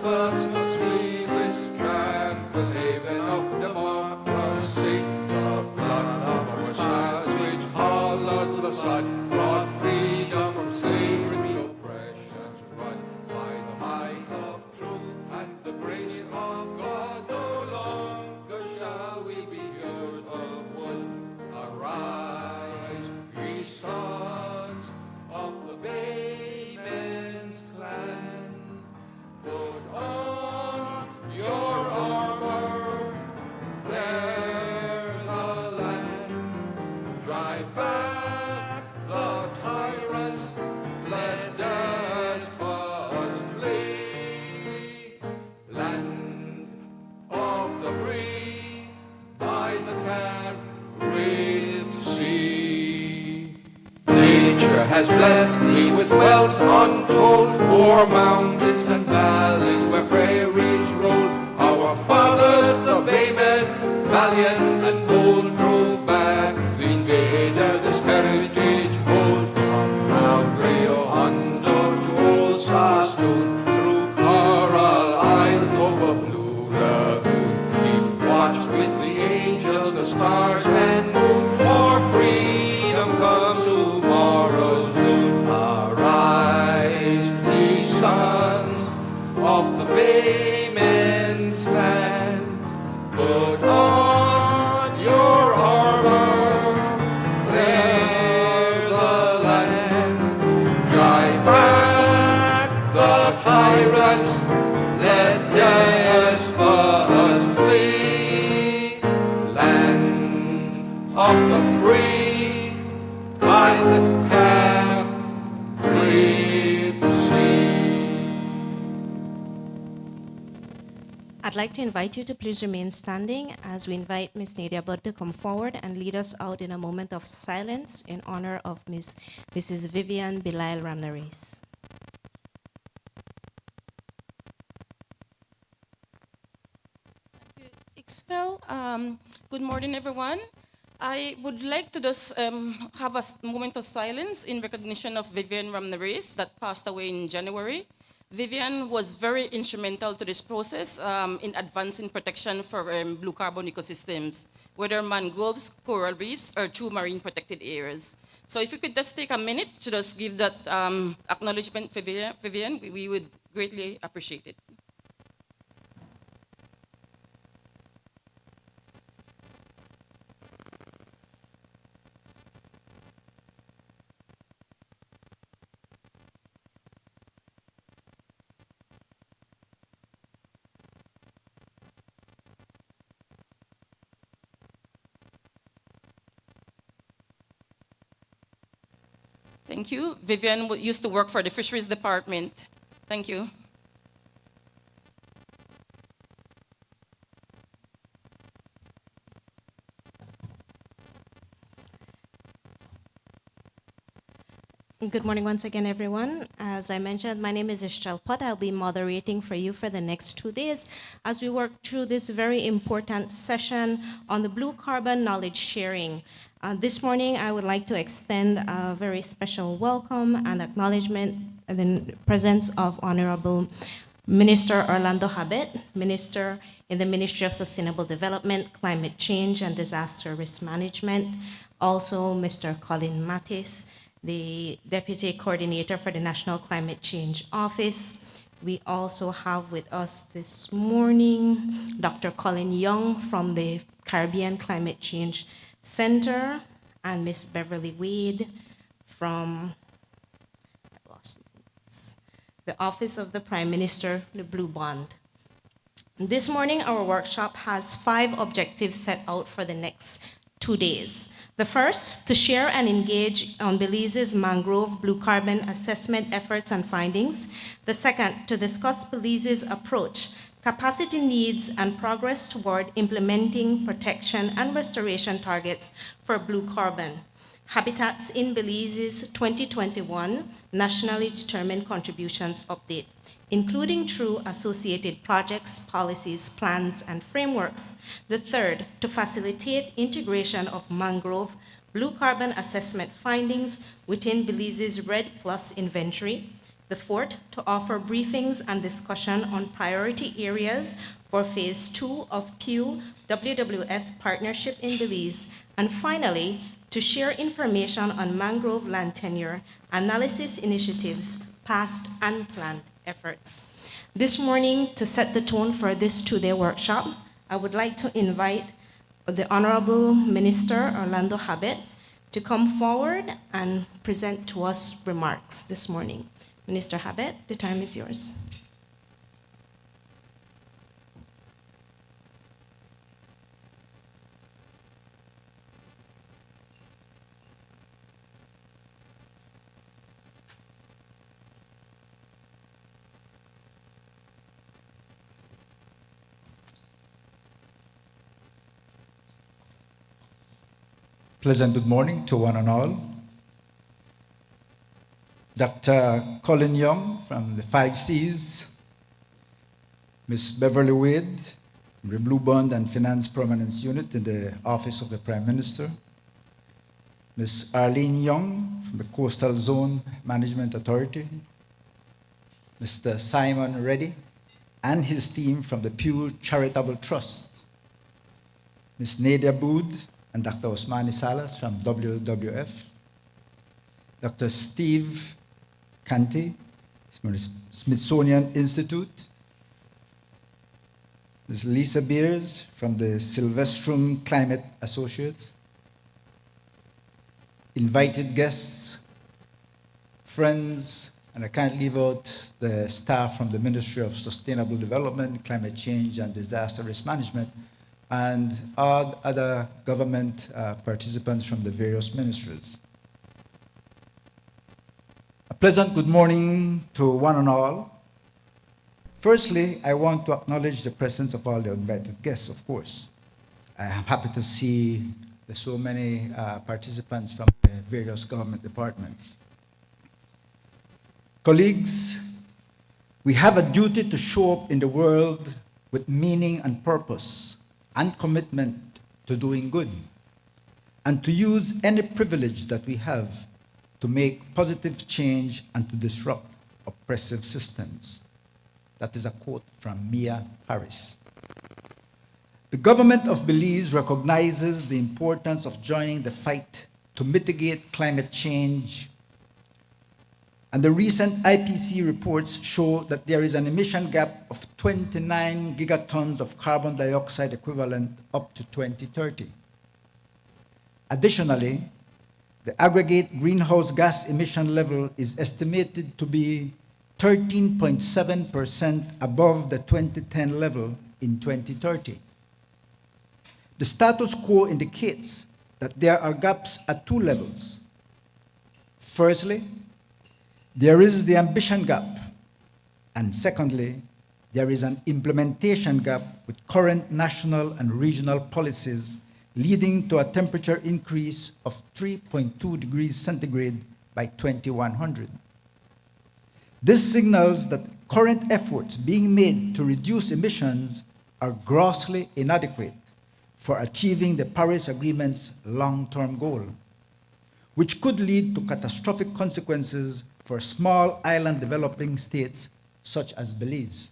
despots must flee this tranquil haven of democracy. The blood of our sires which hollowed the sun brought freedom from slavery, oppression's run by the might of truth and the grace of God. No longer shall we be heroes of wood. Arise, ye sons of the Baymen's clan. Put on your armor, clear the land, drive back the tyrants, let despots flee. Land of the free, by the Caribbean Sea. Nature has blessed thee with wealth untold, o'er mountains and valleys where prairies roll. Our fathers, the Baymen, valiant and bold, drove back the invaders, this heritage hold. From proud Rio Hondo to old Saskatoon, through Coral Island over Blue Lagoon, keep watch with the angels, the stars and moon, for freedom comes tomorrow's noon. Arise, ye sons of the Baymen's clan, put on your armor, clear the land, drive back the tyrants, let despots flee. Land of the free, by the Caribbean Sea. I'd like to invite you to please remain standing as we invite Ms. Nadia Budd to come forward and lead us out in a moment of silence in honor of Mrs. Vivian Belial Ramnaris. Ixchel, good morning, everyone. I would like to just have a moment of silence in recognition of Vivian Ramnaris that passed away in January. Vivian was very instrumental to this process in advancing protection for blue carbon ecosystems, whether mangroves, coral reefs, or true marine protected areas. So if you could just take a minute to just give that acknowledgement for Vivian, we would greatly appreciate it. Thank you. Vivian used to work for the Fisheries Department. Thank you. Good morning once again, everyone. As I mentioned, my name is Ixchel Pot. I'll be moderating for you for the next 2 days as we work through this very important session on the blue carbon knowledge sharing. This morning, I would like to extend a very special welcome and acknowledgement in the presence of Honorable Minister Orlando Habet, Minister in the Ministry of Sustainable Development, Climate Change and Disaster Risk Management, also Mr. Colin Mattis, the Deputy Coordinator for the National Climate Change Office. We also have with us this morning Dr. Colin Young from the Caribbean Climate Change Center and Ms. Beverly Wade from the Office of the Prime Minister, the Blue Bond. This morning, our workshop has 5 objectives set out for the next 2 days. The first, to share and engage on Belize's mangrove blue carbon assessment efforts and findings. The second, to discuss Belize's approach, capacity needs, and progress toward implementing protection and restoration targets for blue carbon. Habitats in Belize's 2021 Nationally Determined Contributions Update, including through associated projects, policies, plans, and frameworks. The third, to facilitate integration of mangrove blue carbon assessment findings within Belize's REDD+ inventory. The fourth, to offer briefings and discussion on priority areas for Phase 2 of Pew WWF partnership in Belize. And finally, to share information on mangrove land tenure analysis initiatives, past and planned efforts. This morning, to set the tone for this two-day workshop, I would like to invite the Honorable Minister Orlando Habet to come forward and present to us remarks this morning. Minister Habet, the time is yours. Pleasant good morning to one and all. Dr. Colin Young from the 5Cs, Ms. Beverly Wade from the Blue Bond and Finance Prominence Unit in the Office of the Prime Minister, Ms. Arlene Young from the Coastal Zone Management Authority, Mr. Simon Reddy and his team from the Pew Charitable Trust, Ms. Nadia Bood and Dr. Osmani Salas from WWF, Dr. Steve Canty from the Smithsonian Institute, Ms. Lisa Beers from the Sylvestrum Climate Associates, invited guests, friends, and I can't leave out the staff from the Ministry of Sustainable Development, Climate Change, and Disaster Risk Management, and all other government participants from the various ministries. A pleasant good morning to one and all. Firstly, I want to acknowledge the presence of all the invited guests, of course. I am happy to see there's so many participants from the various government departments. Colleagues, we have a duty to show up in the world with meaning and purpose and commitment to doing good, and to use any privilege that we have to make positive change and to disrupt oppressive systems. That is a quote from Mia Harris. The government of Belize recognizes the importance of joining the fight to mitigate climate change, and the recent IPC reports show that there is an emission gap of 29 gigatons of carbon dioxide equivalent up to 2030. Additionally, the aggregate greenhouse gas emission level is estimated to be 13.7% above the 2010 level in 2030. The status quo indicates that there are gaps at two levels. Firstly, there is the ambition gap, and secondly, there is an implementation gap with current national and regional policies leading to a temperature increase of 3.2 degrees centigrade by 2100. This signals that current efforts being made to reduce emissions are grossly inadequate for achieving the Paris Agreement's long-term goal, which could lead to catastrophic consequences for small island developing states such as Belize.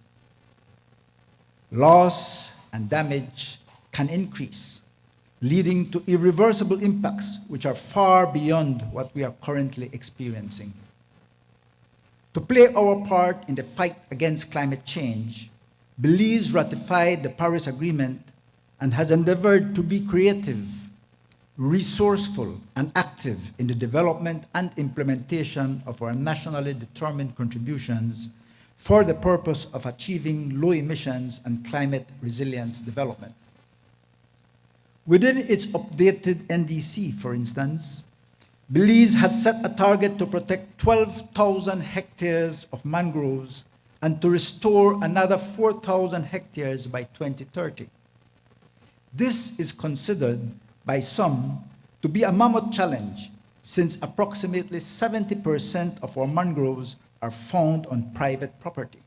Loss and damage can increase, leading to irreversible impacts which are far beyond what we are currently experiencing. To play our part in the fight against climate change, Belize ratified the Paris Agreement and has endeavored to be creative, resourceful, and active in the development and implementation of our nationally determined contributions for the purpose of achieving low emissions and climate resilience development. Within its updated NDC, for instance, Belize has set a target to protect 12,000 hectares of mangroves and to restore another 4,000 hectares by 2030. This is considered by some to be a mammoth challenge, since approximately 70% of our mangroves are found on private property.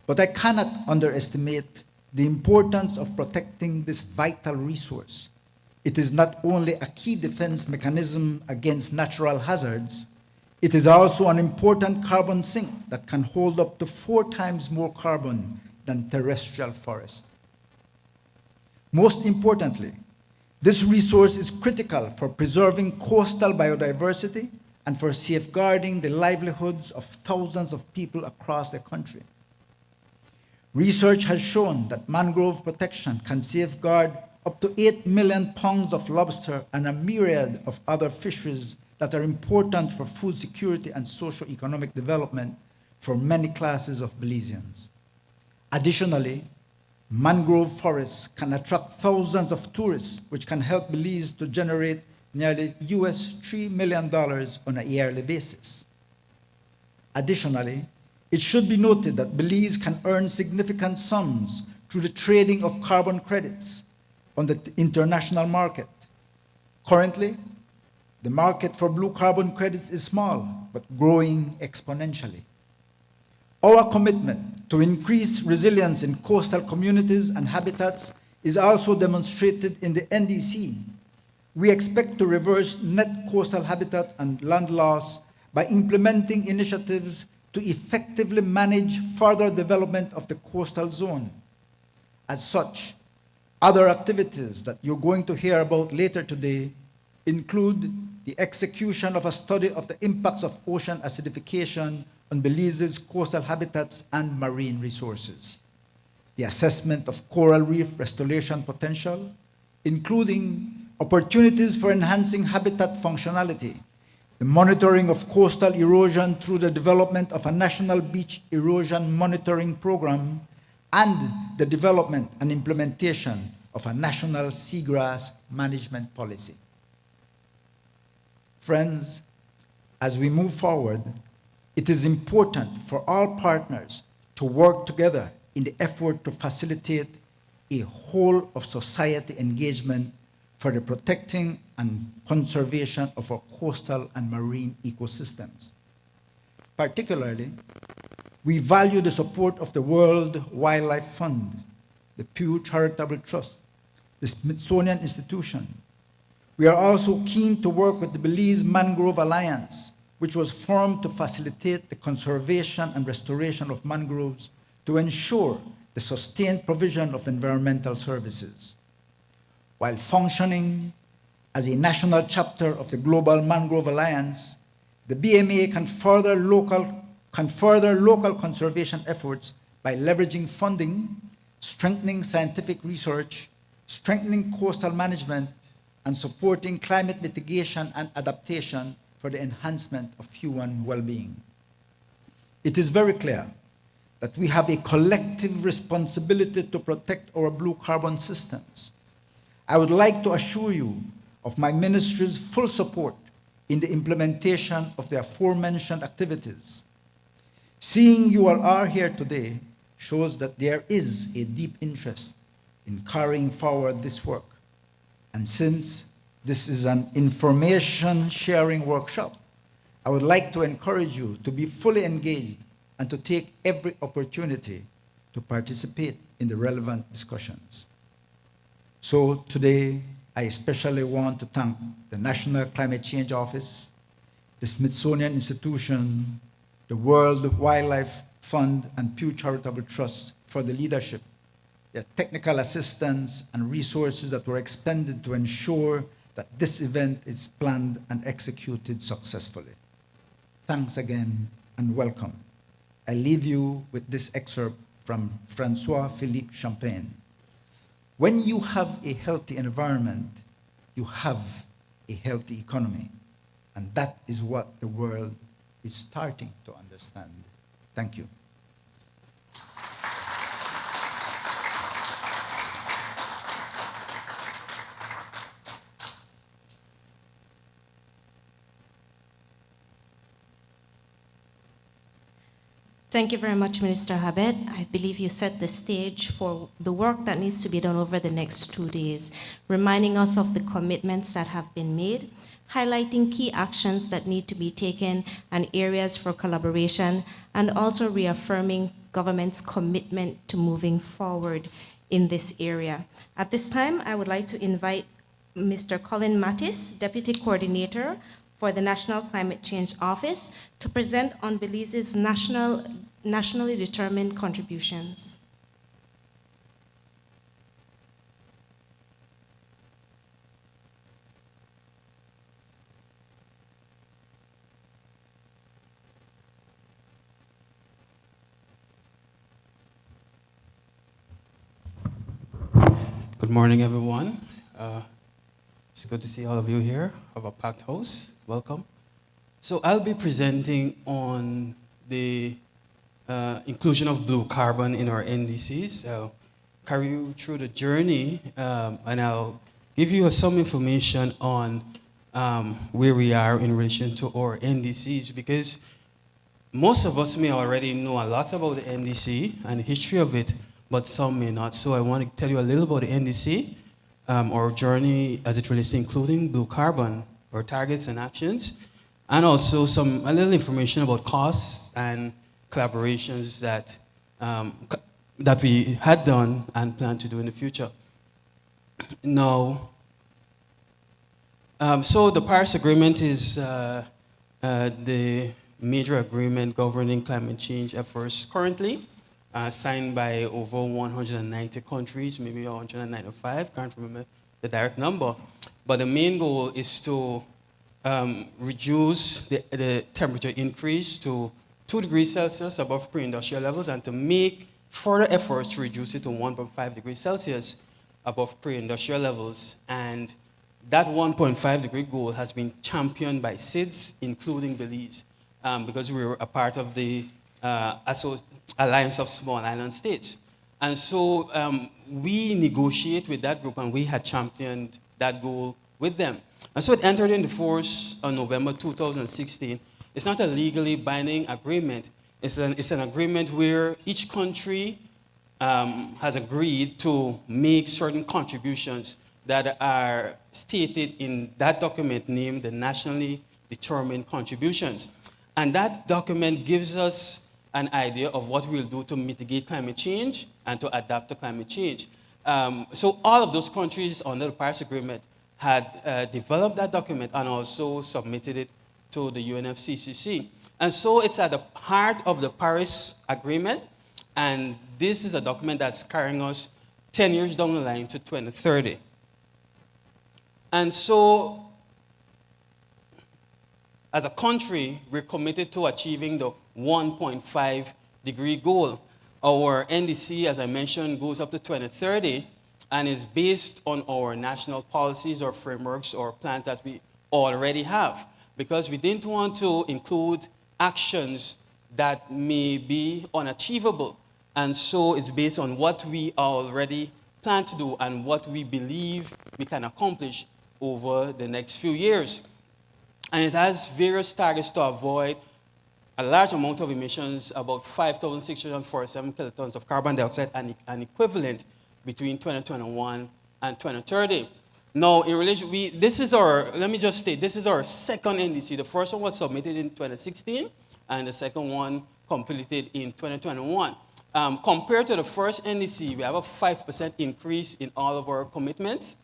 But I cannot underestimate the importance of protecting this vital resource. It is not only a key defense mechanism against natural hazards, It is also an important carbon sink that can hold up to 4 times more carbon than terrestrial forest. Most importantly, this resource is critical for preserving coastal biodiversity and for safeguarding the livelihoods of thousands of people across the country. Research has shown that mangrove protection can safeguard up to 8 million pounds of lobster and a myriad of other fisheries that are important for food security and socio-economic development for many classes of Belizeans. Additionally, mangrove forests can attract thousands of tourists, which can help Belize to generate nearly US $3 million on a yearly basis. Additionally, it should be noted that Belize can earn significant sums through the trading of carbon credits on the international market. Currently, the market for blue carbon credits is small, but growing exponentially. Our commitment to increase resilience in coastal communities and habitats is also demonstrated in the NDC. We expect to reverse net coastal habitat and land loss by implementing initiatives to effectively manage further development of the coastal zone. As such, other activities that you're going to hear about later today include the execution of a study of the impacts of ocean acidification on Belize's coastal habitats and marine resources, the assessment of coral reef restoration potential, including opportunities for enhancing habitat functionality, the monitoring of coastal erosion through the development of a national beach erosion monitoring program, and the development and implementation of a national seagrass management policy. Friends, as we move forward, it is important for all partners to work together in the effort to facilitate a whole of society engagement for the protecting and conservation of our coastal and marine ecosystems. Particularly, we value the support of the World Wildlife Fund, the Pew Charitable Trust, the Smithsonian Institution. We are also keen to work with the Belize Mangrove Alliance, which was formed to facilitate the conservation and restoration of mangroves to ensure the sustained provision of environmental services. While functioning as a national chapter of the Global Mangrove Alliance, the BMA can further local conservation efforts by leveraging funding, strengthening scientific research, strengthening coastal management, and supporting climate mitigation and adaptation for the enhancement of human well-being. It is very clear that we have a collective responsibility to protect our blue carbon systems. I would like to assure you of my ministry's full support in the implementation of the aforementioned activities. Seeing you all are here today shows that there is a deep interest in carrying forward this work. And since this is an information sharing workshop, I would like to encourage you to be fully engaged and to take every opportunity to participate in the relevant discussions. So today, I especially want to thank the National Climate Change Office, the Smithsonian Institution, the World Wildlife Fund, and Pew Charitable Trust for the leadership, their technical assistance, and resources that were expended to ensure that this event is planned and executed successfully. Thanks again and welcome. I leave you with this excerpt from Francois-Philippe Champagne. When you have a healthy environment, you have a healthy economy. And that is what the world is starting to understand. Thank you. Thank you very much, Minister Habet. I believe you set the stage for the work that needs to be done over the next 2 days, reminding us of the commitments that have been made, highlighting key actions that need to be taken and areas for collaboration, and also reaffirming government's commitment to moving forward in this area. At this time, I would like to invite Mr. Colin Mattis, Deputy Coordinator for the National Climate Change Office to present on Belize's nationally determined contributions. Good morning, everyone. It's good to see all of you here of a packed house. Welcome. So I'll be presenting on the inclusion of blue carbon in our NDCs. I'll carry you through the journey, and I'll give you some information on where we are in relation to our NDCs, because most of us may already know a lot about the NDC and the history of it, but some may not. So I want to tell you a little about the NDC, our journey as it relates to including blue carbon, our targets and actions, and also a little information about costs and collaborations that, that we had done and plan to do in the future. Now, so the Paris Agreement is the major agreement governing climate change efforts currently, signed by over 190 countries, maybe 195, can't remember the direct number. But the main goal is to reduce the temperature increase to 2 degrees Celsius above pre-industrial levels, and to make further efforts to reduce it to 1.5 degrees Celsius above pre-industrial levels. And that 1.5 degree goal has been championed by SIDS, including Belize, because we were a part of the Alliance of Small Island States. And so we negotiate with that group, and we had championed that goal with them. And so it entered into force on November 2016. It's not a legally binding agreement. It's an agreement where each country has agreed to make certain contributions that are stated in that document named the Nationally Determined Contributions. And that document gives us an idea of what we'll do to mitigate climate change and to adapt to climate change. So all of those countries under the Paris Agreement had developed that document and also submitted it to the UNFCCC. And so it's at the heart of the Paris Agreement, and this is a document that's carrying us 10 years down the line to 2030. And so, as a country, we're committed to achieving the 1.5 degree goal. Our NDC, as I mentioned, goes up to 2030 and is based on our national policies or frameworks or plans that we already have, because we didn't want to include actions that may be unachievable. And so it's based on what we already plan to do and what we believe we can accomplish over the next few years. And it has various targets to avoid a large amount of emissions, about 5,647 kilotons of carbon dioxide and equivalent between 2021 and 2030. Now, in relation, let me just state, this is our second NDC. The first one was submitted in 2016, and the second one completed in 2021. Compared to the first NDC, we have a 5% increase in all of our commitments.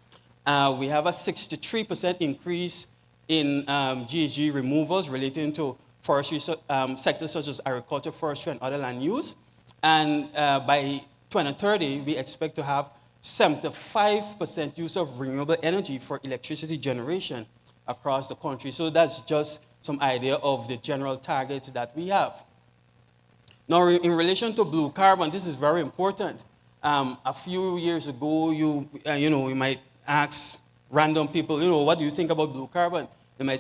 We have a 63% increase in GHG removals relating to forestry sectors such as agriculture, forestry, and other land use. And by 2030, we expect to have 75% use of renewable energy for electricity generation across the country. So that's just some idea of the general targets that we have. Now, in relation to blue carbon, this is very important. A few years ago, we might ask random people, what do you think about blue carbon? They might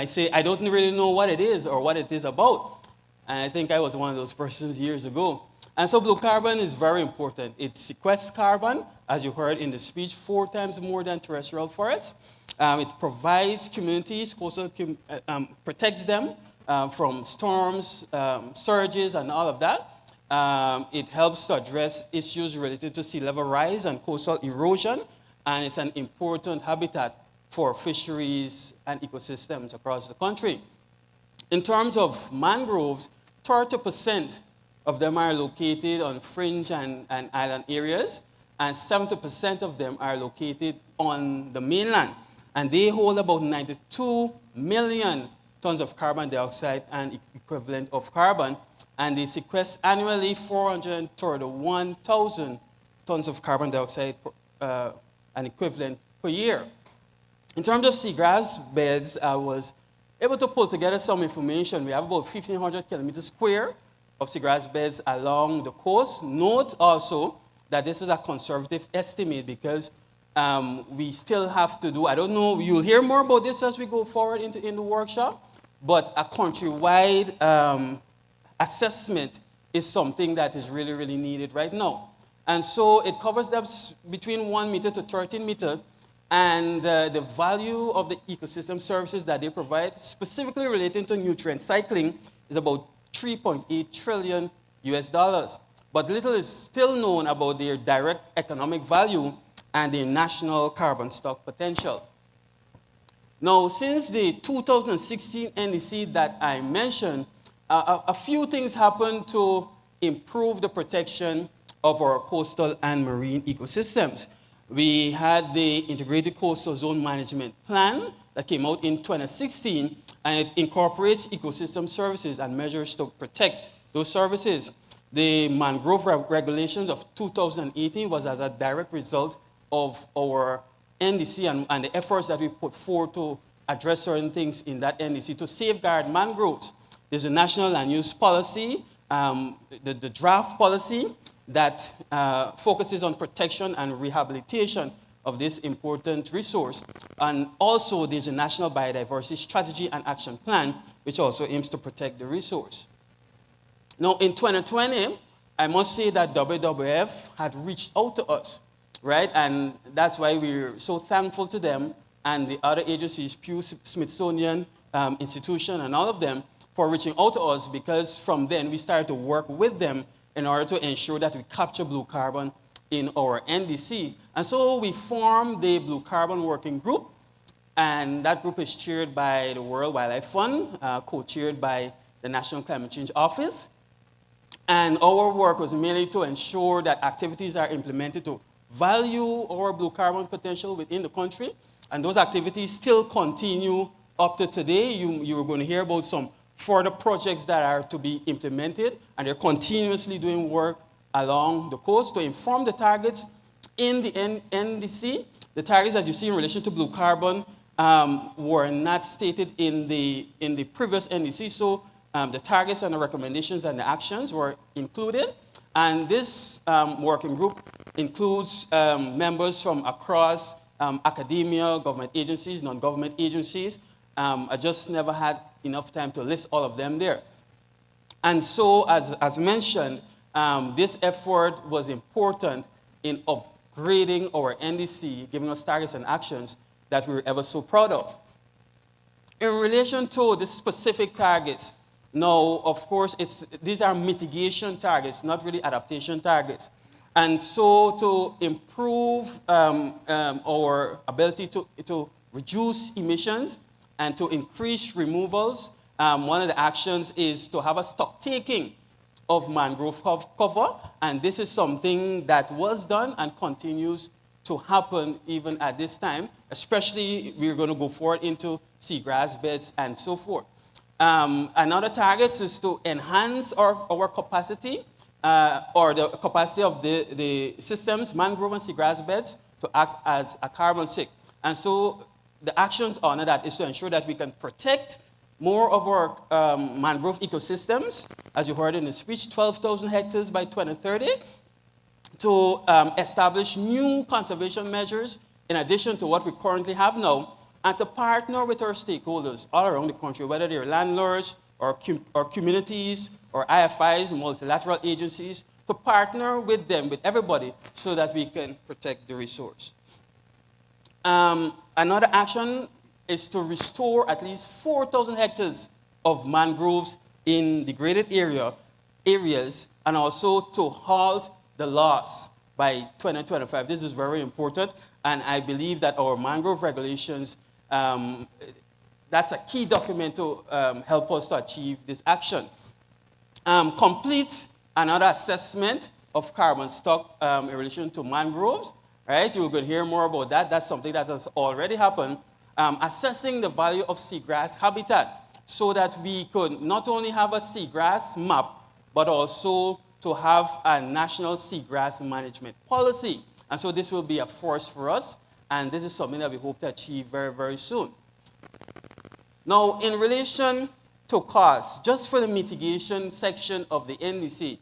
say, I don't really know what it is or what it is about. And I think I was one of those persons years ago. And so blue carbon is very important. It sequesters carbon, as you heard in the speech, 4 times more than terrestrial forests. It provides communities, protects them from storms, surges, and all of that. It helps to address issues related to sea level rise and coastal erosion, and it's an important habitat for fisheries and ecosystems across the country. In terms of mangroves, 30% of them are located on fringe and island areas, and 70% of them are located on the mainland. and they hold about 92 million tons of carbon dioxide and equivalent of carbon, and they sequester annually 431,000 tons of carbon dioxide and equivalent per year. In terms of seagrass beds, I was able to pull together some information. We have about 1,500 kilometers square of seagrass beds along the coast. Note also that this is a conservative estimate because we still have to do, I don't know, you'll hear more about this as we go forward in the workshop, but a countrywide assessment is something that is really, really needed right now. And so it covers depths between 1 meter to 13 meter, and the value of the ecosystem services that they provide, specifically relating to nutrient cycling, is about 3.8 trillion US dollars. But little is still known about their direct economic value and their national carbon stock potential. Now, since the 2016 NDC that I mentioned, a few things happened to improve the protection of our coastal and marine ecosystems. We had the Integrated Coastal Zone Management Plan that came out in 2016, and it incorporates ecosystem services and measures to protect those services. The mangrove regulations of 2018 was as a direct result of our NDC and the efforts that we put forward to address certain things in that NDC to safeguard mangroves. There's a national land use policy, the draft policy that focuses on protection and rehabilitation of this important resource. And also there's a national biodiversity strategy and action plan, which also aims to protect the resource. Now in 2020, I must say that WWF had reached out to us, right? And that's why we're so thankful to them and the other agencies, Pew, Smithsonian Institution, and all of them for reaching out to us, because from then we started to work with them in order to ensure that we capture blue carbon in our NDC. And so we formed the Blue Carbon Working Group, and that group is chaired by the World Wildlife Fund, co-chaired by the National Climate Change Office. And our work was merely to ensure that activities are implemented to value our blue carbon potential within the country. And those activities still continue up to today. You're going to hear about some further projects that are to be implemented, and they're continuously doing work along the coast to inform the targets in the NDC. The targets that you see in relation to blue carbon were not stated in the previous NDC, so the targets and the recommendations and the actions were included. And this working group includes members from across academia, government agencies, non-government agencies. I just never had enough time to list all of them there. And so, as mentioned, this effort was important in upgrading our NDC, giving us targets and actions that we were ever so proud of. In relation to the specific targets, now, of course, these are mitigation targets, not really adaptation targets. And so to improve our ability to reduce emissions and to increase removals, one of the actions is to have a stock taking of mangrove cover, and this is something that was done and continues to happen even at this time, especially we're going to go forward into seagrass beds and so forth. Another target is to enhance our capacity or the capacity of the systems, mangrove and seagrass beds, to act as a carbon sink. And so the actions under that is to ensure that we can protect more of our mangrove ecosystems, as you heard in the speech, 12,000 hectares by 2030, to establish new conservation measures in addition to what we currently have now, and to partner with our stakeholders all around the country, whether they're landlords or communities or IFIs, multilateral agencies, to partner with them, with everybody, so that we can protect the resource. Another action is to restore at least 4,000 hectares of mangroves in degraded areas, and also to halt the loss by 2025. This is very important, and I believe that our mangrove regulations, that's a key document to help us to achieve this action. Complete another assessment of carbon stock in relation to mangroves, right? You're going to hear more about that. That's something that has already happened. assessing the value of seagrass habitat so that we could not only have a seagrass map, but also to have a national seagrass management policy. And so this will be a force for us, and this is something that we hope to achieve very, very soon. Now, in relation to costs, just for the mitigation section of the NDC,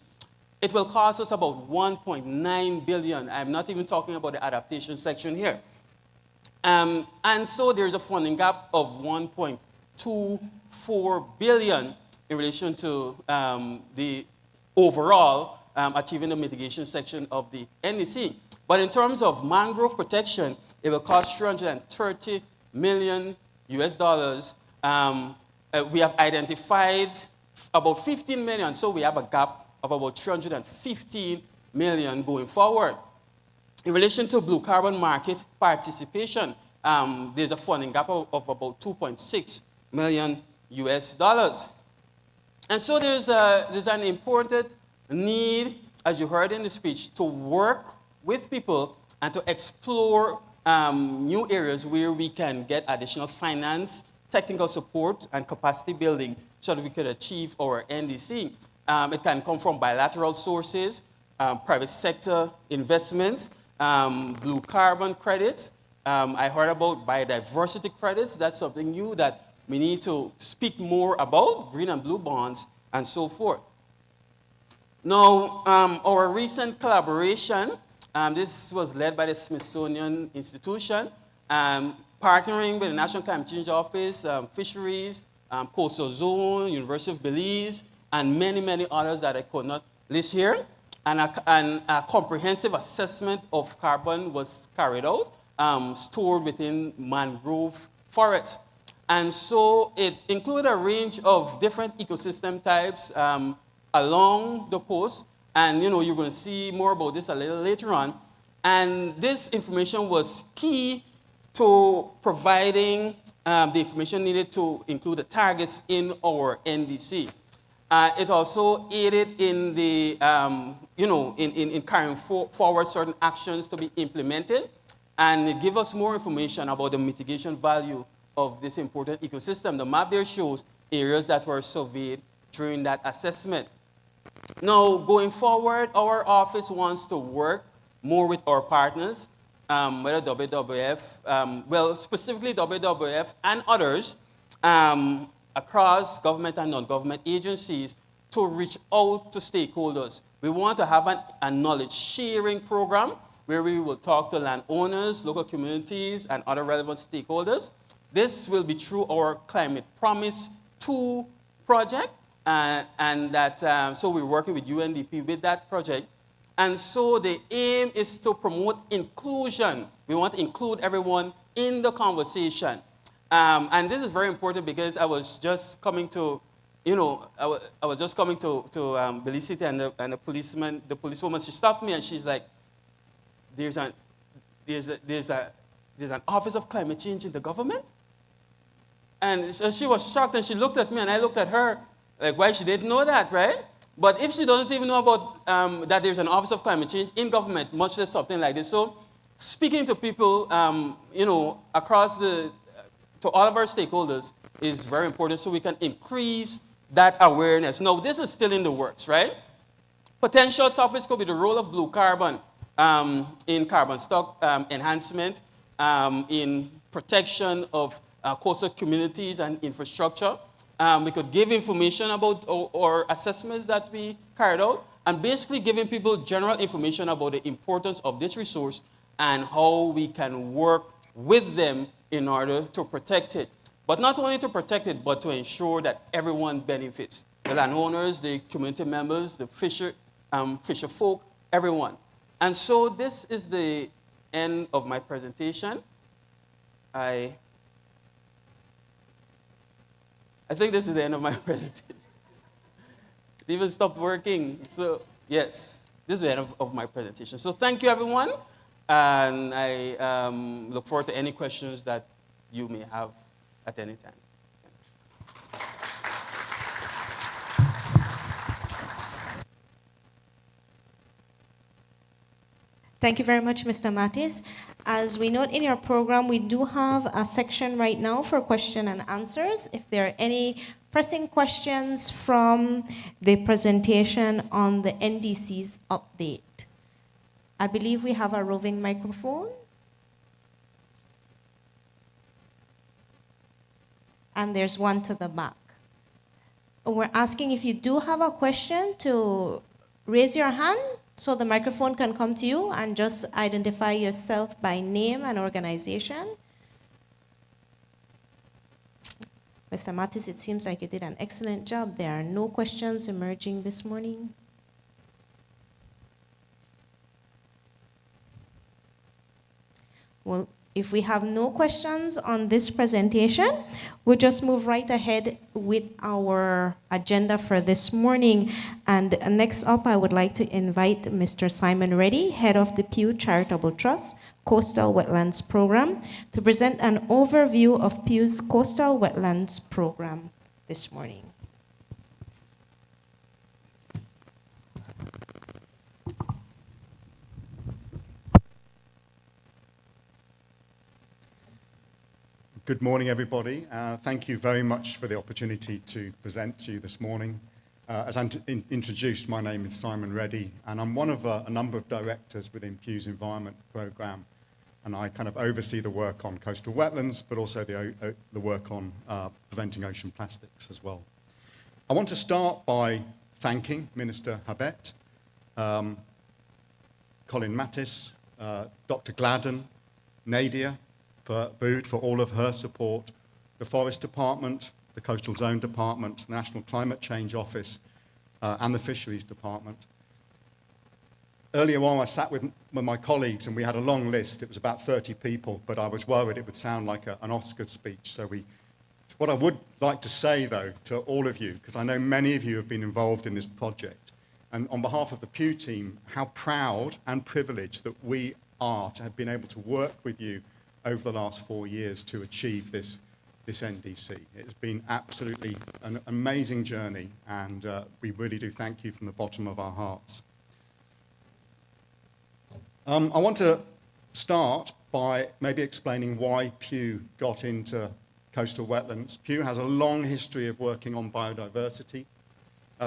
it will cost us about 1.9 billion. I'm not even talking about the adaptation section here. And so there's a funding gap of 1.24 billion in relation to the overall achieving the mitigation section of the NDC. But in terms of mangrove protection, it will cost 330 million US dollars. We have identified about 15 million, so we have a gap of about 315 million going forward. In relation to blue carbon market participation, there's a funding gap of about 2.6 million US dollars. And so there's an important need, as you heard in the speech, to work with people and to explore new areas where we can get additional finance, technical support, and capacity building so that we could achieve our NDC. It can come from bilateral sources, private sector investments, blue carbon credits. I heard about biodiversity credits. That's something new that we need to speak more about, green and blue bonds, and so forth. Now, our recent collaboration, this was led by the Smithsonian Institution, partnering with the National Climate Change Office, Fisheries, Coastal Zone, University of Belize, and many, many others that I could not list here. And a comprehensive assessment of carbon was carried out, stored within mangrove forests. And so it included a range of different ecosystem types along the coast. And you're going to see more about this a little later on. And this information was key to providing the information needed to include the targets in our NDC. It also aided in the, in carrying forward certain actions to be implemented. And it gave us more information about the mitigation value of this important ecosystem. The map there shows areas that were surveyed during that assessment. Now, going forward, our office wants to work more with our partners, whether WWF, well, specifically WWF and others, across government and non-government agencies to reach out to stakeholders. We want to have a knowledge sharing program where we will talk to landowners, local communities, and other relevant stakeholders. This will be through our Climate Promise 2 project, so we're working with UNDP with that project. And so the aim is to promote inclusion. We want to include everyone in the conversation. And this is very important because I was just coming to, I was just coming to Belize City, and the policewoman, she stopped me and she's like, there's an Office of Climate Change in the government? And so she was shocked, and she looked at me, and I looked at her, like, why she didn't know that, right? But if she doesn't even know about that there's an Office of Climate Change in government, much less something like this. So speaking to people, across to all of our stakeholders is very important so we can increase that awareness. Now, this is still in the works, right? Potential topics could be the role of blue carbon in carbon stock enhancement, in protection of coastal communities and infrastructure. We could give information about our assessments that we carried out, and basically giving people general information about the importance of this resource and how we can work with them in order to protect it. But not only to protect it, but to ensure that everyone benefits. The landowners, the community members, the fisher folk, everyone. And so this is the end of my presentation. I think this is the end of my presentation. It even stopped working. So, yes, this is the end of my presentation. So thank you, everyone. And I look forward to any questions that you may have at any time. Thank you very much, Mr. Mattis. As we note in your program, we do have a section right now for question and answers. If there are any pressing questions from the presentation on the NDC's update. I believe we have a roving microphone. And there's one to the back. We're asking if you do have a question to raise your hand so the microphone can come to you, and just identify yourself by name and organization. Mr. Mattis, it seems like you did an excellent job. There are no questions emerging this morning. Well, if we have no questions on this presentation, we'll just move right ahead with our agenda for this morning. And next up, I would like to invite Mr. Simon Reddy, head of the Pew Charitable Trust Coastal Wetlands Program, to present an overview of Pew's Coastal Wetlands Program this morning. Good morning, everybody. Thank you very much for the opportunity to present to you this morning. As I introduced, my name is Simon Reddy, and I'm one of a number of directors within Pew's Environment Programme, and I kind of oversee the work on coastal wetlands, but also the work on preventing ocean plastics as well. I want to start by thanking Minister Habet, Colin Mattis, Dr. Gladden, Nadia, for all of her support, the Forest Department, the Coastal Zone Department, National Climate Change Office, and the Fisheries Department. Earlier on, I sat with my colleagues, and we had a long list. It was about 30 people, but I was worried it would sound like an Oscar speech. So what I would like to say, though, to all of you, because I know many of you have been involved in this project, and on behalf of the Pew team, how proud and privileged that we are to have been able to work with you over the last 4 years to achieve this NDC. It's been absolutely an amazing journey, and we really do thank you from the bottom of our hearts. I want to start by maybe explaining why Pew got into coastal wetlands. Pew has a long history of working on biodiversity.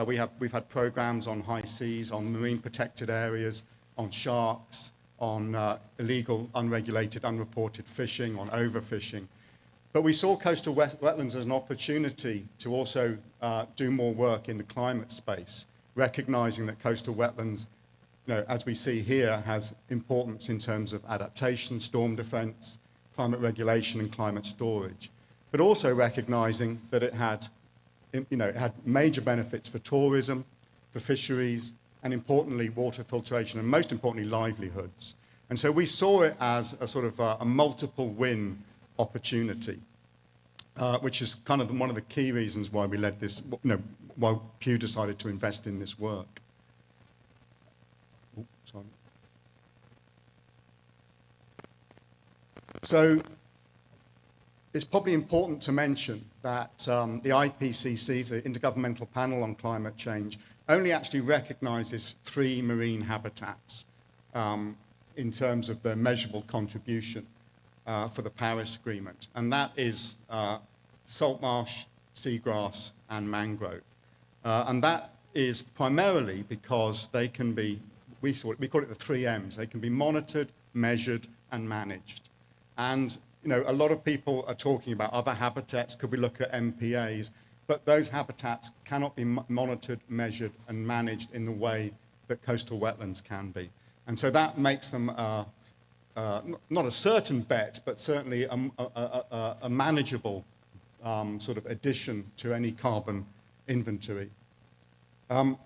We've had programs on high seas, on marine protected areas, on sharks, on illegal, unregulated, unreported fishing, on overfishing. But we saw coastal wetlands as an opportunity to also do more work in the climate space, recognizing that coastal wetlands, as we see here, has importance in terms of adaptation, storm defense, climate regulation, and climate storage. But also recognizing that it had major benefits for tourism, for fisheries, and importantly, water filtration, and most importantly, livelihoods. And so we saw it as a sort of a multiple win opportunity, which is kind of one of the key reasons why we led this, why Pew decided to invest in this work. Sorry. So it's probably important to mention that the IPCC, the Intergovernmental Panel on Climate Change, only actually recognizes 3 marine habitats in terms of their measurable contribution for the Paris Agreement. And that is salt marsh, seagrass, and mangrove. And that is primarily because they can be, we call it the 3 M's. They can be monitored, measured, and managed. And a lot of people are talking about other habitats. Could we look at MPAs? But those habitats cannot be monitored, measured, and managed in the way that coastal wetlands can be. And so that makes them not a certain bet, but certainly a manageable sort of addition to any carbon inventory. Sorry.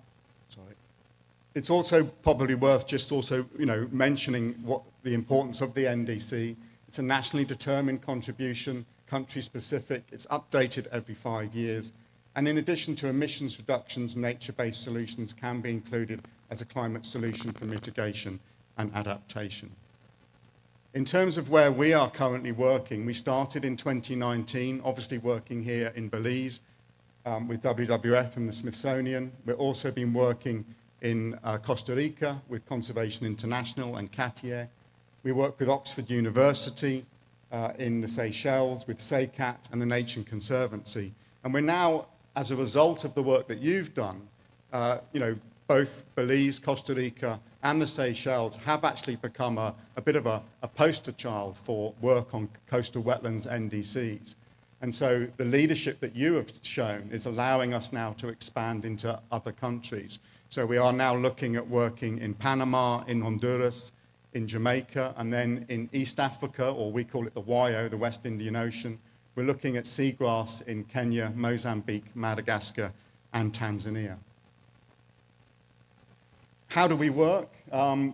It's also probably worth just also mentioning what the importance of the NDC. It's a nationally determined contribution, country-specific. It's updated every 5 years. And in addition to emissions reductions, nature-based solutions can be included as a climate solution for mitigation and adaptation. In terms of where we are currently working, we started in 2019, obviously working here in Belize with WWF and the Smithsonian. We've also been working in Costa Rica with Conservation International and CATIE. We work with Oxford University in the Seychelles, with SEICAT and the Nature Conservancy. And we're now, as a result of the work that you've done, both Belize, Costa Rica, and the Seychelles have actually become a bit of a poster child for work on coastal wetlands NDCs. And so the leadership that you have shown is allowing us now to expand into other countries. So we are now looking at working in Panama, in Honduras, in Jamaica, and then in East Africa, or we call it the WIO, the West Indian Ocean. We're looking at seagrass in Kenya, Mozambique, Madagascar, and Tanzania. How do we work?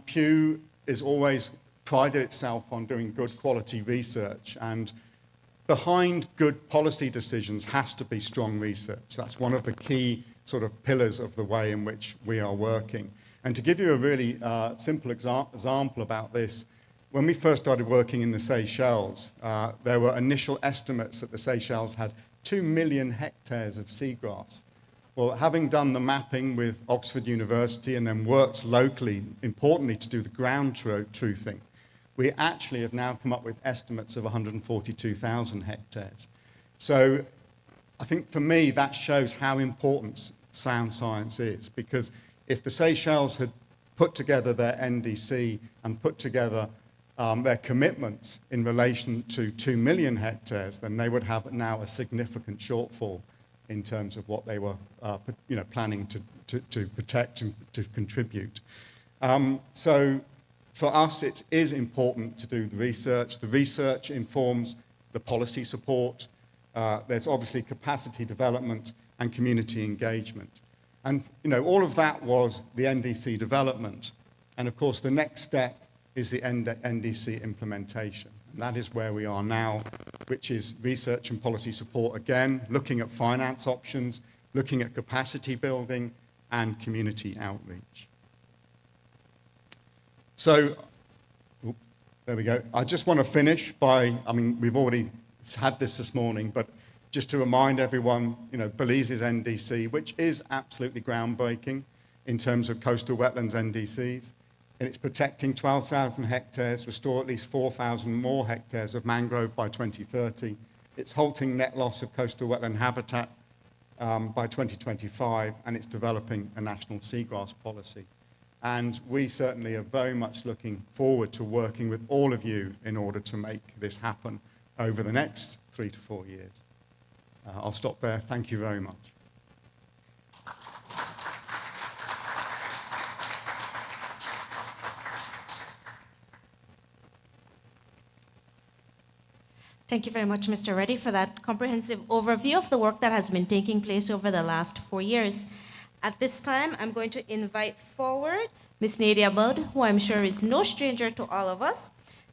Pew is always prided itself on doing good quality research, and behind good policy decisions has to be strong research. That's one of the key sort of pillars of the way in which we are working. And to give you a really simple example about this, when we first started working in the Seychelles, there were initial estimates that the Seychelles had 2 million hectares of seagrass. Well, having done the mapping with Oxford University and then worked locally, importantly, to do the ground truthing, we actually have now come up with estimates of 142,000 hectares. So I think for me, that shows how important sound science is, because if the Seychelles had put together their NDC and put together their commitments in relation to 2 million hectares, then they would have now a significant shortfall in terms of what they were planning to protect and to contribute. So for us, it is important to do the research. The research informs the policy support. There's obviously capacity development and community engagement. And all of that was the NDC development. And of course, the next step is the NDC implementation. And that is where we are now, which is research and policy support again, looking at finance options, looking at capacity building and community outreach. So, there we go. I just want to finish by, we've already had this morning, but just to remind everyone, Belize's NDC, which is absolutely groundbreaking in terms of coastal wetlands NDCs, and it's protecting 12,000 hectares, restore at least 4,000 more hectares of mangrove by 2030. It's halting net loss of coastal wetland habitat by 2025, and it's developing a national seagrass policy. And we certainly are very much looking forward to working with all of you in order to make this happen over the next 3 to 4 years. I'll stop there. Thank you very much. Thank you very much, Mr. Reddy, for that comprehensive overview of the work that has been taking place over the last 4 years. At this time, I'm going to invite forward Ms. Nadia Budd, who I'm sure is no stranger to all of us,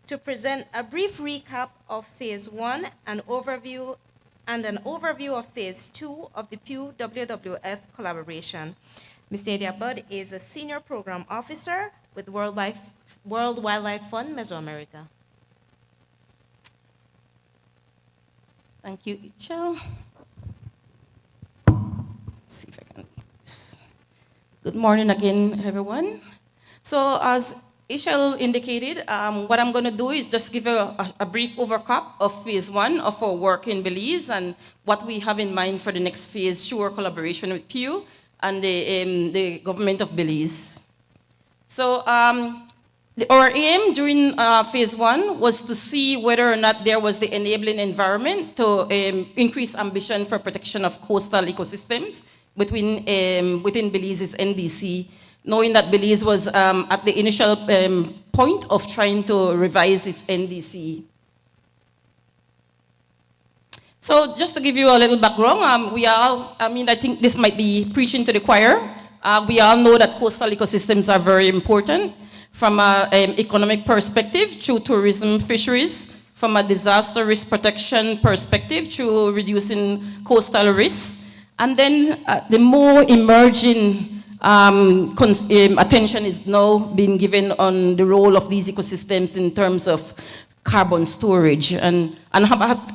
to present a brief recap of Phase 1 and an overview of Phase 2 of the Pew WWF collaboration. Ms. Nadia Budd is a Senior Program Officer with World Wildlife Fund, Mesoamerica. Thank you, Ichel. See if I can. Good morning again, everyone. So as Ichel indicated, what I'm going to do is just give a brief overview of Phase 1 of our work in Belize and what we have in mind for the next phase through our collaboration with Pew and the government of Belize. So our aim during Phase 1 was to see whether or not there was the enabling environment to increase ambition for protection of coastal ecosystems within Belize's NDC, knowing that Belize was at the initial point of trying to revise its NDC. So just to give you a little background, I think this might be preaching to the choir. We all know that coastal ecosystems are very important from an economic perspective through tourism, fisheries, from a disaster risk protection perspective through reducing coastal risks, and then the more emerging attention is now being given on the role of these ecosystems in terms of carbon storage. And I'm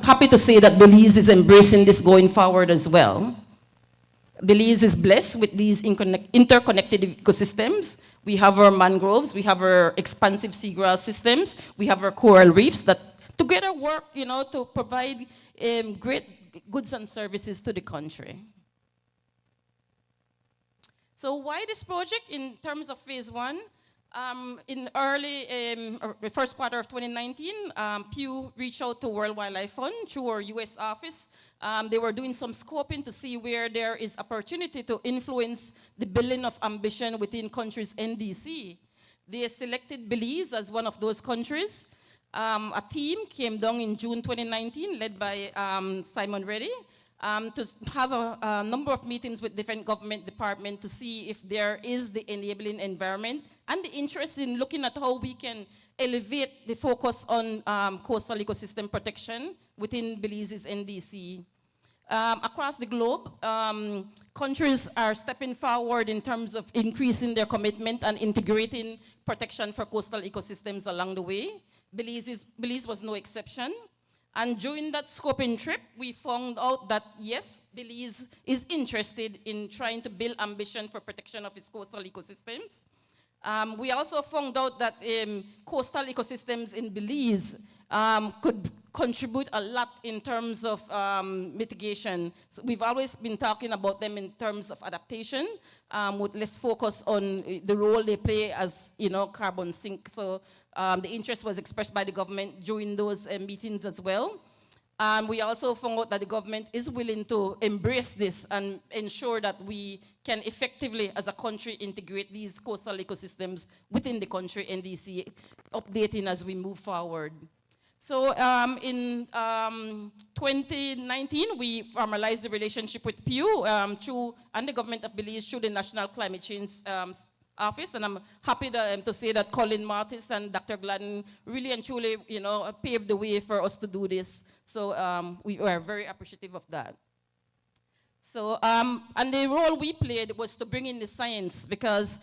happy to say that Belize is embracing this going forward as well. Belize is blessed with these interconnected ecosystems. We have our mangroves, we have our expansive seagrass systems, we have our coral reefs that together work, to provide great goods and services to the country. So why this project in terms of phase one? In the first quarter of 2019, Pew reached out to World Wildlife Fund through our US office. They were doing some scoping to see where there is opportunity to influence the building of ambition within countries NDC. They selected Belize as one of those countries. A team came down in June 2019, led by Simon Reddy, to have a number of meetings with different government departments to see if there is the enabling environment and the interest in looking at how we can elevate the focus on coastal ecosystem protection within Belize's NDC. Across the globe, countries are stepping forward in terms of increasing their commitment and integrating protection for coastal ecosystems along the way. Belize was no exception. And during that scoping trip, we found out that, yes, Belize is interested in trying to build ambition for protection of its coastal ecosystems. We also found out that coastal ecosystems in Belize could contribute a lot in terms of mitigation. So we've always been talking about them in terms of adaptation, with less focus on the role they play as, carbon sink. So the interest was expressed by the government during those meetings as well. We also found out that the government is willing to embrace this and ensure that we can effectively, as a country, integrate these coastal ecosystems within the country NDC, updating as we move forward. So in 2019, we formalized the relationship with Pew and the government of Belize through the National Climate Change Office, and I'm happy to say that Colin Martis and Dr. Gladden really and truly, paved the way for us to do this. So we are very appreciative of that. So, and the role we played was to bring in the science, because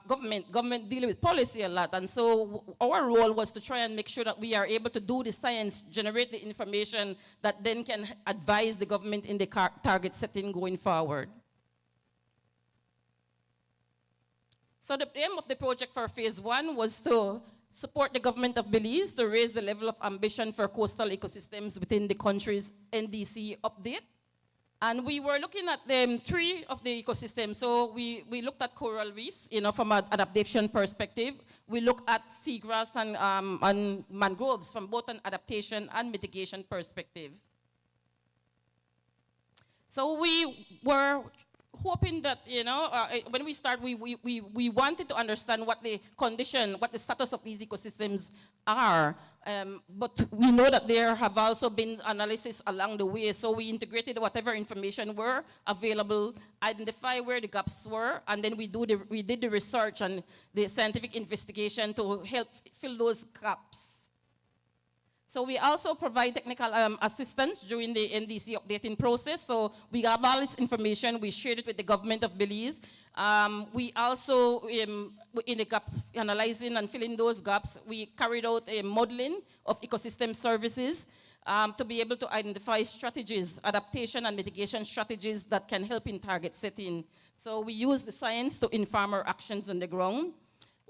government deal with policy a lot, and so our role was to try and make sure that we are able to do the science, generate the information that then can advise the government in the target setting going forward. So the aim of the project for phase one was to support the government of Belize to raise the level of ambition for coastal ecosystems within the country's NDC update. And we were looking at three of the ecosystems. So we looked at coral reefs, from an adaptation perspective. We looked at seagrass and mangroves from both an adaptation and mitigation perspective. So we were hoping that, when we start, we wanted to understand what the condition, what the status of these ecosystems are. But we know that there have also been analysis along the way. So we integrated whatever information were available, identify where the gaps were, and then we did the research and the scientific investigation to help fill those gaps. So we also provide technical assistance during the NDC updating process. So we have all this information, we shared it with the government of Belize. We also, in the gap analyzing and filling those gaps, we carried out a modeling of ecosystem services to be able to identify strategies, adaptation and mitigation strategies that can help in target setting. So we use the science to inform our actions on the ground.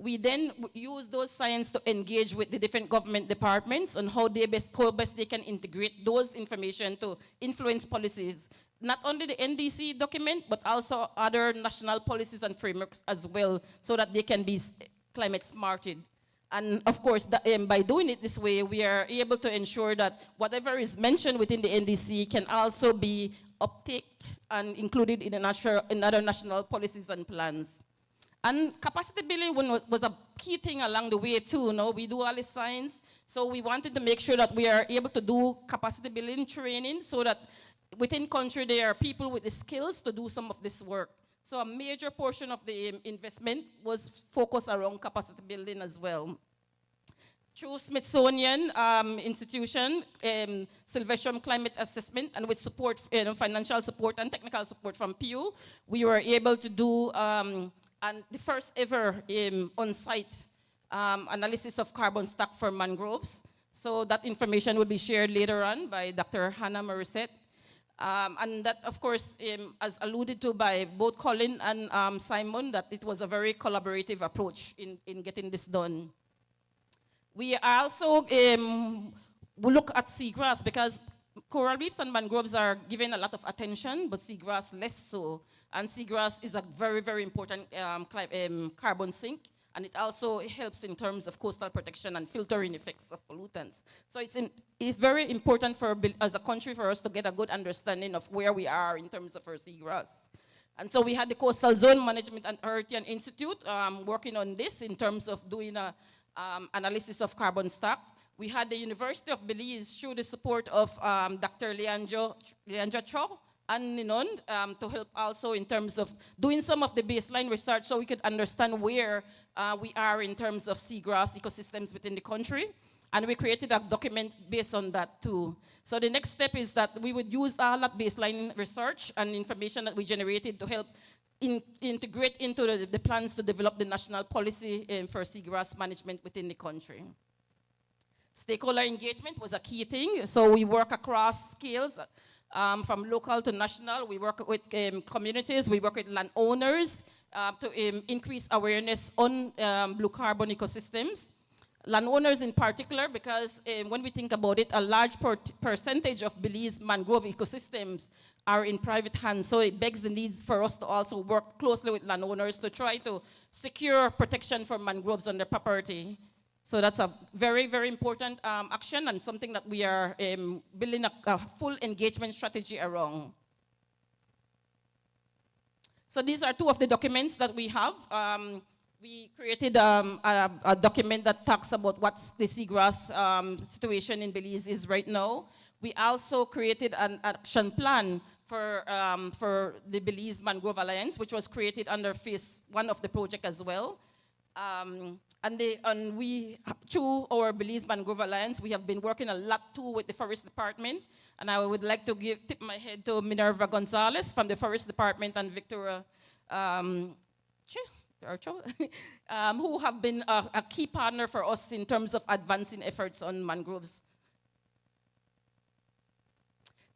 We then use those science to engage with the different government departments on how best they can integrate those information to influence policies, not only the NDC document, but also other national policies and frameworks as well, so that they can be climate smarted. And of course, by doing it this way, we are able to ensure that whatever is mentioned within the NDC can also be uptaked and included in other national policies and plans. And capacity building was a key thing along the way too. We do all this science, so we wanted to make sure that we are able to do capacity building training so that within country there are people with the skills to do some of this work. So a major portion of the investment was focused around capacity building as well. Through Smithsonian Institution, Silvestrum Climate Assessment, and with support, financial support and technical support from Pew, we were able to do and the first ever on-site analysis of carbon stock for mangroves. So that information will be shared later on by Dr. Hannah Morissette. And that, of course, as alluded to by both Colin and Simon, that it was a very collaborative approach in getting this done. We also we look at seagrass because coral reefs and mangroves are given a lot of attention, but seagrass less so. And seagrass is a very, very important carbon sink, and it also helps in terms of coastal protection and filtering effects of pollutants. So it's very important as a country for us to get a good understanding of where we are in terms of our seagrass. And so we had the Coastal Zone Management and Earthian Institute working on this in terms of doing a analysis of carbon stock. We had the University of Belize through the support of Dr. Leandra Cho and Ninon to help also in terms of doing some of the baseline research so we could understand where we are in terms of seagrass ecosystems within the country. And we created a document based on that too. So the next step is that we would use all that baseline research and information that we generated to help integrate into the plans to develop the national policy for seagrass management within the country. Stakeholder engagement was a key thing. So we work across scales, from local to national. We work with communities, we work with landowners to increase awareness on blue carbon ecosystems. Landowners in particular, because when we think about it, a large percentage of Belize mangrove ecosystems are in private hands. So it begs the need for us to also work closely with landowners to try to secure protection for mangroves on their property. So that's a very, very important action and something that we are building a full engagement strategy around. So these are two of the documents that we have. We created a document that talks about what the seagrass situation in Belize is right now. We also created an action plan for the Belize Mangrove Alliance, which was created under phase 1 of the project as well. And we, through our Belize Mangrove Alliance, we have been working a lot too with the Forest Department. And I would like to tip my head to Minerva Gonzalez from the Forest Department and Victoria who have been a key partner for us in terms of advancing efforts on mangroves.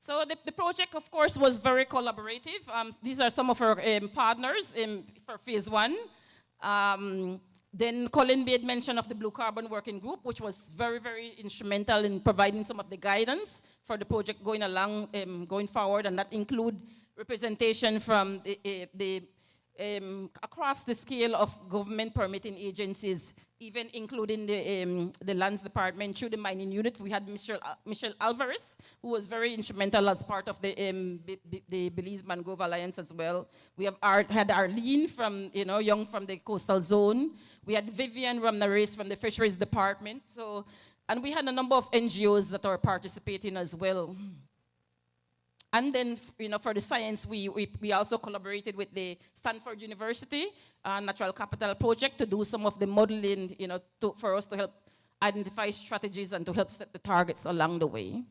So the project, of course, was very collaborative. These are some of our partners for phase 1. Then Colin made mention of the Blue Carbon Working Group, which was very, very instrumental in providing some of the guidance for the project going forward, and that include representation from across the scale of government permitting agencies, even including the Lands Department through the mining unit. We had Michelle Alvarez, who was very instrumental as part of the Belize Mangrove Alliance as well. We had Arlene from, Young from the Coastal Zone. We had Vivian Ramnares from the Fisheries Department. And we had a number of NGOs that are participating as well. And then, for the science, we also collaborated with the Stanford University Natural Capital Project to do some of the modeling, for us to help identify strategies and to help set the targets along the way.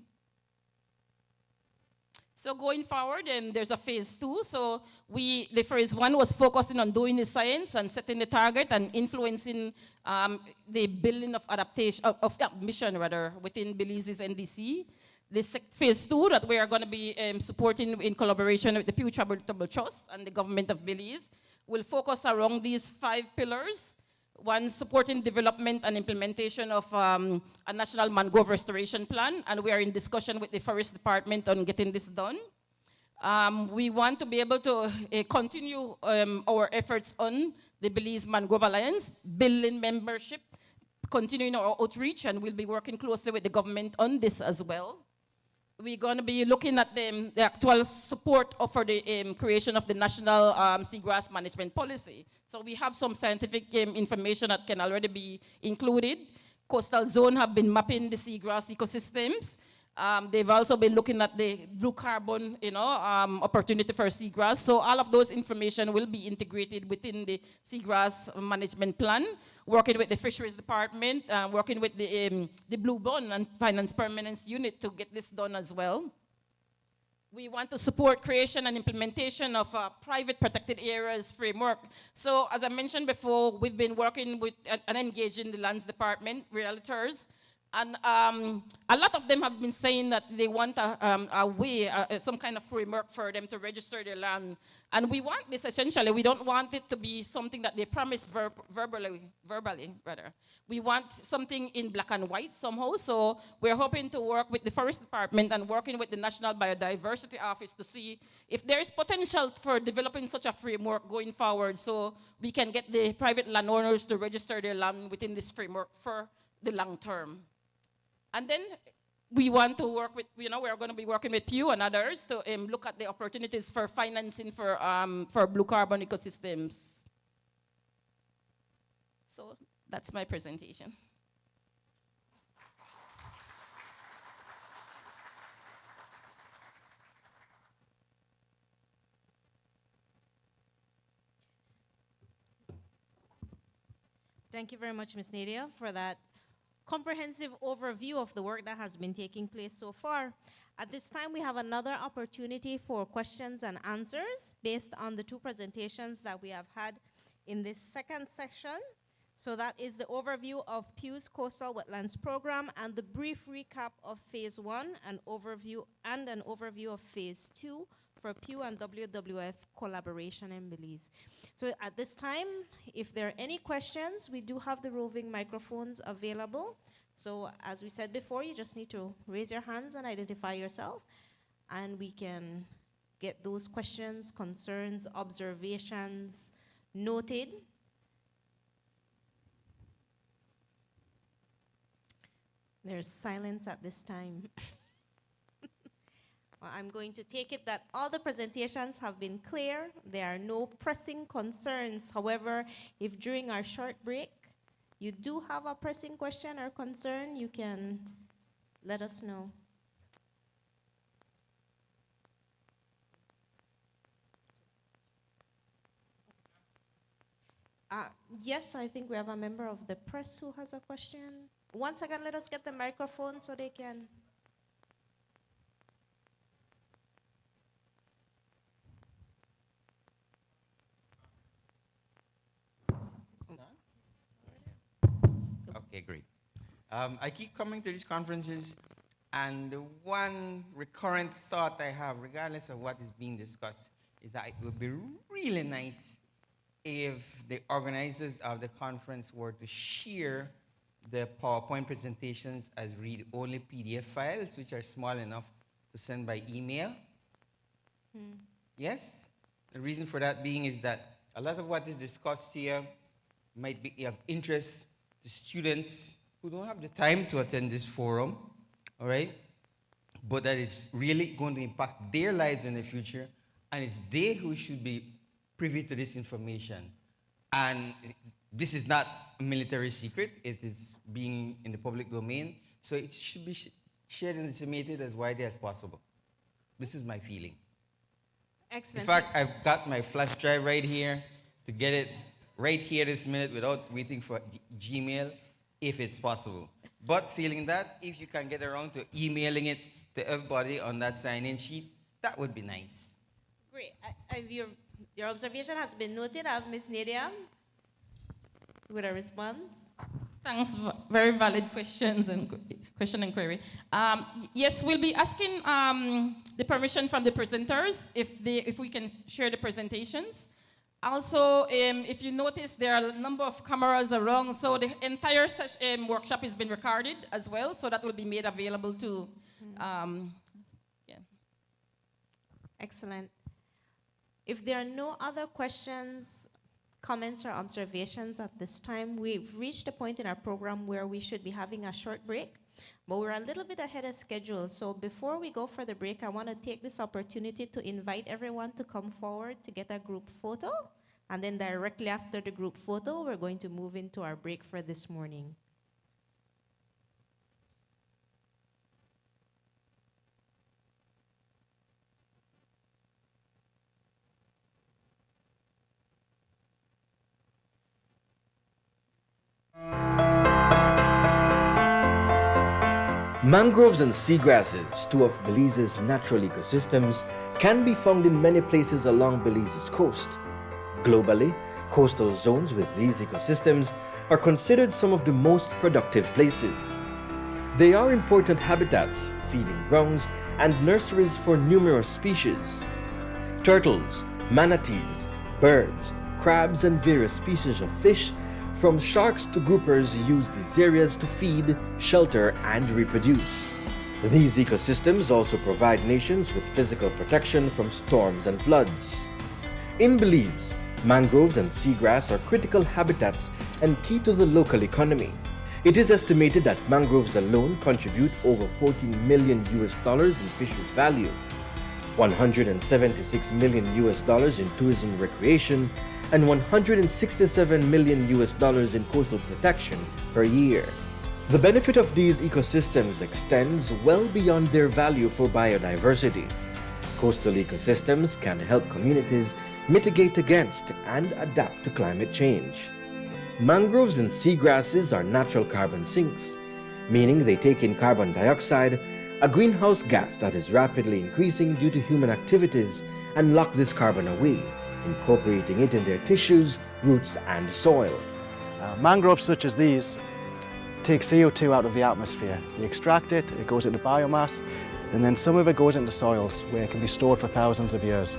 So going forward, there's a phase 2. So the phase 1 was focusing on doing the science and setting the target and influencing the building of mission within Belize's NDC. This phase 2 that we are going to be supporting in collaboration with the Pew Charitable Trust and the government of Belize will focus around these 5 pillars. One, supporting development and implementation of a national mangrove restoration plan, and we are in discussion with the Forest Department on getting this done. We want to be able to continue our efforts on the Belize Mangrove Alliance, building membership, continuing our outreach, and we'll be working closely with the government on this as well. We're going to be looking at the actual support for the creation of the national seagrass management policy. So we have some scientific information that can already be included. Coastal Zone have been mapping the seagrass ecosystems. They've also been looking at the blue carbon, opportunity for seagrass. So all of those information will be integrated within the seagrass management plan, working with the Fisheries Department, working with the Blue Bond and Finance Permanence Unit to get this done as well. We want to support creation and implementation of a private protected areas framework. So as I mentioned before, we've been working with and engaging the Lands Department, realtors, And a lot of them have been saying that they want a way, some kind of framework for them to register their land. And we want this essentially. We don't want it to be something that they promise verbally. We want something in black and white somehow. So we're hoping to work with the Forest Department and working with the National Biodiversity Office to see if there is potential for developing such a framework going forward, so we can get the private landowners to register their land within this framework for the long term. And then we want to work with, we're going to be working with Pew and others to look at the opportunities for financing for blue carbon ecosystems. So that's my presentation. Thank you very much, Ms. Nadia, for that comprehensive overview of the work that has been taking place so far. At this time, we have another opportunity for questions and answers based on the two presentations that we have had in this second session. So that is the overview of Pew's Coastal Wetlands Program and the brief recap of Phase 1 and an overview of Phase 2 for Pew and WWF collaboration in Belize. So at this time, if there are any questions, we do have the roving microphones available. So as we said before, you just need to raise your hands and identify yourself, and we can get those questions, concerns, observations noted. There's silence at this time. Well, I'm going to take it that all the presentations have been clear. There are no pressing concerns. However, if during our short break you do have a pressing question or concern, you can let us know. Yes, I think we have a member of the press who has a question. Once again, let us get the microphone so they can. Okay, great. I keep coming to these conferences, and the one recurrent thought I have, regardless of what is being discussed, is that it would be really nice if the organizers of the conference were to share the PowerPoint presentations as read-only PDF files, which are small enough to send by email. Yes? The reason for that being is that a lot of what is discussed here might be of interest to students who don't have the time to attend this forum, all right? But that it's really going to impact their lives in the future, and it's they who should be privy to this information. And this is not a military secret. It is being in the public domain, so it should be shared and disseminated as widely as possible. This is my feeling. Excellent. In fact, I've got my flash drive right here to get it right here this minute without waiting for Gmail, if it's possible. But feeling that, if you can get around to emailing it to everybody on that sign-in sheet, that would be nice. Great. Your observation has been noted. I have Ms. Nadia with a response. Thanks. Very valid questions and question and query. Yes, we'll be asking the permission from the presenters if we can share the presentations. Also, if you notice, there are a number of cameras around, so the entire workshop has been recorded as well, so that will be made available to. Yeah. Excellent. If there are no other questions, comments, or observations at this time, we've reached a point in our program where we should be having a short break, but we're a little bit ahead of schedule. So before we go for the break, I want to take this opportunity to invite everyone to come forward to get a group photo. And then directly after the group photo, we're going to move into our break for this morning. Mangroves and seagrasses, two of Belize's natural ecosystems, can be found in many places along Belize's coast. Globally, coastal zones with these ecosystems are considered some of the most productive places. They are important habitats, feeding grounds, and nurseries for numerous species. Turtles, manatees, birds, crabs, and various species of fish, from sharks to groupers, use these areas to feed, shelter, and reproduce. These ecosystems also provide nations with physical protection from storms and floods. In Belize, mangroves and seagrass are critical habitats and key to the local economy. It is estimated that mangroves alone contribute over $14 million in fisheries value, $176 million in tourism recreation, and $167 million in coastal protection per year. The benefit of these ecosystems extends well beyond their value for biodiversity. Coastal ecosystems can help communities mitigate against and adapt to climate change. Mangroves and seagrasses are natural carbon sinks, meaning they take in carbon dioxide, a greenhouse gas that is rapidly increasing due to human activities, and lock this carbon away, incorporating it in their tissues, roots, and soil. Mangroves such as these take CO2 out of the atmosphere. They extract it, it goes into biomass, and then some of it goes into soils where it can be stored for thousands of years.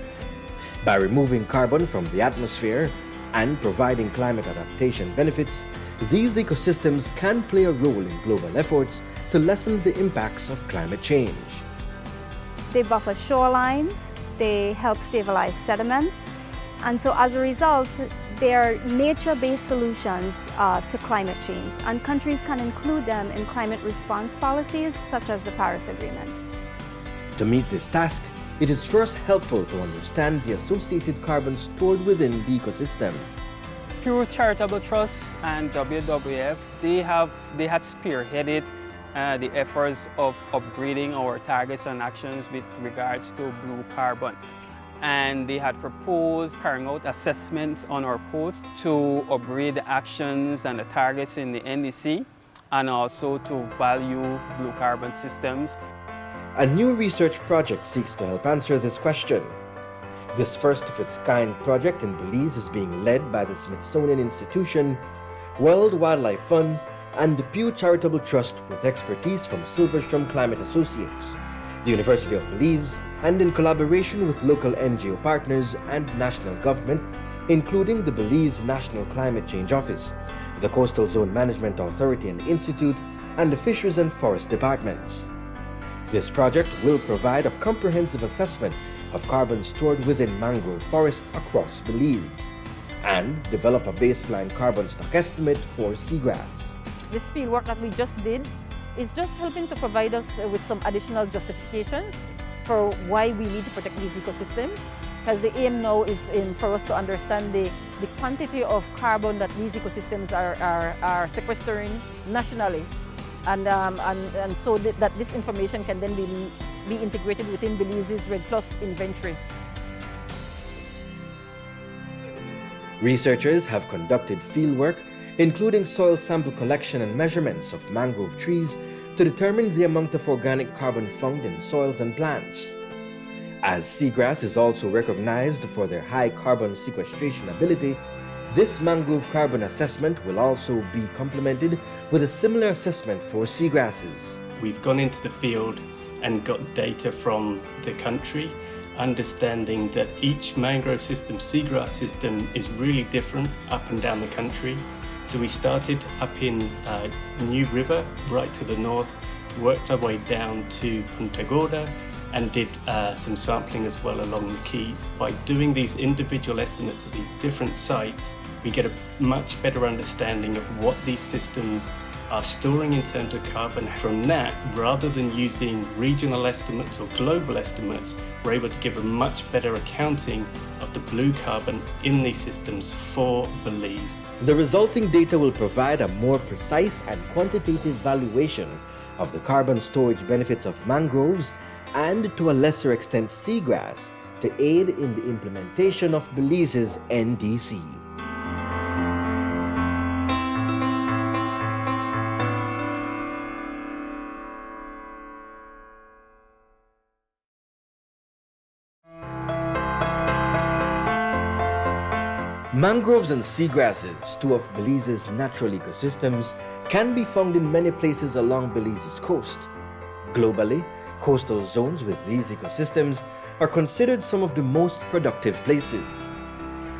By removing carbon from the atmosphere and providing climate adaptation benefits, these ecosystems can play a role in global efforts to lessen the impacts of climate change. They buffer shorelines, they help stabilize sediments, and so as a result, they are nature-based solutions to climate change, and countries can include them in climate response policies such as the Paris Agreement. To meet this task, it is first helpful to understand the associated carbon stored within the ecosystem. Pew Charitable Trust and WWF, they had spearheaded the efforts of upgrading our targets and actions with regards to blue carbon. And they had proposed carrying out assessments on our coast to upgrade the actions and the targets in the NDC, and also to value blue carbon systems. A new research project seeks to help answer this question. This first-of-its-kind project in Belize is being led by the Smithsonian Institution, World Wildlife Fund, and the Pew Charitable Trust with expertise from Silverstrom Climate Associates, the University of Belize, and in collaboration with local NGO partners and national government, including the Belize National Climate Change Office, the Coastal Zone Management Authority and Institute, and the Fisheries and Forest Departments. This project will provide a comprehensive assessment of carbon stored within mangrove forests across Belize and develop a baseline carbon stock estimate for seagrass. This fieldwork that we just did is just helping to provide us with some additional justification for why we need to protect these ecosystems, because the aim now is for us to understand the quantity of carbon that these ecosystems are sequestering nationally, and so that this information can then be integrated within Belize's REDD+ inventory. Researchers have conducted fieldwork, including soil sample collection and measurements of mangrove trees, to determine the amount of organic carbon found in soils and plants. As seagrass is also recognized for their high carbon sequestration ability, this mangrove carbon assessment will also be complemented with a similar assessment for seagrasses. We've gone into the field and got data from the country, understanding that each mangrove system, seagrass system, is really different up and down the country. So we started up in New River, right to the north, worked our way down to Punta Gorda, and did some sampling as well along the Keys. By doing these individual estimates of these different sites, we get a much better understanding of what these systems are storing in terms of carbon. From that, rather than using regional estimates or global estimates, we're able to give a much better accounting of the blue carbon in these systems for Belize. The resulting data will provide a more precise and quantitative valuation of the carbon storage benefits of mangroves and, to a lesser extent, seagrass, to aid in the implementation of Belize's NDC. Mangroves and seagrasses, two of Belize's natural ecosystems, can be found in many places along Belize's coast. Globally, coastal zones with these ecosystems are considered some of the most productive places.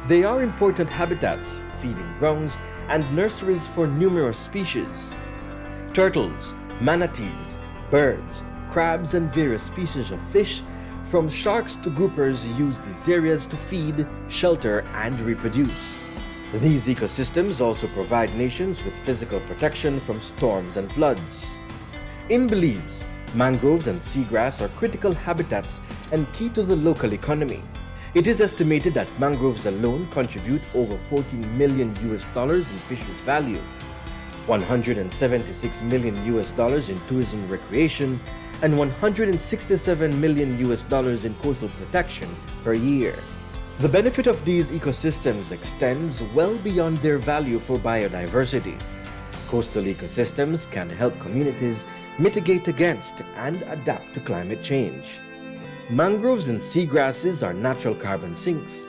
They are important habitats, feeding grounds, and nurseries for numerous species. Turtles, manatees, birds, crabs, and various species of fish, from sharks to groupers, use these areas to feed, shelter, and reproduce. These ecosystems also provide nations with physical protection from storms and floods. In Belize, mangroves and seagrass are critical habitats and key to the local economy. It is estimated that mangroves alone contribute over $14 million in fisheries value, $176 million in tourism recreation, and $167 million in coastal protection per year. The benefit of these ecosystems extends well beyond their value for biodiversity. Coastal ecosystems can help communities mitigate against and adapt to climate change. Mangroves and seagrasses are natural carbon sinks,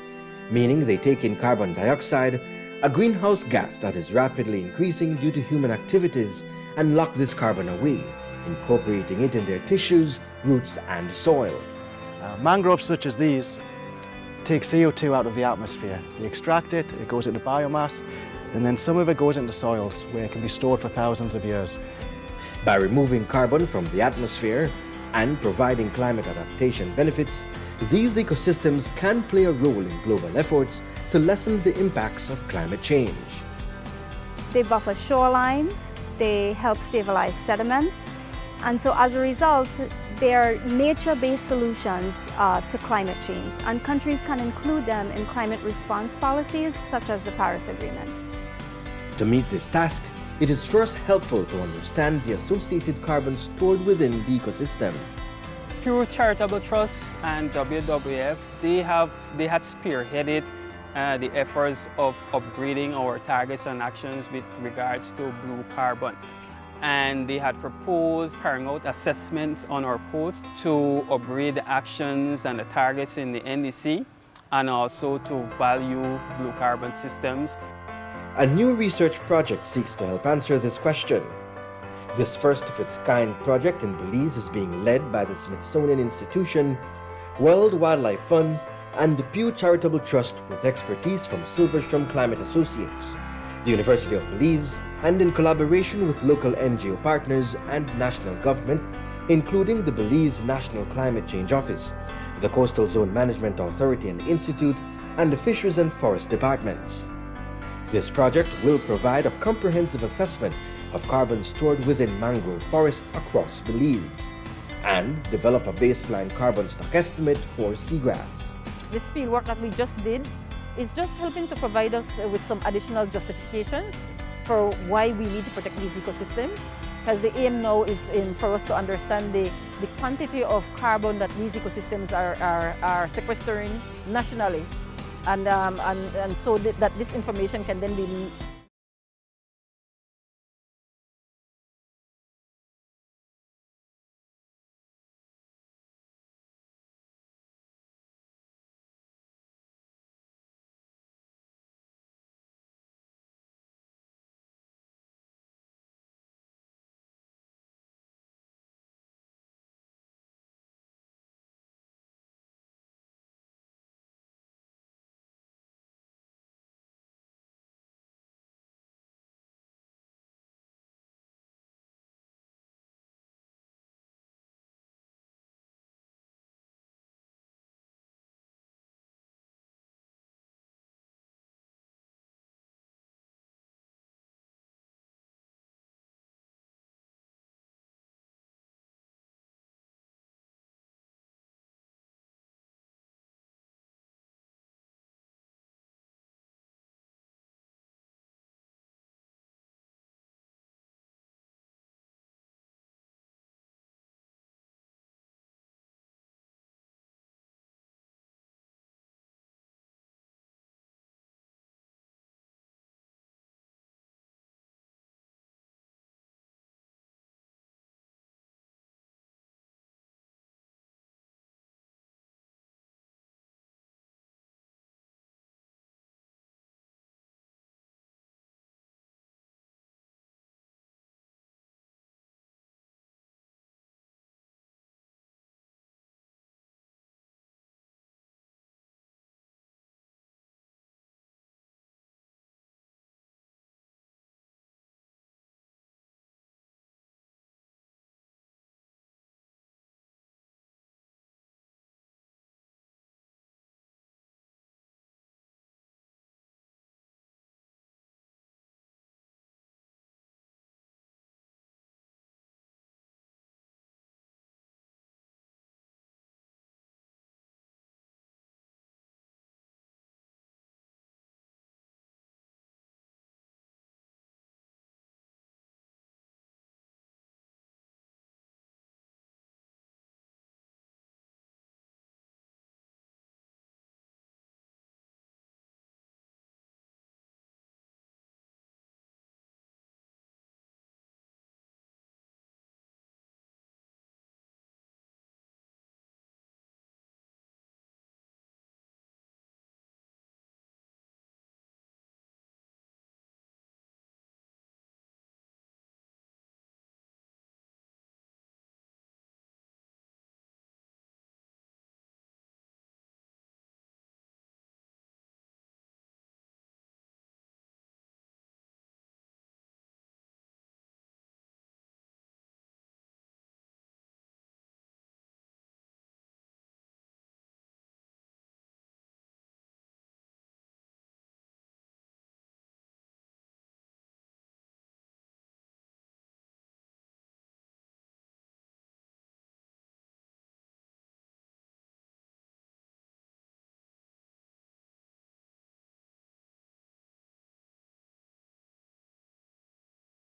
meaning they take in carbon dioxide, a greenhouse gas that is rapidly increasing due to human activities, and lock this carbon away, incorporating it in their tissues, roots, and soil. Mangroves such as these take CO2 out of the atmosphere. They extract it, it goes into biomass, and then some of it goes into soils where it can be stored for thousands of years. By removing carbon from the atmosphere and providing climate adaptation benefits, these ecosystems can play a role in global efforts to lessen the impacts of climate change. They buffer shorelines, they help stabilize sediments, and so as a result, they are nature-based solutions to climate change, and countries can include them in climate response policies such as the Paris Agreement. To meet this task, it is first helpful to understand the associated carbon stored within the ecosystem. Pew Charitable Trust and WWF, they had spearheaded the efforts of upgrading our targets and actions with regards to blue carbon. And they had proposed carrying out assessments on our coast to upgrade the actions and the targets in the NDC, and also to value blue carbon systems. A new research project seeks to help answer this question. This first-of-its-kind project in Belize is being led by the Smithsonian Institution, World Wildlife Fund, and the Pew Charitable Trust with expertise from Silverstrom Climate Associates, the University of Belize, and in collaboration with local NGO partners and national government, including the Belize National Climate Change Office, the Coastal Zone Management Authority and Institute, and the Fisheries and Forest Departments. This project will provide a comprehensive assessment of carbon stored within mangrove forests across Belize and develop a baseline carbon stock estimate for seagrass. This fieldwork that we just did is just helping to provide us with some additional justification for why we need to protect these ecosystems, because the aim now is for us to understand the quantity of carbon that these ecosystems are sequestering nationally, and so that this information can then be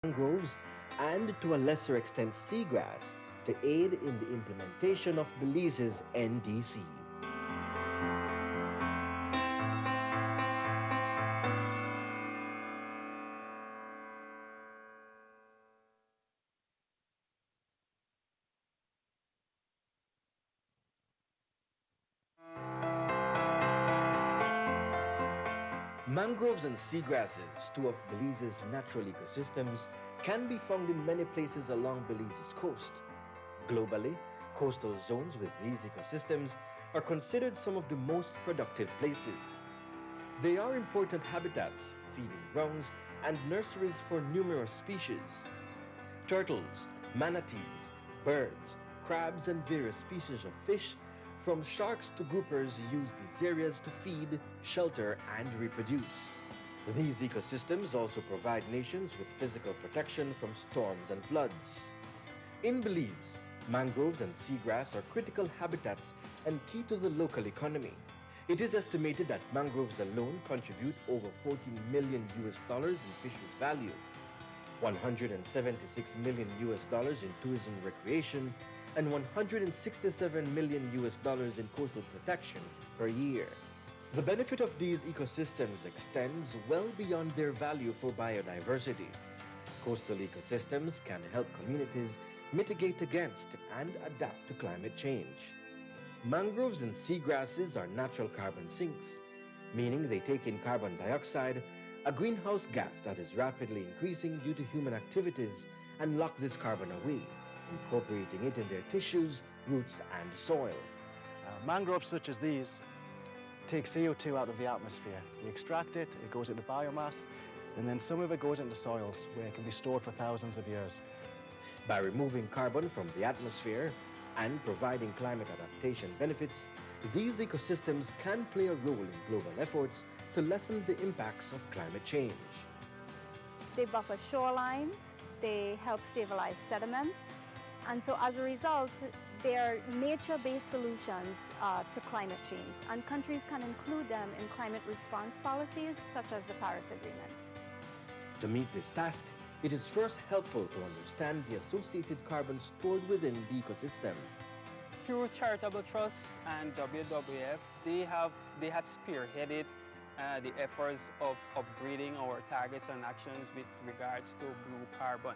mangroves and, to a lesser extent, seagrass to aid in the implementation of Belize's NDC. Mangroves and seagrasses, two of Belize's natural ecosystems, can be found in many places along Belize's coast. Globally, coastal zones with these ecosystems are considered some of the most productive places. They are important habitats, feeding grounds, and nurseries for numerous species. Turtles, manatees, birds, crabs, and various species of fish, from sharks to groupers, use these areas to feed, shelter, and reproduce. These ecosystems also provide nations with physical protection from storms and floods. In Belize, mangroves and seagrass are critical habitats and key to the local economy. It is estimated that mangroves alone contribute over $14 million in fisheries value, $176 million in tourism and recreation, and $167 million in coastal protection per year. The benefit of these ecosystems extends well beyond their value for biodiversity. Coastal ecosystems can help communities mitigate against and adapt to climate change. Mangroves and seagrasses are natural carbon sinks, meaning they take in carbon dioxide, a greenhouse gas that is rapidly increasing due to human activities, and lock this carbon away, incorporating it in their tissues, roots, and soil. Mangroves such as these take CO2 out of the atmosphere. You extract it, it goes into biomass, and then some of it goes into soils where it can be stored for thousands of years. By removing carbon from the atmosphere and providing climate adaptation benefits, these ecosystems can play a role in global efforts to lessen the impacts of climate change. They buffer shorelines, they help stabilize sediments, and so as a result, they are nature-based solutions to climate change, and countries can include them in climate response policies such as the Paris Agreement. To meet this task, it is first helpful to understand the associated carbon stored within the ecosystem. Pew Charitable Trust and WWF, they had spearheaded the efforts of upgrading our targets and actions with regards to blue carbon.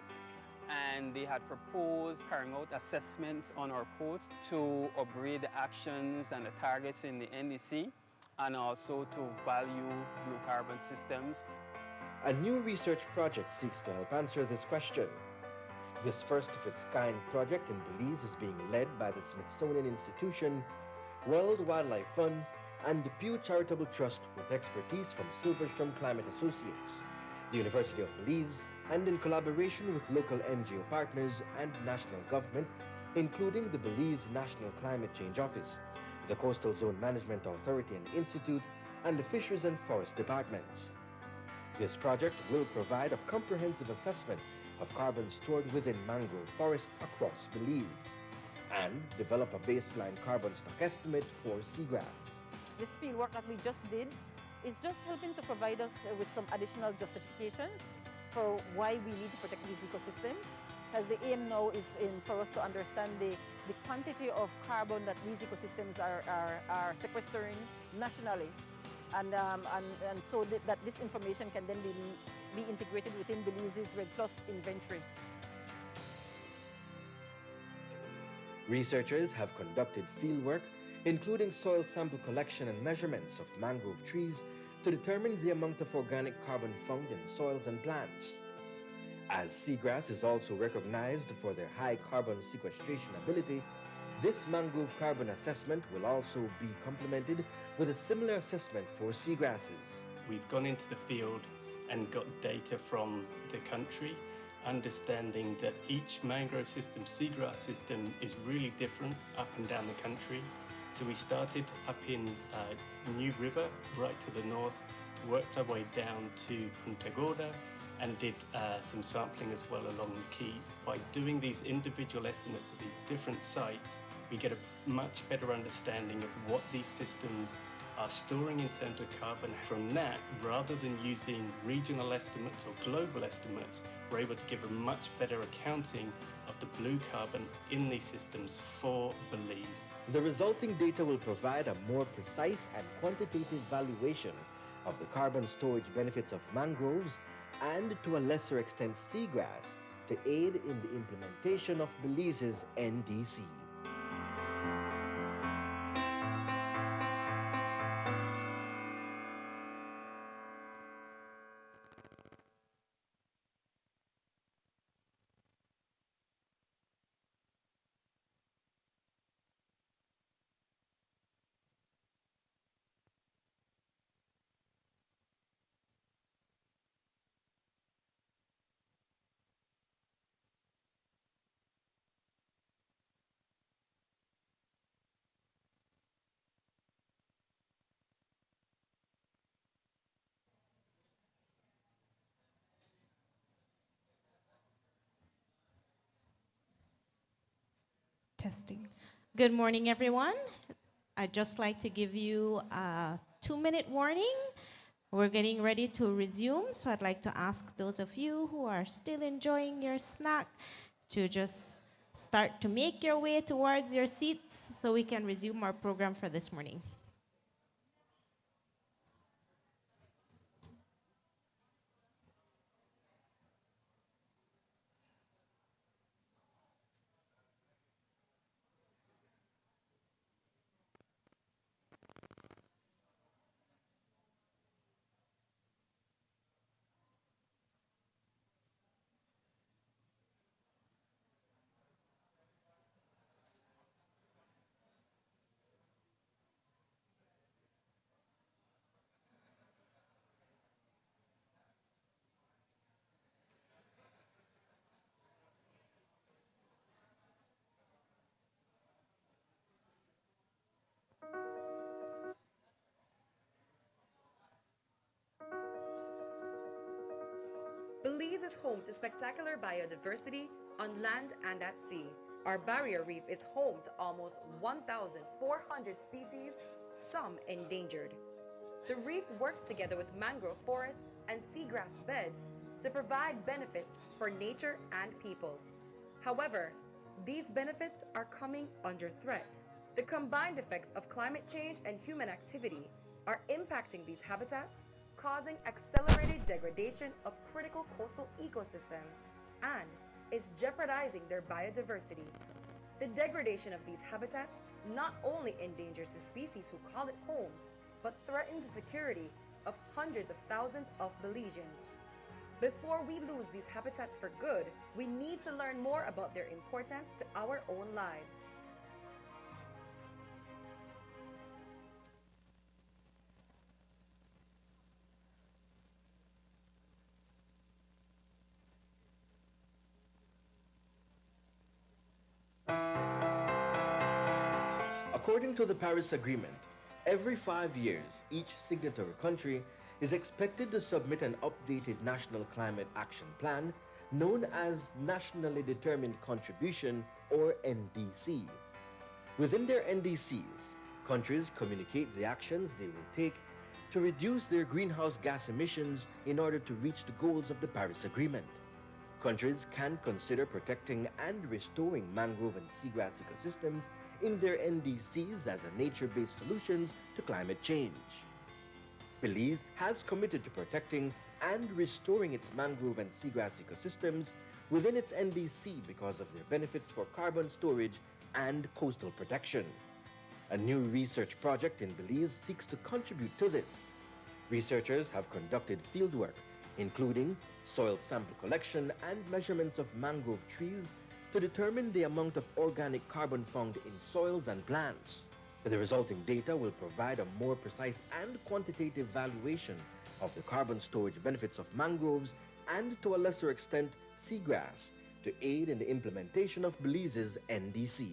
And they had proposed carrying out assessments on our coast to upgrade the actions and the targets in the NDC, and also to value blue carbon systems. A new research project seeks to help answer this question. This first-of-its-kind project in Belize is being led by the Smithsonian Institution, World Wildlife Fund, and the Pew Charitable Trust with expertise from Silverstrom Climate Associates, the University of Belize, and in collaboration with local NGO partners and national government, including the Belize National Climate Change Office, the Coastal Zone Management Authority and Institute, and the Fisheries and Forest Departments. This project will provide a comprehensive assessment of carbon stored within mangrove forests across Belize and develop a baseline carbon stock estimate for seagrass. This fieldwork that we just did is just helping to provide us with some additional justification for why we need to protect these ecosystems. Because the aim now is for us to understand the quantity of carbon that these ecosystems are sequestering nationally. And so that this information can then be integrated within Belize's REDD+ inventory. Researchers have conducted fieldwork, including soil sample collection and measurements of mangrove trees to determine the amount of organic carbon found in soils and plants. As seagrass is also recognized for their high carbon sequestration ability, this mangrove carbon assessment will also be complemented with a similar assessment for seagrasses. We've gone into the field and got data from the country, understanding that each mangrove system, seagrass system, is really different up and down the country. So we started up in New River, right to the north, worked our way down to Punta Gorda, and did some sampling as well along the Keys. By doing these individual estimates of these different sites, we get a much better understanding of what these systems are storing in terms of carbon. From that, rather than using regional estimates or global estimates, we're able to give a much better accounting of the blue carbon in these systems for Belize. The resulting data will provide a more precise and quantitative valuation of the carbon storage benefits of mangroves and, to a lesser extent, seagrass to aid in the implementation of Belize's NDC. Testing. Good morning, everyone. I'd just like to give you a 2-minute warning. We're getting ready to resume, so I'd like to ask those of you who are still enjoying your snack to just start to make your way towards your seats so we can resume our program for this morning. Belize is home to spectacular biodiversity on land and at sea. Our barrier reef is home to almost 1,400 species, some endangered. The reef works together with mangrove forests and seagrass beds to provide benefits for nature and people. However, these benefits are coming under threat. The combined effects of climate change and human activity are impacting these habitats, causing accelerated degradation of critical coastal ecosystems, and is jeopardizing their biodiversity. The degradation of these habitats not only endangers the species who call it home, but threatens the security of hundreds of thousands of Belizeans. Before we lose these habitats for good, we need to learn more about their importance to our own lives. According to the Paris Agreement, every 5 years, each signatory country is expected to submit an updated National Climate Action Plan known as Nationally Determined Contribution, or NDC. Within their NDCs, countries communicate the actions they will take to reduce their greenhouse gas emissions in order to reach the goals of the Paris Agreement. Countries can consider protecting and restoring mangrove and seagrass ecosystems in their NDCs as a nature-based solutions to climate change. Belize has committed to protecting and restoring its mangrove and seagrass ecosystems within its NDC because of their benefits for carbon storage and coastal protection. A new research project in Belize seeks to contribute to this. Researchers have conducted fieldwork, including soil sample collection and measurements of mangrove trees to determine the amount of organic carbon found in soils and plants. The resulting data will provide a more precise and quantitative valuation of the carbon storage benefits of mangroves and, to a lesser extent, seagrass to aid in the implementation of Belize's NDC.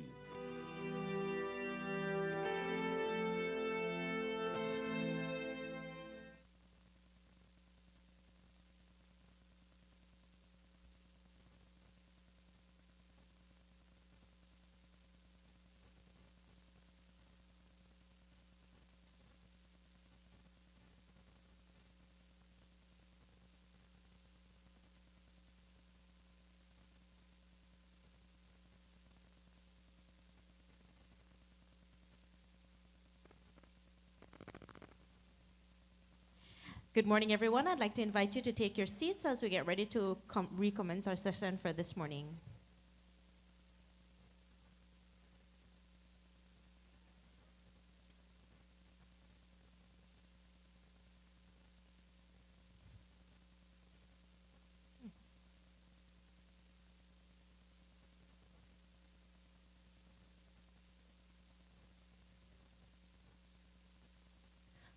Good morning, everyone. I'd like to invite you to take your seats as we get ready to recommence our session for this morning.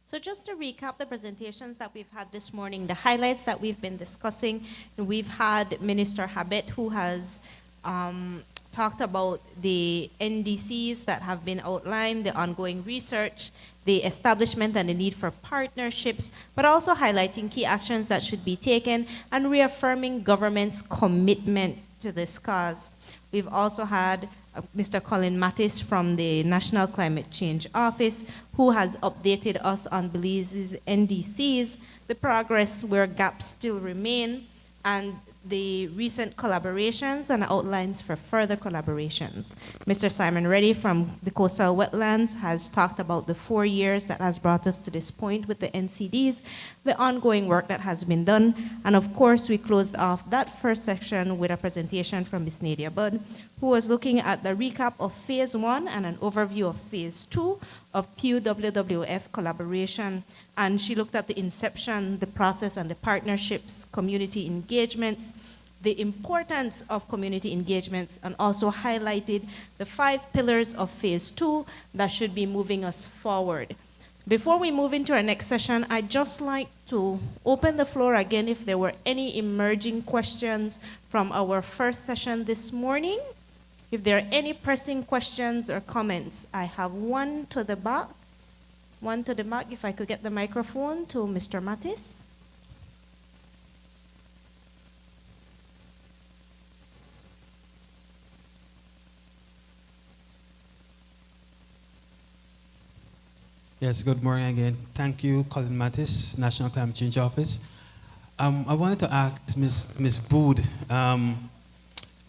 So just to recap the presentations that we've had this morning, the highlights that we've been discussing, we've had Minister Habet, who has talked about the NDCs that have been outlined, the ongoing research, the establishment and the need for partnerships, but also highlighting key actions that should be taken and reaffirming government's commitment to this cause. We've also had Mr. Colin Mattis from the National Climate Change Office, who has updated us on Belize's NDCs, the progress where gaps still remain, and the recent collaborations and outlines for further collaborations. Mr. Simon Reddy from the Coastal Wetlands has talked about the 4 years that has brought us to this point with the NCDs, the ongoing work that has been done, and of course we closed off that first section with a presentation from Ms. Nadia Budd, who was looking at the recap of Phase 1 and an overview of Phase 2 of PUWWF collaboration. And she looked at the inception, the process, and the partnerships, community engagements, the importance of community engagements, and also highlighted the 5 pillars of Phase 2 that should be moving us forward. Before we move into our next session, I'd just like to open the floor again if there were any emerging questions from our first session this morning. If there are any pressing questions or comments, I have one to the back. One to the back, if I could get the microphone to Mr. Mattis. Yes, good morning again. Thank you, Colin Mattis, National Climate Change Office. I wanted to ask Ms. Bood,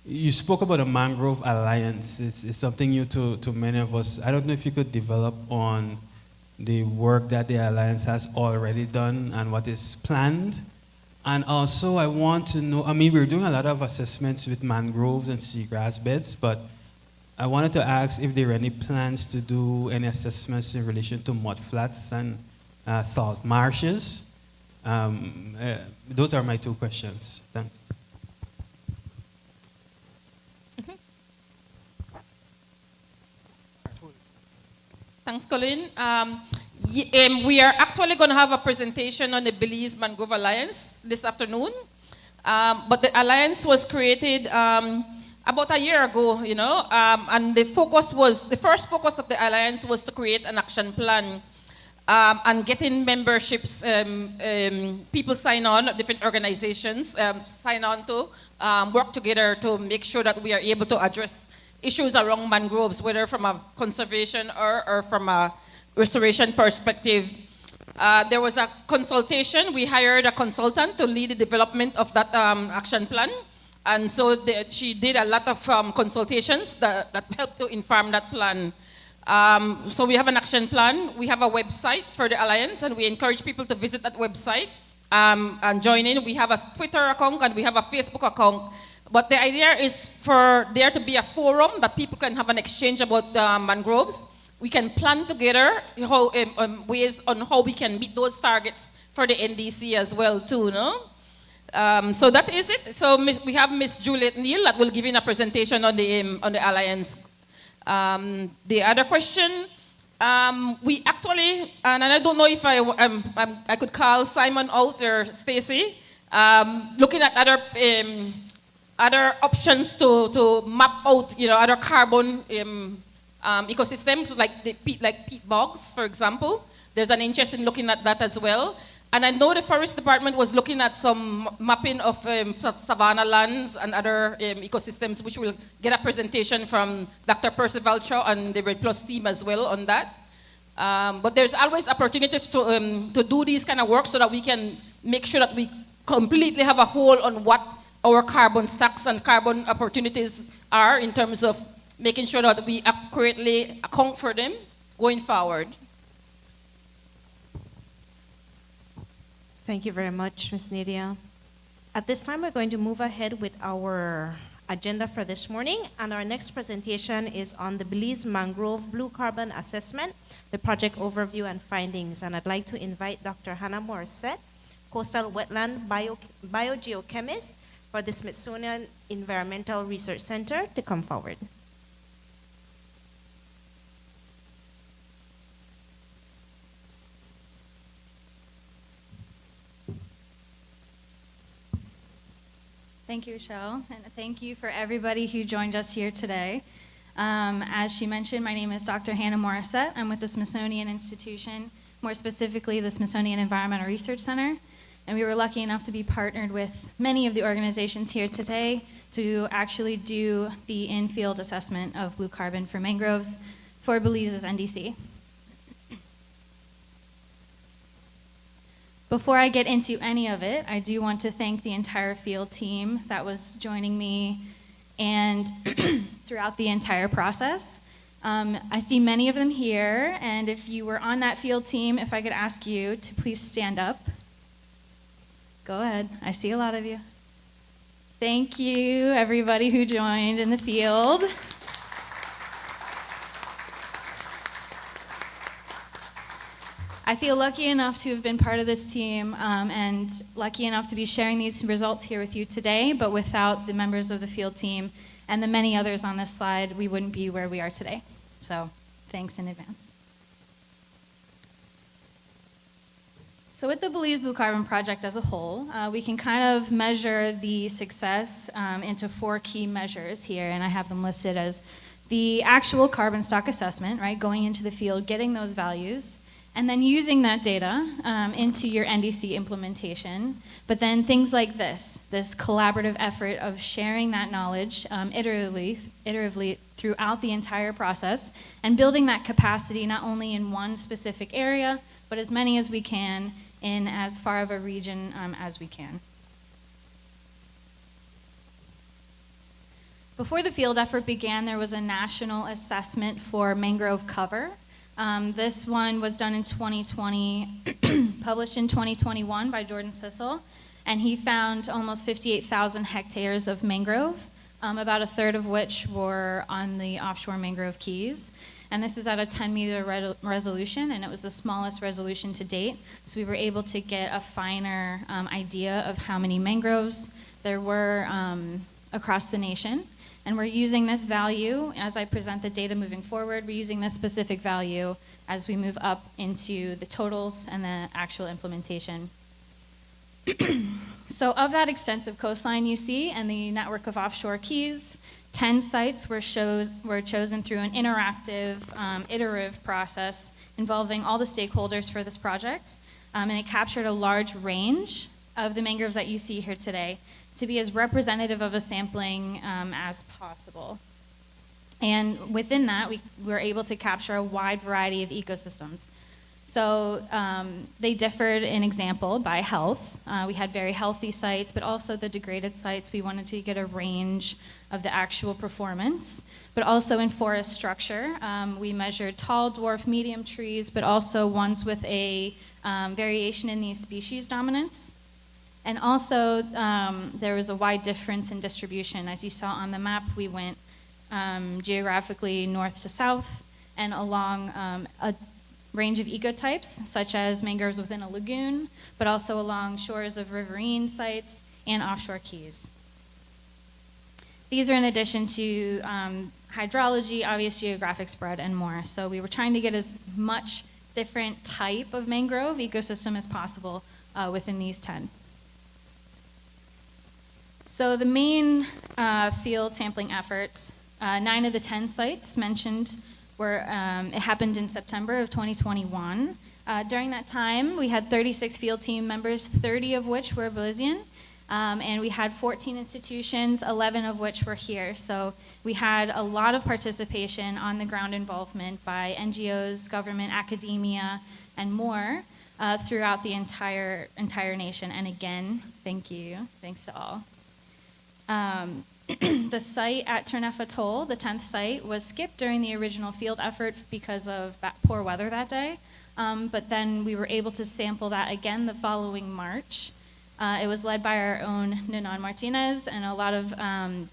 you spoke about a mangrove alliance. It's something new to many of us. I don't know if you could develop on the work that the alliance has already done and what is planned. And also I want to know, I mean, we're doing a lot of assessments with mangroves and seagrass beds, but I wanted to ask if there are any plans to do any assessments in relation to mudflats and salt marshes. Those are my 2 questions. Thanks. Thanks, Colin. We are actually going to have a presentation on the Belize Mangrove Alliance this afternoon. But the alliance was created about a year ago, you know, and the first focus of the alliance was to create an action plan and getting memberships, people sign on, different organizations sign on to work together to make sure that we are able to address issues around mangroves, whether from a conservation or from a restoration perspective. There was a consultation. We hired a consultant to lead the development of that action plan. And so she did a lot of consultations that helped to inform that plan. So we have an action plan. We have a website for the Alliance, and we encourage people to visit that website and join in. We have a Twitter account and we have a Facebook account. But the idea is for there to be a forum that people can have an exchange about mangroves. We can plan together ways on how we can meet those targets for the NDC as well too, no? So that is it. So we have Miss Juliet Neal that will give you a presentation on the Alliance. The other question, we actually, and I don't know if I could call Simon out or Stacy, looking at other options to map out, you know, other carbon ecosystems like peat bogs, for example. There's an interest in looking at that as well. And I know the Forest Department was looking at some mapping of savanna lands and other ecosystems, which will get a presentation from Dr. Percival Chow and the Red Plus team as well on that. But there's always opportunities to do these kind of work so that we can make sure that we completely have a whole on what our carbon stacks and carbon opportunities are in terms of making sure that we accurately account for them going forward. Thank you very much, Ms. Nadia. At this time, we're going to move ahead with our agenda for this morning, and our next presentation is on the Belize Mangrove Blue Carbon Assessment, the project overview and findings. And I'd like to invite Dr. Hannah Morissette, coastal wetland biogeochemist for the Smithsonian Environmental Research Center, to come forward. Thank you, Rochelle, and thank you for everybody who joined us here today. As she mentioned, my name is Dr. Hannah Morissette. I'm with the Smithsonian Institution, more specifically the Smithsonian Environmental Research Center, and we were lucky enough to be partnered with many of the organizations here today to actually do the in-field assessment of blue carbon for mangroves for Belize's NDC. Before I get into any of it, I do want to thank the entire field team that was joining me and throughout the entire process. I see many of them here, and if you were on that field team, if I could ask you to please stand up. Go ahead, I see a lot of you. Thank you, everybody who joined in the field. I feel lucky enough to have been part of this team and lucky enough to be sharing these results here with you today, but without the members of the field team and the many others on this slide, we wouldn't be where we are today. So thanks in advance. So with the Belize Blue Carbon Project as a whole, we can kind of measure the success into 4 key measures here, and I have them listed as the actual carbon stock assessment, right, going into the field, getting those values, and then using that data into your NDC implementation. But then things like this collaborative effort of sharing that knowledge iteratively throughout the entire process and building that capacity not only in one specific area, but as many as we can in as far of a region as we can. Before the field effort began, there was a national assessment for mangrove cover. This one was done in 2020, published in 2021 by Jordan Sissel, and he found almost 58,000 hectares of mangrove, about a third of which were on the offshore mangrove keys. And this is at a 10-meter resolution, and it was the smallest resolution to date. So we were able to get a finer idea of how many mangroves there were across the nation. And we're using this value, as I present the data moving forward, we're using this specific value as we move up into the totals and the actual implementation. So of that extensive coastline you see and the network of offshore keys, 10 sites were chosen through an interactive, iterative process involving all the stakeholders for this project. And it captured a large range of the mangroves that you see here today to be as representative of a sampling as possible. And within that, we were able to capture a wide variety of ecosystems. So they differed, in example, by health. We had very healthy sites, but also the degraded sites. We wanted to get a range of the actual performance. But also in forest structure, we measured tall, dwarf, medium trees, but also ones with a variation in these species dominance. And also, there was a wide difference in distribution. As you saw on the map, we went geographically north to south and along a range of ecotypes, such as mangroves within a lagoon, but also along shores of riverine sites and offshore keys. These are in addition to hydrology, obvious geographic spread, and more. So we were trying to get as much different type of mangrove ecosystem as possible within these 10. So the main field sampling efforts, 9 of the 10 sites mentioned were, it happened in September of 2021. During that time, we had 36 field team members, 30 of which were Belizean, and we had 14 institutions, 11 of which were here. So we had a lot of participation on the ground involvement by NGOs, government, academia, and more throughout the entire nation. And again, thank you. Thanks to all. The site at Turneff Atoll, the 10th site, was skipped during the original field effort because of poor weather that day. But then we were able to sample that again the following March. It was led by our own Nanon Martinez and a lot of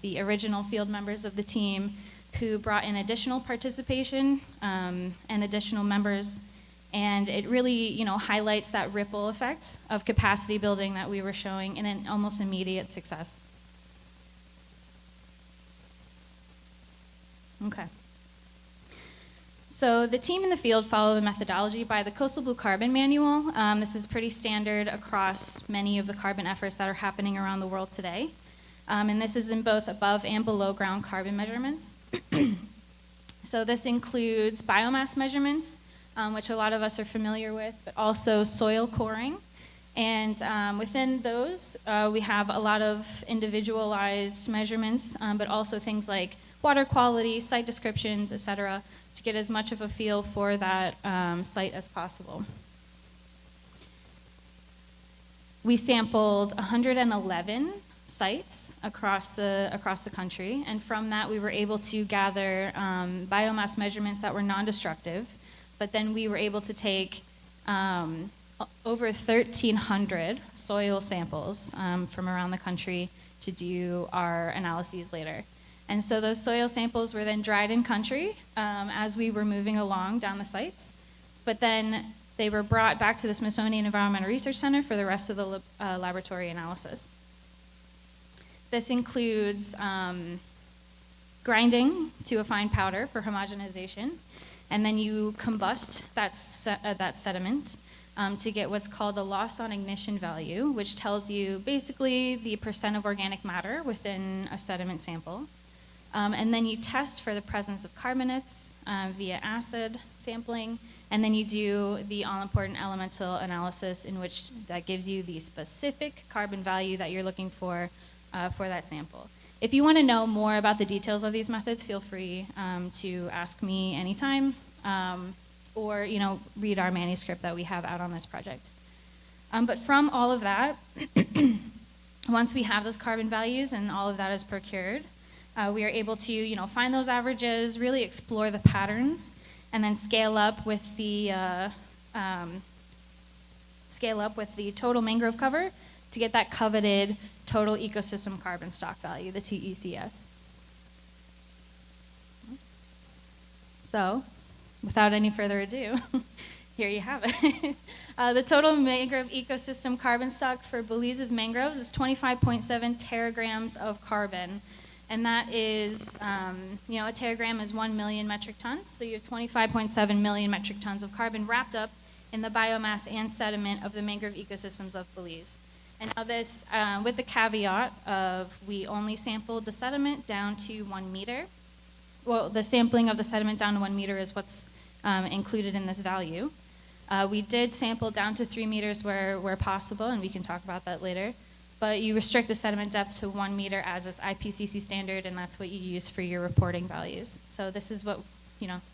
the original field members of the team who brought in additional participation and additional members. And it really, highlights that ripple effect of capacity building that we were showing in an almost immediate success. Okay. So the team in the field follow the methodology by the Coastal Blue Carbon Manual. This is pretty standard across many of the carbon efforts that are happening around the world today. And this is in both above and below ground carbon measurements. So this includes biomass measurements, which a lot of us are familiar with, but also soil coring. And within those, we have a lot of individualized measurements, but also things like water quality, site descriptions, et cetera, to get as much of a feel for that site as possible. We sampled 111 sites across the country, and from that we were able to gather biomass measurements that were non-destructive, but then we were able to take over 1,300 soil samples from around the country to do our analyses later. And so those soil samples were then dried in country as we were moving along down the sites. But then they were brought back to the Smithsonian Environmental Research Center for the rest of the laboratory analysis. This includes grinding to a fine powder for homogenization, and then you combust that sediment to get what's called a loss on ignition value, which tells you basically the percent of organic matter within a sediment sample. And then you test for the presence of carbonates via acid sampling, and then you do the all-important elemental analysis in which that gives you the specific carbon value that you're looking for that sample. If you want to know more about the details of these methods, feel free to ask me anytime, or read our manuscript that we have out on this project. But from all of that, once we have those carbon values and all of that is procured, we are able to find those averages, really explore the patterns, and then scale up with the total mangrove cover to get that coveted total ecosystem carbon stock value, the TECS. So, without any further ado, here you have it. The total mangrove ecosystem carbon stock for Belize's mangroves is 25.7 teragrams of carbon. And that is, a teragram is 1 million metric tons. So you have 25.7 million metric tons of carbon wrapped up in the biomass and sediment of the mangrove ecosystems of Belize. And now this, with the caveat of we only sampled the sediment down to 1 meter. Well, the sampling of the sediment down to 1 meter is what's included in this value. We did sample down to 3 meters where possible, and we can talk about that later. But you restrict the sediment depth to 1 meter as is IPCC standard, and that's what you use for your reporting values. So this is what,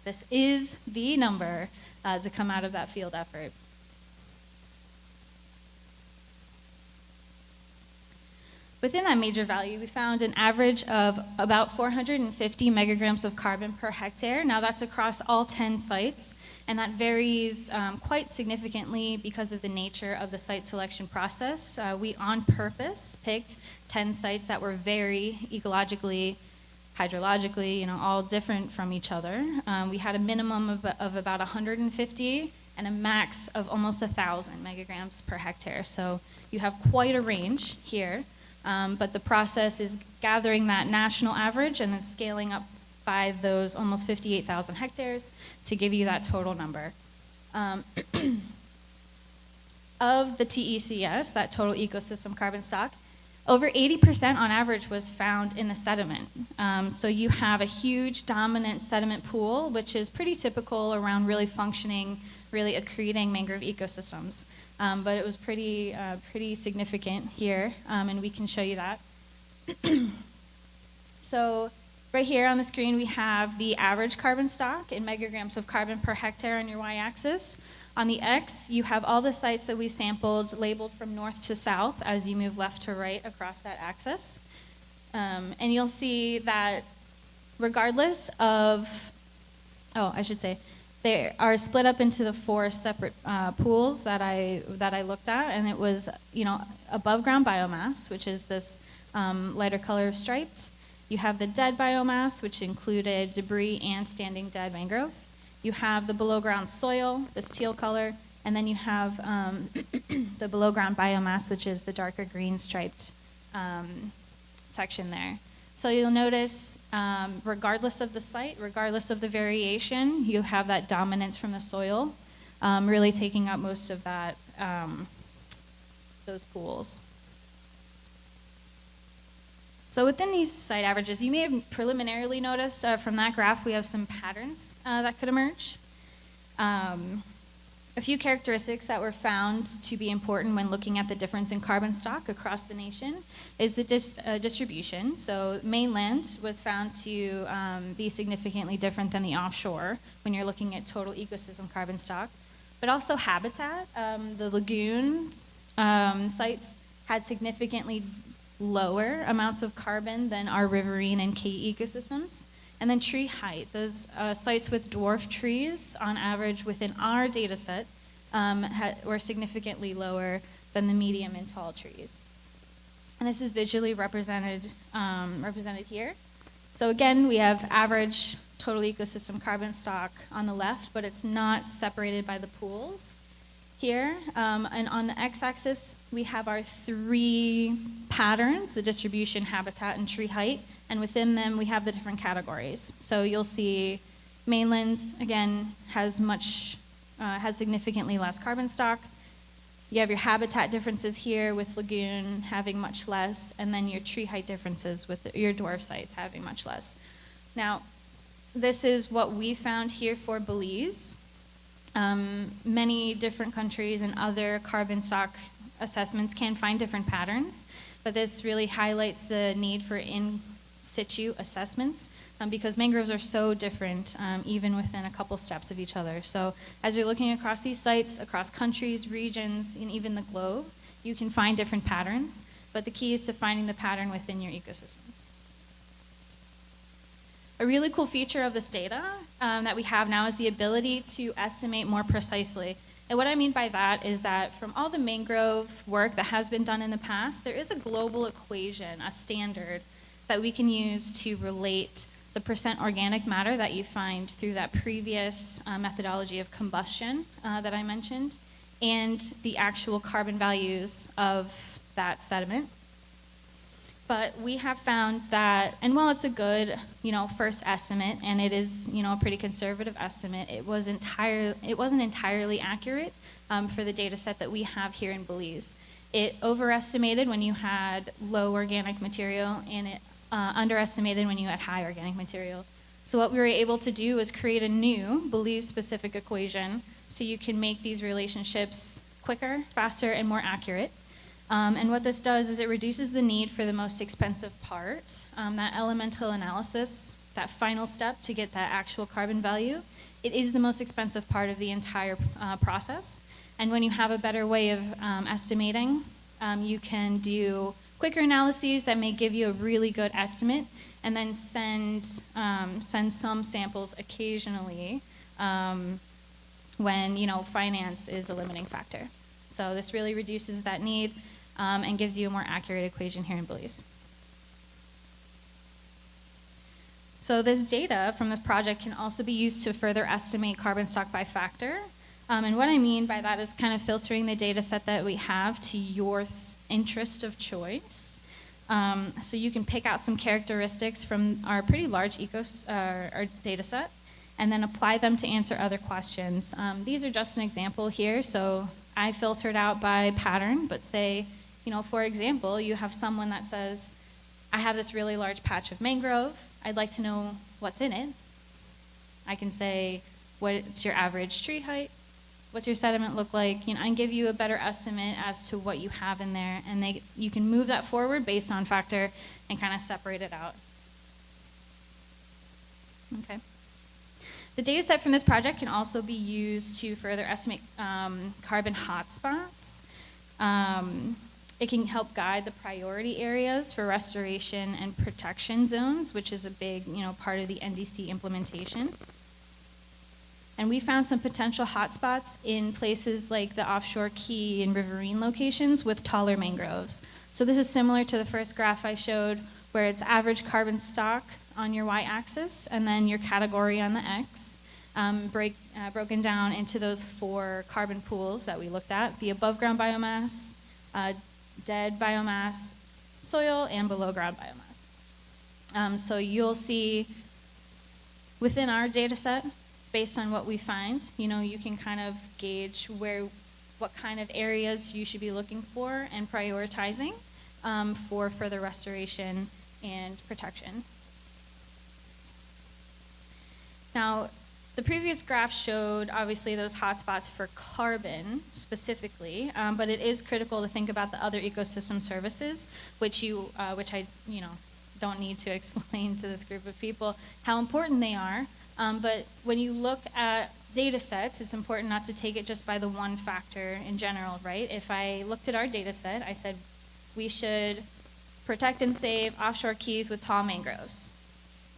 this is the number to come out of that field effort. Within that major value, we found an average of about 450 megagrams of carbon per hectare. Now that's across all 10 sites, and that varies quite significantly because of the nature of the site selection process. We on purpose picked 10 sites that were very ecologically, hydrologically, all different from each other. We had a minimum of about 150 and a max of almost 1,000 megagrams per hectare. So you have quite a range here. But the process is gathering that national average and then scaling up by those almost 58,000 hectares to give you that total number. Of the TECS, that total ecosystem carbon stock, over 80% on average was found in the sediment. So you have a huge dominant sediment pool, which is pretty typical around really functioning, really accreting mangrove ecosystems. But it was pretty significant here, and we can show you that. So right here on the screen, we have the average carbon stock in megagrams of carbon per hectare on your y-axis. On the x, you have all the sites that we sampled labeled from north to south as you move left to right across that axis. And you'll see that regardless of, they are split up into the 4 separate pools that I looked at, and it was, above ground biomass, which is this lighter color striped. You have the dead biomass, which included debris and standing dead mangrove. You have the below ground soil, this teal color, and then you have the below ground biomass, which is the darker green striped section there. So you'll notice, regardless of the site, regardless of the variation, you have that dominance from the soil, really taking up most of that, those pools. So within these site averages, you may have preliminarily noticed from that graph we have some patterns that could emerge. A few characteristics that were found to be important when looking at the difference in carbon stock across the nation is the distribution. So mainland was found to be significantly different than the offshore when you're looking at total ecosystem carbon stock, but also habitat. The lagoon sites had significantly lower amounts of carbon than our riverine and key ecosystems. And then tree height, those sites with dwarf trees, on average within our data set, were significantly lower than the medium and tall trees. And this is visually represented here. So again, we have average total ecosystem carbon stock on the left, but it's not separated by the pools here. And on the x-axis, we have our 3 patterns, the distribution, habitat, and tree height. And within them, we have the different categories. So you'll see mainland, again, has significantly less carbon stock. You have your habitat differences here with lagoon having much less, and then your tree height differences with your dwarf sites having much less. Now, this is what we found here for Belize. Many different countries and other carbon stock assessments can find different patterns, but this really highlights the need for in situ assessments because mangroves are so different even within a couple steps of each other. So as you're looking across these sites, across countries, regions, and even the globe, you can find different patterns, but the key is to finding the pattern within your ecosystem. A really cool feature of this data that we have now is the ability to estimate more precisely. And what I mean by that is that from all the mangrove work that has been done in the past, there is a global equation, a standard, that we can use to relate the percent organic matter that you find through that previous methodology of combustion that I mentioned, and the actual carbon values of that sediment. But we have found that, and while it's a good, first estimate, and it is, a pretty conservative estimate, it wasn't entirely accurate for the data set that we have here in Belize. It overestimated when you had low organic material, and it underestimated when you had high organic material. So what we were able to do was create a new Belize-specific equation so you can make these relationships quicker, faster, and more accurate. And what this does is it reduces the need for the most expensive part, that elemental analysis, that final step to get that actual carbon value. It is the most expensive part of the entire process. And when you have a better way of estimating, you can do quicker analyses that may give you a really good estimate, and then send some samples occasionally when finance is a limiting factor. So this really reduces that need and gives you a more accurate equation here in Belize. So this data from this project can also be used to further estimate carbon stock by factor. And what I mean by that is kind of filtering the data set that we have to your interest of choice. So you can pick out some characteristics from our pretty large our data set and then apply them to answer other questions. These are just an example here. So I filtered out by pattern, but say, for example, you have someone that says, I have this really large patch of mangrove. I'd like to know what's in it. I can say, what's your average tree height? What's your sediment look like? And give you a better estimate as to what you have in there, and you can move that forward based on factor and kind of separate it out. Okay. The data set from this project can also be used to further estimate carbon hotspots. It can help guide the priority areas for restoration and protection zones, which is a big, part of the NDC implementation. And we found some potential hotspots in places like the offshore key and riverine locations with taller mangroves. So this is similar to the first graph I showed, where it's average carbon stock on your y-axis and then your category on the x, broken down into those 4 carbon pools that we looked at: the above ground biomass, dead biomass, soil, and below ground biomass. So you'll see within our data set, based on what we find, you can kind of gauge what kind of areas you should be looking for and prioritizing for further restoration and protection. Now, the previous graph showed obviously those hotspots for carbon specifically, but it is critical to think about the other ecosystem services, which I don't need to explain to this group of people how important they are. But when you look at data sets, it's important not to take it just by the one factor in general, right? If I looked at our data set, I said we should protect and save offshore keys with tall mangroves.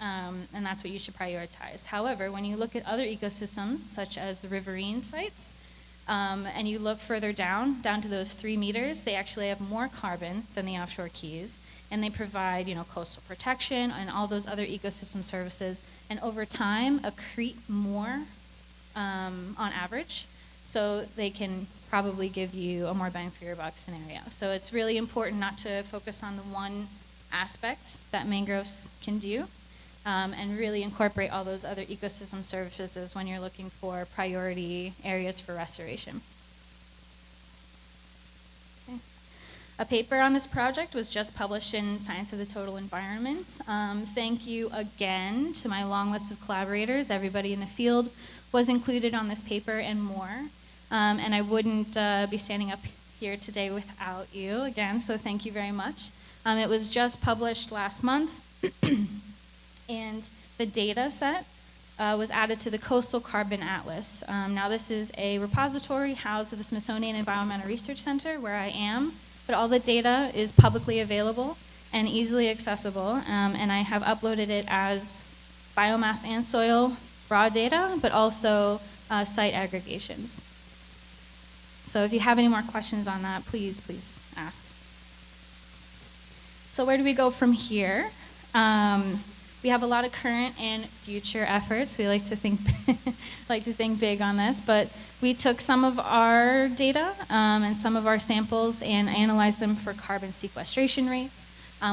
And that's what you should prioritize. However, when you look at other ecosystems, such as the riverine sites, and you look further down to those 3 meters, they actually have more carbon than the offshore keys, and they provide, coastal protection and all those other ecosystem services, and over time accrete more on average, so they can probably give you a more bang for your buck scenario. So it's really important not to focus on the one aspect that mangroves can do, and really incorporate all those other ecosystem services when you're looking for priority areas for restoration. Okay. A paper on this project was just published in Science of the Total Environment. Thank you again to my long list of collaborators. Everybody in the field was included on this paper and more. And I wouldn't be standing up here today without you again, so thank you very much. It was just published last month. And the data set was added to the Coastal Carbon Atlas. Now this is a repository housed at the Smithsonian Environmental Research Center, where I am, but all the data is publicly available and easily accessible, and I have uploaded it as biomass and soil raw data, but also site aggregations. So if you have any more questions on that, please ask. So where do we go from here? We have a lot of current and future efforts. We like to think big on this, but we took some of our data and some of our samples and analyzed them for carbon sequestration rates,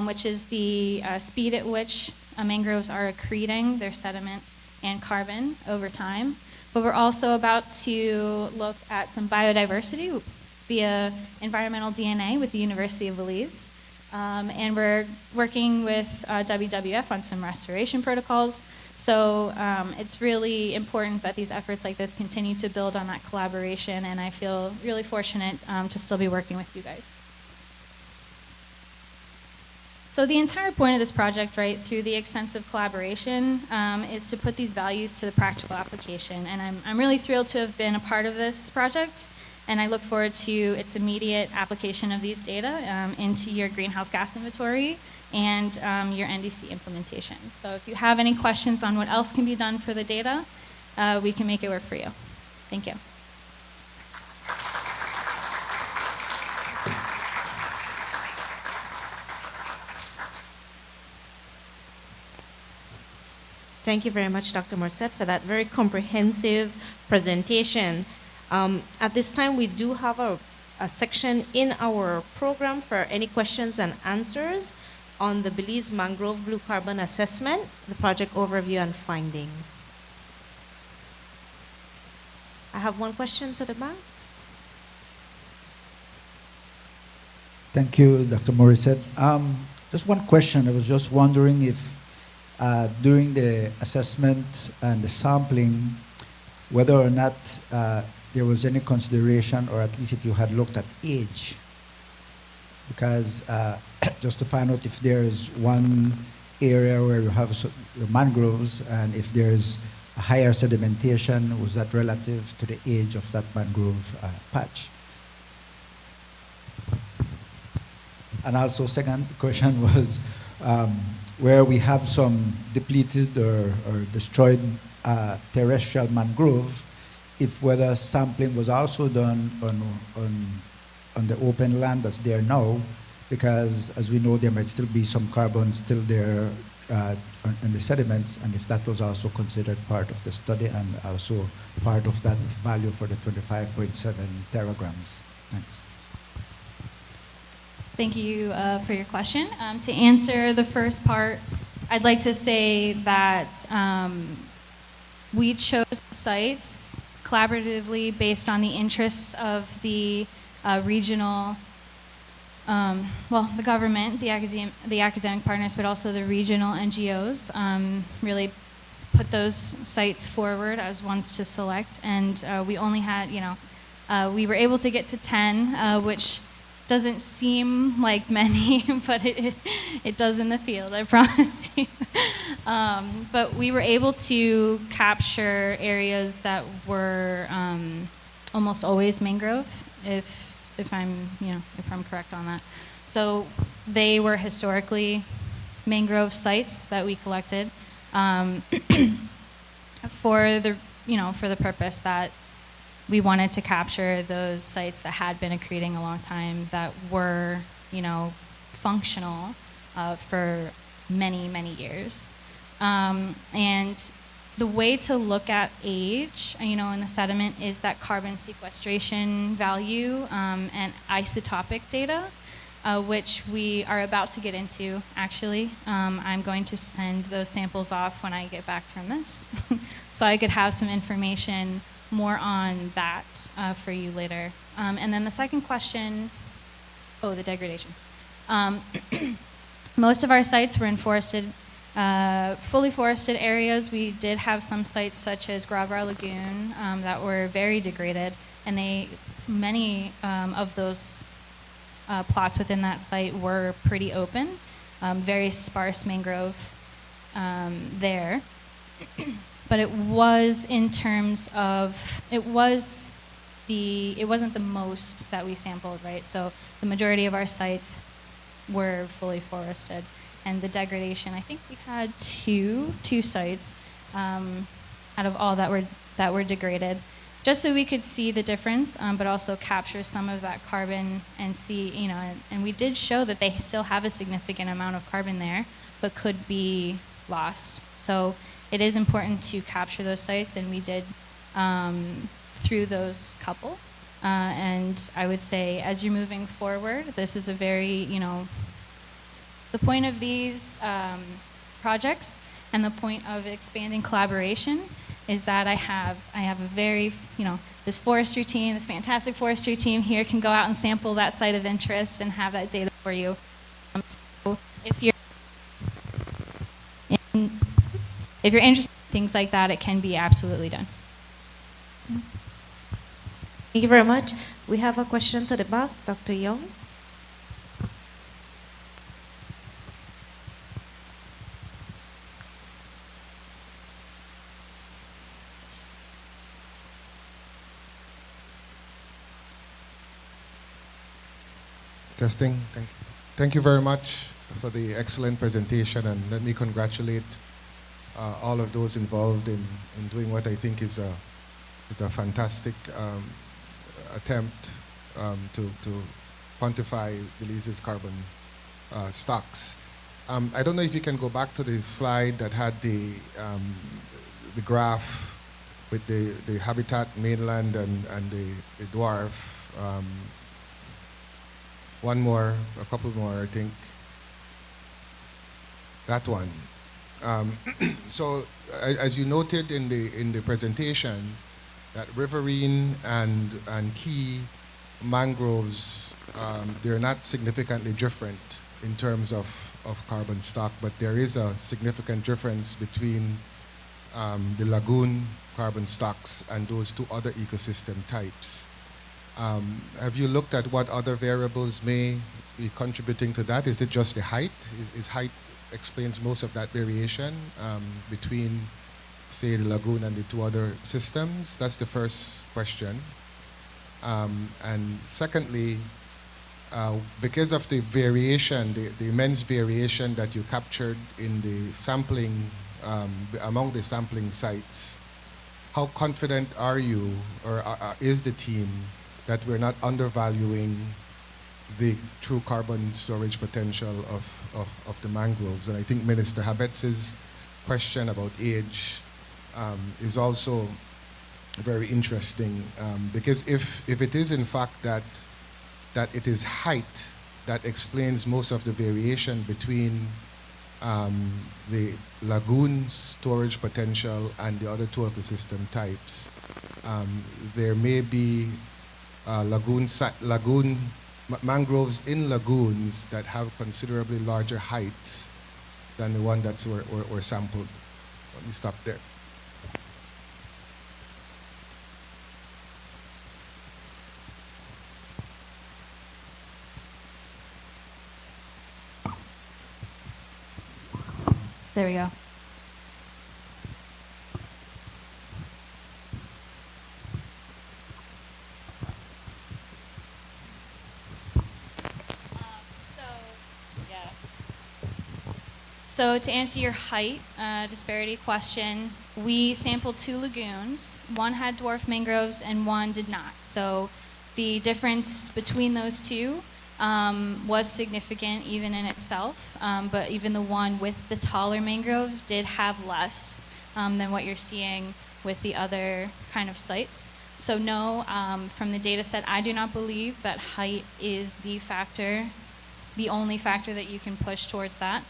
which is the speed at which mangroves are accreting their sediment and carbon over time. But we're also about to look at some biodiversity via environmental DNA with the University of Belize. And we're working with WWF on some restoration protocols. So it's really important that these efforts like this continue to build on that collaboration, and I feel really fortunate to still be working with you guys. So the entire point of this project, right, through the extensive collaboration, is to put these values to the practical application. And I'm really thrilled to have been a part of this project. And I look forward to its immediate application of these data into your greenhouse gas inventory and your NDC implementation. So if you have any questions on what else can be done for the data, we can make it work for you. Thank you. Thank you very much, Dr. Morissette, for that very comprehensive presentation. At this time, we do have a section in our program for any questions and answers on the Belize Mangrove Blue Carbon Assessment, the project overview and findings. I have one question to the back. Thank you, Dr. Morissette. Just one question. I was just wondering if during the assessment and the sampling, whether or not there was any consideration, or at least if you had looked at age, because just to find out if there's one area where you have mangroves, and if there's a higher sedimentation, was that relative to the age of that mangrove patch? And also, second question was where we have some depleted or destroyed terrestrial mangrove, if whether sampling was also done on the open land that's there now, because as we know, there might still be some carbon still there in the sediments, and if that was also considered part of the study and also part of that value for the 25.7 teragrams. Thanks. Thank you for your question. To answer the first part, I'd like to say that we chose sites collaboratively based on the interests of the regional, the government, the academic partners, but also the regional NGOs. Really put those sites forward as ones to select, and we only had, we were able to get to 10, which doesn't seem like many, but it does in the field, I promise you. But we were able to capture areas that were almost always mangrove, if I'm correct on that. So they were historically mangrove sites that we collected for the purpose that we wanted to capture those sites that had been accreting a long time, that were, functional for many, many years. And the way to look at age, in the sediment is that carbon sequestration value and isotopic data, which we are about to get into, actually. I'm going to send those samples off when I get back from this. So I could have some information more on that for you later. And then the second question, the degradation. Most of our sites were in forested, fully forested areas. We did have some sites such as Gragra Lagoon that were very degraded, and many of those plots within that site were pretty open, very sparse mangrove there. But it was in terms of, it wasn't the most that we sampled, right? So the majority of our sites were fully forested. And the degradation, I think we had two sites out of all that were degraded, just so we could see the difference, but also capture some of that carbon and see, and we did show that they still have a significant amount of carbon there, but could be lost. So it is important to capture those sites, and we did through those couple. And I would say, as you're moving forward, this is a very, the point of these projects and the point of expanding collaboration is that I have a very, this forestry team, this fantastic forestry team here can go out and sample that site of interest and have that data for you. So if you're interested in things like that, it can be absolutely done. Thank you very much. We have a question to the back, Dr. Young. Testing. Thank you very much for the excellent presentation, and let me congratulate all of those involved in doing what I think is a fantastic attempt to quantify Belize's carbon stocks. I don't know if you can go back to the slide that had the graph with the habitat mainland and the dwarf. One more, a couple more, I think. That one. So, as you noted in the presentation, that riverine and key mangroves, they're not significantly different in terms of carbon stock, but there is a significant difference between the lagoon carbon stocks and those two other ecosystem types. Have you looked at what other variables may be contributing to that? Is it just the height? Is height explains most of that variation between, say, the lagoon and the two other systems? That's the first question. And secondly, because of the variation, the immense variation that you captured in the sampling, among the sampling sites, how confident are you, or is the team, that we're not undervaluing the true carbon storage potential of the mangroves? And I think Minister Habets's question about age is also very interesting, because if it is in fact that it is height that explains most of the variation between the lagoon storage potential and the other two ecosystem types, there may be mangroves in lagoons that have considerably larger heights than the one that's were sampled. Let me stop there. There we go. So to answer your height disparity question, we sampled 2 lagoons. One had dwarf mangroves and one did not. So the difference between those two was significant even in itself, but even the one with the taller mangroves did have less than what you're seeing with the other kind of sites. So no, from the data set, I do not believe that height is the factor, the only factor that you can push towards that.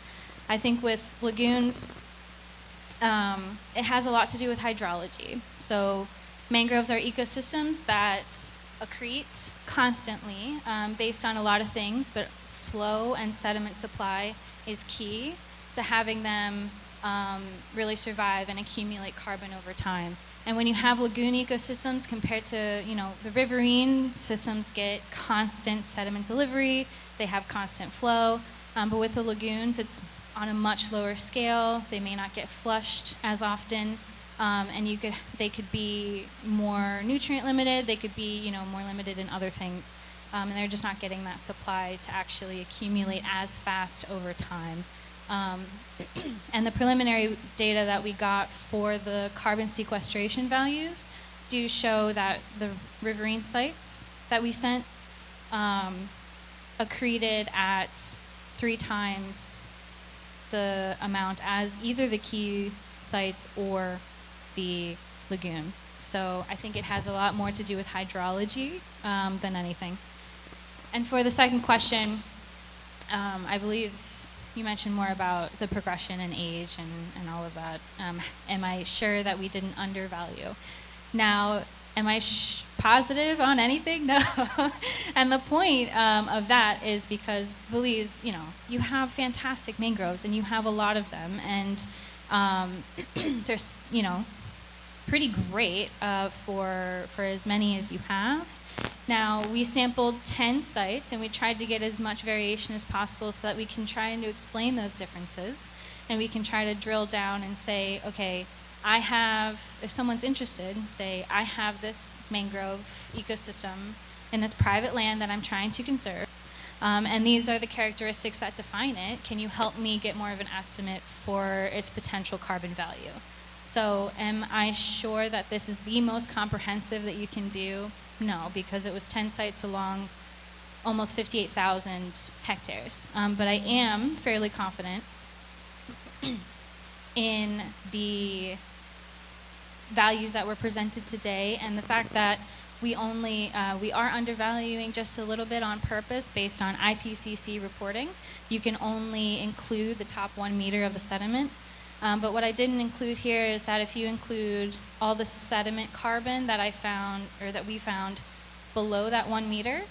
I think with lagoons, it has a lot to do with hydrology. So mangroves are ecosystems that accrete constantly based on a lot of things, but flow and sediment supply is key to having them really survive and accumulate carbon over time. And when you have lagoon ecosystems compared to, the riverine systems get constant sediment delivery, they have constant flow, but with the lagoons, it's on a much lower scale. They may not get flushed as often. And they could be more nutrient limited, they could be more limited in other things, and they're just not getting that supply to actually accumulate as fast over time. And the preliminary data that we got for the carbon sequestration values do show that the riverine sites that we sent accreted at 3 times the amount as either the key sites or the lagoon. So I think it has a lot more to do with hydrology than anything. And for the second question, I believe you mentioned more about the progression in age and all of that. Am I sure that we didn't undervalue? Now, am I positive on anything? No. And the point of that is because Belize, you have fantastic mangroves and you have a lot of them, and there's, pretty great for as many as you have. Now, we sampled 10 sites and we tried to get as much variation as possible so that we can try and to explain those differences, and we can try to drill down and say, okay, if someone's interested, say, I have this mangrove ecosystem in this private land that I'm trying to conserve, and these are the characteristics that define it. Can you help me get more of an estimate for its potential carbon value? So am I sure that this is the most comprehensive that you can do? No, because it was 10 sites along almost 58,000 hectares. But I am fairly confident in the values that were presented today, and the fact that we are undervaluing just a little bit on purpose based on IPCC reporting. You can only include the top 1 meter of the sediment. But what I didn't include here is that if you include all the sediment carbon that I found, or that we found below that 1 meter,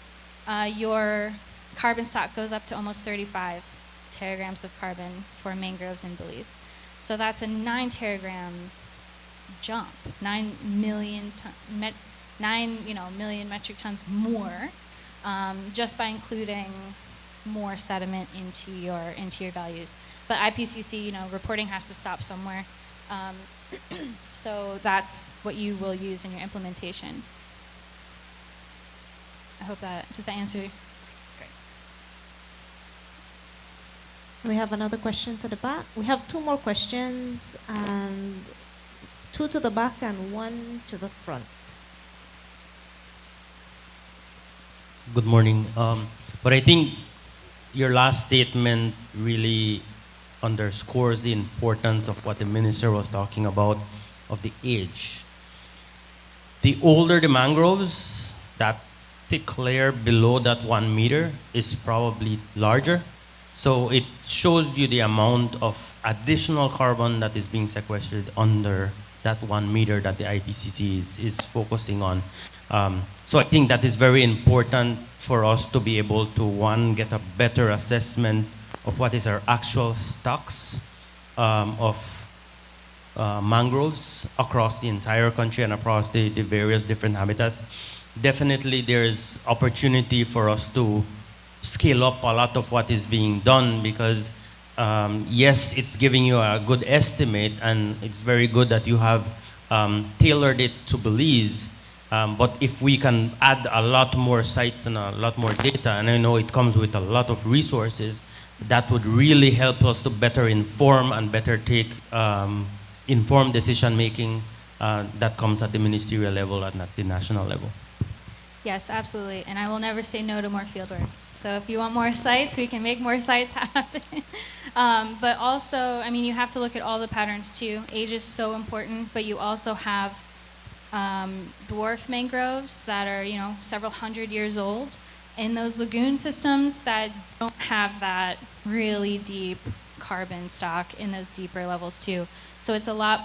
your carbon stock goes up to almost 35 teragrams of carbon for mangroves in Belize. So that's a 9 teragram jump, 9 million metric tons more, just by including more sediment into your values. But IPCC, reporting has to stop somewhere. So that's what you will use in your implementation. I hope does that answer? Great. We have another question to the back. We have two more questions, and two to the back and one to the front. Good morning. But I think your last statement really underscores the importance of what the minister was talking about, of the age. The older the mangroves, that thick layer below that 1 meter is probably larger. So it shows you the amount of additional carbon that is being sequestered under that 1 meter that the IPCC is focusing on. So I think that is very important for us to be able to, one, get a better assessment of what is our actual stocks of mangroves across the entire country and across the various different habitats. Definitely there's opportunity for us to scale up a lot of what is being done because yes, it's giving you a good estimate and it's very good that you have tailored it to Belize. But if we can add a lot more sites and a lot more data, and I know it comes with a lot of resources, that would really help us to better inform and better take informed decision making that comes at the ministerial level and at the national level. Yes, absolutely. And I will never say no to more fieldwork. So if you want more sites, we can make more sites happen. But also, I mean, you have to look at all the patterns too. Age is so important, but you also have dwarf mangroves that are, you know, several hundred years old in those lagoon systems that don't have that really deep carbon stock in those deeper levels too. So it's a lot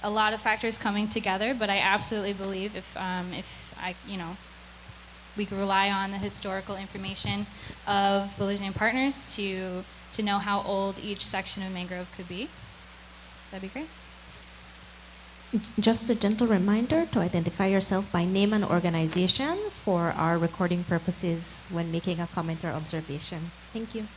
of factors coming together, but I absolutely believe if I, you know, we could rely on the historical information of Belizean partners to know how old each section of mangrove could be, that'd be great. Just a gentle reminder to identify yourself by name and organization for our recording purposes when making a comment or observation. Thank you.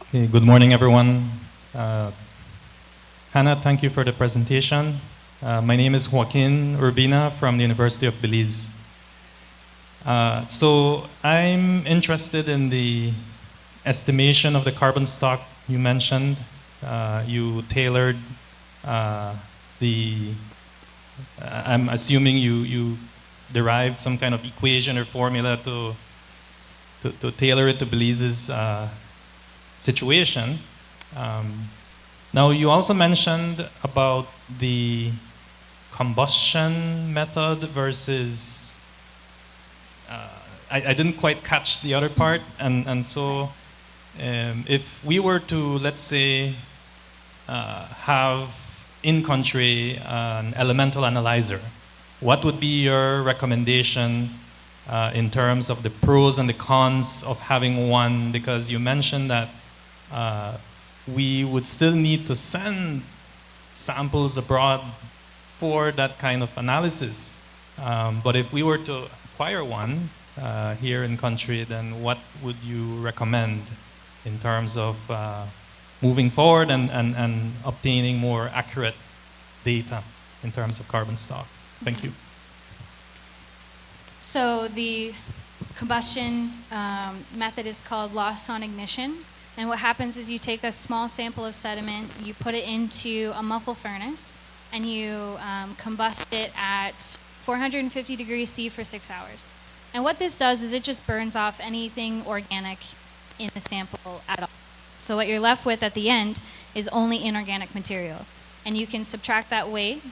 Okay, good morning, everyone. Hannah, thank you for the presentation. My name is Joaquin Urbina from the University of Belize. So I'm interested in the estimation of the carbon stock you mentioned. You tailored I'm assuming you derived some kind of equation or formula to tailor it to Belize's situation. Now, you also mentioned about the combustion method versus, I didn't quite catch the other part, and so if we were to, let's say, have in-country an elemental analyzer, what would be your recommendation in terms of the pros and the cons of having one? Because you mentioned that we would still need to send samples abroad for that kind of analysis. But if we were to acquire one here in country, then what would you recommend in terms of moving forward and obtaining more accurate data in terms of carbon stock? Thank you. So the combustion method is called loss on ignition. And what happens is you take a small sample of sediment, you put it into a muffle furnace, and you combust it at 450 degrees C for 6 hours. And what this does is it just burns off anything organic in the sample at all. So what you're left with at the end is only inorganic material. And you can subtract that weight,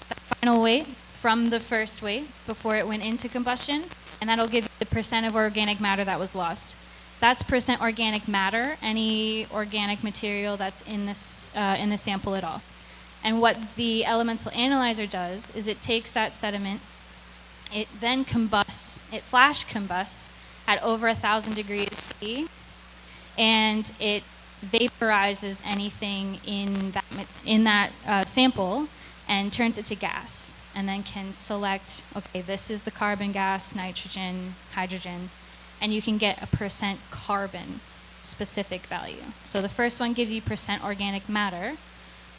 that final weight, from the first weight before it went into combustion, and that'll give you the percent of organic matter that was lost. That's percent organic matter, any organic material that's in the sample at all. And what the elemental analyzer does is it takes that sediment, it then combusts, it flash combusts at over 1,000 degrees C, and it vaporizes anything in that sample and turns it to gas, and then can select, okay, this is the carbon gas, nitrogen, hydrogen, and you can get a percent carbon specific value. So the first one gives you percent organic matter,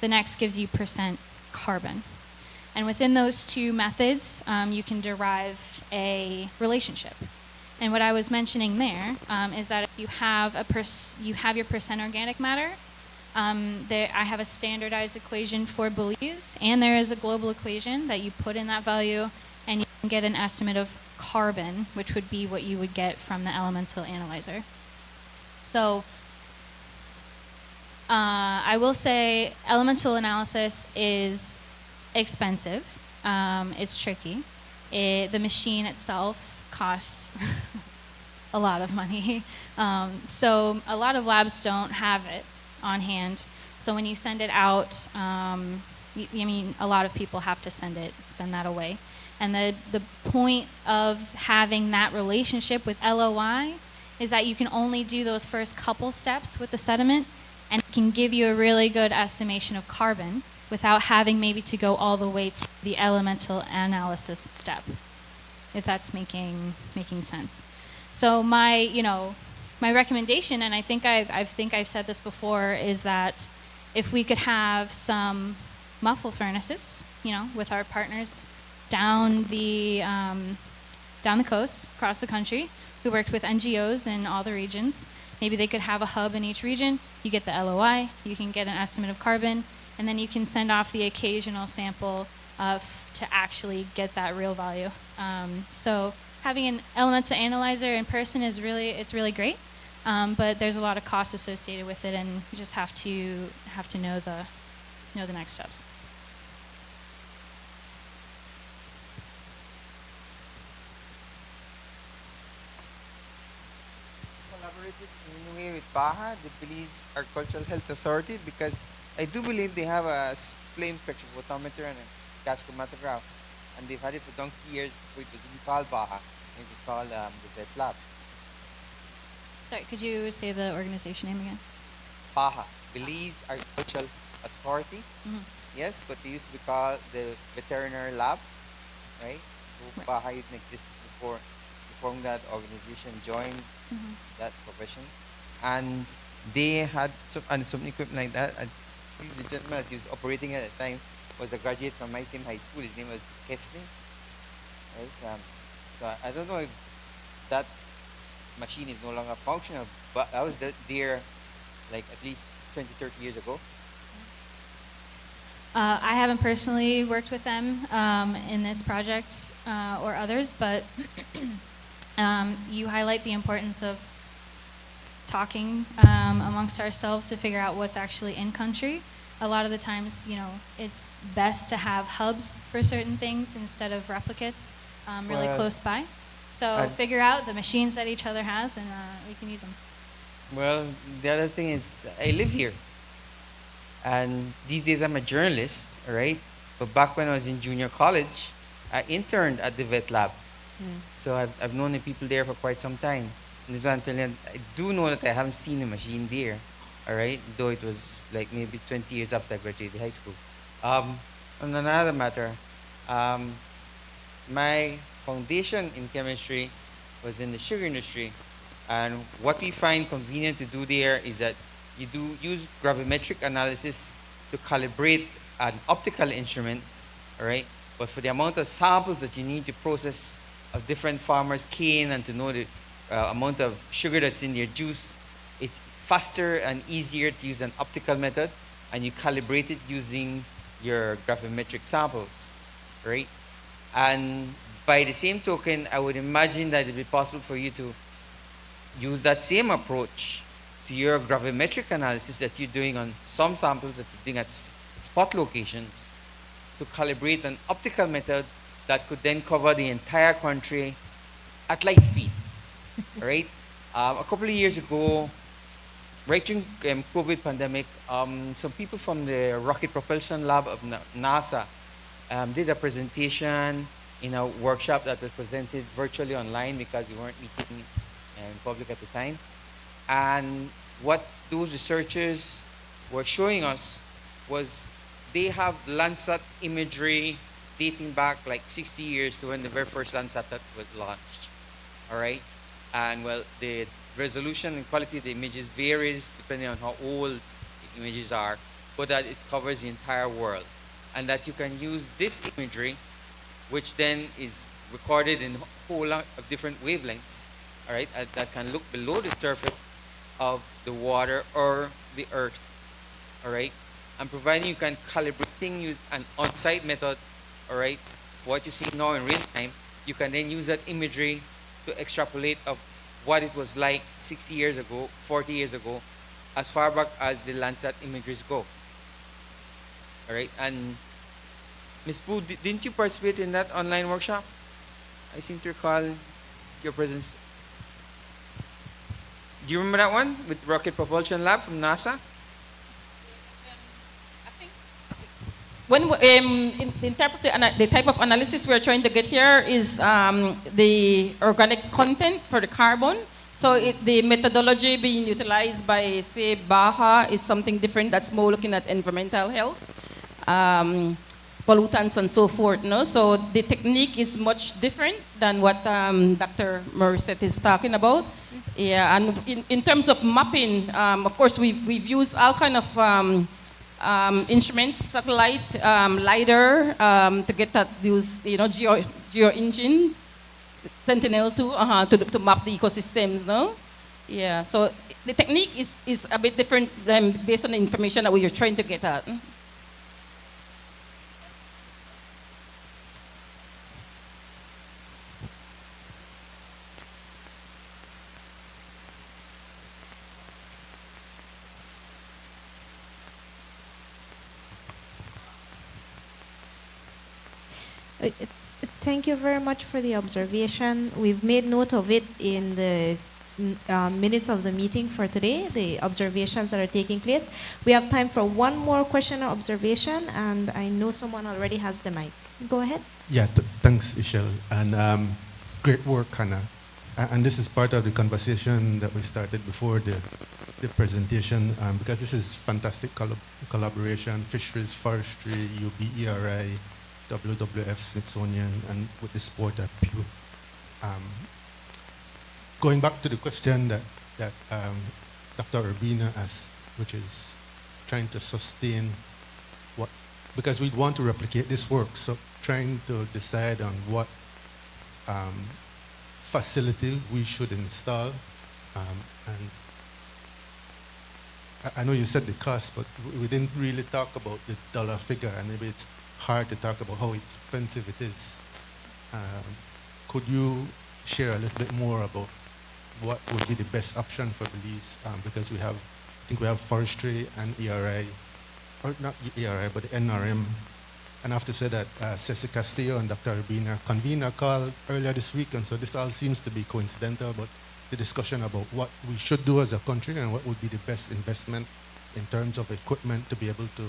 the next gives you percent carbon. And within those two methods, you can derive a relationship. And what I was mentioning there is that if you have you have your percent organic matter, I have a standardized equation for Belize, and there is a global equation that you put in that value, and you can get an estimate of carbon, which would be what you would get from the elemental analyzer. So I will say elemental analysis is expensive. It's tricky. The machine itself costs a lot of money. So a lot of labs don't have it on hand. So when you send it out, I mean, a lot of people have to send that away. And the point of having that relationship with LOI is that you can only do those first couple steps with the sediment, and it can give you a really good estimation of carbon without having maybe to go all the way to the elemental analysis step, if that's making sense. So my recommendation, and I think I've said this before, is that if we could have some muffle furnaces, with our partners down the coast, across the country, we worked with NGOs in all the regions. Maybe they could have a hub in each region. You get the LOI, you can get an estimate of carbon, and then you can send off the occasional sample to actually get that real value. So having an elemental analyzer in person it's really great, but there's a lot of costs associated with it, and you just have to know the next steps. Collaborated in a way with BAHA, the Belize Agricultural Health Authority, because I do believe they have a flame spectrophotometer and a gas chromatograph, and they've had it for donkey years before it was even called BAHA. It was called the Vet Lab. Sorry, could you say the organization name again? BAHA, Belize Agricultural Authority. Mm-hmm. Yes, but they used to be called the Veterinary Lab, right? So BAHA didn't exist before formed that organization, joined that profession, and they had some equipment like that. And the gentleman that was operating at the time was a graduate from my same high school. His name was Kesley. Right? So I don't know if that machine is no longer functional, but I was there like at least 20, 30 years ago. I haven't personally worked with them in this project or others, but you highlight the importance of talking amongst ourselves to figure out what's actually in country. A lot of the times, it's best to have hubs for certain things instead of replicates really close by. So figure out the machines that each other has, and we can use them. Well, the other thing is I live here. And these days I'm a journalist, right? But back when I was in junior college, I interned at the Vet Lab. So I've known the people there for quite some time. And this is what I'm telling you, I do know that I haven't seen a machine there, all right? Though it was like maybe 20 years after I graduated high school. On another matter, my foundation in chemistry was in the sugar industry. And what we find convenient to do there is that you do use gravimetric analysis to calibrate an optical instrument, all right? But for the amount of samples that you need to process of different farmers' cane and to know the amount of sugar that's in their juice, it's faster and easier to use an optical method, and you calibrate it using your gravimetric samples, right? And by the same token, I would imagine that it'd be possible for you to use that same approach to your gravimetric analysis that you're doing on some samples that you're doing at spot locations to calibrate an optical method that could then cover the entire country at light speed, right? A couple of years ago, right during COVID pandemic, some people from the Rocket Propulsion Lab of NASA did a presentation in a workshop that was presented virtually online because we weren't meeting in public at the time. And what those researchers were showing us was they have Landsat imagery dating back like 60 years to when the very first Landsat was launched, all right? And well, the resolution and quality of the images varies depending on how old the images are, but that it covers the entire world. And that you can use this imagery, which then is recorded in a whole lot of different wavelengths, all right, that can look below the surface of the water or the earth, all right? And providing you can calibrating use an on-site method, all right, for what you see now in real time, you can then use that imagery to extrapolate of what it was like 60 years ago, 40 years ago, as far back as the Landsat imageries go. All right, and Ms. Pu, didn't you participate in that online workshop? I seem to recall your presence. Do you remember that one with Rocket Propulsion Lab from NASA? When in terms of the type of analysis we're trying to get here is the organic content for the carbon. So the methodology being utilized by, say, Baja is something different. That's more looking at environmental health, pollutants and so forth. No? So the technique is much different than what Dr. Morissette is talking about. Yeah, and in terms of mapping, of course, we've used all kind of instruments, satellite, LiDAR, to get at those, geo engine, Sentinel-2, to map the ecosystems, no? Yeah, so the technique is a bit different than based on the information that we are trying to get at. Thank you very much for the observation. We've made note of it in the minutes of the meeting for today, the observations that are taking place. We have time for one more question or observation, and I know someone already has the mic. Go ahead. Yeah, thanks, Ishel, and great work, Hannah. And this is part of the conversation that we started before the presentation, because this is fantastic collaboration, fisheries, forestry, UBERI, WWF, Smithsonian, and with the support of Pew. Going back to the question that Dr. Urbina asked, which is trying to sustain what, because we want to replicate this work, so trying to decide on what facility we should install. And I know you said the cost, but we didn't really talk about the dollar figure, and maybe it's hard to talk about how expensive it is. Could you share a little bit more about what would be the best option for Belize? Because I think we have forestry and ERI, or not ERI, but the NRM. And I have to say that Ceci Castillo and Dr. Urbina convened a call earlier this week, and so this all seems to be coincidental, but the discussion about what we should do as a country and what would be the best investment in terms of equipment to be able to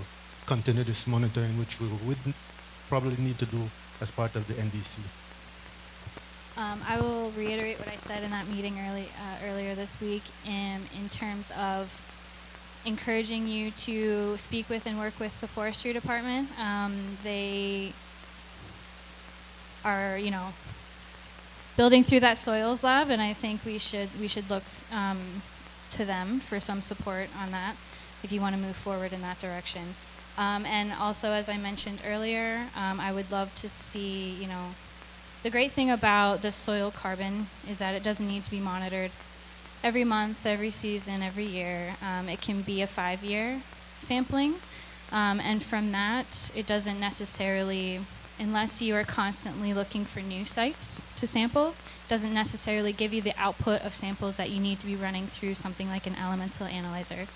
continue this monitoring, which we would probably need to do as part of the NDC. I will reiterate what I said in that meeting earlier this week in terms of encouraging you to speak with and work with the Forestry Department. They are, building through that soils lab, and I think we should look to them for some support on that if you want to move forward in that direction. And also, as I mentioned earlier, I would love to see, the great thing about the soil carbon is that it doesn't need to be monitored every month, every season, every year. It can be a 5-year sampling. And from that, it doesn't necessarily, unless you are constantly looking for new sites to sample, doesn't necessarily give you the output of samples that you need to be running through something like an elemental analyzer.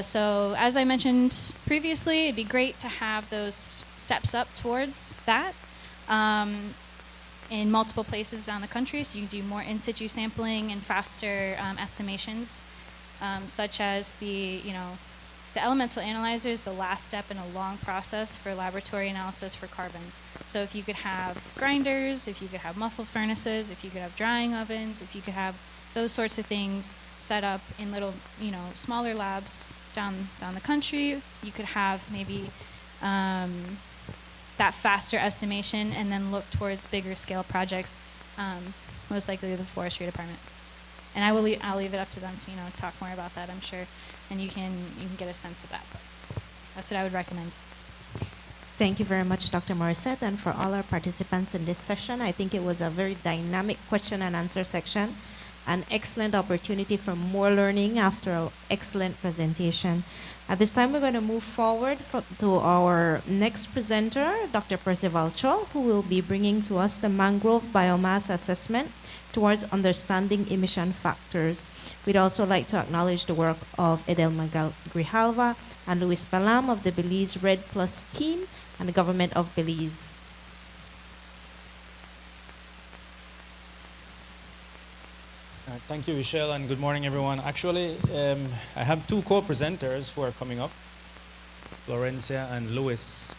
So as I mentioned previously, it'd be great to have those steps up towards that in multiple places down the country, so you can do more in situ sampling and faster estimations, such as the elemental analyzer is the last step in a long process for laboratory analysis for carbon. So if you could have grinders, if you could have muffle furnaces, if you could have drying ovens, if you could have those sorts of things set up in little, smaller labs down the country, you could have maybe that faster estimation and then look towards bigger scale projects, most likely the Forestry Department. And I'll leave it up to them to talk more about that, I'm sure, and you can get a sense of that. But that's what I would recommend. Thank you very much, Dr. Morissette, and for all our participants in this session. I think it was a very dynamic question and answer section. an excellent opportunity for more learning after an excellent presentation. At this time, we're going to move forward to our next presenter, Dr. Percival Cho, who will be bringing to us the mangrove biomass assessment towards understanding emission factors. We'd also like to acknowledge the work of Edelma Grijalva and Luis Balam of the Belize Red Plus team and the government of Belize. Thank you, Michelle, and good morning, everyone. Actually, I have two co-presenters who are coming up, Florencia and Luis.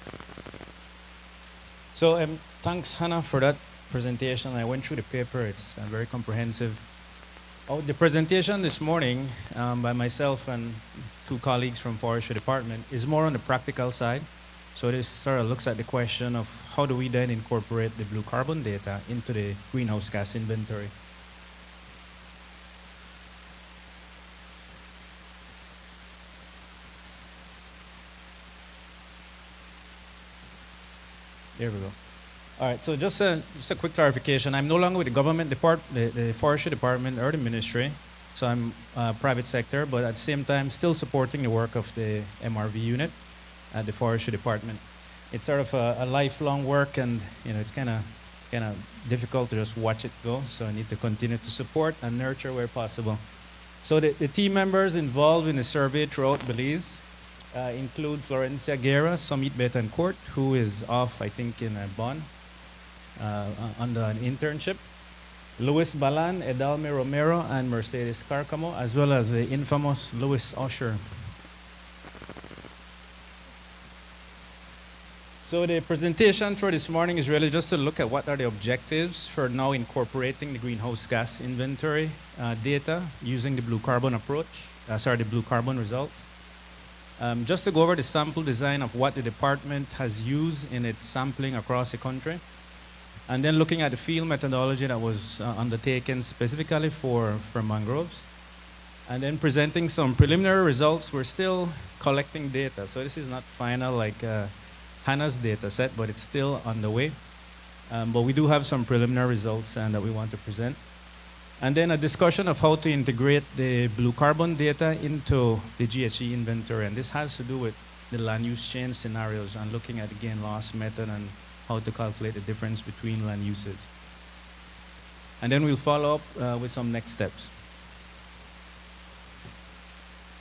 So thanks, Hannah, for that presentation. I went through the paper. It's very comprehensive. The presentation this morning by myself and two colleagues from Forestry Department is more on the practical side. So this sort of looks at the question of how do we then incorporate the blue carbon data into the greenhouse gas inventory. There we go. All right, so just a quick clarification. I'm no longer with the government department, the Forestry Department or the ministry. So I'm private sector, but at the same time still supporting the work of the MRV unit at the Forestry Department. It's sort of a lifelong work, and it's kind of difficult to just watch it go. So I need to continue to support and nurture where possible. So the team members involved in the survey throughout Belize include Florencia Guerra, Summit Betancourt, who is off, I think, in Bonn under an internship, Luis Balan, Edalme Romero, and Mercedes Carcamo, as well as the infamous Louis Usher. So the presentation for this morning is really just to look at what are the objectives for now incorporating the greenhouse gas inventory data using the blue carbon approach, the blue carbon results. Just to go over the sample design of what the department has used in its sampling across the country, and then looking at the field methodology that was undertaken specifically for mangroves, and then presenting some preliminary results. We're still collecting data, so this is not final like Hannah's data set, but it's still on the way. But we do have some preliminary results that we want to present. And then a discussion of how to integrate the blue carbon data into the GHG inventory. And this has to do with the land use change scenarios and looking at the gain loss method and how to calculate the difference between land uses. And then we'll follow up with some next steps.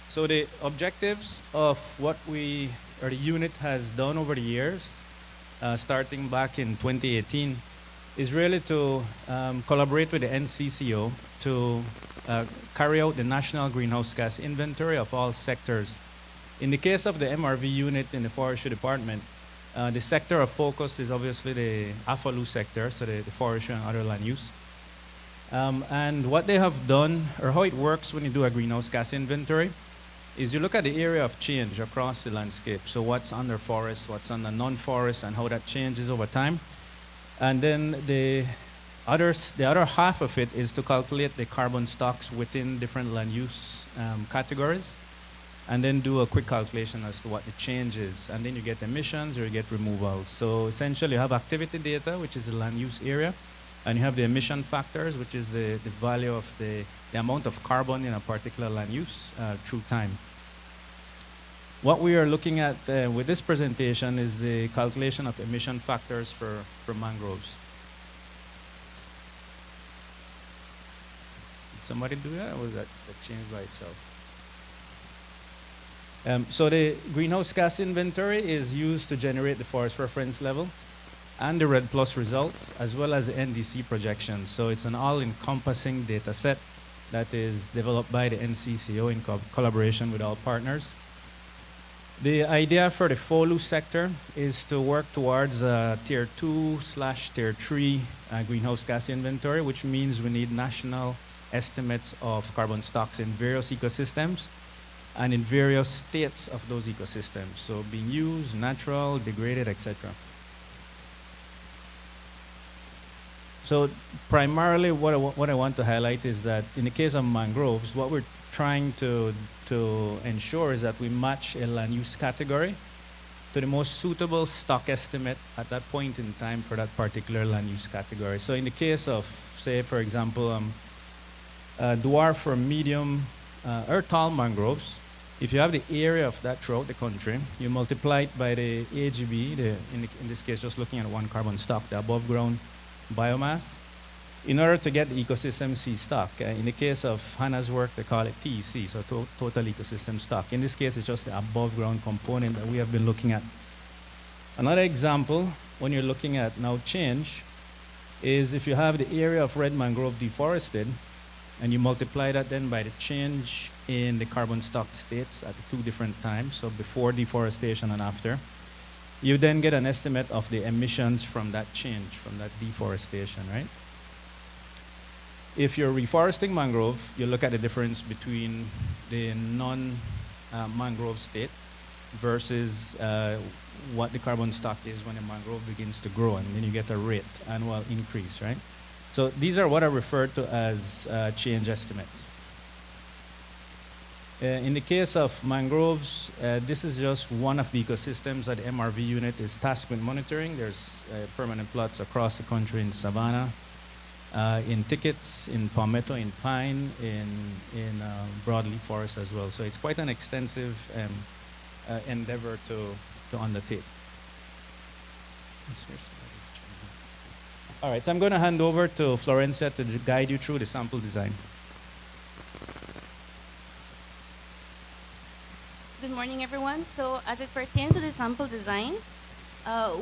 So the objectives of what the unit has done over the years, starting back in 2018, is really to collaborate with the NCCO to carry out the national greenhouse gas inventory of all sectors. In the case of the MRV unit in the Forestry Department, the sector of focus is obviously the AFALU sector, so the forestry and other land use. And what they have done, or how it works when you do a greenhouse gas inventory, is you look at the area of change across the landscape. So what's under forest, what's under non-forest, and how that changes over time. And then the other half of it is to calculate the carbon stocks within different land use categories, and then do a quick calculation as to what the change is. And then you get emissions or you get removals. So essentially you have activity data, which is the land use area, and you have the emission factors, which is the value of the amount of carbon in a particular land use through time. What we are looking at with this presentation is the calculation of emission factors for mangroves. Did somebody do that, or was that changed by itself? So the greenhouse gas inventory is used to generate the forest reference level and the REDD+ results, as well as the NDC projections. So it's an all-encompassing data set that is developed by the NCCO in collaboration with all partners. The idea for the FOLU sector is to work towards a Tier 2/Tier 3 greenhouse gas inventory, which means we need national estimates of carbon stocks in various ecosystems and in various states of those ecosystems. So being used, natural, degraded, etc. So primarily what I want to highlight is that in the case of mangroves, what we're trying to ensure is that we match a land use category to the most suitable stock estimate at that point in time for that particular land use category. So in the case of, say, for example, dwarf or medium or tall mangroves, if you have the area of that throughout the country, you multiply it by the AGB, in this case just looking at one carbon stock, the above ground biomass, in order to get the ecosystem C stock. In the case of Hannah's work, they call it TEC, so total ecosystem stock. In this case, it's just the above ground component that we have been looking at. Another example, when you're looking at now change, is if you have the area of red mangrove deforested, and you multiply that then by the change in the carbon stock states at the 2 different times, so before deforestation and after, you then get an estimate of the emissions from that change, from that deforestation, right? If you're reforesting mangrove, you look at the difference between the non-mangrove state versus what the carbon stock is when a mangrove begins to grow, and then you get a rate, annual increase, right? So these are what are referred to as change estimates. In the case of mangroves, this is just one of the ecosystems that the MRV unit is tasked with monitoring. There's permanent plots across the country in savanna, in thickets, in palmetto, in pine, in broadleaf forest as well. So it's quite an extensive endeavor to undertake. All right, so I'm going to hand over to Florencia to guide you through the sample design. Good morning, everyone. So as it pertains to the sample design,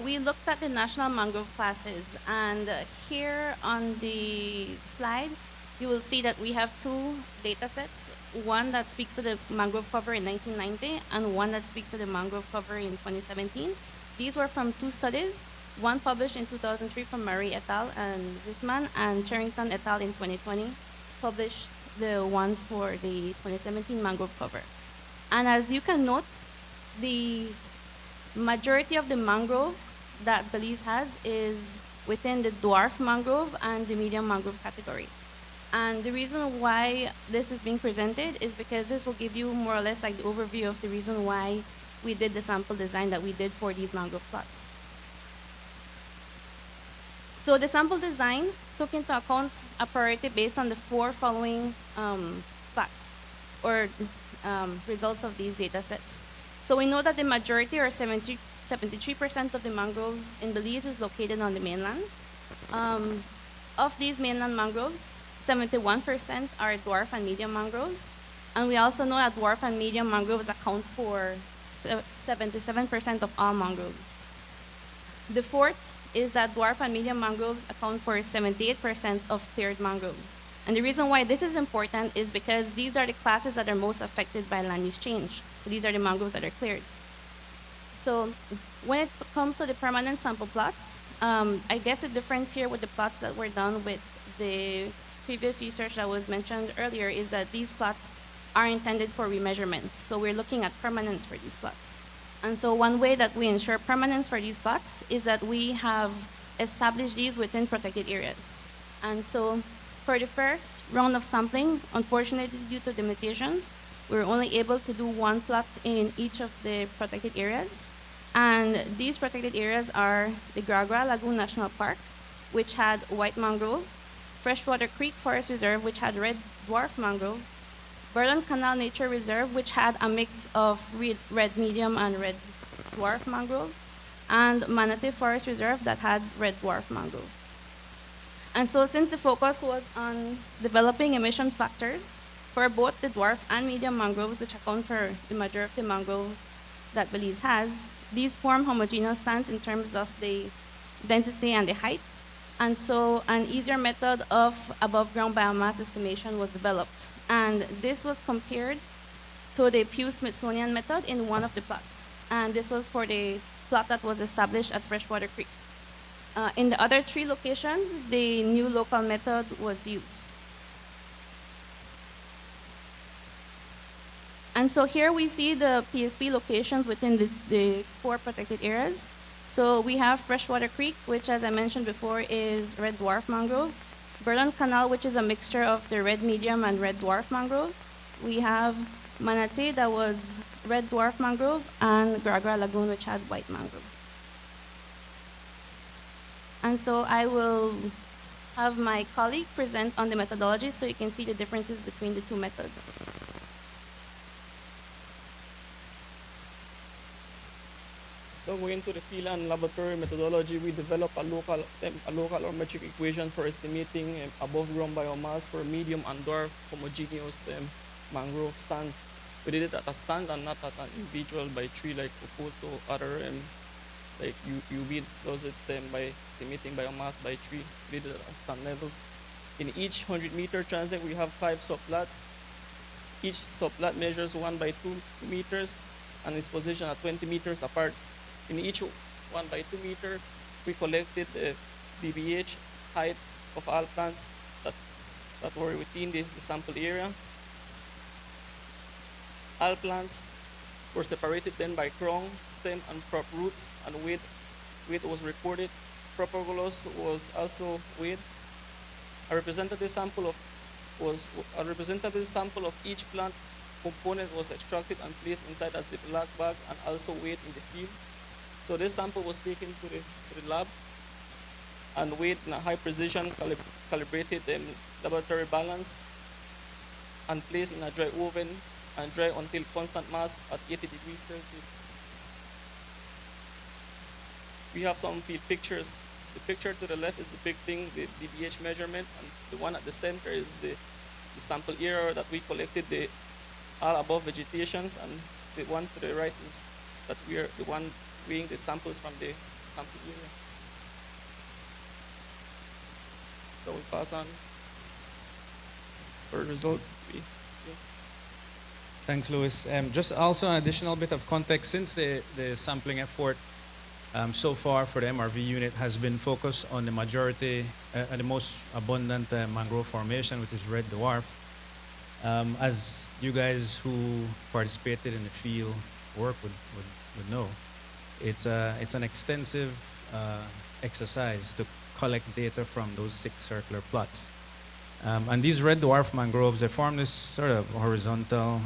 we looked at the national mangrove classes, and here on the slide, you will see that we have 2 data sets, one that speaks to the mangrove cover in 1990 and one that speaks to the mangrove cover in 2017. These were from 2 studies, one published in 2003 from Murray et al. And Zisman, and Charrington et al. In 2020 published the ones for the 2017 mangrove cover. And as you can note, the majority of the mangrove that Belize has is within the dwarf mangrove and the medium mangrove category. And the reason why this is being presented is because this will give you more or less like the overview of the reason why we did the sample design that we did for these mangrove plots. So the sample design took into account a priority based on the 4 following facts or results of these data sets. So we know that the majority, or 73% of the mangroves in Belize is located on the mainland. Of these mainland mangroves, 71% are dwarf and medium mangroves. And we also know that dwarf and medium mangroves account for 77% of all mangroves. The 4th is that dwarf and medium mangroves account for 78% of cleared mangroves. And the reason why this is important is because these are the classes that are most affected by land use change. These are the mangroves that are cleared. So when it comes to the permanent sample plots, I guess the difference here with the plots that were done with the previous research that was mentioned earlier is that these plots are intended for remeasurement. So we're looking at permanence for these plots. And so one way that we ensure permanence for these plots is that we have established these within protected areas. And so for the first round of sampling, unfortunately due to limitations, we were only able to do 1 plot in each of the protected areas. And these protected areas are the Gragra Lagoon National Park, which had white mangrove, Freshwater Creek Forest Reserve, which had red dwarf mangrove, Burlon Canal Nature Reserve, which had a mix of red medium and red dwarf mangrove, and Manatee Forest Reserve that had red dwarf mangrove. And so since the focus was on developing emission factors for both the dwarf and medium mangroves, which account for the majority of the mangroves that Belize has, these form homogeneous stands in terms of the density and the height. And so an easier method of above ground biomass estimation was developed. And this was compared to the Pew Smithsonian method in one of the plots. And this was for the plot that was established at Freshwater Creek. In the other 3 locations, the new local method was used. And so here we see the PSP locations within the 4 protected areas. So we have Freshwater Creek, which, as I mentioned before, is red dwarf mangrove. Burlon Canal, which is a mixture of the red medium and red dwarf mangrove. We have Manatee, that was red dwarf mangrove, and Gragra Lagoon, which had white mangrove. And so I will have my colleague present on the methodology so you can see the differences between the two methods. So going to the field and laboratory methodology, we develop a local volumetric equation for estimating above ground biomass for medium and dwarf homogeneous mangrove stands. We did it at a stand and not at an individual by tree like opposed to other like UV does it by estimating biomass by tree. We did it at a stand level. In each 100-meter transect, we have 5 subplots. Each subplot measures 1 by 2 meters and is positioned at 20 meters apart. In each 1 by 2 meters, we collected the DBH height of all plants that were within the sample area. All plants were separated then by crown, stem, and prop roots, and weight was recorded. Propolis was also weighed. A representative sample of each plant component was extracted and placed inside a Ziploc bag and also weighed in the field. So this sample was taken to the lab and weighed in a high precision calibrated laboratory balance and placed in a dry oven and dry until constant mass at 80 degrees Celsius. We have some field pictures. The picture to the left is depicting the DBH measurement, and the one at the center is the sample area that we collected the all above vegetations, and the one to the right is that we are the one weighing the samples from the sample area. So we pass on for results. Thanks, Louis. Just also an additional bit of context, since the sampling effort so far for the MRV unit has been focused on the majority and the most abundant mangrove formation, which is red dwarf. As you guys who participated in the field work would know, it's an extensive exercise to collect data from those 6 circular plots. And these red dwarf mangroves, they form this sort of horizontal,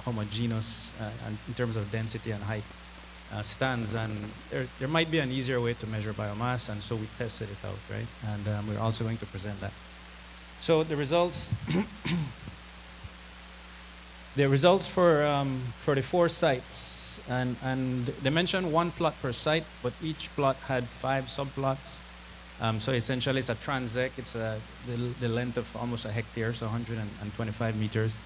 homogeneous, and in terms of density and height, stands. And there might be an easier way to measure biomass, and so we tested it out, right? And we're also going to present that. So the results, for the 4 sites, and they mentioned 1 plot per site, but each plot had 5 subplots. So essentially, it's a transect. It's the length of almost a hectare, so 125 meters.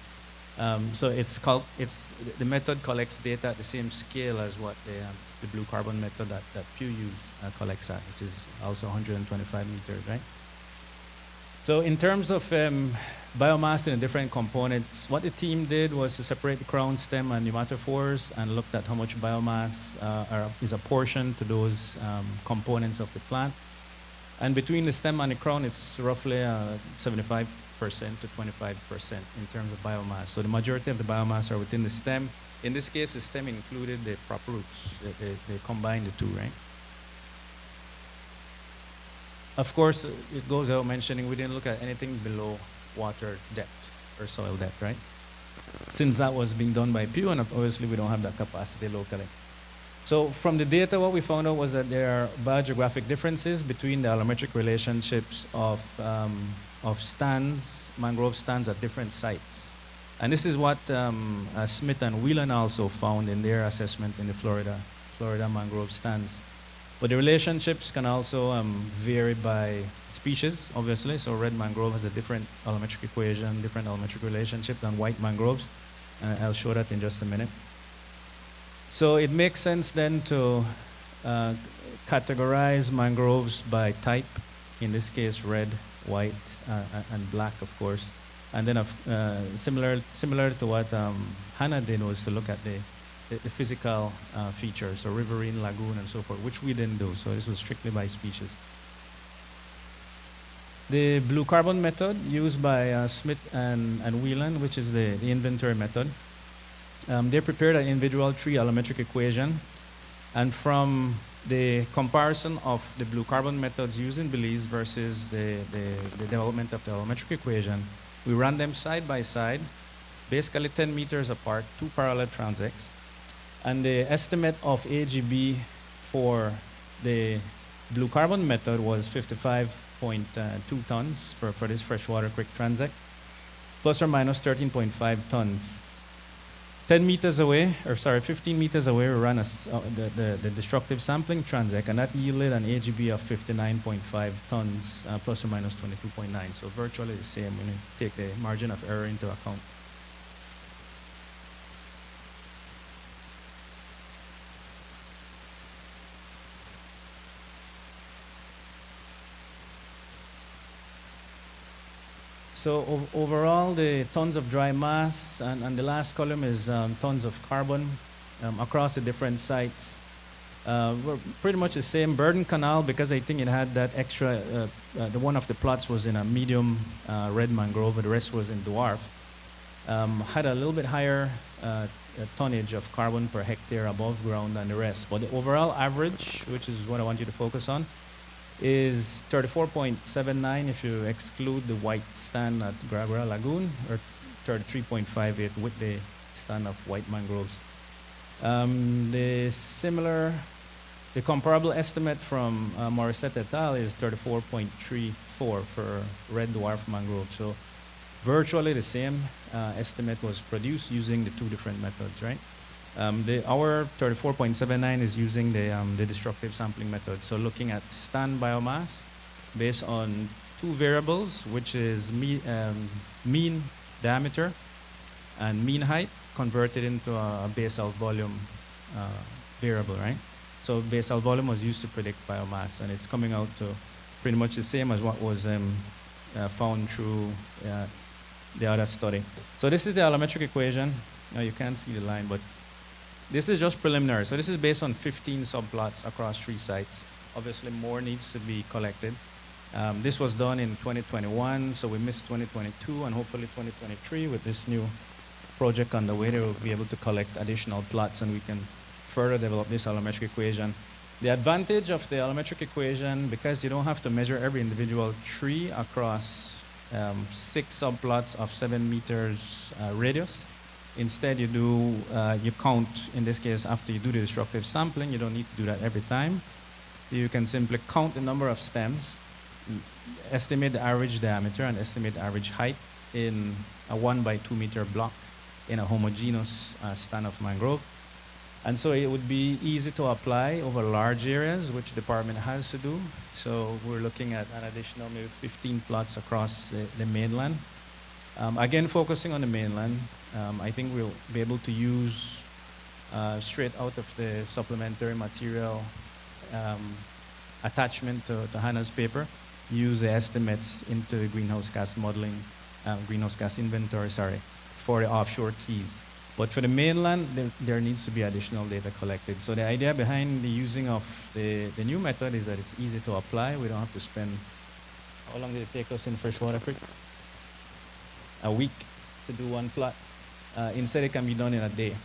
So the method collects data at the same scale as what the blue carbon method that Pew collects at, which is also 125 meters, right? So in terms of biomass in the different components, what the team did was to separate the crown, stem, and pneumatophores and looked at how much biomass is apportioned to those components of the plant. And between the stem and the crown, it's roughly 75% to 25% in terms of biomass. So the majority of the biomass are within the stem. In this case, the stem included the prop roots. They combined the two, right? Of course, it goes without mentioning, we didn't look at anything below water depth or soil depth, right? Since that was being done by Pew, and obviously we don't have that capacity locally. So from the data, what we found out was that there are biogeographic differences between the allometric relationships of stands, mangrove stands at different sites. And this is what Smith and Whelan also found in their assessment in the Florida mangrove stands. But the relationships can also vary by species, obviously. So red mangrove has a different allometric equation, different allometric relationship than white mangroves. I'll show that in just a minute. So it makes sense then to categorize mangroves by type, in this case red, white, and black, of course. And then similar to what Hannah did was to look at the physical features, so riverine, lagoon, and so forth, which we didn't do. So this was strictly by species. The blue carbon method used by Smith and Whelan, which is the inventory method, they prepared an individual tree allometric equation, and from the comparison of the blue carbon methods used in Belize versus the development of the allometric equation, we ran them side by side, basically 10 meters apart, 2 parallel transects, and the estimate of AGB for the blue carbon method was 55 8.2 tons for this freshwater creek transect, plus or minus 13.5 tons. 10 meters away, or sorry, 15 meters away, we ran the destructive sampling transect, and that yielded an AGB of 59.5 tons, plus or minus 22.9. So virtually the same when you take the margin of error into account. So overall, the tons of dry mass, and the last column is tons of carbon across the different sites. Were pretty much the same. Burden Canal, because I think it had that extra, the one of the plots was in a medium red mangrove, but the rest was in dwarf, had a little bit higher tonnage of carbon per hectare above ground than the rest. But the overall average, which is what I want you to focus on, is 34.79 if you exclude the white stand at Gragura Lagoon, or 33.58 with the stand of white mangroves. The comparable estimate from Morissette et al. Is 34.34 for red dwarf mangrove. So virtually the same estimate was produced using the two different methods, right? Our 34.79 is using the destructive sampling method. So looking at stand biomass based on two variables, which is mean diameter and mean height, converted into a basal volume variable, right? So basal volume was used to predict biomass, and it's coming out to pretty much the same as what was found through the other study. So this is the allometric equation. Now you can't see the line, but this is just preliminary. So this is based on 15 subplots across 3 sites. Obviously, more needs to be collected. This was done in 2021, so we missed 2022, and hopefully 2023 with this new project on the way, they will be able to collect additional plots, and we can further develop this allometric equation. The advantage of the allometric equation, because you don't have to measure every individual tree across 6 subplots of 7 meters radius. Instead, you count, in this case, after you do the destructive sampling. You don't need to do that every time. You can simply count the number of stems, estimate the average diameter, and estimate the average height in a 1 by 2 meter block in a homogeneous stand of mangrove. And so it would be easy to apply over large areas, which the department has to do. So we're looking at an additional maybe 15 plots across the mainland. Again, focusing on the mainland, I think we'll be able to use straight out of the supplementary material attachment to Hannah's paper, use the estimates into the greenhouse gas modeling, greenhouse gas inventory, for the offshore keys. But for the mainland, there needs to be additional data collected. So the idea behind the using of the new method is that it's easy to apply. We don't have to spend, how long did it take us in Freshwater Creek? A week to do one plot. Instead, it can be done in a day.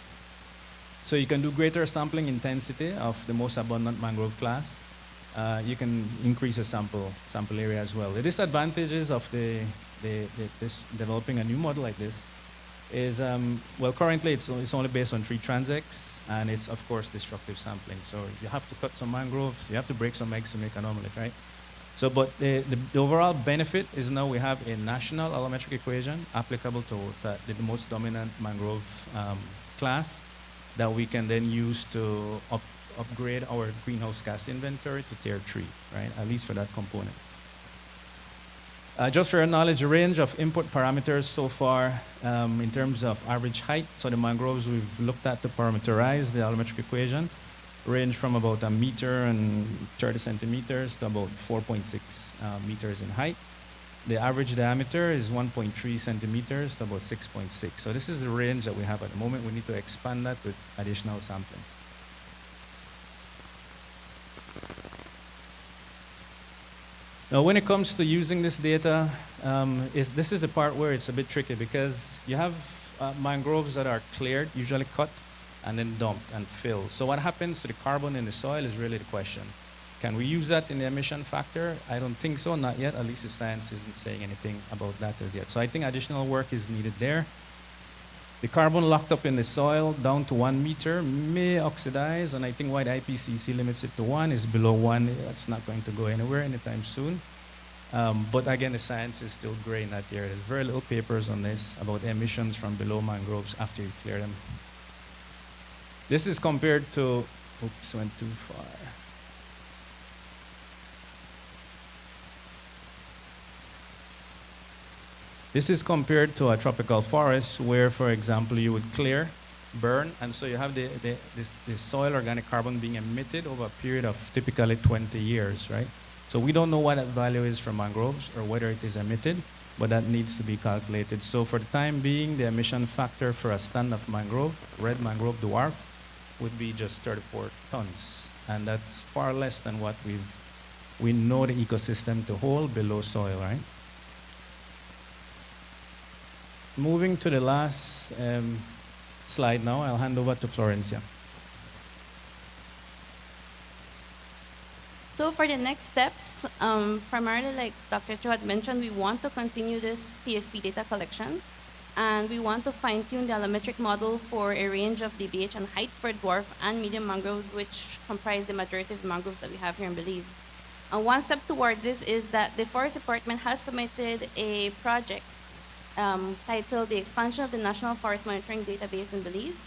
So you can do greater sampling intensity of the most abundant mangrove class. You can increase the sample area as well. The disadvantages of this developing a new model like this is, well, currently it's only based on 3 transects, and it's, of course, destructive sampling. So you have to cut some mangroves, you have to break some eggs to make an omelet, right? So, but the overall benefit is now we have a national allometric equation applicable to the most dominant mangrove class that we can then use to upgrade our greenhouse gas inventory to tier 3, right? At least for that component. Just for your knowledge, the range of input parameters so far in terms of average height, so the mangroves we've looked at to parameterize the allometric equation, range from about 1 meter and 30 centimeters to about 4.6 meters in height. The average diameter is 1.3 centimeters to about 6.6. So this is the range that we have at the moment. We need to expand that with additional sampling. Now, when it comes to using this data, this is the part where it's a bit tricky, because you have mangroves that are cleared, usually cut, and then dumped and filled. So what happens to the carbon in the soil is really the question. Can we use that in the emission factor? I don't think so, not yet. At least the science isn't saying anything about that as yet. So I think additional work is needed there. The carbon locked up in the soil down to 1 meter may oxidize, and I think why the IPCC limits it to 1 is below 1. That's not going to go anywhere anytime soon. But again, the science is still gray in that area. There's very little papers on this about emissions from below mangroves after you clear them. This is compared to, oops, went too far. This is compared to a tropical forest where, for example, you would clear, burn, and so you have this soil organic carbon being emitted over a period of typically 20 years, right? So we don't know what that value is for mangroves or whether it is emitted, but that needs to be calculated. So for the time being, the emission factor for a stand of mangrove, red mangrove dwarf, would be just 34 tons. And that's far less than what we know the ecosystem to hold below soil, right? Moving to the last slide now, I'll hand over to Florencia. So for the next steps, primarily like Dr. Cho had mentioned, we want to continue this PSP data collection, and we want to fine-tune the allometric model for a range of DBH and height for dwarf and medium mangroves, which comprise the majority of the mangroves that we have here in Belize. One step towards this is that the Forest Department has submitted a project titled The Expansion of the National Forest Monitoring Database in Belize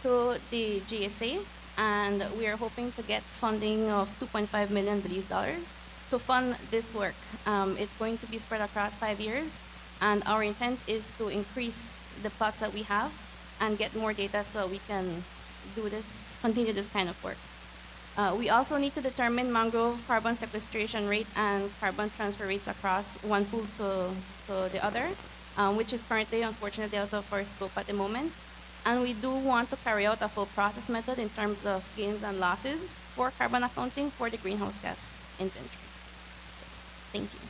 to the GSA, and we are hoping to get funding of $2.5 million Belize dollars to fund this work. It's going to be spread across 5 years, and our intent is to increase the plots that we have and get more data so we can do this, continue this kind of work. We also need to determine mangrove carbon sequestration rate and carbon transfer rates across one pool to the other, which is currently, unfortunately, out of our scope at the moment. And we do want to carry out a full process method in terms of gains and losses for carbon accounting for the greenhouse gas inventory. So, thank you.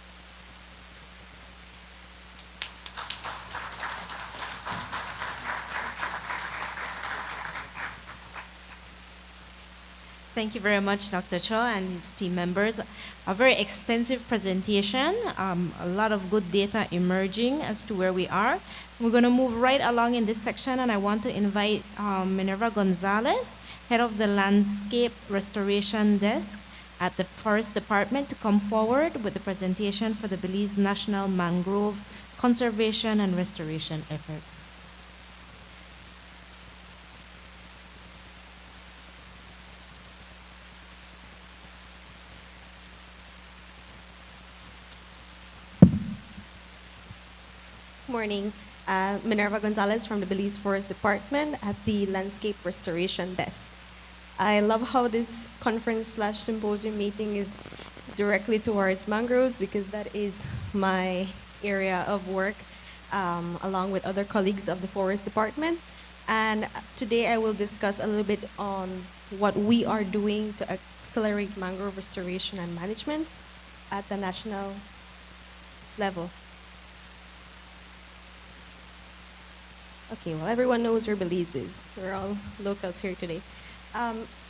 Thank you very much, Dr. Cho and his team members. A very extensive presentation, a lot of good data emerging as to where we are. We're going to move right along in this section, and I want to invite Minerva Gonzalez, head of the Landscape Restoration Desk at the Forest Department, to come forward with the presentation for the Belize National Mangrove Conservation and Restoration efforts. Morning. Minerva Gonzalez from the Belize Forest Department at the Landscape Restoration Desk. I love how this conference/symposium meeting is directly towards mangroves, because that is my area of work, along with other colleagues of the Forest Department. And today I will discuss a little bit on what we are doing to accelerate mangrove restoration and management at the national level. Okay, well, everyone knows where Belize is. We're all locals here today.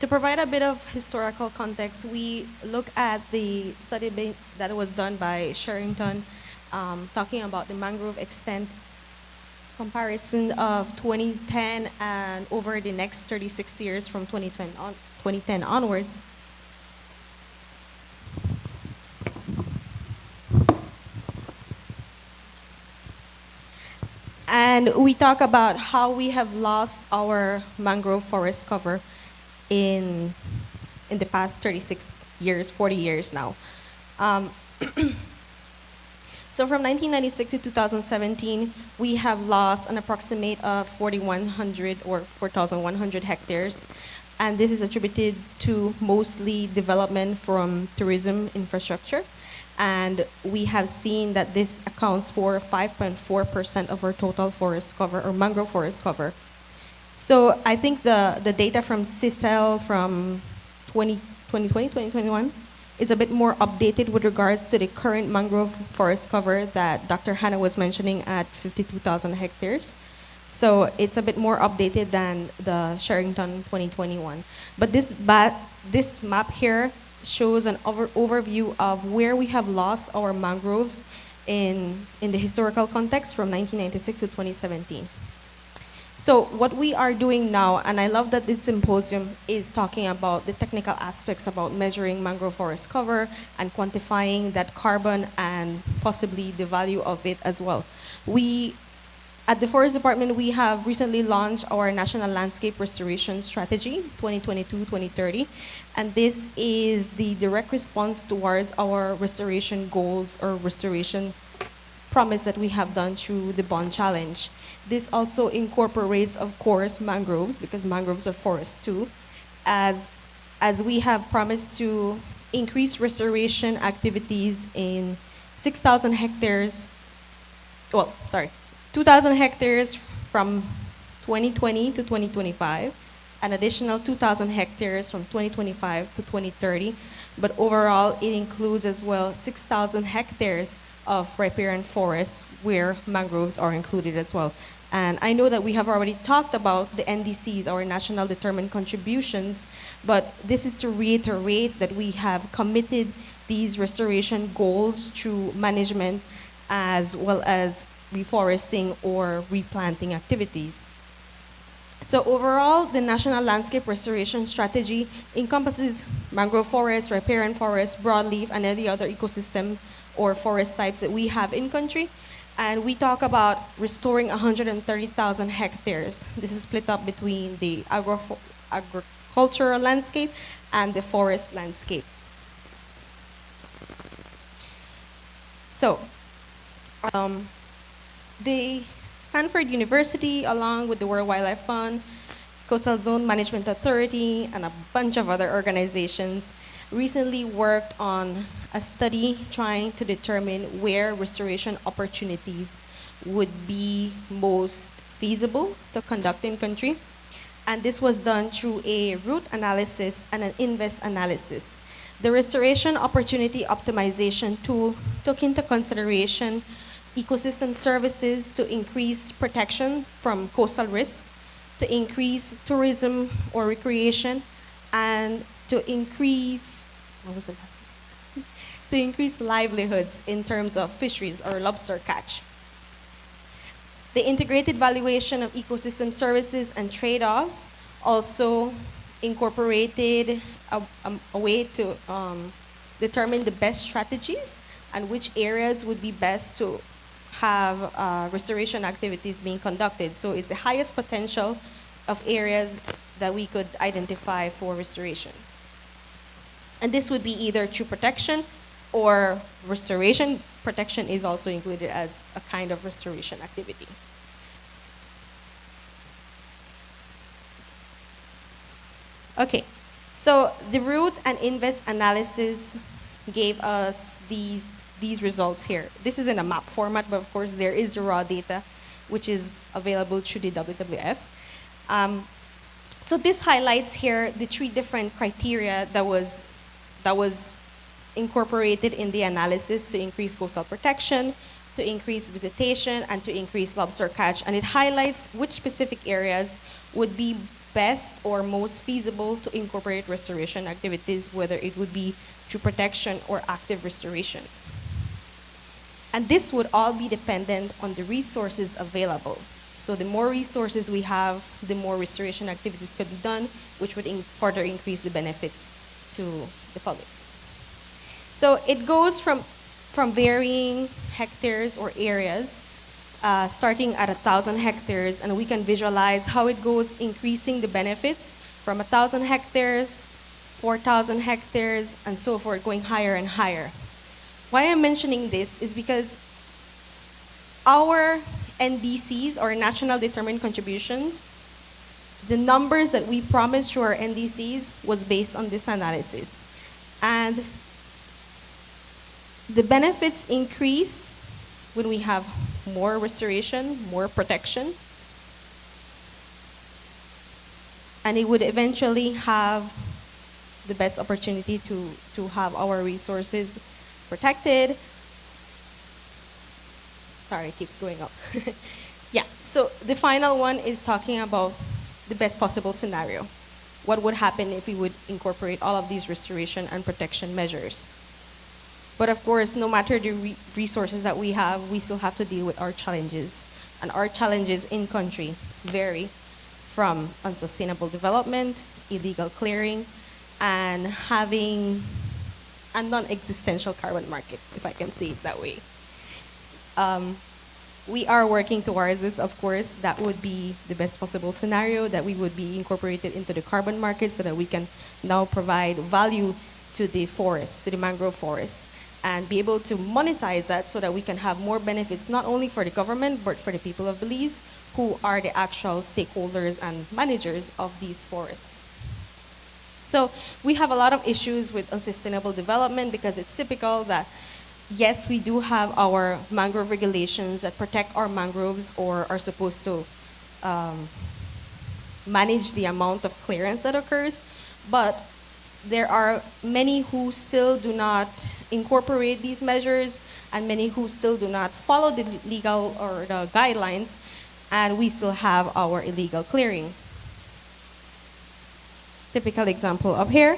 To provide a bit of historical context, we look at the study that was done by Sherrington, talking about the mangrove extent comparison of 2010 and over the next 36 years from 2010 onwards. And we talk about how we have lost our mangrove forest cover in the past 36 years, 40 years now. So from 1996 to 2017, we have lost an approximate of 4,100 or 4,100 hectares. And this is attributed to mostly development from tourism infrastructure. And we have seen that this accounts for 5.4% of our total forest cover, or mangrove forest cover. So I think the data from CICEL from 2021 is a bit more updated with regards to the current mangrove forest cover that Dr. Hannah was mentioning at 52,000 hectares. So it's a bit more updated than the Sherrington 2021. But this map here shows an overview of where we have lost our mangroves in the historical context from 1996 to 2017. So what we are doing now, and I love that this symposium is talking about the technical aspects about measuring mangrove forest cover and quantifying that carbon and possibly the value of it as well. At the Forest Department, we have recently launched our National Landscape Restoration Strategy 2022-2030, and this is the direct response towards our restoration goals or restoration promise that we have done through the Bond Challenge. This also incorporates, of course, mangroves, because mangroves are forests too, as we have promised to increase restoration activities in 6,000 hectares, 2,000 hectares from 2020 to 2025, an additional 2,000 hectares from 2025 to 2030, but overall it includes as well 6,000 hectares of riparian forests where mangroves are included as well. And I know that we have already talked about the NDCs, our National Determined Contributions, but this is to reiterate that we have committed these restoration goals through management as well as reforesting or replanting activities. So overall, the National Landscape Restoration Strategy encompasses mangrove forests, riparian forests, broadleaf, and any other ecosystem or forest types that we have in country. And we talk about restoring 130,000 hectares. This is split up between the agricultural landscape and the forest landscape. So, the Stanford University, along with the World Wildlife Fund, Coastal Zone Management Authority, and a bunch of other organizations recently worked on a study trying to determine where restoration opportunities would be most feasible to conduct in country. And this was done through a root analysis and an invest analysis. The restoration opportunity optimization tool took into consideration ecosystem services to increase protection from coastal risk, to increase tourism or recreation, and to increase, to increase livelihoods in terms of fisheries or lobster catch. The integrated valuation of ecosystem services and trade-offs also incorporated a way to determine the best strategies and which areas would be best to have restoration activities being conducted. So it's the highest potential of areas that we could identify for restoration. And this would be either through protection or restoration. Protection is also included as a kind of restoration activity. Okay, so the root and invest analysis gave us these results here. This is in a map format, but of course there is the raw data, which is available through the WWF. So this highlights here the three different criteria that was incorporated in the analysis to increase coastal protection, to increase visitation, and to increase lobster catch. And it highlights which specific areas would be best or most feasible to incorporate restoration activities, whether it would be through protection or active restoration. And this would all be dependent on the resources available. So the more resources we have, the more restoration activities could be done, which would further increase the benefits to the public. So it goes from varying hectares or areas, starting at 1,000 hectares, and we can visualize how it goes increasing the benefits from 1,000 hectares, 4,000 hectares, and so forth, going higher and higher. Why I'm mentioning this is because our NDCs, or National Determined Contributions, the numbers that we promised to our NDCs was based on this analysis. And the benefits increase when we have more restoration, more protection, and it would eventually have the best opportunity to have our resources protected. Sorry, it keeps going up. Yeah, so the final one is talking about the best possible scenario. What would happen if we would incorporate all of these restoration and protection measures? But of course, no matter the resources that we have, we still have to deal with our challenges. And our challenges in country vary from unsustainable development, illegal clearing, and having a non-existential carbon market, if I can say it that way. We are working towards this, of course. That would be the best possible scenario, that we would be incorporated into the carbon market so that we can now provide value to the forest, to the mangrove forest, and be able to monetize that so that we can have more benefits, not only for the government, but for the people of Belize, who are the actual stakeholders and managers of these forests. So we have a lot of issues with unsustainable development because it's typical that, yes, we do have our mangrove regulations that protect our mangroves or are supposed to manage the amount of clearance that occurs, but there are many who still do not incorporate these measures and many who still do not follow the legal or the guidelines, and we still have our illegal clearing. Typical example up here.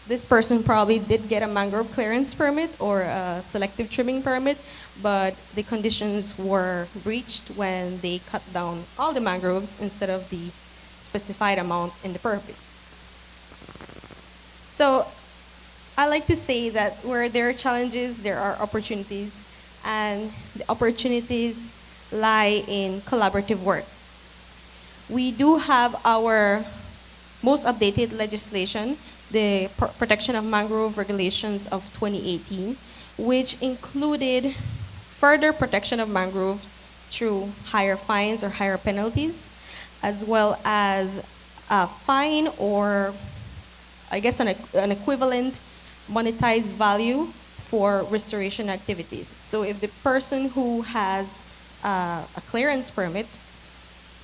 This person probably did get a mangrove clearance permit or a selective trimming permit, but the conditions were breached when they cut down all the mangroves instead of the specified amount in the permit. So I like to say that where there are challenges, there are opportunities, and the opportunities lie in collaborative work. We do have our most updated legislation, the Protection of Mangrove Regulations of 2018, which included further protection of mangroves through higher fines or higher penalties, as well as a fine or, I guess, an equivalent monetized value for restoration activities. So if the person who has a clearance permit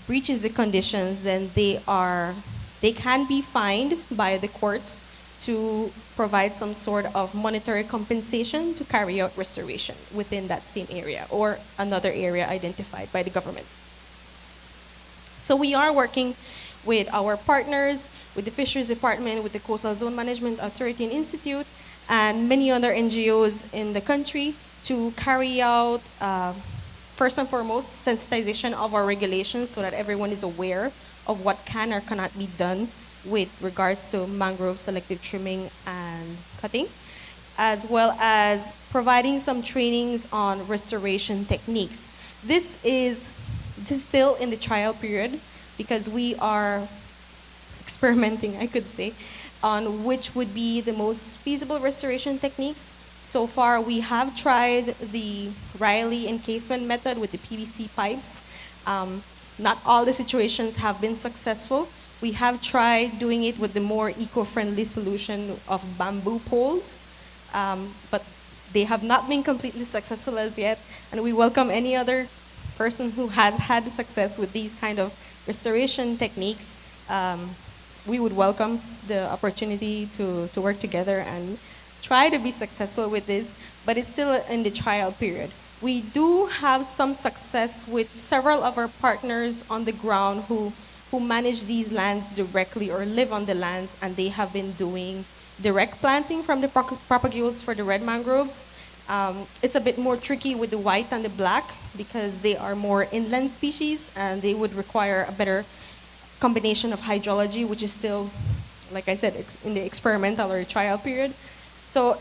breaches the conditions, then they can be fined by the courts to provide some sort of monetary compensation to carry out restoration within that same area or another area identified by the government. So we are working with our partners, with the Fisheries Department, with the Coastal Zone Management Authority and Institute, and many other NGOs in the country to carry out, first and foremost, sensitization of our regulations so that everyone is aware of what can or cannot be done with regards to mangrove selective trimming and cutting, as well as providing some trainings on restoration techniques. This is still in the trial period because we are experimenting, I could say, on which would be the most feasible restoration techniques. So far, we have tried the Riley encasement method with the PVC pipes. Not all the situations have been successful. We have tried doing it with the more eco-friendly solution of bamboo poles, but they have not been completely successful as yet, and we welcome any other person who has had success with these kind of restoration techniques. We would welcome the opportunity to work together and try to be successful with this, but it's still in the trial period. We do have some success with several of our partners on the ground who manage these lands directly or live on the lands, and they have been doing direct planting from the propagules for the red mangroves. It's a bit more tricky with the white and the black because they are more inland species and they would require a better combination of hydrology, which is still, like I said, in the experimental or trial period. So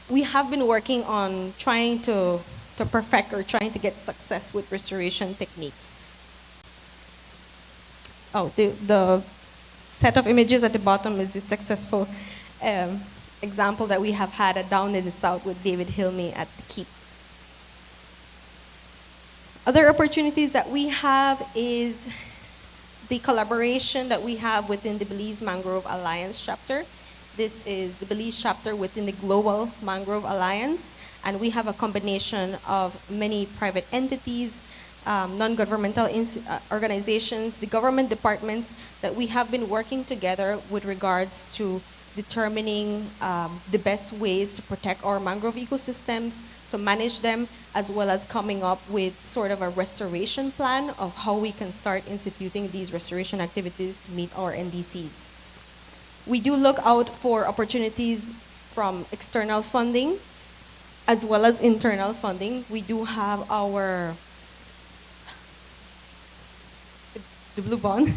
we have been working on trying to perfect or trying to get success with restoration techniques. Oh, the set of images at the bottom is the successful example that we have had down in the south with David Hilme at the Keep. Other opportunities that we have is the collaboration that we have within the Belize Mangrove Alliance chapter. This is the Belize chapter within the Global Mangrove Alliance, and we have a combination of many private entities, non-governmental organizations, the government departments that we have been working together with regards to determining the best ways to protect our mangrove ecosystems, to manage them, as well as coming up with sort of a restoration plan of how we can start instituting these restoration activities to meet our NDCs. We do look out for opportunities from external funding as well as internal funding. We do have our the Blue Bond.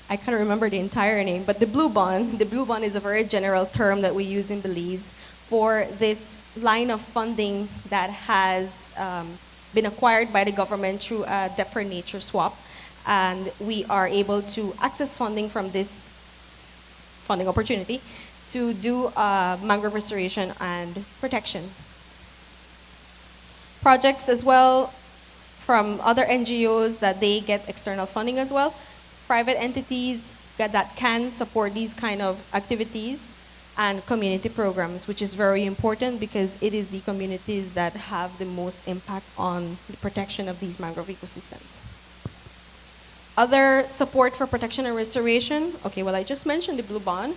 I can't remember the entire name, but the Blue Bond is a very general term that we use in Belize for this line of funding that has been acquired by the government through a debt for nature swap. And we are able to access funding from this funding opportunity to do mangrove restoration and protection. Projects as well from other NGOs that they get external funding as well. Private entities that can support these kind of activities, and community programs, which is very important because it is the communities that have the most impact on the protection of these mangrove ecosystems. Other support for protection and restoration, okay, well, I just mentioned the Blue Bond,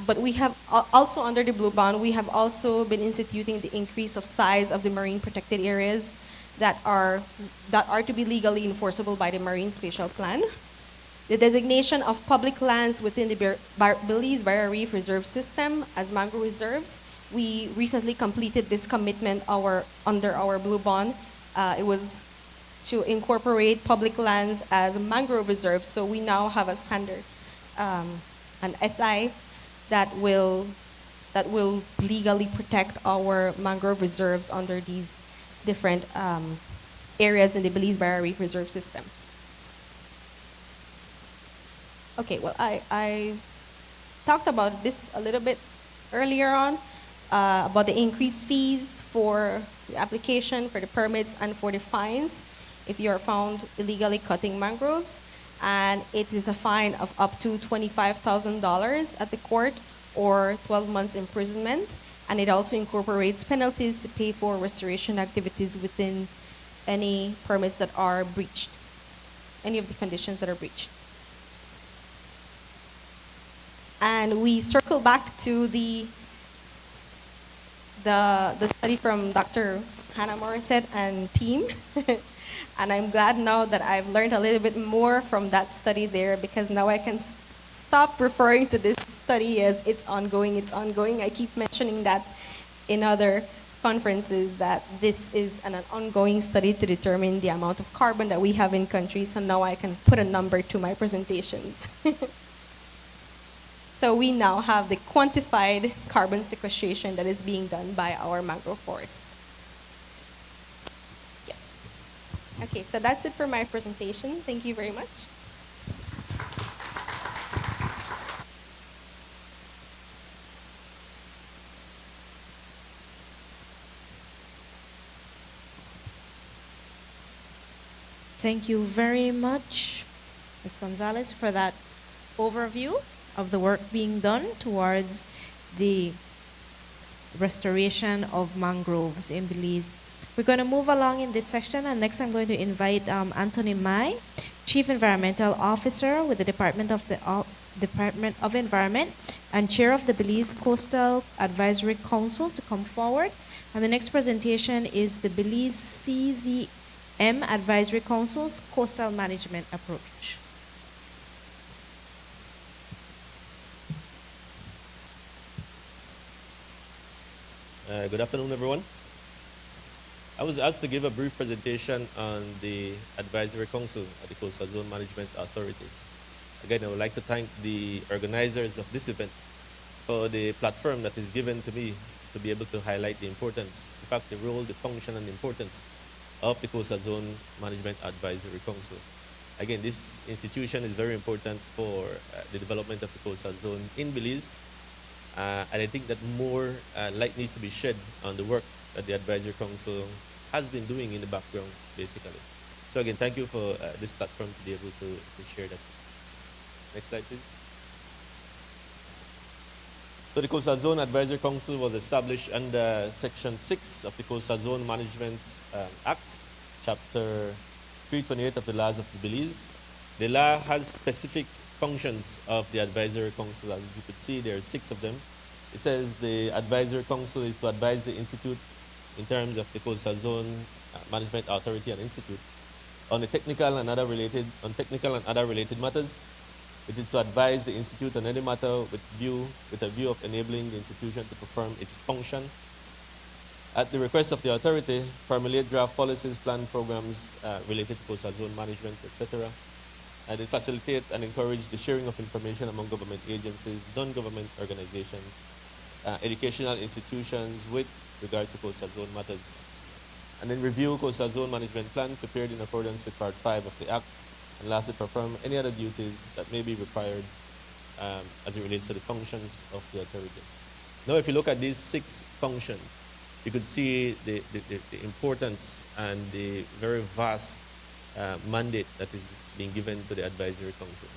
but we have also under the Blue Bond, we have also been instituting the increase of size of the marine protected areas that are to be legally enforceable by the Marine Spatial Plan. The designation of public lands within the Belize Barrier Reef Reserve System as mangrove reserves. We recently completed this commitment under our Blue Bond. It was to incorporate public lands as mangrove reserves, so we now have a standard, an SI, that will legally protect our mangrove reserves under these different areas in the Belize Barrier Reef Reserve System. Okay, well, I talked about this a little bit earlier on, about the increased fees for the application, for the permits, and for the fines if you are found illegally cutting mangroves. And it is a fine of up to $25,000 at the court or 12 months imprisonment. And it also incorporates penalties to pay for restoration activities within any permits that are breached, any of the conditions that are breached. And we circle back to the study from Dr. Hannah Morissette and team. And I'm glad now that I've learned a little bit more from that study there, because now I can stop referring to this study as it's ongoing, it's ongoing. I keep mentioning that in other conferences that this is an ongoing study to determine the amount of carbon that we have in countries, and now I can put a number to my presentations. So we now have the quantified carbon sequestration that is being done by our mangrove forests. Yes. Okay, so that's it for my presentation. Thank you very much. Thank you very much, Ms. Gonzalez, for that overview of the work being done towards the restoration of mangroves in Belize. We're going to move along in this section, and next I'm going to invite Anthony Mai, Chief Environmental Officer with the Department of Environment and Chair of the Belize Coastal Advisory Council, to come forward. And the next presentation is the Belize CZM Advisory Council's Coastal Management Approach. Good afternoon, everyone. I was asked to give a brief presentation on the Advisory Council at the Coastal Zone Management Authority. Again, I would like to thank the organizers of this event for the platform that is given to me to be able to highlight the importance, in fact, the role, the function, and the importance of the Coastal Zone Management Advisory Council. Again, this institution is very important for the development of the coastal zone in Belize. And I think that more light needs to be shed on the work that the Advisory Council has been doing in the background, basically. So again, thank you for this platform to be able to share that. Next slide, please. So the Coastal Zone Advisory Council was established under Section 6 of the Coastal Zone Management Act, Chapter 328 of the Laws of Belize. The law has specific functions of the Advisory Council. As you could see, there are 6 of them. It says the Advisory Council is to advise the Institute in terms of the Coastal Zone Management Authority and Institute on the technical and other related matters. It is to advise the Institute on any matter with a view of enabling the institution to perform its function. At the request of the authority, formulate draft policies, plan programs related to coastal zone management, etc. and they facilitate and encourage the sharing of information among government agencies, non-government organizations, educational institutions with regards to coastal zone matters. And then review coastal zone management plan prepared in accordance with Part 5 of the Act, and lastly, perform any other duties that may be required as it relates to the functions of the authority. Now, if you look at these 6 functions, you could see the importance and the very vast mandate that is being given to the advisory council.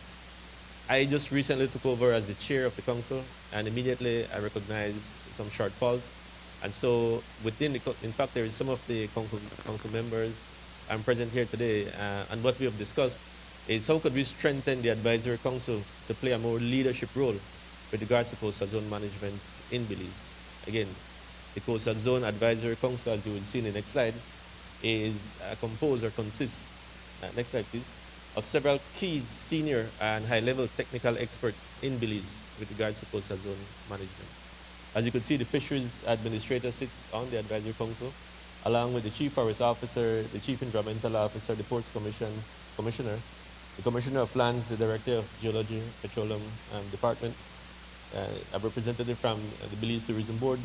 I just recently took over as the chair of the council, and immediately I recognized some shortfalls. And so within the, in fact, there is some of the council members I'm present here today, and what we have discussed is how could we strengthen the advisory council to play a more leadership role with regards to coastal zone management in Belize. Again, the Coastal Zone Advisory Council, as you will see in the next slide, is composed or consists, next slide please, of several key senior and high-level technical experts in Belize with regards to coastal zone management. As you can see, the Fisheries Administrator sits on the Advisory Council, along with the Chief Forest Officer, the Chief Environmental Officer, the Ports Commissioner, the Commissioner of Lands, the Director of Geology, Petroleum Department, a representative from the Belize Tourism Board,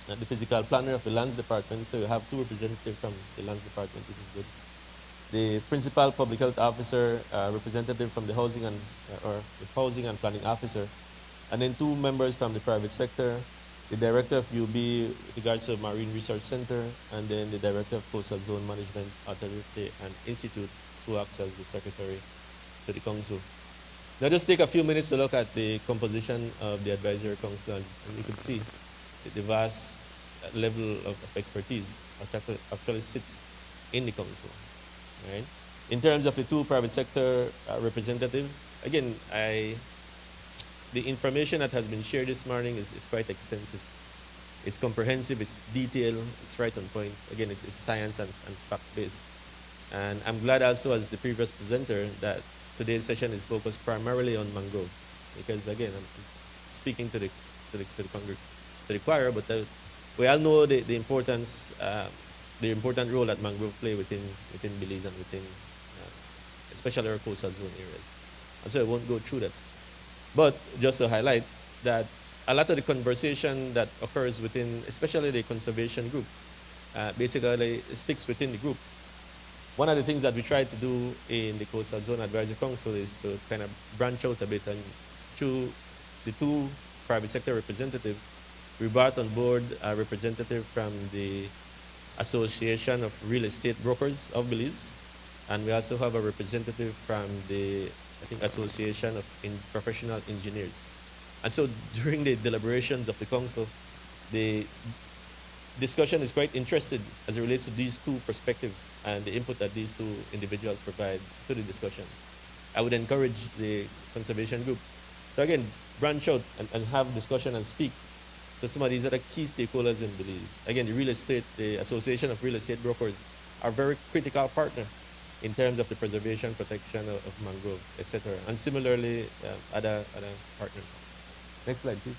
the Physical Planner of the Lands Department, so you have 2 representatives from the Lands Department, which is good. The Principal Public Health Officer, representative from the Housing and Planning Officer, and then 2 members from the private sector, the Director of UB with regards to Marine Research Center, and then the Director of Coastal Zone Management Authority and Institute, who acts as the Secretary to the Council. Now just take a few minutes to look at the composition of the Advisory Council, and you can see the vast level of expertise actually sits in the Council. Right? In terms of the 2 private sector representatives, again, the information that has been shared this morning is quite extensive. It's comprehensive, it's detailed, it's right on point. Again, it's science and fact-based. And I'm glad also, as the previous presenter, that today's session is focused primarily on mangrove, because again, I'm speaking to the choir, but we all know the importance, the important role that mangrove play within Belize and within, especially our coastal zone areas. And so I won't go through that. But just to highlight that a lot of the conversation that occurs within, especially the conservation group, basically sticks within the group. One of the things that we try to do in the Coastal Zone Advisory Council is to kind of branch out a bit, and through the 2 private sector representatives, we brought on board a representative from the Association of Real Estate Brokers of Belize, and we also have a representative from the, I think, Association of Professional Engineers. And so during the deliberations of the council, the discussion is quite interested as it relates to these 2 perspectives and the input that these 2 individuals provide to the discussion. I would encourage the conservation group to again branch out and have discussion and speak to some of these other key stakeholders in Belize. Again, the real estate, the Association of Real Estate Brokers are very critical partner in terms of the preservation, protection of mangrove, etc. And similarly, other partners. Next slide, please.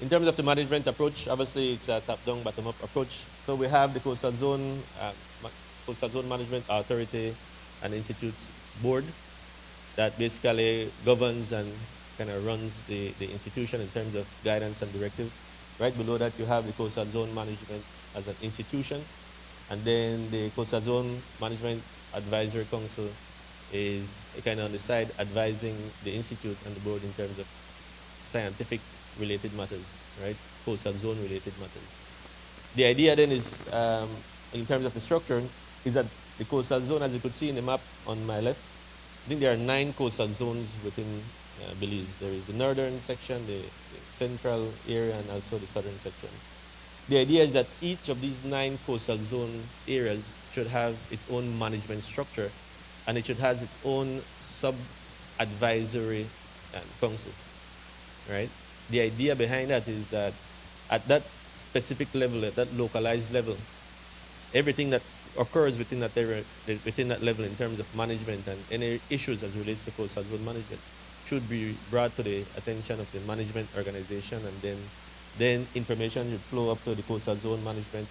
In terms of the management approach, obviously it's a top-down, bottom-up approach. So we have the Coastal Zone Management Authority and Institutes Board that basically governs and kind of runs the institution in terms of guidance and directive. Right below that, you have the Coastal Zone Management as an institution. And then the Coastal Zone Management Advisory Council is kind of on the side advising the institute and the board in terms of scientific related matters, right? Coastal zone related matters. The idea then is, in terms of the structure, is that the coastal zone, as you could see in the map on my left, I think there are 9 coastal zones within Belize. There is the northern section, the central area, and also the southern section. The idea is that each of these 9 coastal zone areas should have its own management structure, and it should have its own sub-advisory council, right? The idea behind that is that at that specific level, at that localized level, everything that occurs within that area, within that level in terms of management and any issues as relates to coastal zone management should be brought to the attention of the management organization, and then information should flow up to the Coastal Zone Management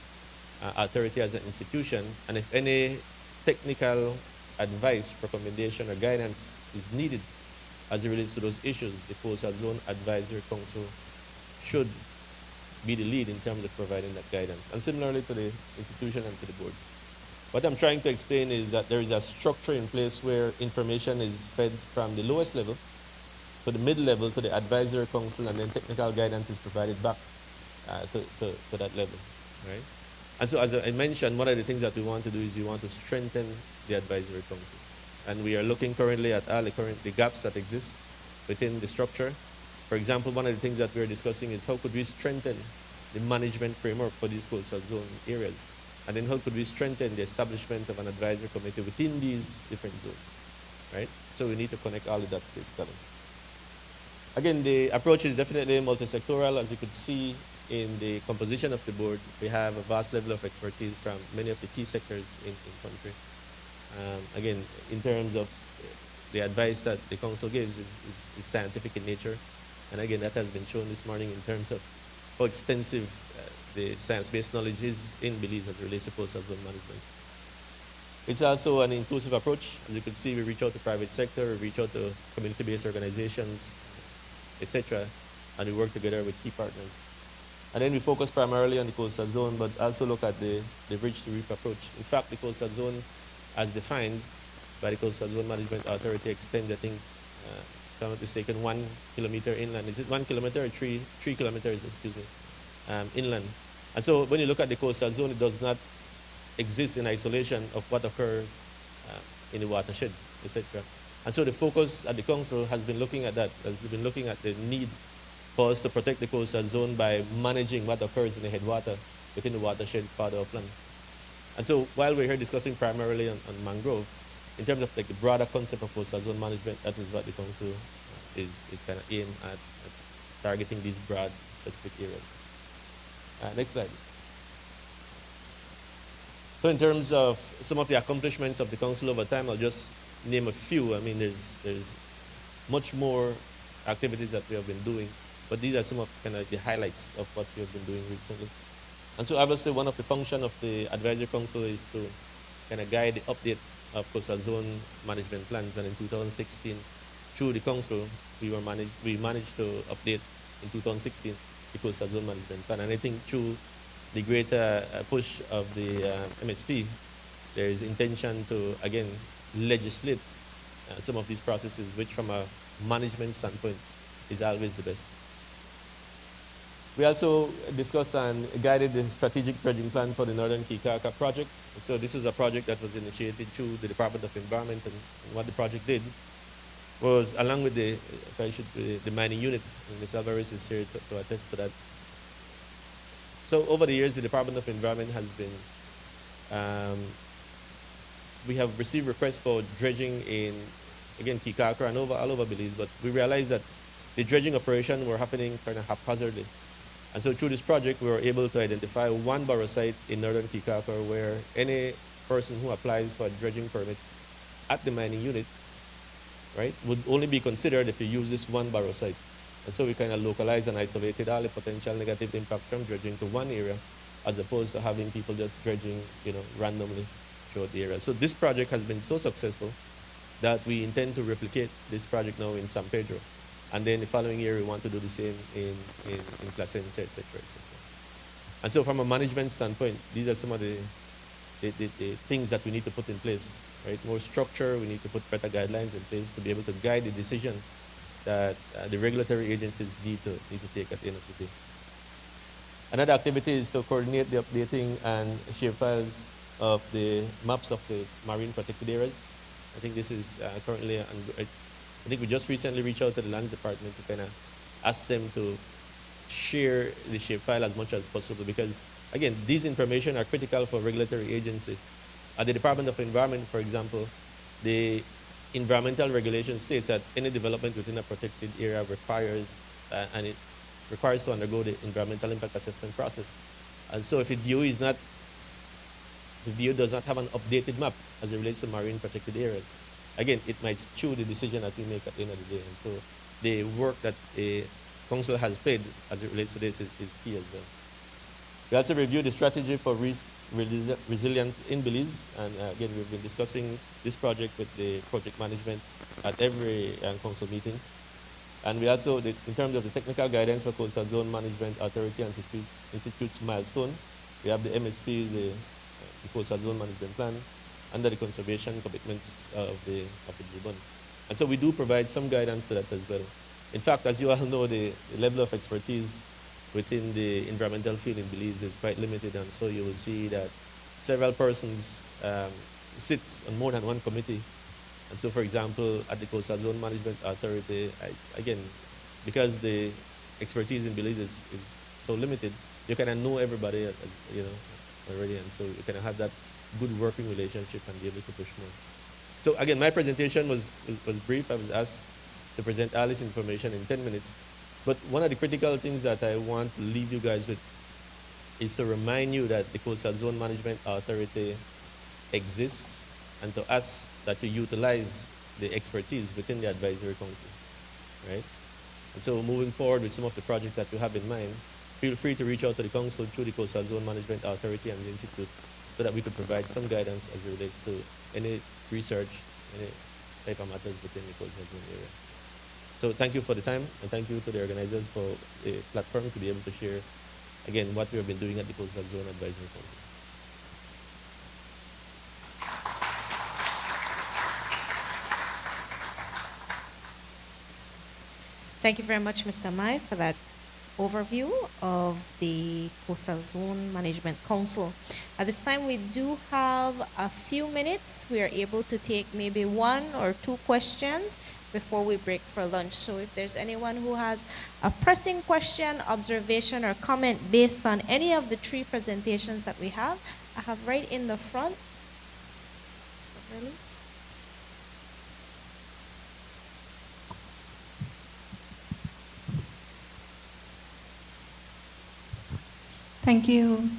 Authority as an institution. And if any technical advice, recommendation, or guidance is needed as it relates to those issues, the Coastal Zone Advisory Council should be the lead in terms of providing that guidance, and similarly to the institution and to the board. What I'm trying to explain is that there is a structure in place where information is fed from the lowest level to the mid-level to the advisory council, and then technical guidance is provided back to that level, right? And so as I mentioned, one of the things that we want to do is we want to strengthen the advisory council. And we are looking currently at all the gaps that exist within the structure. For example, one of the things that we are discussing is how could we strengthen the management framework for these coastal zone areas? And then how could we strengthen the establishment of an advisory committee within these different zones, right? So we need to connect all of that space together. Again, the approach is definitely multi-sectoral. As you could see in the composition of the board, we have a vast level of expertise from many of the key sectors in country. Again, in terms of the advice that the council gives is scientific in nature. And again, that has been shown this morning in terms of how extensive the science-based knowledge is in Belize as it relates to coastal zone management. It's also an inclusive approach. As you can see, we reach out to private sector, we reach out to community-based organizations, etc., and we work together with key partners. And then we focus primarily on the coastal zone, but also look at the bridge to reef approach. In fact, the coastal zone, as defined by the Coastal Zone Management Authority, extends, I think, if I'm not mistaken, 1 kilometer inland. Is it 1 kilometer or 3 kilometers, excuse me, inland? And so when you look at the coastal zone, it does not exist in isolation of what occurs in the watersheds, etc. And so the focus at the council has been looking at that, has been looking at the need for us to protect the coastal zone by managing what occurs in the headwater within the watershed part of land. And so while we're here discussing primarily on mangrove, in terms of like the broader concept of coastal zone management, that is what the council is kind of aimed at targeting these broad specific areas. Next slide. So in terms of some of the accomplishments of the council over time, I'll just name a few. I mean, there's much more activities that we have been doing, but these are some of kind of the highlights of what we have been doing recently. And so obviously one of the functions of the advisory council is to kind of guide the update of coastal zone management plans. And in 2016, through the council, we managed to update in 2016 the coastal zone management plan. And I think through the greater push of the MSP, there is intention to, again, legislate some of these processes, which from a management standpoint is always the best. We also discussed and guided the strategic dredging plan for the Northern Kikaka project. So this is a project that was initiated through the Department of Environment, and what the project did was, along with the mining unit, and Ms. Alvarez is here to attest to that. So over the years, the Department of Environment has been, we have received requests for dredging in, again, Kikaka and all over Belize, but we realized that the dredging operation were happening kind of haphazardly. And so through this project, we were able to identify one borrow site in Northern Kikaka where any person who applies for a dredging permit at the mining unit, right, would only be considered if you use this one borrow site. And so we kind of localized and isolated all the potential negative impacts from dredging to one area, as opposed to having people just dredging, randomly throughout the area. So this project has been so successful that we intend to replicate this project now in San Pedro. And then the following year, we want to do the same in Placencia, etc., etc. And so from a management standpoint, these are some of the things that we need to put in place, right? More structure, we need to put better guidelines in place to be able to guide the decision that the regulatory agencies need to take at the end of the day. Another activity is to coordinate the updating and share files of the maps of the marine protected areas. I think this is currently, I think we just recently reached out to the Lands Department to kind of ask them to share the shapefile as much as possible, because, again, these information are critical for regulatory agencies. At the Department of Environment, for example, the environmental regulation states that any development within a protected area requires, and it requires to undergo the environmental impact assessment process. And so if the DOE does not have an updated map as it relates to marine protected areas, again, it might skew the decision that we make at the end of the day. And so the work that the council has played as it relates to this is key as well. We also reviewed the strategy for resilience in Belize. And again, we've been discussing this project with the project management at every council meeting. And we also, in terms of the technical guidance for Coastal Zone Management Authority and Institute's milestone, we have the MSP, the Coastal Zone Management Plan, under the conservation commitments of the Gibbon. And so we do provide some guidance to that as well. In fact, as you all know, the level of expertise within the environmental field in Belize is quite limited, and so you will see that several persons sits on more than one committee. And so, for example, at the Coastal Zone Management Authority, again, because the expertise in Belize is so limited, you kind of know everybody, already, and so you kind of have that good working relationship and be able to push more. So again, my presentation was brief. I was asked to present all this information in 10 minutes. But one of the critical things that I want to leave you guys with is to remind you that the Coastal Zone Management Authority exists, and to ask that you utilize the expertise within the advisory council, right? And so moving forward with some of the projects that you have in mind, feel free to reach out to the council through the Coastal Zone Management Authority and the Institute, so that we could provide some guidance as it relates to any research, any type of matters within the Coastal Zone area. So thank you for the time, and thank you to the organizers for the platform to be able to share, again, what we have been doing at the Coastal Zone Advisory Council. Thank you very much, Mr. Mai, for that overview of the Coastal Zone Management Council. At this time, we do have a few minutes. We are able to take maybe 1 or 2 questions before we break for lunch. So if there's anyone who has a pressing question, observation, or comment based on any of the 3 presentations that we have, I have right in the front. Thank you,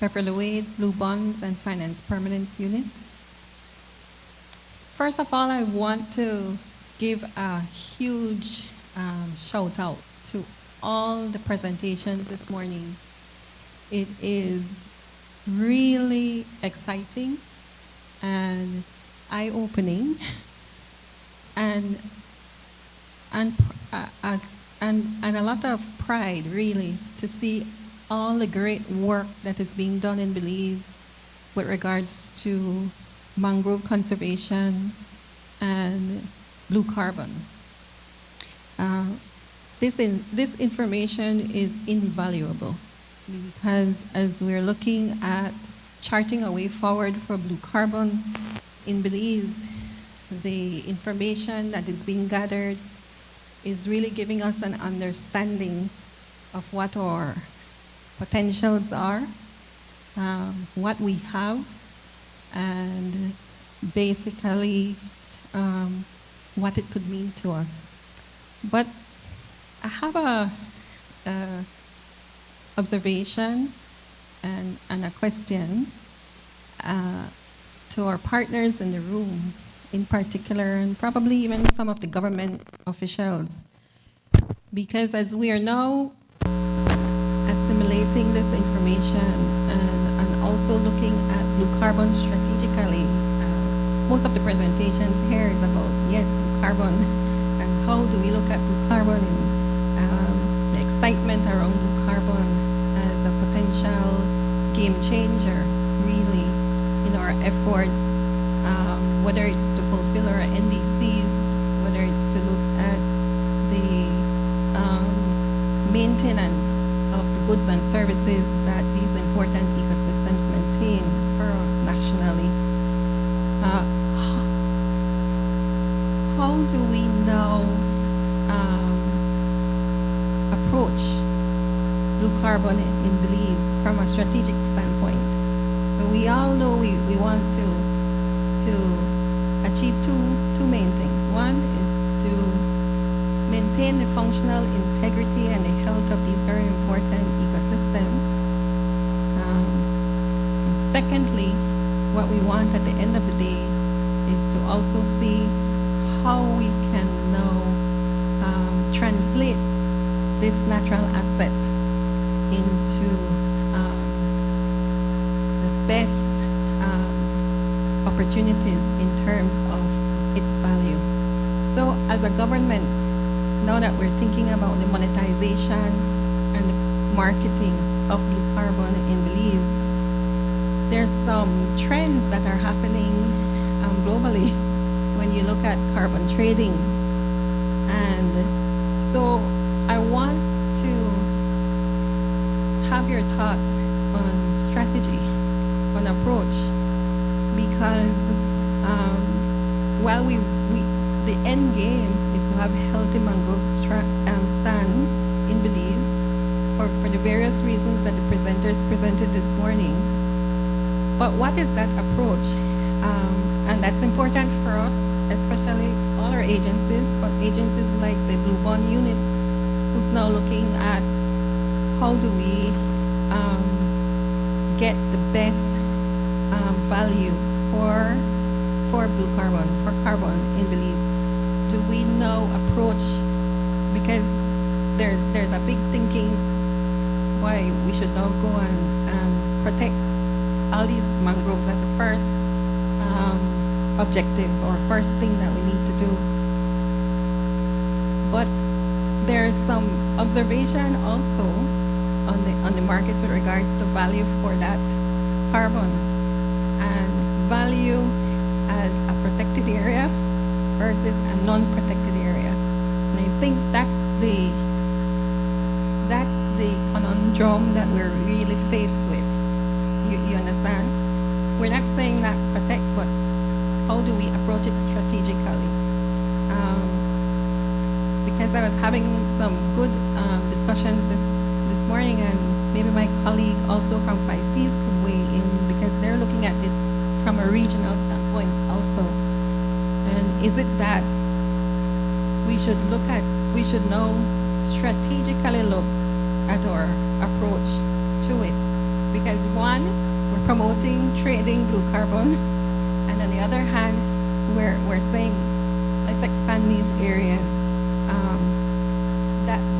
Beverly Wade, Blue Bonds and Finance Permanence Unit. First of all, I want to give a huge shout out to all the presentations this morning. It is really exciting and eye-opening, and a lot of pride, really, to see all the great work that is being done in Belize with regards to mangrove conservation and blue carbon. This information is invaluable, because as we're looking at charting a way forward for blue carbon in Belize, the information that is being gathered is really giving us an understanding of what our potentials are, what we have, and basically what it could mean to us. But I have a observation and a question to our partners in the room in particular, and probably even some of the government officials, because as we are now assimilating this information and also looking at blue carbon strategically, most of the presentations here is about, yes, blue carbon, and how do we look at blue carbon and the excitement around blue carbon as a potential game changer, really, in our efforts, whether it's to fulfill our NDCs, whether it's to look at the maintenance of the goods and services that these important ecosystems maintain for us nationally. How do we now approach blue carbon in Belize from a strategic standpoint? So we all know we want to achieve two main things. One is to maintain the functional integrity and the health of these very important ecosystems. And secondly, what we want at the end of the day is to also see how we can now translate this natural asset into the best opportunities in terms of its value. So as a government, now that we're thinking about the monetization and the marketing of blue carbon in Belize, there's some trends that are happening globally when you look at carbon trading. And so I want to have your thoughts on strategy, on approach, because while the end game is to have healthy mangrove stands in Belize for the various reasons that the presenters presented this morning. But what is that approach? And that's important for us, especially all our agencies, but agencies like the Blue Bond Unit, who's now looking at how do we get the best value for blue carbon, for carbon in Belize. Do we now approach, because there's a big thinking why we should now go and protect all these mangroves as a first objective or first thing that we need to do. But there's some observation also on the market with regards to value for that carbon and value as a protected area versus a non-protected area. And I think that's the conundrum that we're really faced with. You understand? We're not saying that protect, but how do we approach it strategically? Because I was having some good discussions this morning, and maybe my colleague also from FICES could weigh in, because they're looking at it from a regional standpoint also. And is it that we should now strategically look at our approach to it? Because one, we're promoting trading blue carbon, and on the other hand, we're saying let's expand these areas.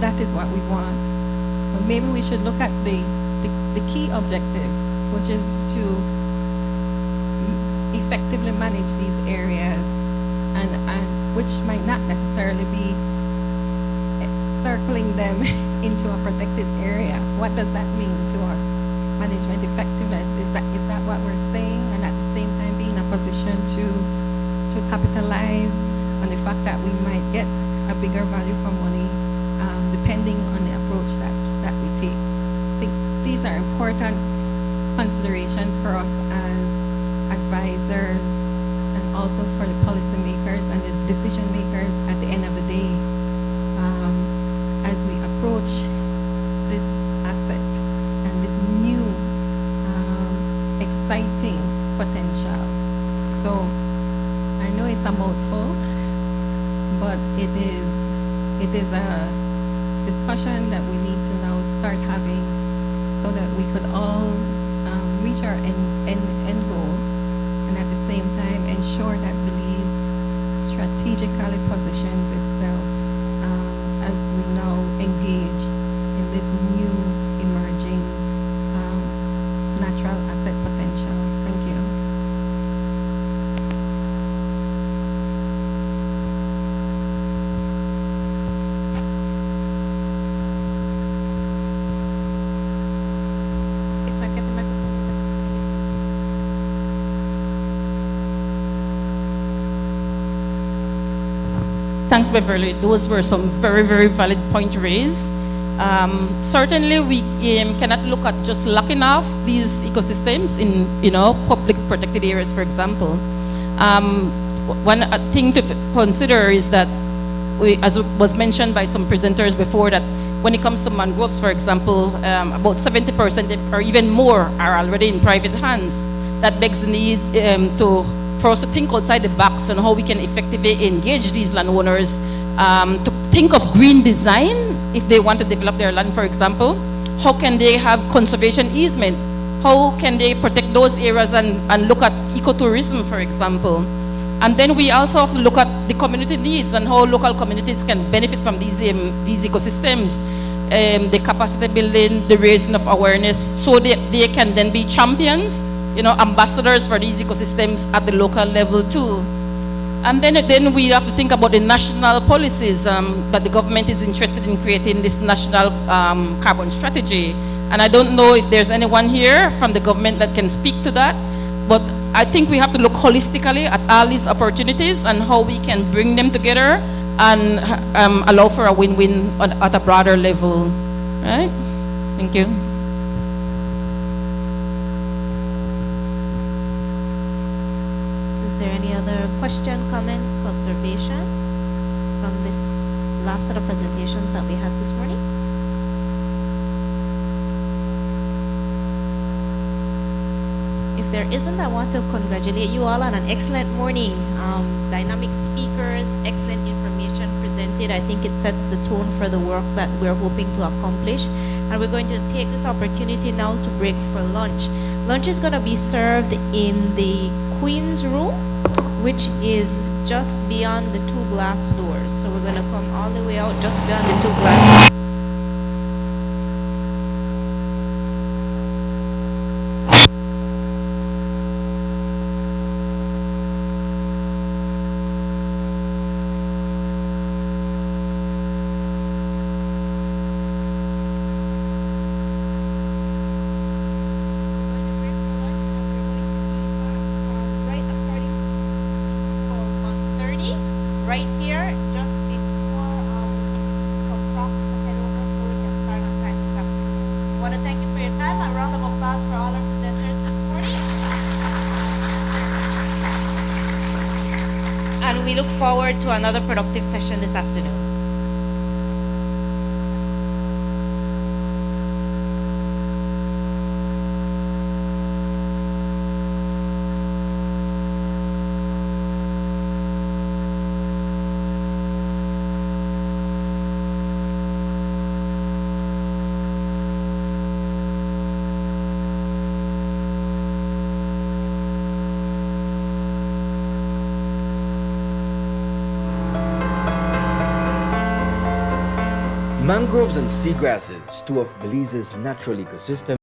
That is what we want. But maybe we should look at the key objective, which is to effectively manage these areas, and which might not necessarily be circling them into a protected area. What does that mean to us? Management effectiveness, is that what we're saying? And at the same time be in a position to capitalize on the fact that we might get a bigger value for money depending on the approach that we take. I think these are important considerations for us as advisors and also for the policymakers and the decision makers at the end of the day as we approach this asset and this new exciting potential. So I know it's a mouthful, but it is a discussion that we need to now start having so that we could all reach our end goal, and at the same time ensure that Belize strategically positions itself as we now engage in this new emerging natural asset potential. Thank you. Thanks, Beverly. Those were some very, very valid points raised. Certainly, we cannot look at just locking off these ecosystems in, public protected areas, for example. One thing to consider is that, as was mentioned by some presenters before, that when it comes to mangroves, for example, about 70% or even more are already in private hands. That begs the need for us to think outside the box on how we can effectively engage these landowners to think of green design if they want to develop their land, for example. How can they have conservation easement? How can they protect those areas and look at ecotourism, for example? And then we also have to look at the community needs and how local communities can benefit from these ecosystems, the capacity building, the raising of awareness, so they can then be champions ambassadors for these ecosystems at the local level too. And then we have to think about the national policies that the government is interested in creating this national carbon strategy. And I don't know if there's anyone here from the government that can speak to that, but I think we have to look holistically at all these opportunities and how we can bring them together and allow for a win-win at a broader level. Right? Thank you. Is there any other question, comments, observation from this last set of presentations that we had this morning? If there isn't, I want to congratulate you all on an excellent morning. Dynamic speakers, excellent information presented. I think it sets the tone for the work that we're hoping to accomplish. And we're going to take this opportunity now to break for lunch. Lunch is going to be served in the Queen's Room, which is just beyond the two glass doors. So we're going to come all the way out just beyond the two glass doors. Right here, just before head over so we can start on time this afternoon. I want to thank you for your time. A round of applause for all our presenters this morning. And we look forward to another productive session this afternoon. Mangroves and seagrasses, two of Belize's natural ecosystems,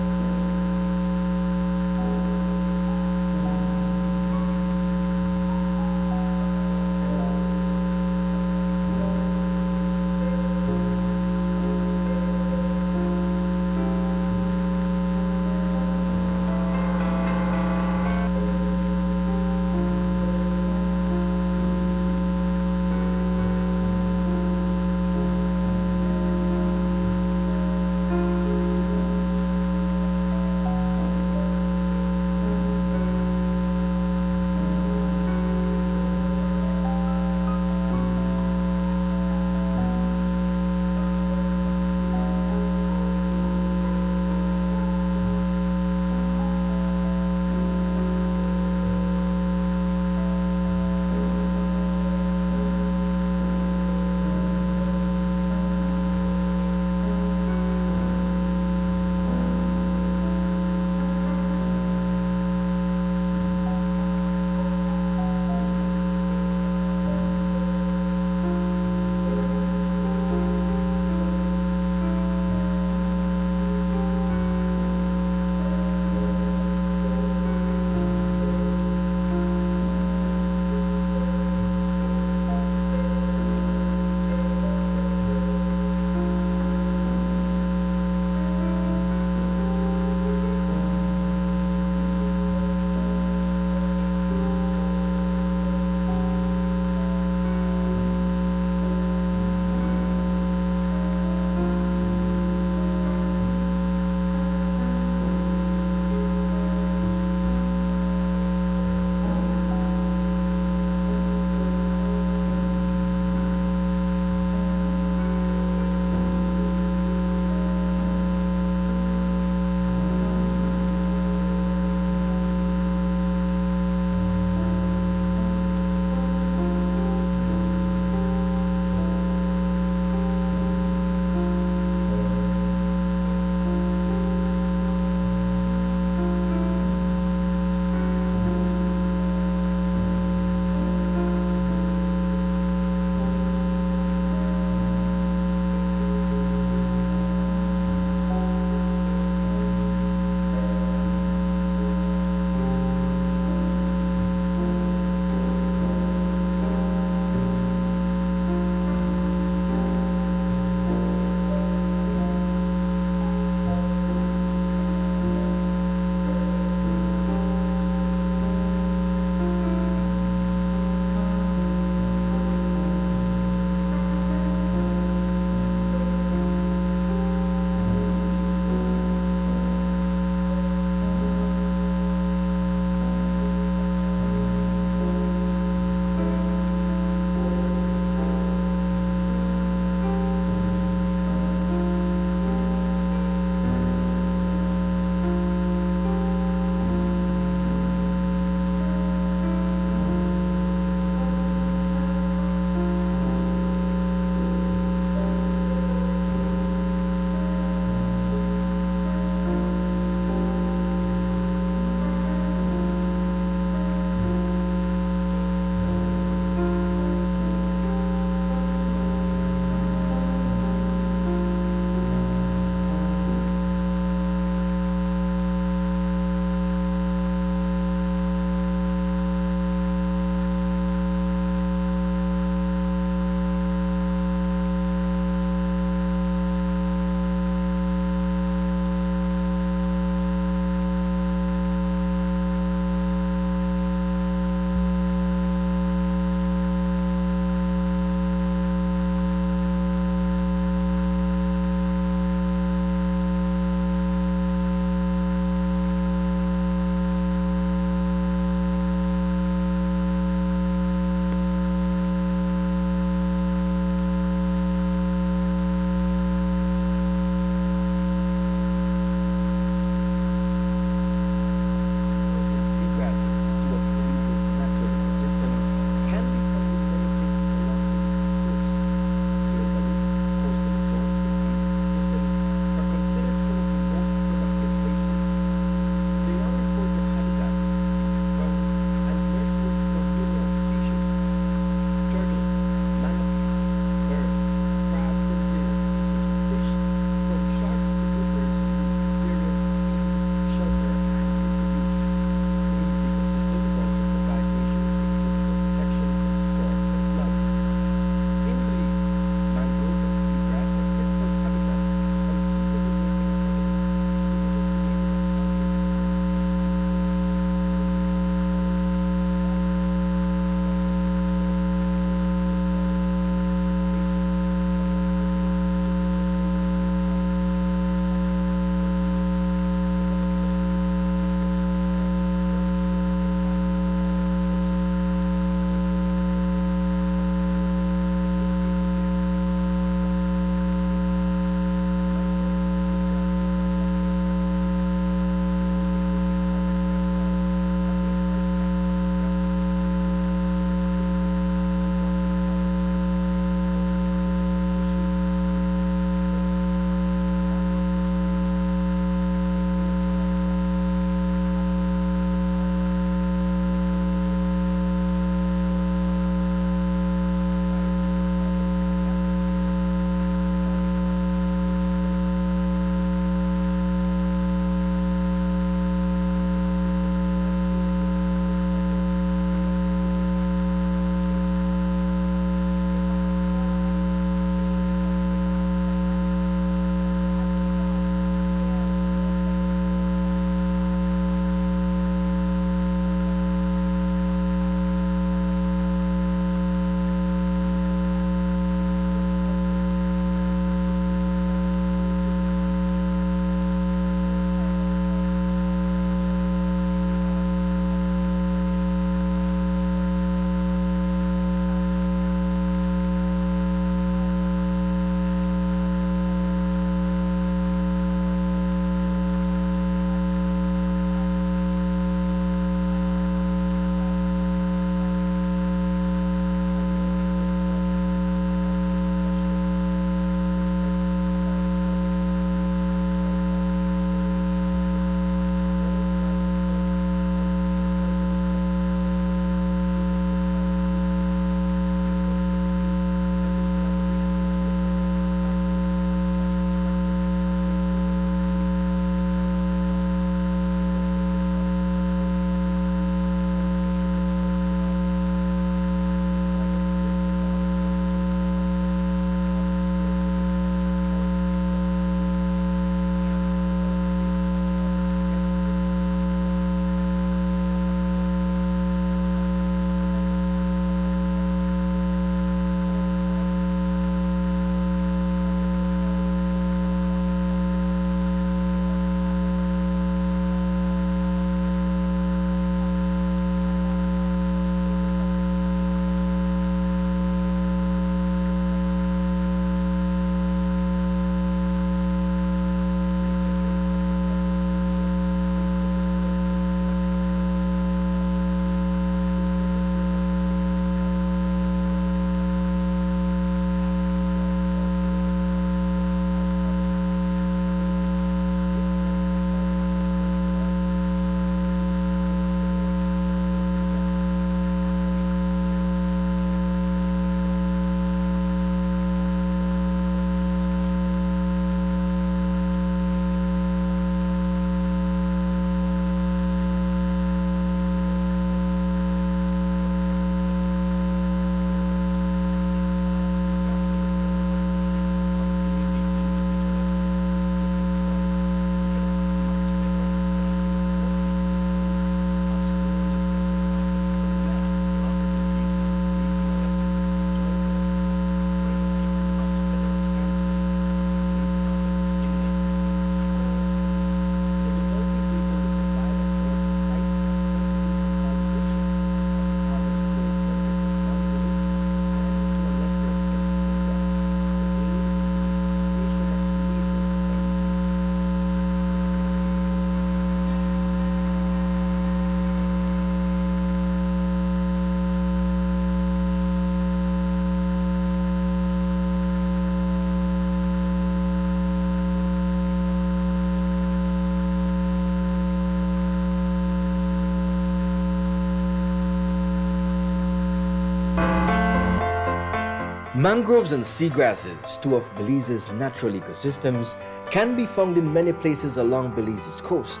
Mangroves and seagrasses, two of Belize's natural ecosystems, can be found in many places along Belize's coast.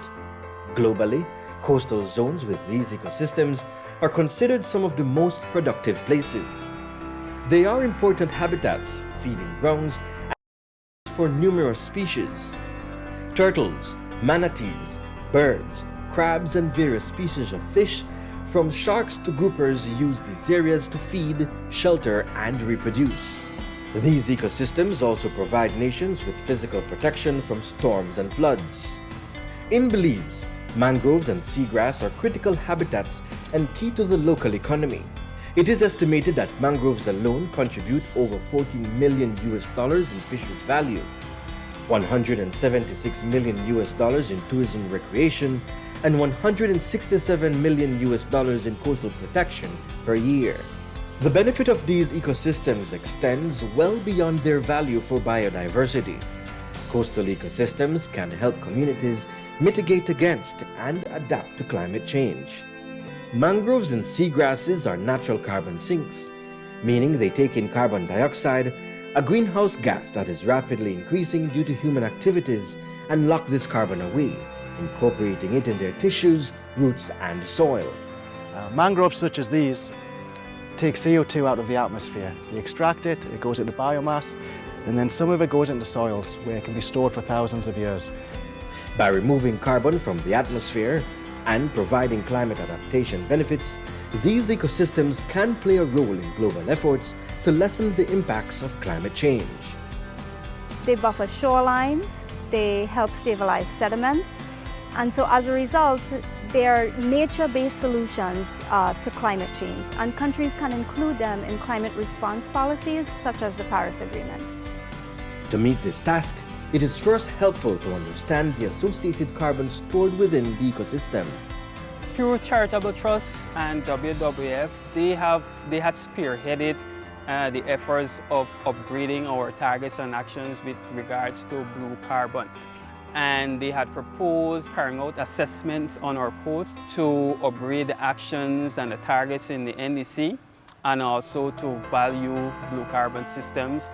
Globally, coastal zones with these ecosystems are considered some of the most productive places. They are important habitats, feeding grounds, and for numerous species. Turtles, manatees, birds, crabs, and various species of fish, from sharks to groupers, use these areas to feed, shelter, and reproduce. These ecosystems also provide nations with physical protection from storms and floods. In Belize, mangroves and seagrass are critical habitats and key to the local economy. It is estimated that mangroves alone contribute over $14 million in fisheries value, $176 million in tourism recreation, and $167 million in coastal protection per year. The benefit of these ecosystems extends well beyond their value for biodiversity. Coastal ecosystems can help communities mitigate against and adapt to climate change. Mangroves and seagrasses are natural carbon sinks, meaning they take in carbon dioxide, a greenhouse gas that is rapidly increasing due to human activities, and lock this carbon away, incorporating it in their tissues, roots, and soil. Mangroves such as these take CO2 out of the atmosphere. They extract it, it goes into biomass, and then some of it goes into soils where it can be stored for thousands of years. By removing carbon from the atmosphere and providing climate adaptation benefits, these ecosystems can play a role in global efforts to lessen the impacts of climate change. They buffer shorelines, they help stabilize sediments, and so as a result, they are nature-based solutions to climate change, and countries can include them in climate response policies such as the Paris Agreement. To meet this task, it is first helpful to understand the associated carbon stored within the ecosystem. Pew Charitable Trust and WWF, they had spearheaded the efforts of upgrading our targets and actions with regards to blue carbon. And they had proposed carrying out assessments on our coast to upgrade the actions and the targets in the NDC, and also to value blue carbon systems.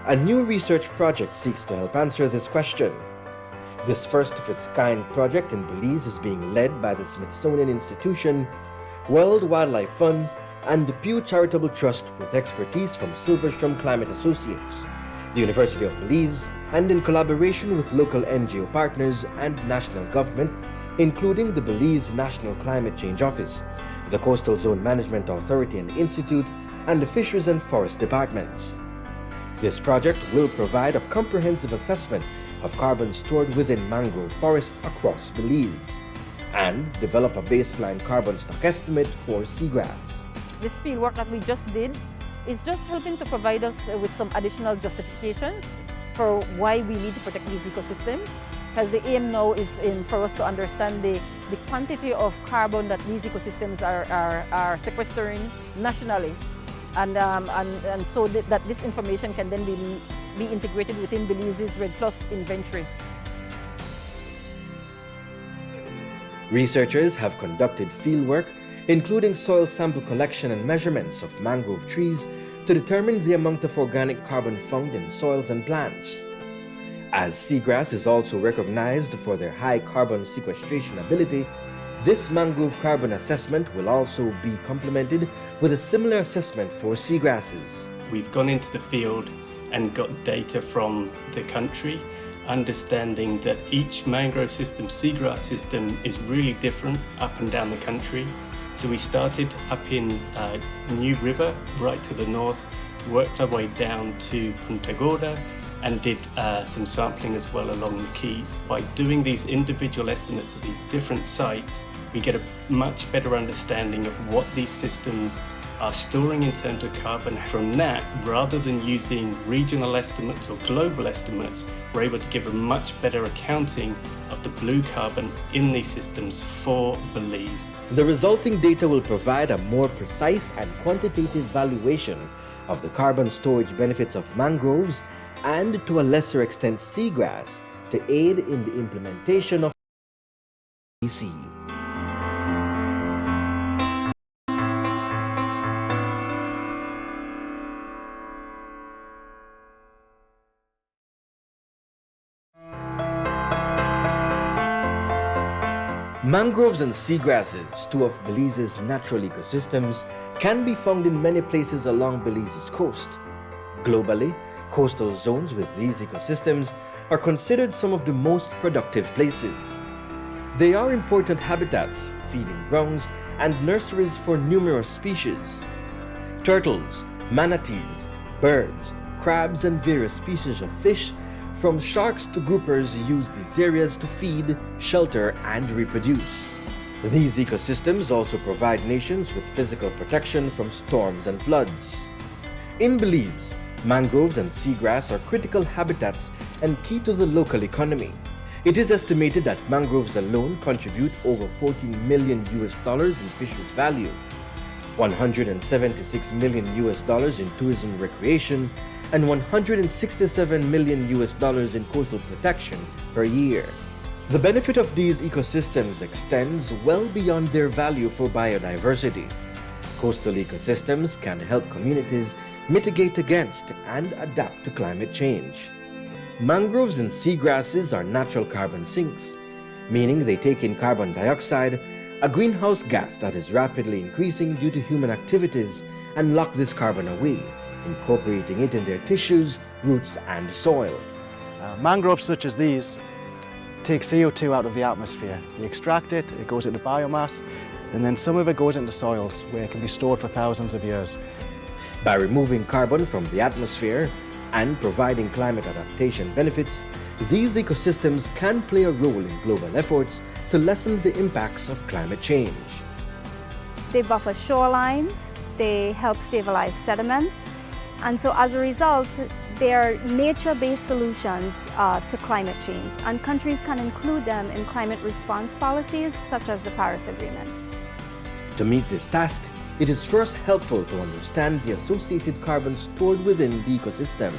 A new research project seeks to help answer this question. This first-of-its-kind project in Belize is being led by the Smithsonian Institution, World Wildlife Fund, and the Pew Charitable Trust with expertise from Silverstrom Climate Associates, the University of Belize, and in collaboration with local NGO partners and national government, including the Belize National Climate Change Office, the Coastal Zone Management Authority and Institute, and the Fisheries and Forest Departments. This project will provide a comprehensive assessment of carbon stored within mangrove forests across Belize and develop a baseline carbon stock estimate for seagrass. This fieldwork that we just did is just helping to provide us with some additional justification for why we need to protect these ecosystems, because the aim now is for us to understand the quantity of carbon that these ecosystems are sequestering nationally, and so that this information can then be integrated within Belize's REDD+ inventory. Researchers have conducted fieldwork, including soil sample collection and measurements of mangrove trees, to determine the amount of organic carbon found in soils and plants. As seagrass is also recognized for their high carbon sequestration ability, this mangrove carbon assessment will also be complemented with a similar assessment for seagrasses. We've gone into the field and got data from the country, understanding that each mangrove system, seagrass system, is really different up and down the country. So we started up in New River, right to the north, worked our way down to Punta Gorda, and did some sampling as well along the Keys. By doing these individual estimates of these different sites, we get a much better understanding of what these systems are storing in terms of carbon. From that, rather than using regional estimates or global estimates, we're able to give a much better accounting of the blue carbon in these systems for Belize. The resulting data will provide a more precise and quantitative valuation of the carbon storage benefits of mangroves and, to a lesser extent, seagrass, to aid in the implementation of PCC. Mangroves and seagrasses, two of Belize's natural ecosystems, can be found in many places along Belize's coast. Globally, coastal zones with these ecosystems are considered some of the most productive places. They are important habitats, feeding grounds, and nurseries for numerous species. Turtles, manatees, birds, crabs, and various species of fish, from sharks to groupers, use these areas to feed, shelter, and reproduce. These ecosystems also provide nations with physical protection from storms and floods. In Belize, mangroves and seagrass are critical habitats and key to the local economy. It is estimated that mangroves alone contribute over $14 million in fisheries value, $176 million in tourism recreation, and $167 million in coastal protection per year. The benefit of these ecosystems extends well beyond their value for biodiversity. Coastal ecosystems can help communities mitigate against and adapt to climate change. Mangroves and seagrasses are natural carbon sinks, meaning they take in carbon dioxide, a greenhouse gas that is rapidly increasing due to human activities, and lock this carbon away, incorporating it in their tissues, roots, and soil. Mangroves such as these take CO2 out of the atmosphere. You extract it, it goes into biomass, and then some of it goes into soils where it can be stored for thousands of years. By removing carbon from the atmosphere and providing climate adaptation benefits, these ecosystems can play a role in global efforts to lessen the impacts of climate change. They buffer shorelines, they help stabilize sediments, and so as a result, they are nature-based solutions to climate change, and countries can include them in climate response policies such as the Paris Agreement. To meet this task, it is first helpful to understand the associated carbon stored within the ecosystem.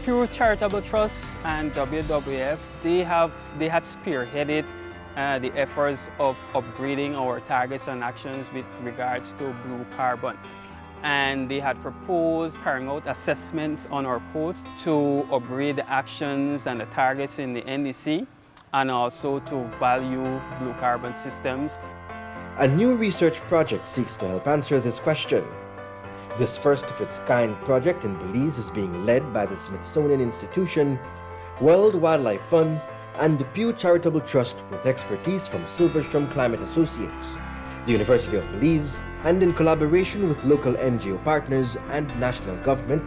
Pew Charitable Trust and WWF, they had spearheaded the efforts of upgrading our targets and actions with regards to blue carbon. And they had proposed carrying out assessments on our coast to upgrade the actions and the targets in the NDC, and also to value blue carbon systems. A new research project seeks to help answer this question. This first-of-its-kind project in Belize is being led by the Smithsonian Institution, World Wildlife Fund, and the Pew Charitable Trust with expertise from Silverstrom Climate Associates, the University of Belize, and in collaboration with local NGO partners and national government,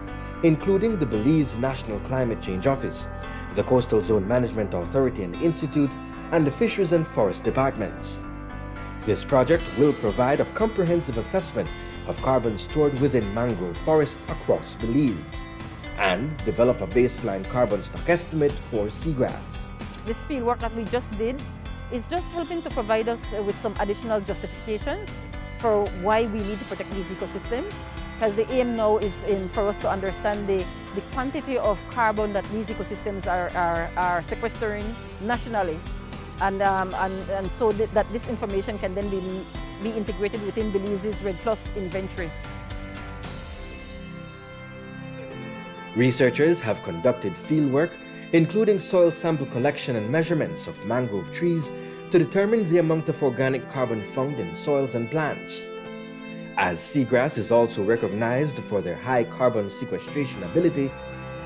including the Belize National Climate Change Office, the Coastal Zone Management Authority and Institute, and the Fisheries and Forest Departments. This project will provide a comprehensive assessment of carbon stored within mangrove forests across Belize and develop a baseline carbon stock estimate for seagrass. This fieldwork that we just did is just helping to provide us with some additional justification for why we need to protect these ecosystems, because the aim now is for us to understand the quantity of carbon that these ecosystems are sequestering nationally, and so that this information can then be integrated within Belize's REDD+ inventory. Researchers have conducted fieldwork, including soil sample collection and measurements of mangrove trees, to determine the amount of organic carbon found in soils and plants. As seagrass is also recognized for their high carbon sequestration ability,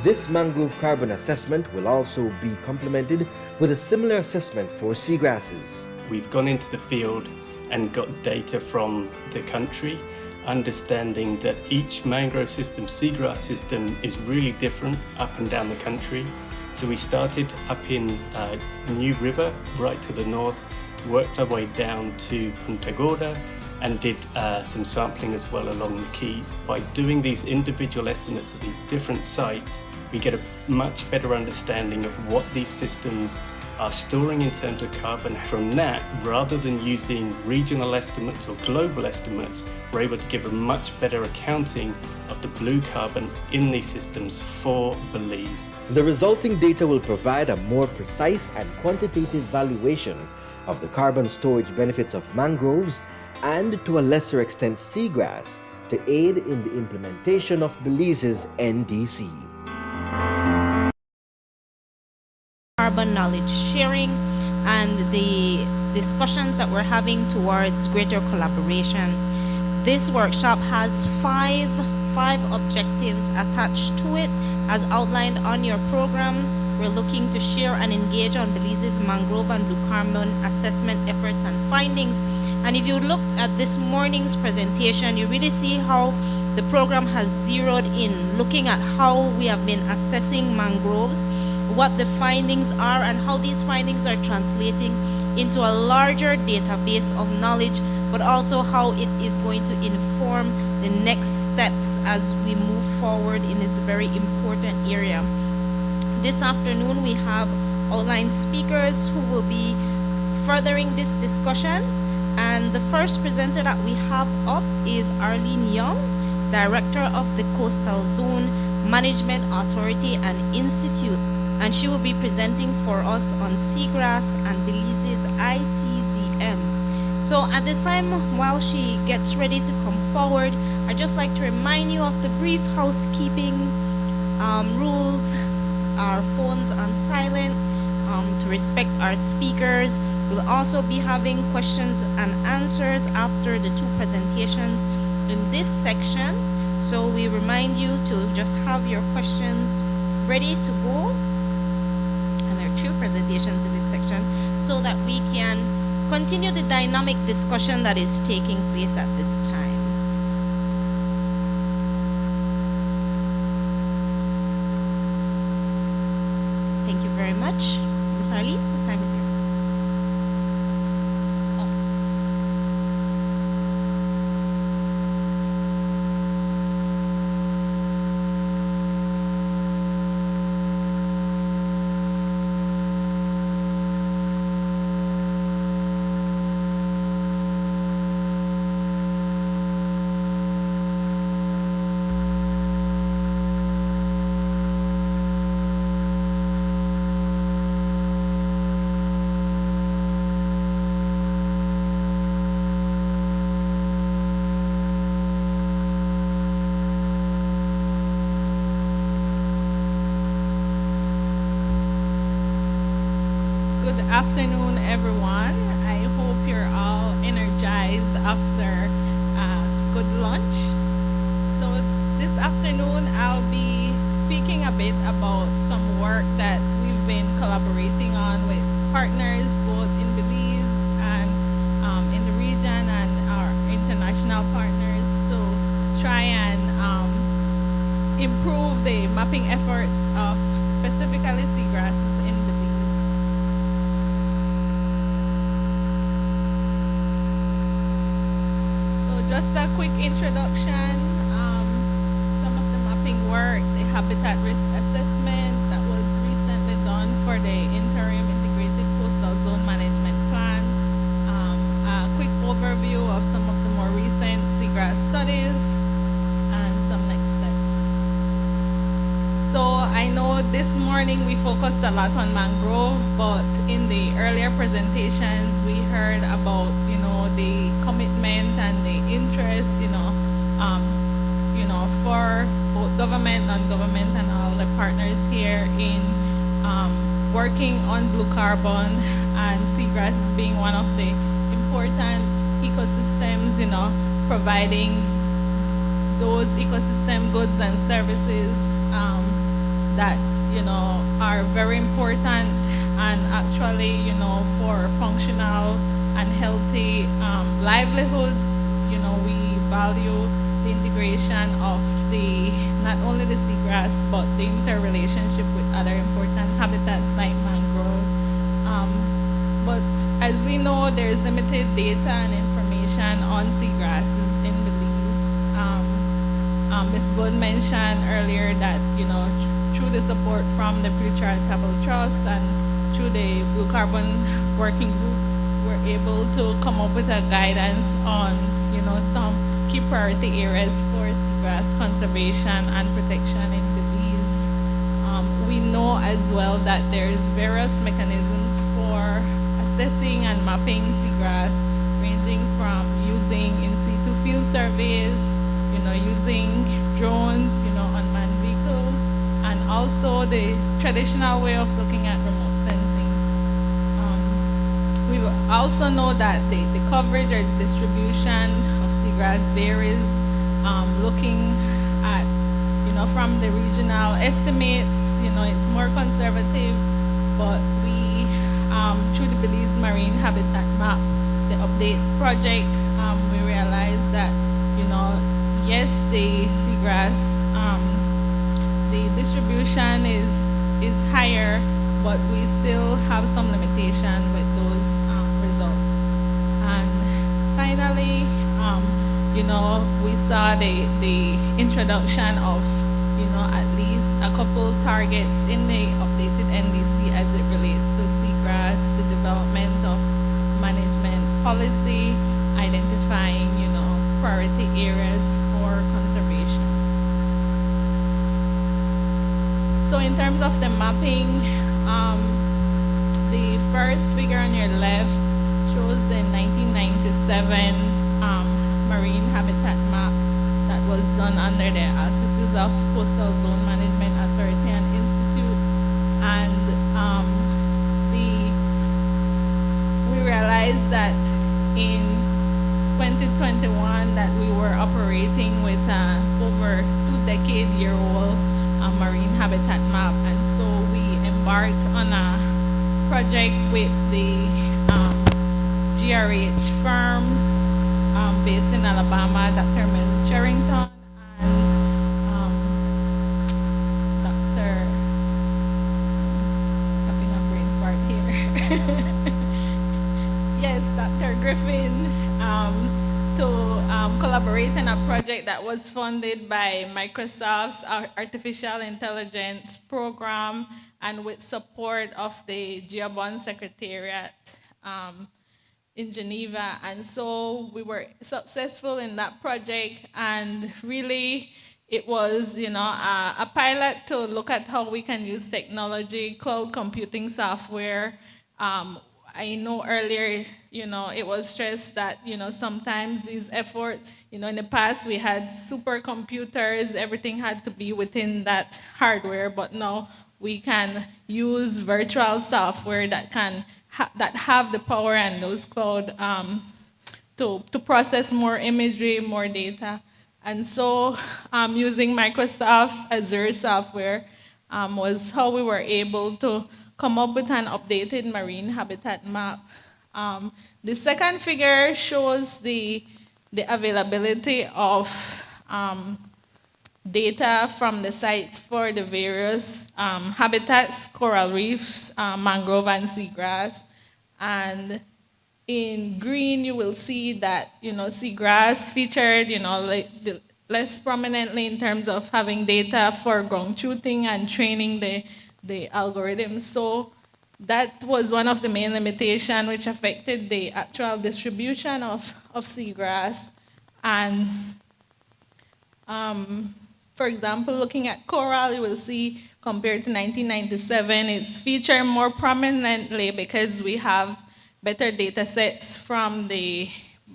this mangrove carbon assessment will also be complemented with a similar assessment for seagrasses. We've gone into the field and got data from the country, understanding that each mangrove system, seagrass system, is really different up and down the country. So we started up in New River, right to the north, worked our way down to Punta Gorda, and did some sampling as well along the Keys. By doing these individual estimates of these different sites, we get a much better understanding of what these systems are storing in terms of carbon. From that, rather than using regional estimates or global estimates, we're able to give a much better accounting of the blue carbon in these systems for Belize. The resulting data will provide a more precise and quantitative valuation of the carbon storage benefits of mangroves and, to a lesser extent, seagrass, to aid in the implementation of Belize's NDC. Carbon knowledge sharing, and the discussions that we're having towards greater collaboration. This workshop has five objectives attached to it as outlined on your program. We're looking to share and engage on Belize's mangrove and blue carbon assessment efforts and findings. And if you look at this morning's presentation, you really see how the program has zeroed in, looking at how we have been assessing mangroves, what the findings are, and how these findings are translating into a larger database of knowledge, but also how it is going to inform the next steps as we move forward in this very important area. This afternoon, we have outlined speakers who will be furthering this discussion. And the first presenter that we have up is Arlene Young, Director of the Coastal Zone Management Authority and Institute. And she will be presenting for us on seagrass and Belize's ICZM. So at this time, while she gets ready to come forward, I'd just like to remind you of the brief housekeeping rules. Our phones on silent, to respect our speakers. We'll also be having questions and answers after the two presentations in this section. So we remind you to just have your questions ready to go. And there are two presentations in this section so that we can continue the dynamic discussion that is taking place at this time. Thank you very much. Ms. Arlene, the time is yours. Good afternoon, everyone. I hope you're all energized after a good lunch. So this afternoon, I'll be speaking a bit about some work that we've been collaborating on with partners both in Belize and in the region and our international partners to try and improve the mapping efforts of specifically seagrasses in Belize. Just a quick introduction, some of the mapping work, the habitat risk assessment that was recently done for the interim integrated coastal zone management plan, a quick overview of some of the more recent seagrass studies, and some next steps. So I know this morning we focused a lot on mangrove, but in the earlier presentations we heard about, the commitment and the interest, for both government, non-government, and all the partners here in working on blue carbon and seagrass being one of the important ecosystems, providing those ecosystem goods and services that, are very important and actually, for functional and healthy livelihoods. We value the integration of not only the seagrass, but the interrelationship with other important habitats like mangrove. But as we know, there is limited data and information on seagrasses in Belize. Ms. Good mentioned earlier that, through the support from the Blue Charitable Trust and through the Blue Carbon Working Group, we're able to come up with a guidance on, some key priority areas for seagrass conservation and protection in Belize. We know as well that there's various mechanisms for assessing and mapping seagrass, ranging from using in situ field surveys, using drones, unmanned vehicles, and also the traditional way of looking at remote sensing. also know that the coverage or distribution of seagrass varies, looking at, from the regional estimates, it's more conservative, but we, through the Belize Marine Habitat Map, the update project, we realized that, yes, the seagrass, the distribution is higher, but we still have some limitation with those results. And finally, we saw the introduction of, at least a couple targets in the updated NDC as it relates to seagrass, the development of management policy, identifying, priority areas for conservation. So in terms of the mapping, the first figure on your left shows the 1997 marine habitat map that was done under the auspices of Coastal Zone Management Authority and Institute. And we realized that in 2021 that we were operating with over 2-decade-year-old marine habitat map, and so we embarked on a project with the GRH firm based in Alabama, Dr. Mel Charrington and Dr. having a brain fart here. Yes, Dr. Griffin, to collaborate in a project that was funded by Microsoft's Artificial Intelligence program and with support of the GEOBON Secretariat in Geneva. And so we were successful in that project, and really it was, a pilot to look at how we can use technology, cloud computing software. I know earlier, it was stressed that, sometimes these efforts, in the past we had supercomputers, everything had to be within that hardware, but now we can use virtual software that can that have the power and those cloud to process more imagery, more data. And so using Microsoft's Azure software was how we were able to come up with an updated marine habitat map. The second figure shows the availability of data from the sites for the various habitats, coral reefs, mangrove and seagrass. And in green, you will see that, seagrass featured, less prominently in terms of having data for ground truthing and training the algorithms. So that was one of the main limitations which affected the actual distribution of seagrass. And for example, looking at coral, you will see compared to 1997, it's featured more prominently because we have better data sets from the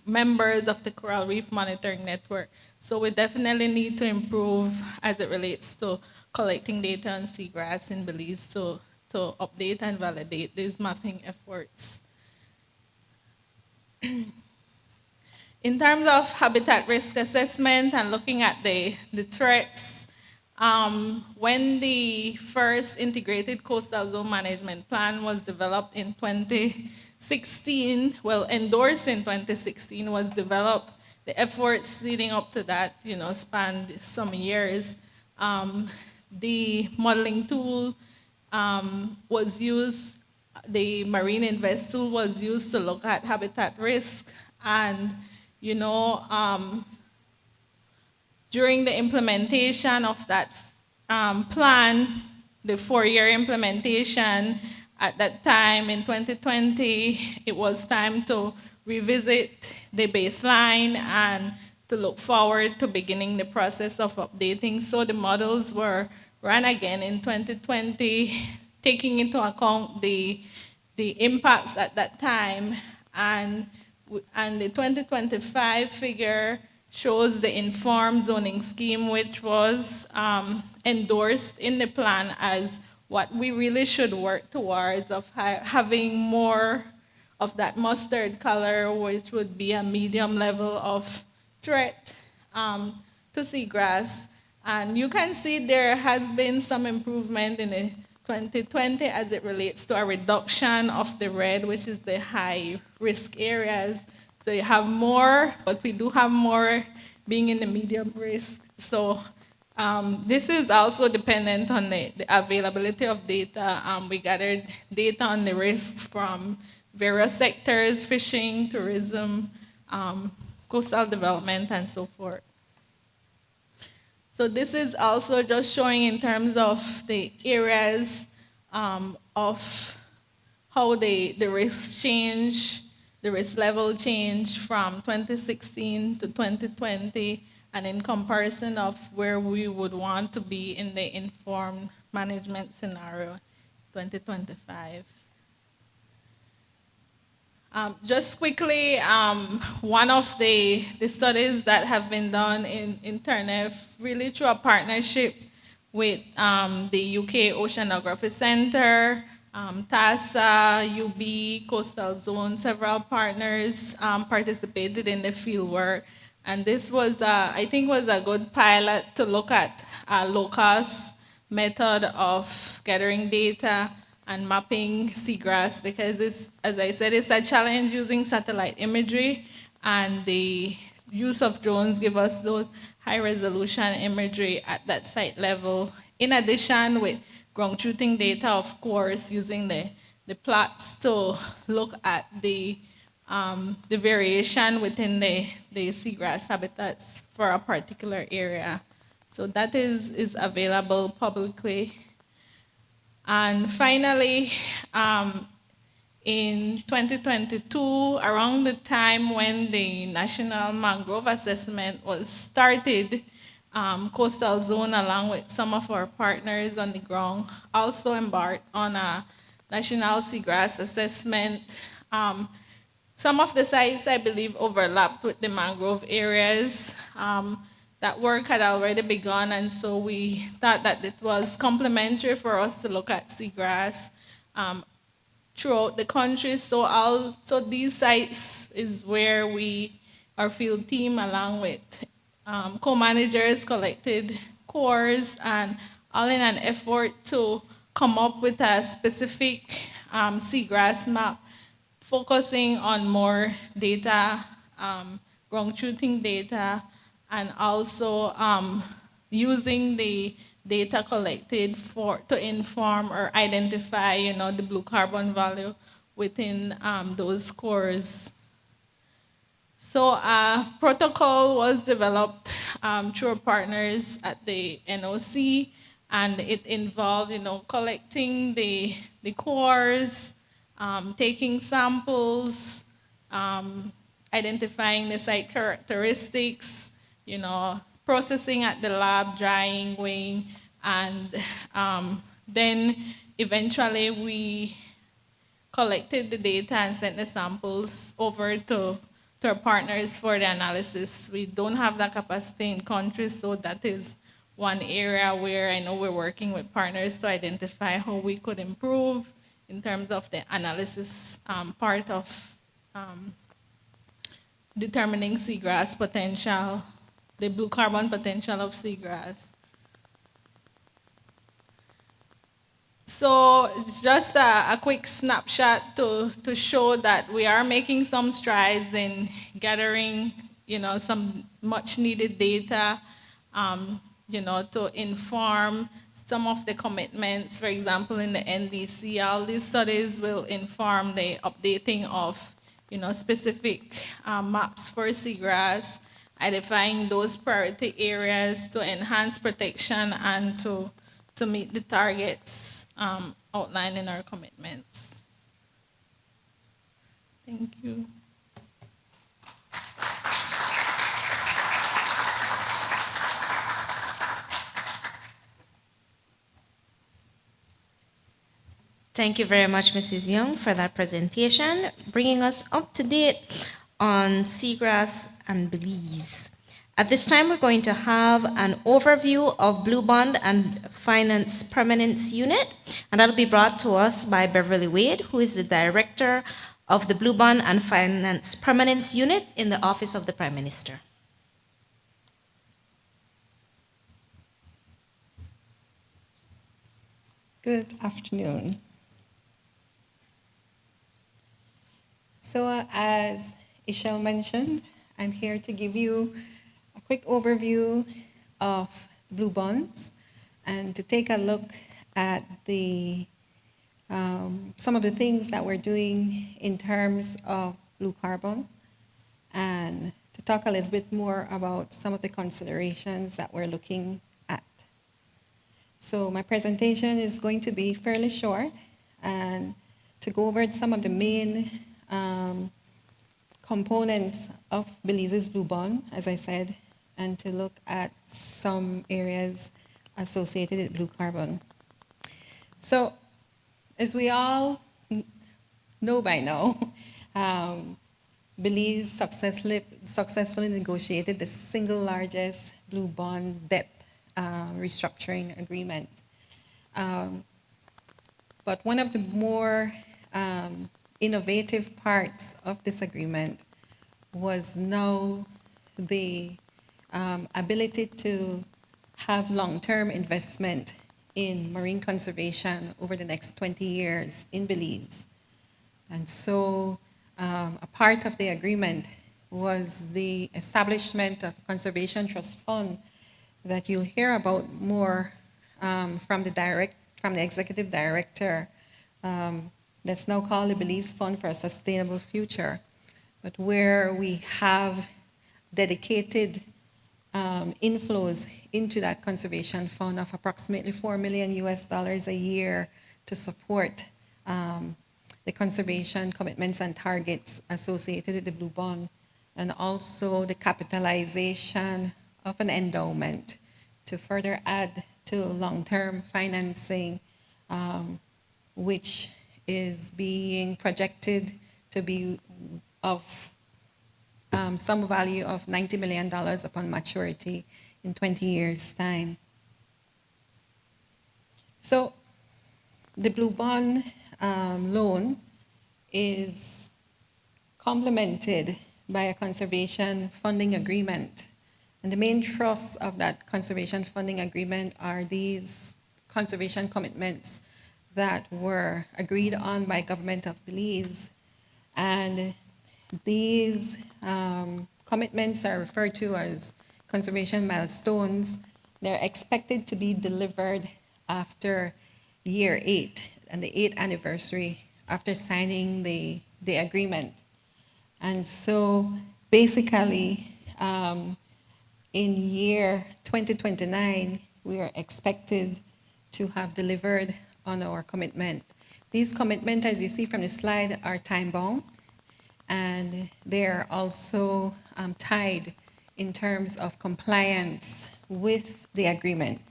members of the Coral Reef Monitoring Network. So we definitely need to improve as it relates to collecting data on seagrass in Belize to update and validate these mapping efforts. In terms of habitat risk assessment and looking at the threats, when the first integrated coastal zone management plan was developed in 2016, endorsed in 2016, was developed, the efforts leading up to that, spanned some years. The modeling tool was used, the Marine Invest tool was used to look at habitat risk, and during the implementation of that plan, the 4-year implementation, at that time in 2020, it was time to revisit the baseline and to look forward to beginning the process of updating. So the models were run again in 2020, taking into account the impacts at that time, and the 2025 figure shows the informed zoning scheme, which was endorsed in the plan as what we really should work towards, of having more of that mustard color, which would be a medium level of threat to seagrass. And you can see there has been some improvement in the 2020 as it relates to a reduction of the red, which is the high risk areas. So you have more, but we do have more being in the medium risk. So this is also dependent on the availability of data. We gathered data on the risk from various sectors: fishing, tourism, coastal development, and so forth. So this is also just showing in terms of the areas of how the risks change, the risk level change from 2016 to 2020, and in comparison of where we would want to be in the informed management scenario, 2025. Just quickly, one of the studies that have been done in Turnef, really through a partnership with the UK Oceanography Centre, TASA, UB, Coastal Zone, several partners participated in the field work. And this was, I think, was a good pilot to look at a low-cost method of gathering data and mapping seagrass, because it's, as I said, it's a challenge using satellite imagery, and the use of drones give us those high-resolution imagery at that site level. In addition, with ground truthing data, of course, using the plots to look at the variation within the seagrass habitats for a particular area. So that is available publicly. And finally, in 2022, around the time when the National Mangrove Assessment was started, Coastal Zone, along with some of our partners on the ground, also embarked on a National Seagrass Assessment. Some of the sites, I believe, overlapped with the mangrove areas. That work had already begun, and so we thought that it was complementary for us to look at seagrass throughout the country. So these sites is where our field team, along with co-managers, collected cores, and all in an effort to come up with a specific seagrass map, focusing on more data, ground truthing data, and also using the data collected to inform or identify, the blue carbon value within those cores. So a protocol was developed through our partners at the NOC, and it involved, collecting the cores, taking samples, identifying the site characteristics, processing at the lab, drying, weighing, and then eventually we collected the data and sent the samples over to our partners for the analysis. We don't have that capacity in country, so that is one area where I know we're working with partners to identify how we could improve in terms of the analysis part of determining seagrass potential, the blue carbon potential of seagrass. So it's just a quick snapshot to show that we are making some strides in gathering, some much needed data, to inform some of the commitments. For example, in the NDC, all these studies will inform the updating of, specific maps for seagrass, identifying those priority areas to enhance protection and to meet the targets outlined in our commitments. Thank you. Thank you very much, Mrs. Young, for that presentation, bringing us up to date on seagrass and Belize. At this time, we're going to have an overview of Blue Bond and Finance Permanence Unit, and that'll be brought to us by Beverly Wade, who is the Director of the Blue Bond and Finance Permanence Unit in the Office of the Prime Minister. Good afternoon. So, as Ishel mentioned, I'm here to give you a quick overview of blue bonds and to take a look at some of the things that we're doing in terms of blue carbon, and to talk a little bit more about some of the considerations that we're looking at. So my presentation is going to be fairly short, and to go over some of the main components of Belize's blue bond, as I said, and to look at some areas associated with blue carbon. So, as we all know by now, Belize successfully negotiated the single largest blue bond debt restructuring agreement. But one of the more innovative parts of this agreement was now the ability to have long-term investment in marine conservation over the next 20 years in Belize. And so a part of the agreement was the establishment of Conservation Trust Fund that you'll hear about more from the executive director. That's now called the Belize Fund for a Sustainable Future, but where we have dedicated inflows into that conservation fund of approximately $4 million a year to support the conservation commitments and targets associated with the Blue Bond, and also the capitalization of an endowment to further add to long-term financing, which is being projected to be of some value of $90 million upon maturity in 20 years' time. So the Blue Bond loan is complemented by a conservation funding agreement. And the main thrust of that conservation funding agreement are these conservation commitments that were agreed on by government of Belize. And these commitments are referred to as conservation milestones. They're expected to be delivered after year 8 and the 8th anniversary after signing the agreement. And so basically, in year 2029, we are expected to have delivered on our commitment. These commitments, as you see from the slide, are time-bound, and they're also tied in terms of compliance with the agreement.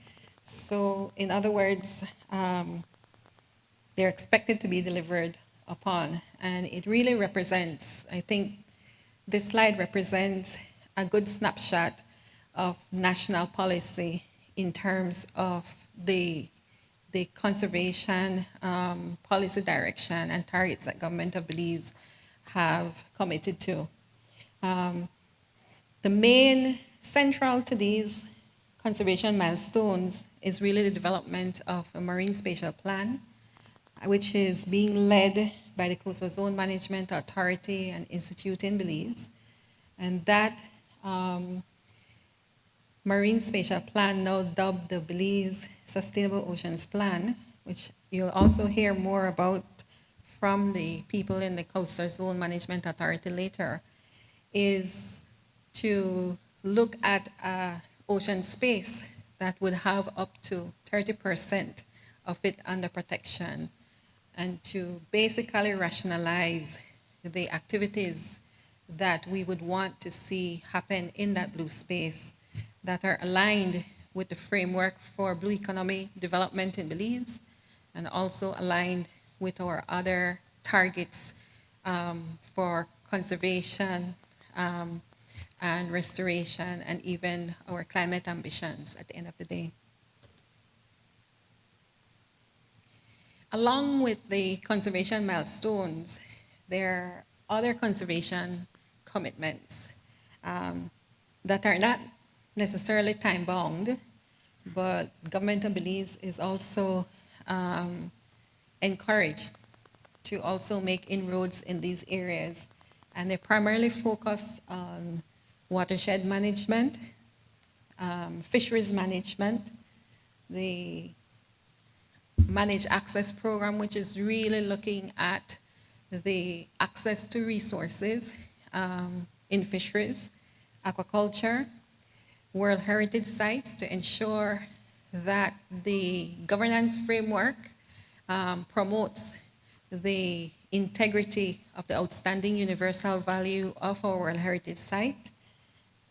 So in other words, they're expected to be delivered upon, and it really represents, I think this slide represents a good snapshot of national policy in terms of the conservation policy direction and targets that government of Belize have committed to. The main central to these conservation milestones is really the development of a marine spatial plan, which is being led by the Coastal Zone Management Authority and Institute in Belize. And that marine spatial plan, now dubbed the Belize Sustainable Oceans Plan, which you'll also hear more about from the people in the Coastal Zone Management Authority later, is to look at ocean space that would have up to 30% of it under protection, and to basically rationalize the activities that we would want to see happen in that blue space that are aligned with the framework for blue economy development in Belize, and also aligned with our other targets for conservation and restoration, and even our climate ambitions at the end of the day. Along with the conservation milestones, there are other conservation commitments that are not necessarily time-bound, but government of Belize is also encouraged to also make inroads in these areas. And they primarily focus on watershed management, fisheries management, the Managed Access Program, which is really looking at the access to resources in fisheries, aquaculture, World Heritage Sites to ensure that the governance framework promotes the integrity of the outstanding universal value of our World Heritage Site,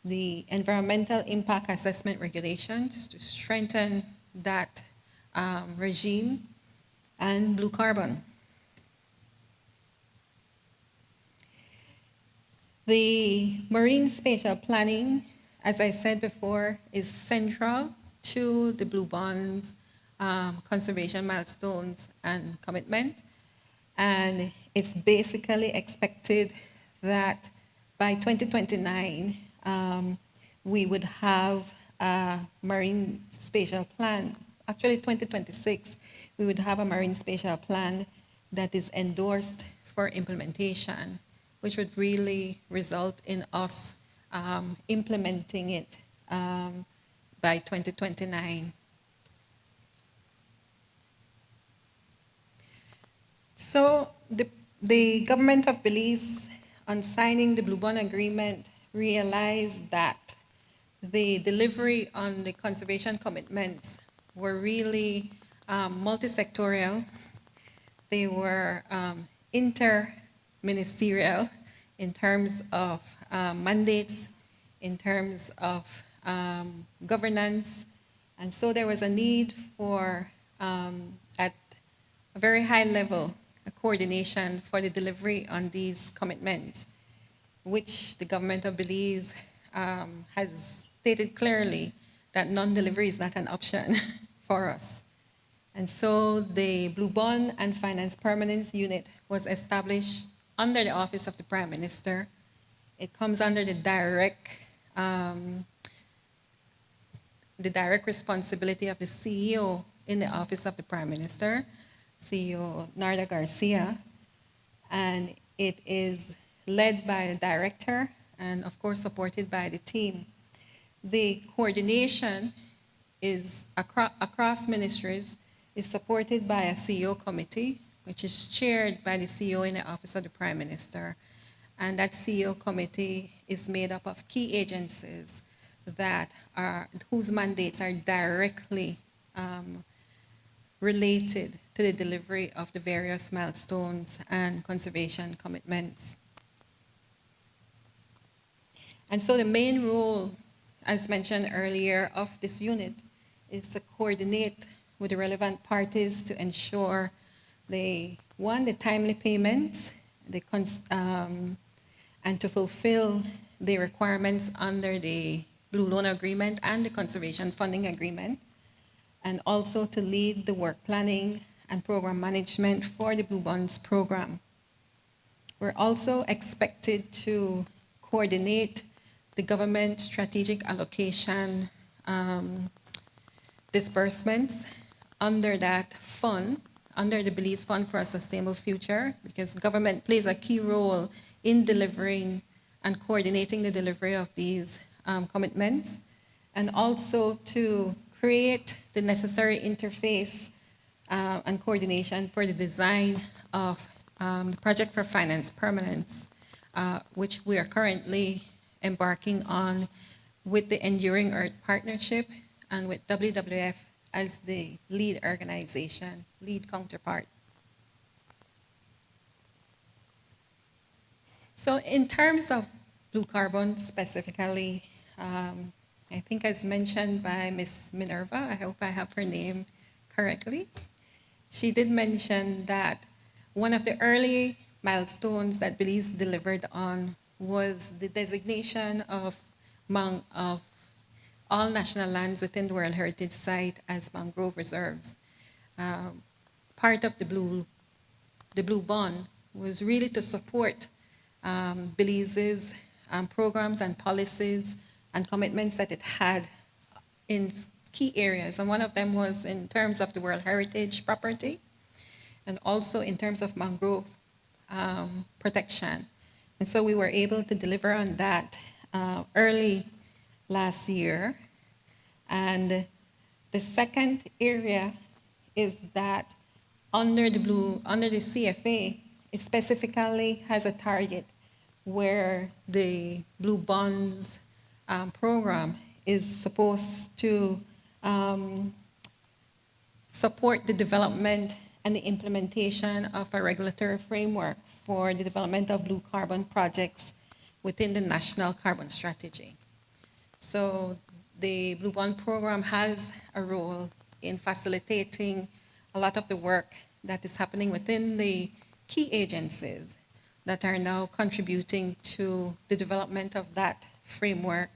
the environmental impact assessment regulations to strengthen that regime, and blue carbon. The marine spatial planning, as I said before, is central to the Blue Bond's conservation milestones and commitment. And it's basically expected that by 2029, we would have a marine spatial plan. Actually, 2026, we would have a marine spatial plan that is endorsed for implementation, which would really result in us implementing it by 2029. So the government of Belize, on signing the Blue Bond Agreement, realized that the delivery on the conservation commitments were really multi-sectorial. They were interministerial in terms of mandates, in terms of governance. And so there was a need for, at a very high level, a coordination for the delivery on these commitments, which the government of Belize has stated clearly that non-delivery is not an option for us. And so the Blue Bond and Finance Permanence Unit was established under the Office of the Prime Minister. It comes under the direct responsibility of the CEO in the Office of the Prime Minister, CEO Narda Garcia, and it is led by a director and of course supported by the team. The coordination is across ministries, is supported by a CEO committee, which is chaired by the CEO in the Office of the Prime Minister. And that CEO committee is made up of key agencies whose mandates are directly related to the delivery of the various milestones and conservation commitments. And so the main role, as mentioned earlier, of this unit is to coordinate with the relevant parties to ensure the timely payments, and to fulfill the requirements under the Blue Loan Agreement and the Conservation Funding Agreement, and also to lead the work planning and program management for the Blue Bonds program. We're also expected to coordinate the government strategic allocation disbursements under that fund, under the Belize Fund for a Sustainable Future, because government plays a key role in delivering and coordinating the delivery of these commitments, and also to create the necessary interface and coordination for the design of the Project for Finance Permanence, which we are currently embarking on with the Enduring Earth Partnership and with WWF as the lead organization, lead counterpart. So in terms of blue carbon specifically, I think as mentioned by Ms. Minerva, I hope I have her name correctly, she did mention that one of the early milestones that Belize delivered on was the designation of all national lands within the World Heritage Site as mangrove reserves. Part of the Blue Bond was really to support Belize's programs and policies and commitments that it had in key areas. And one of them was in terms of the World Heritage property and also in terms of mangrove protection. And so we were able to deliver on that early last year. And the second area is that under the CFA, it specifically has a target where the Blue Bonds program is supposed to support the development and the implementation of a regulatory framework for the development of blue carbon projects within the National Carbon Strategy. So the Blue Bond program has a role in facilitating a lot of the work that is happening within the key agencies that are now contributing to the development of that framework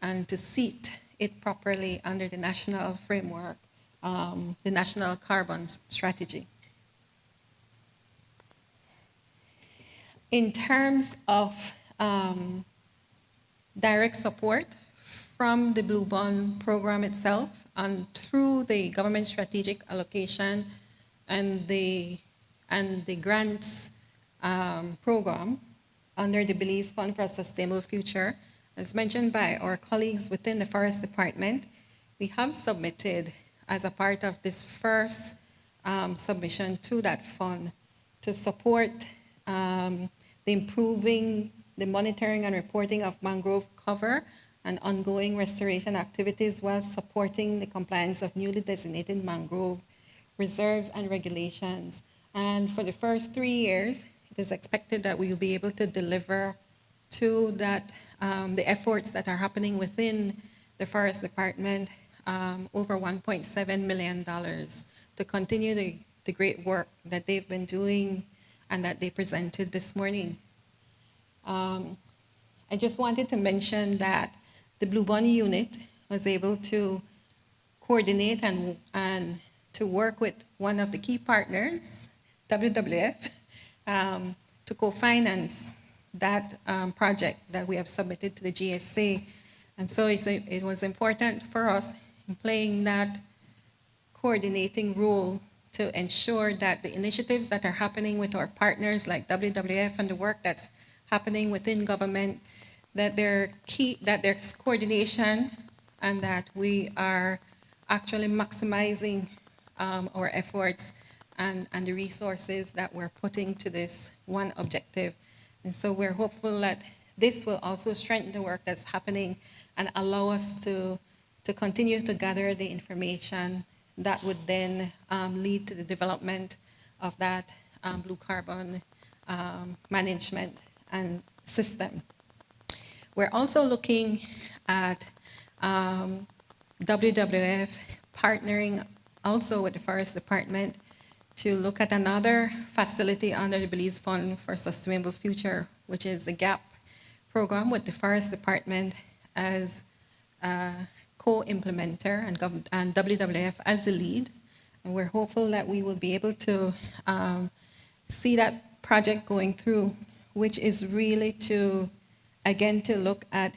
and to seat it properly under the national framework, the National Carbon Strategy. In terms of direct support from the Blue Bond program itself and through the government strategic allocation and the grants program under the Belize Fund for a Sustainable Future, as mentioned by our colleagues within the Forest Department, we have submitted as a part of this first submission to that fund to support the improving the monitoring and reporting of mangrove cover and ongoing restoration activities while supporting the compliance of newly designated mangrove reserves and regulations. And for the first 3 years, it is expected that we will be able to deliver to that the efforts that are happening within the Forest Department over $1.7 million to continue the great work that they've been doing and that they presented this morning. I just wanted to mention that the Blue Bond unit was able to coordinate and to work with one of the key partners, WWF, to co-finance that project that we have submitted to the GSA. And so it was important for us in playing that coordinating role to ensure that the initiatives that are happening with our partners like WWF and the work that's happening within government, that there's coordination and that we are actually maximizing our efforts and the resources that we're putting to this one objective. And so we're hopeful that this will also strengthen the work that's happening and allow us to continue to gather the information that would then lead to the development of that blue carbon management and system. We're also looking at WWF partnering also with the Forest Department to look at another facility under the Belize Fund for Sustainable Future, which is the GAP program with the Forest Department as a co-implementer and WWF as the lead. And we're hopeful that we will be able to see that project going through, which is really to, again, to look at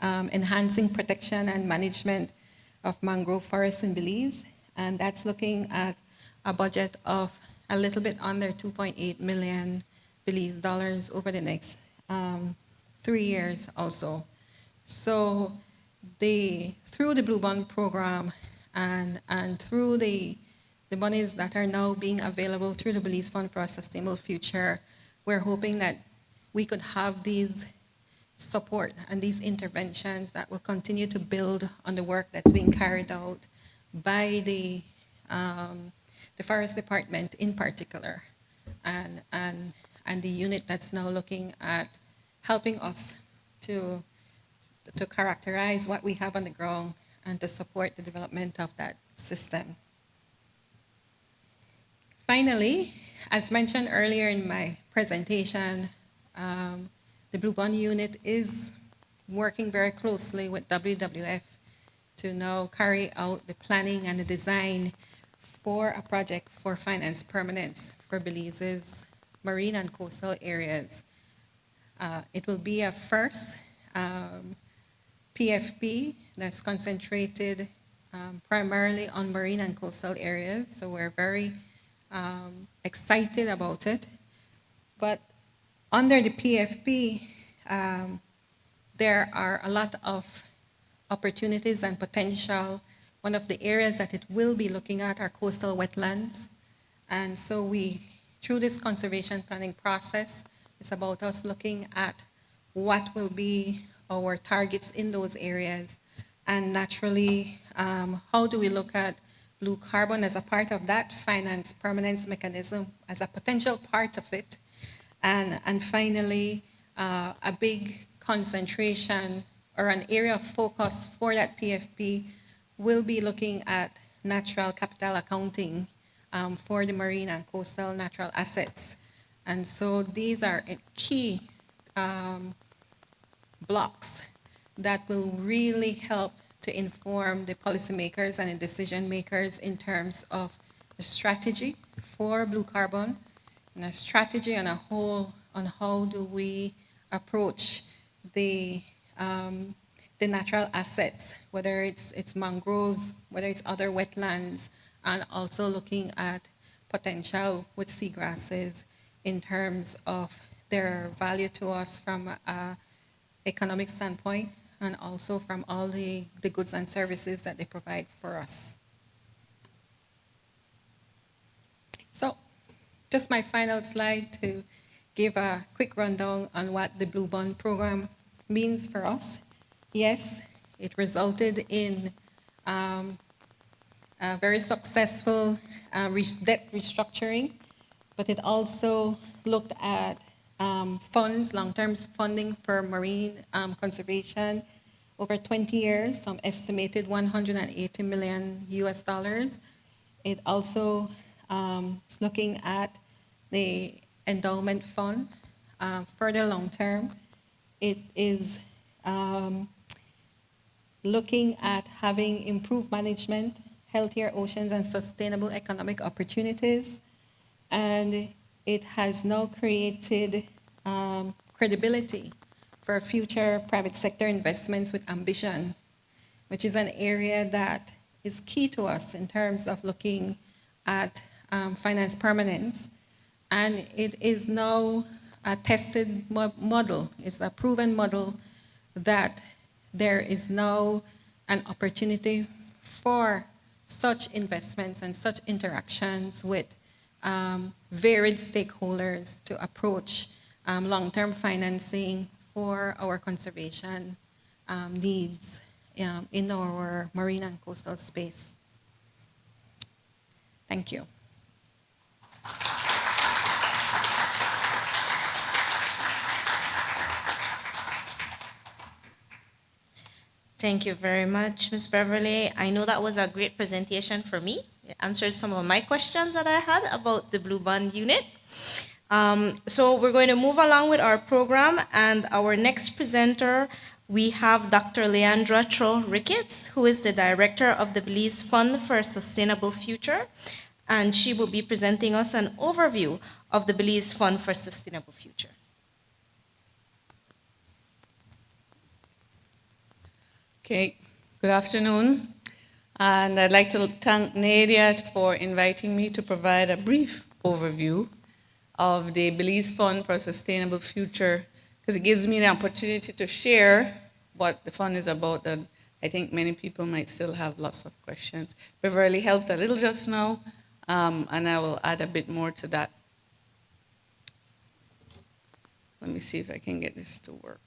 enhancing protection and management of mangrove forests in Belize. And that's looking at a budget of a little bit under 2.8 million Belize dollars over the next 3 years also. So through the Blue Bond program and through the monies that are now being available through the Belize Fund for a Sustainable Future, we're hoping that we could have these support and these interventions that will continue to build on the work that's being carried out by the Forest Department in particular, and the unit that's now looking at helping us to characterize what we have on the ground and to support the development of that system. Finally, as mentioned earlier in my presentation, the Blue Bond unit is working very closely with WWF to now carry out the planning and the design for a project for finance permanence for Belize's marine and coastal areas. It will be a first PFP that's concentrated primarily on marine and coastal areas, so we're very excited about it. But under the PFP, there are a lot of opportunities and potential. One of the areas that it will be looking at are coastal wetlands. And so through this conservation planning process, it's about us looking at what will be our targets in those areas. And naturally, how do we look at blue carbon as a part of that finance permanence mechanism, as a potential part of it. And finally, a big concentration or an area of focus for that PFP will be looking at natural capital accounting for the marine and coastal natural assets. And so these are key blocks that will really help to inform the policymakers and the decision makers in terms of a strategy for blue carbon and a strategy on a whole on how do we approach the natural assets, whether it's mangroves, whether it's other wetlands, and also looking at potential with seagrasses in terms of their value to us from an economic standpoint and also from all the goods and services that they provide for us. So just my final slide to give a quick rundown on what the Blue Bond program means for us. Yes, it resulted in a very successful debt restructuring, but it also looked at funds, long-term funding for marine conservation over 20 years, some estimated $180 million US. It also is looking at the endowment fund further long-term. It is looking at having improved management, healthier oceans, and sustainable economic opportunities. And it has now created credibility for future private sector investments with ambition, which is an area that is key to us in terms of looking at finance permanence. And it is now a tested model. It's a proven model that there is now an opportunity for such investments and such interactions with varied stakeholders to approach long-term financing for our conservation needs in our marine and coastal space. Thank you. Thank you very much, Ms. Beverly. I know that was a great presentation for me. It answered some of my questions that I had about the Blue Bond unit. So we're going to move along with our program, and our next presenter, we have Dr. Leandra Cho Ricketts, who is the director of the Belize Fund for a Sustainable Future, and she will be presenting us an overview of the Belize Fund for a Sustainable Future. Okay, good afternoon. And I'd like to thank Nadia for inviting me to provide a brief overview of the Belize Fund for a Sustainable Future, because it gives me the opportunity to share what the fund is about, and I think many people might still have lots of questions. Beverly helped a little just now, and I will add a bit more to that. Let me see if I can get this to work.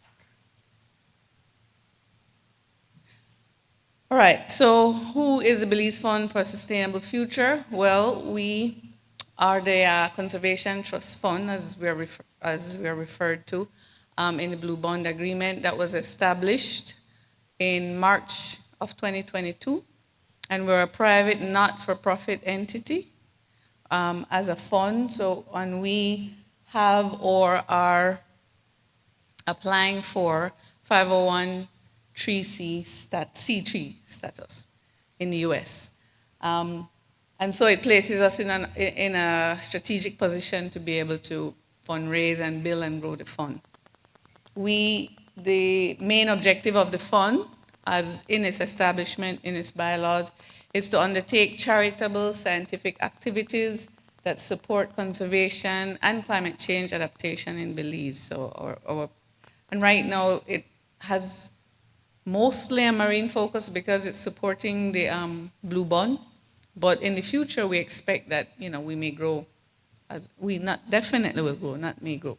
All right, so who is the Belize Fund for a Sustainable Future? Well, we are the Conservation Trust Fund, as we are referred to in the Blue Bond Agreement that was established in March of 2022. And we're a private not-for-profit entity as a fund. So, and we have or are applying for 501 C3 status in the US. And so it places us in a strategic position to be able to fundraise and build and grow the fund. The main objective of the fund, as in its establishment, in its bylaws, is to undertake charitable scientific activities that support conservation and climate change adaptation in Belize. So, and right now it has mostly a marine focus because it's supporting the Blue Bond. But in the future, we expect that we may grow, as we not definitely will grow, not may grow.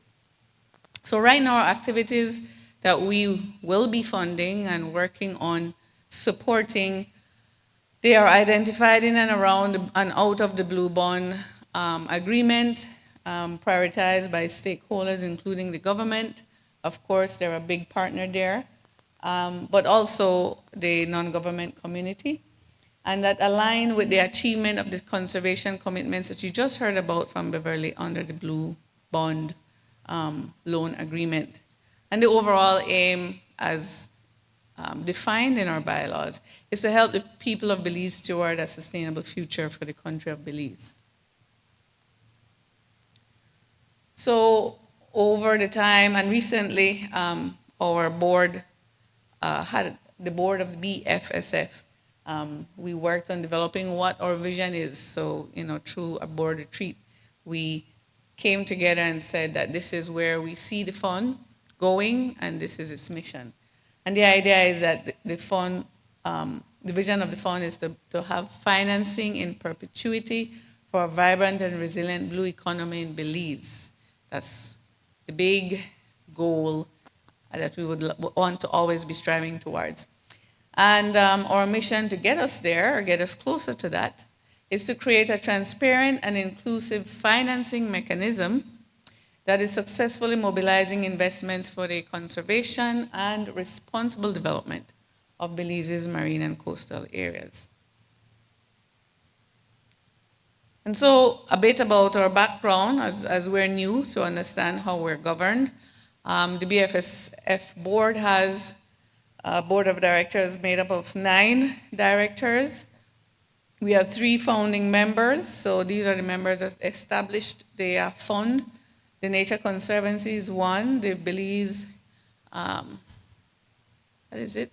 So right now, our activities that we will be funding and working on supporting, they are identified in and around and out of the Blue Bond agreement, prioritized by stakeholders, including the government. Of course, they're a big partner there, but also the non-government community, and that align with the achievement of the conservation commitments that you just heard about from Beverly under the Blue Bond loan agreement. And the overall aim, as defined in our bylaws, is to help the people of Belize steward a sustainable future for the country of Belize. So over the time, and recently, our board had the board of the BFSF. We worked on developing what our vision is. So, through a board retreat, we came together and said that this is where we see the fund going, and this is its mission. And the idea is that the fund, the vision of the fund is to have financing in perpetuity for a vibrant and resilient blue economy in Belize. That's the big goal that we would want to always be striving towards. And our mission to get us there, or get us closer to that, is to create a transparent and inclusive financing mechanism that is successfully mobilizing investments for the conservation and responsible development of Belize's marine and coastal areas. And so a bit about our background, as we're new to understand how we're governed. The BFSF board has a board of directors made up of 9 directors. We have 3 founding members. So these are the members that established the fund. The Nature Conservancy is one. The Belize, what is it?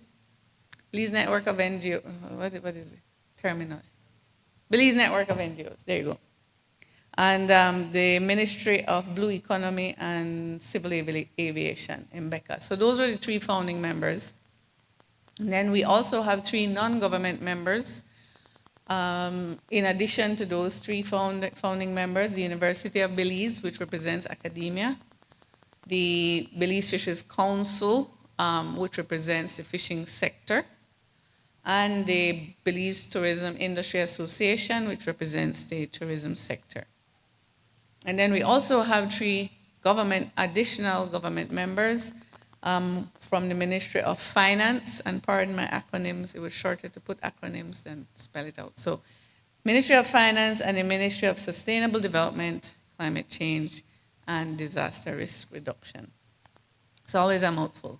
Belize Network of NGOs. What is it? Terminal. Belize Network of NGOs. There you go. And the Ministry of Blue Economy and Civil Aviation, MBECA. So those are the 3 founding members. And then we also have 3 non-government members. In addition to those 3 founding members, the University of Belize, which represents academia, the Belize Fisheries Council, which represents the fishing sector, and the Belize Tourism Industry Association, which represents the tourism sector. And then we also have 3 additional government members from the Ministry of Finance, and pardon my acronyms, it was shorter to put acronyms than spell it out. So Ministry of Finance and the Ministry of Sustainable Development, Climate Change, and Disaster Risk Reduction. It's always a mouthful.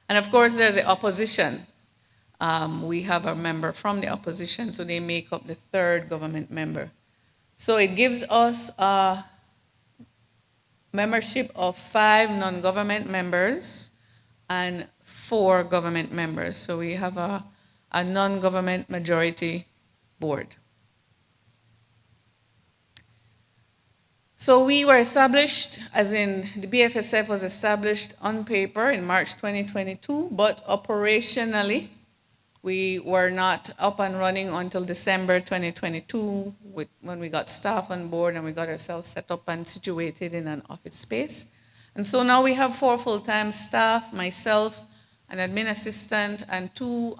And of course, there's the opposition. We have a member from the opposition, so they make up the 3rd government member. So it gives us a membership of 5 non-government members and 4 government members. So we have a non-government majority board. So we were established, as in the BFSF was established on paper in March 2022, but operationally, we were not up and running until December 2022 when we got staff on board and we got ourselves set up and situated in an office space. And so now we have 4 full-time staff, myself, an admin assistant, and 2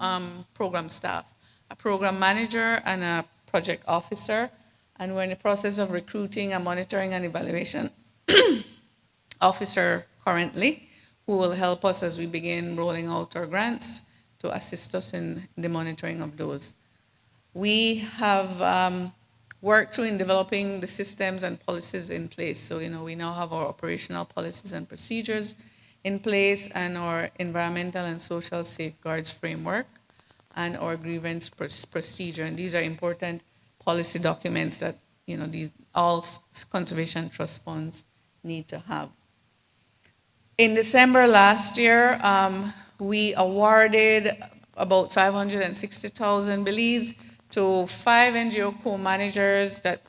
program staff, a program manager and a project officer. And we're in the process of recruiting a monitoring and evaluation officer currently, who will help us as we begin rolling out our grants to assist us in the monitoring of those. We have worked through in developing the systems and policies in place. So, we now have our operational policies and procedures in place, and our environmental and social safeguards framework, and our grievance procedure. And these are important policy documents that, all conservation trust funds need to have. In December last year, we awarded about 560,000 Belize to 5 NGO co-managers that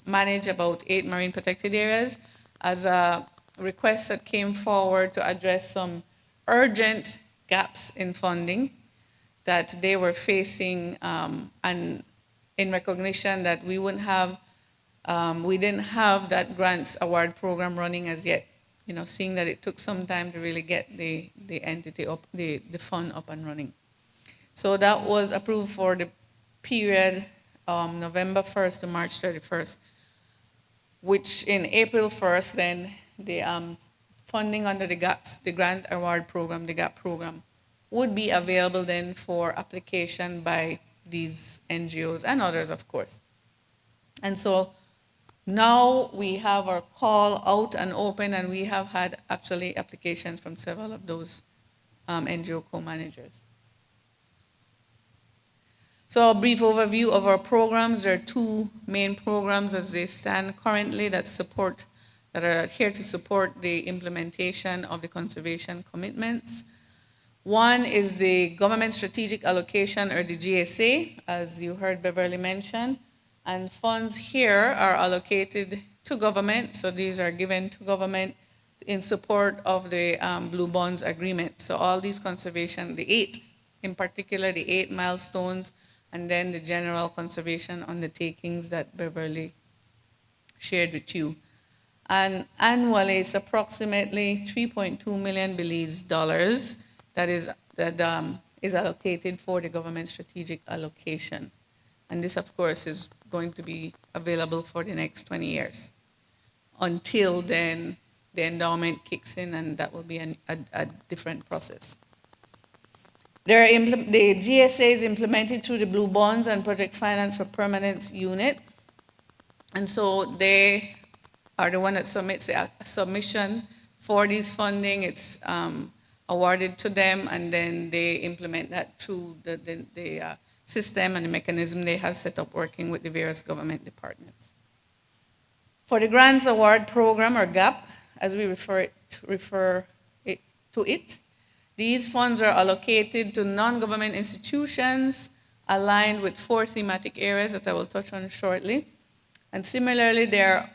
manage about 8 marine protected areas as a request that came forward to address some urgent gaps in funding that they were facing, and in recognition that we wouldn't have, we didn't have that grants award program running as yet. You know, seeing that it took some time to really get the entity up, the fund up and running. So that was approved for the period November 1st to March 31st, which in April 1st, then the funding under the GAPS, the Grant Award Program, the GAP program, would be available then for application by these NGOs and others, of course. And so now we have our call out and open, and we have had actually applications from several of those NGO co-managers. So a brief overview of our programs. There are 2 main programs as they stand currently that are here to support the implementation of the conservation commitments. One is the Government Strategic Allocation, or the GSA, as you heard Beverly mention. And funds here are allocated to government, so these are given to government in support of the Blue Bonds Agreement. So all these conservation, the 8 in particular, the 8 milestones, and then the general conservation undertakings that Beverly shared with you. And annually, it's approximately 3.2 million Belize dollars that is allocated for the government strategic allocation. And this, of course, is going to be available for the next 20 years. Until then, the endowment kicks in, and that will be a different process. The GSA is implemented through the Blue Bonds and Project Finance for Permanence unit. And so they are the one that submits a submission for this funding. It's awarded to them, and then they implement that through the system and the mechanism they have set up working with the various government departments. For the Grants Award Program, or GAP, as we refer to it, these funds are allocated to non-government institutions aligned with 4 thematic areas that I will touch on shortly. And similarly, there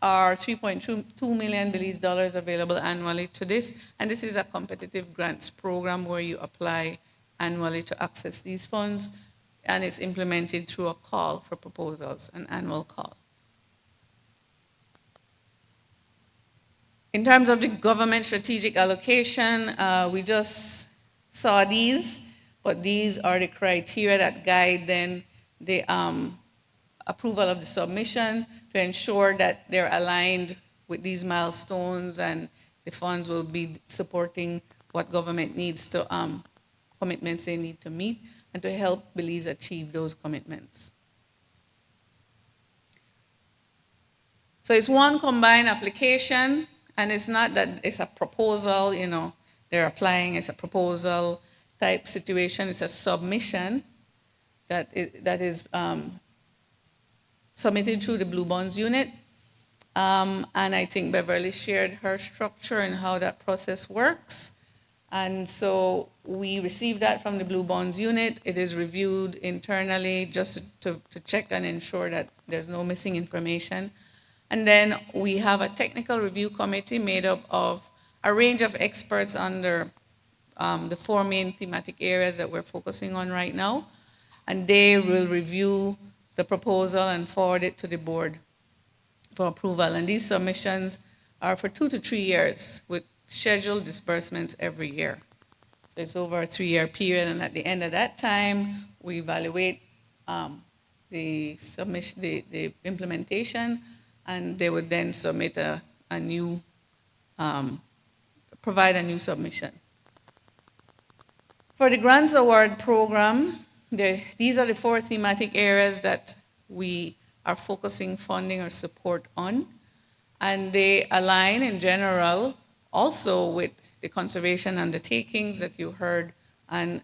are 3.2 million Belize dollars available annually to this, and this is a competitive grants program where you apply annually to access these funds, and it's implemented through a call for proposals, an annual call. In terms of the government strategic allocation, we just saw these, but these are the criteria that guide then the approval of the submission to ensure that they're aligned with these milestones, and the funds will be supporting what government needs to, commitments they need to meet, and to help Belize achieve those commitments. So it's one combined application, and it's not that it's a proposal, you know, they're applying, it's a proposal type situation, it's a submission that is submitted through the Blue Bonds unit. And I think Beverly shared her structure and how that process works. And so we received that from the Blue Bonds unit. It is reviewed internally just to check and ensure that there's no missing information. And then we have a technical review committee made up of a range of experts under the 4 main thematic areas that we're focusing on right now. And they will review the proposal and forward it to the board for approval. And these submissions are for 2 to 3 years with scheduled disbursements every year. So it's over a 3-year period, and at the end of that time, we evaluate the submission, the implementation, and they would then submit a new, provide a new submission. For the Grants Award Program, these are the 4 thematic areas that we are focusing funding or support on, and they align in general also with the conservation undertakings that you heard, and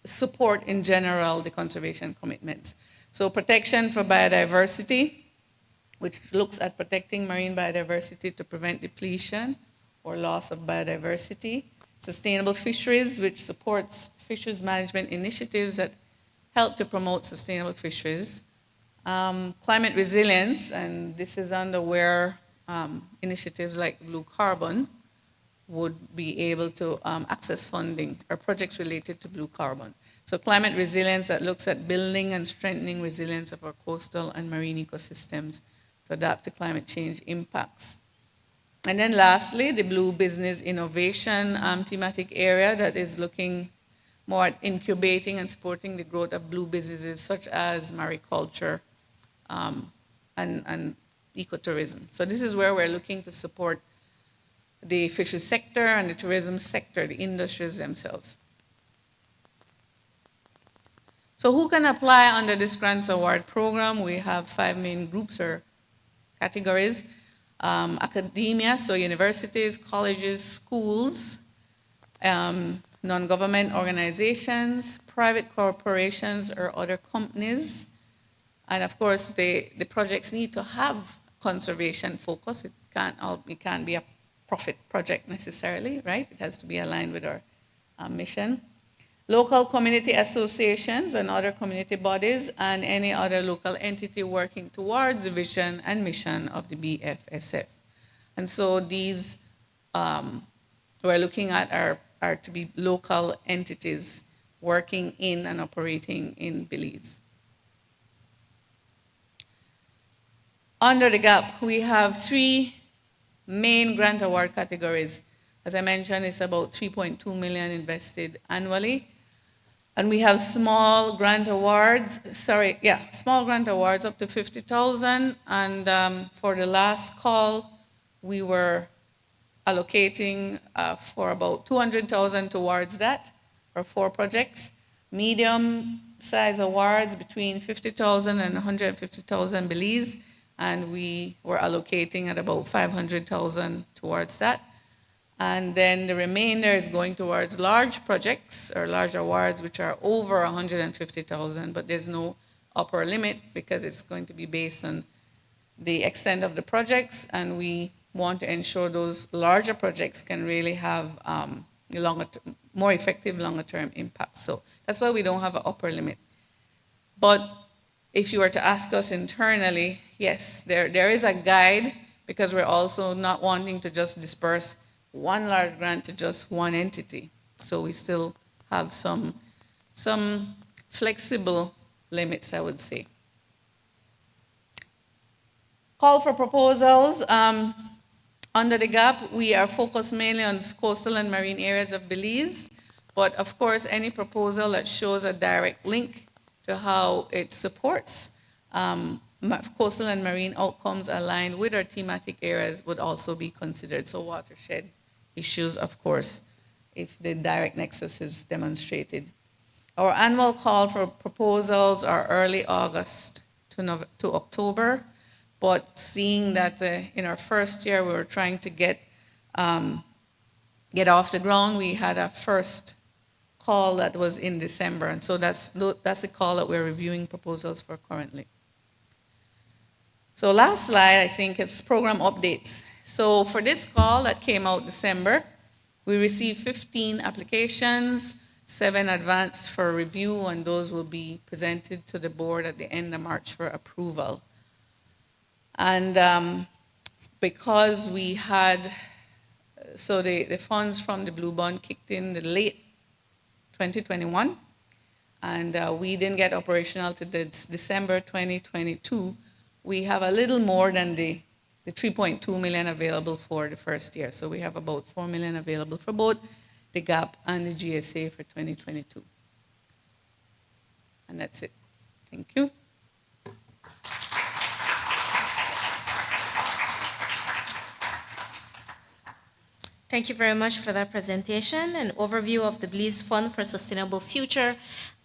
support in general the conservation commitments. So protection for biodiversity, which looks at protecting marine biodiversity to prevent depletion or loss of biodiversity. Sustainable fisheries, which supports fisheries management initiatives that help to promote sustainable fisheries. Climate resilience, and this is under where initiatives like Blue Carbon would be able to access funding or projects related to blue carbon. So climate resilience that looks at building and strengthening resilience of our coastal and marine ecosystems to adapt to climate change impacts. And then lastly, the Blue Business Innovation thematic area that is looking more at incubating and supporting the growth of blue businesses such as mariculture and ecotourism. So this is where we're looking to support the fisheries sector and the tourism sector, the industries themselves. So who can apply under this grants award program? We have 5 main groups or categories. Academia, so universities, colleges, schools, non-government organizations, private corporations or other companies. And of course, the projects need to have conservation focus. It can't be a profit project necessarily, right? It has to be aligned with our mission. Local community associations and other community bodies and any other local entity working towards the vision and mission of the BFSF. And so these we're looking at are to be local entities working in and operating in Belize. Under the GAP, we have 3 main grant award categories. As I mentioned, it's about 3.2 million invested annually. And we have small grant awards up to 50,000. And for the last call, we were allocating for about 200,000 towards that for 4 projects. Medium size awards between 50,000 and 150,000 Belize. And we were allocating at about 500,000 towards that. And then the remainder is going towards large projects or large awards, which are over 150,000, but there's no upper limit because it's going to be based on the extent of the projects, and we want to ensure those larger projects can really have more effective longer-term impact. So that's why we don't have an upper limit. But if you were to ask us internally, yes, there is a guide, because we're also not wanting to just disperse one large grant to just one entity. So we still have some flexible limits, I would say. Call for proposals. Under the GAP, we are focused mainly on coastal and marine areas of Belize, but of course, any proposal that shows a direct link to how it supports coastal and marine outcomes aligned with our thematic areas would also be considered. So watershed issues, of course, if the direct nexus is demonstrated. Our annual call for proposals are early August to October, but seeing that in our first year we were trying to get off the ground, we had a first call that was in December, and so that's the call that we're reviewing proposals for currently. So last slide, I think, is program updates. So for this call that came out December, we received 15 applications, 7 advanced for review, and those will be presented to the board at the end of March for approval. And because we had, so the funds from the Blue Bond kicked in the late 2021, and we didn't get operational to December 2022, we have a little more than the 3.2 million available for the first year. So we have about 4 million available for both the GAP and the GSA for 2022. And that's it. Thank you. Thank you very much for that presentation, an overview of the Belize Fund for Sustainable Future,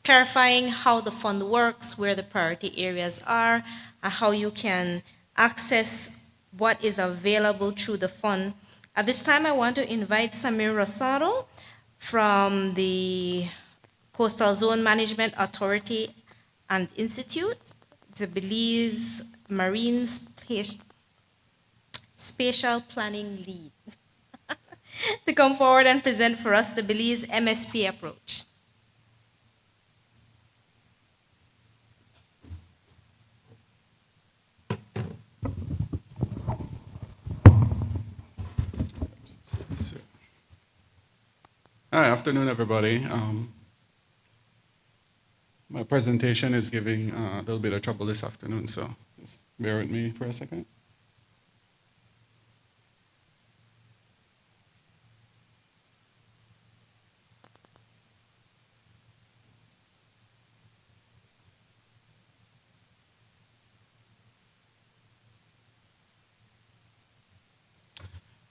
clarifying how the fund works, where the priority areas are, and how you can access what is available through the fund. At this time, I want to invite Samir Rosado from the Coastal Zone Management Authority and Institute, the Belize Marine Spatial Planning Lead to come forward and present for us the Belize MSP approach. Hi, afternoon, everybody. My presentation is giving a little bit of trouble this afternoon, so just bear with me for a second.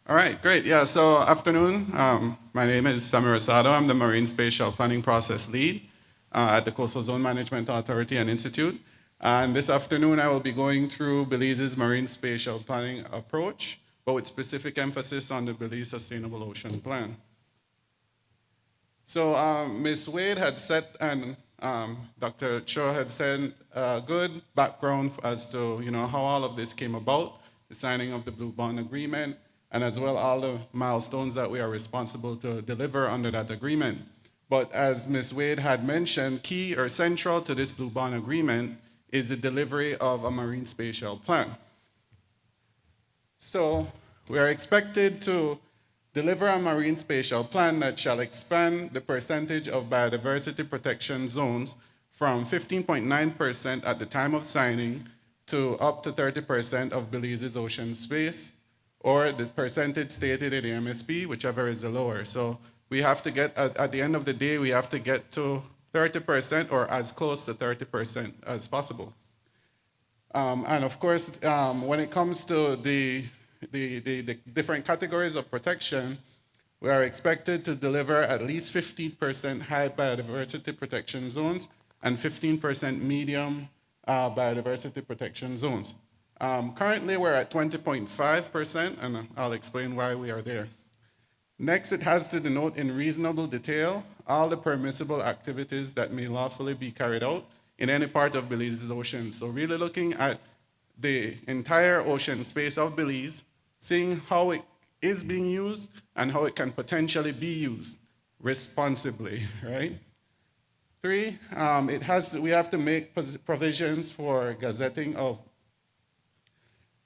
All right, great. Yeah, so afternoon. My name is Samir Asado. I'm the Marine Spatial Planning Process Lead at the Coastal Zone Management Authority and Institute. And this afternoon, I will be going through Belize's marine spatial planning approach, but with specific emphasis on the Belize Sustainable Ocean Plan. So Ms. Wade had set, and Dr. Cho had said a good background as to how all of this came about, the signing of the Blue Bond Agreement, and as well all the milestones that we are responsible to deliver under that agreement. But as Ms. Wade had mentioned, key or central to this Blue Bond Agreement is the delivery of a marine spatial plan. So we are expected to deliver a marine spatial plan that shall expand the percentage of biodiversity protection zones from 15.9% at the time of signing to up to 30% of Belize's ocean space, or the percentage stated in the MSP, whichever is the lower. So we have to get, at the end of the day, we have to get to 30% or as close to 30% as possible. And of course, when it comes to the different categories of protection, we are expected to deliver at least 15% high biodiversity protection zones and 15% medium biodiversity protection zones. Currently, we're at 20.5%, and I'll explain why we are there. Next, it has to denote in reasonable detail all the permissible activities that may lawfully be carried out in any part of Belize's ocean. So really looking at the entire ocean space of Belize, seeing how it is being used and how it can potentially be used responsibly, right? 3, we have to make provisions for gazetting of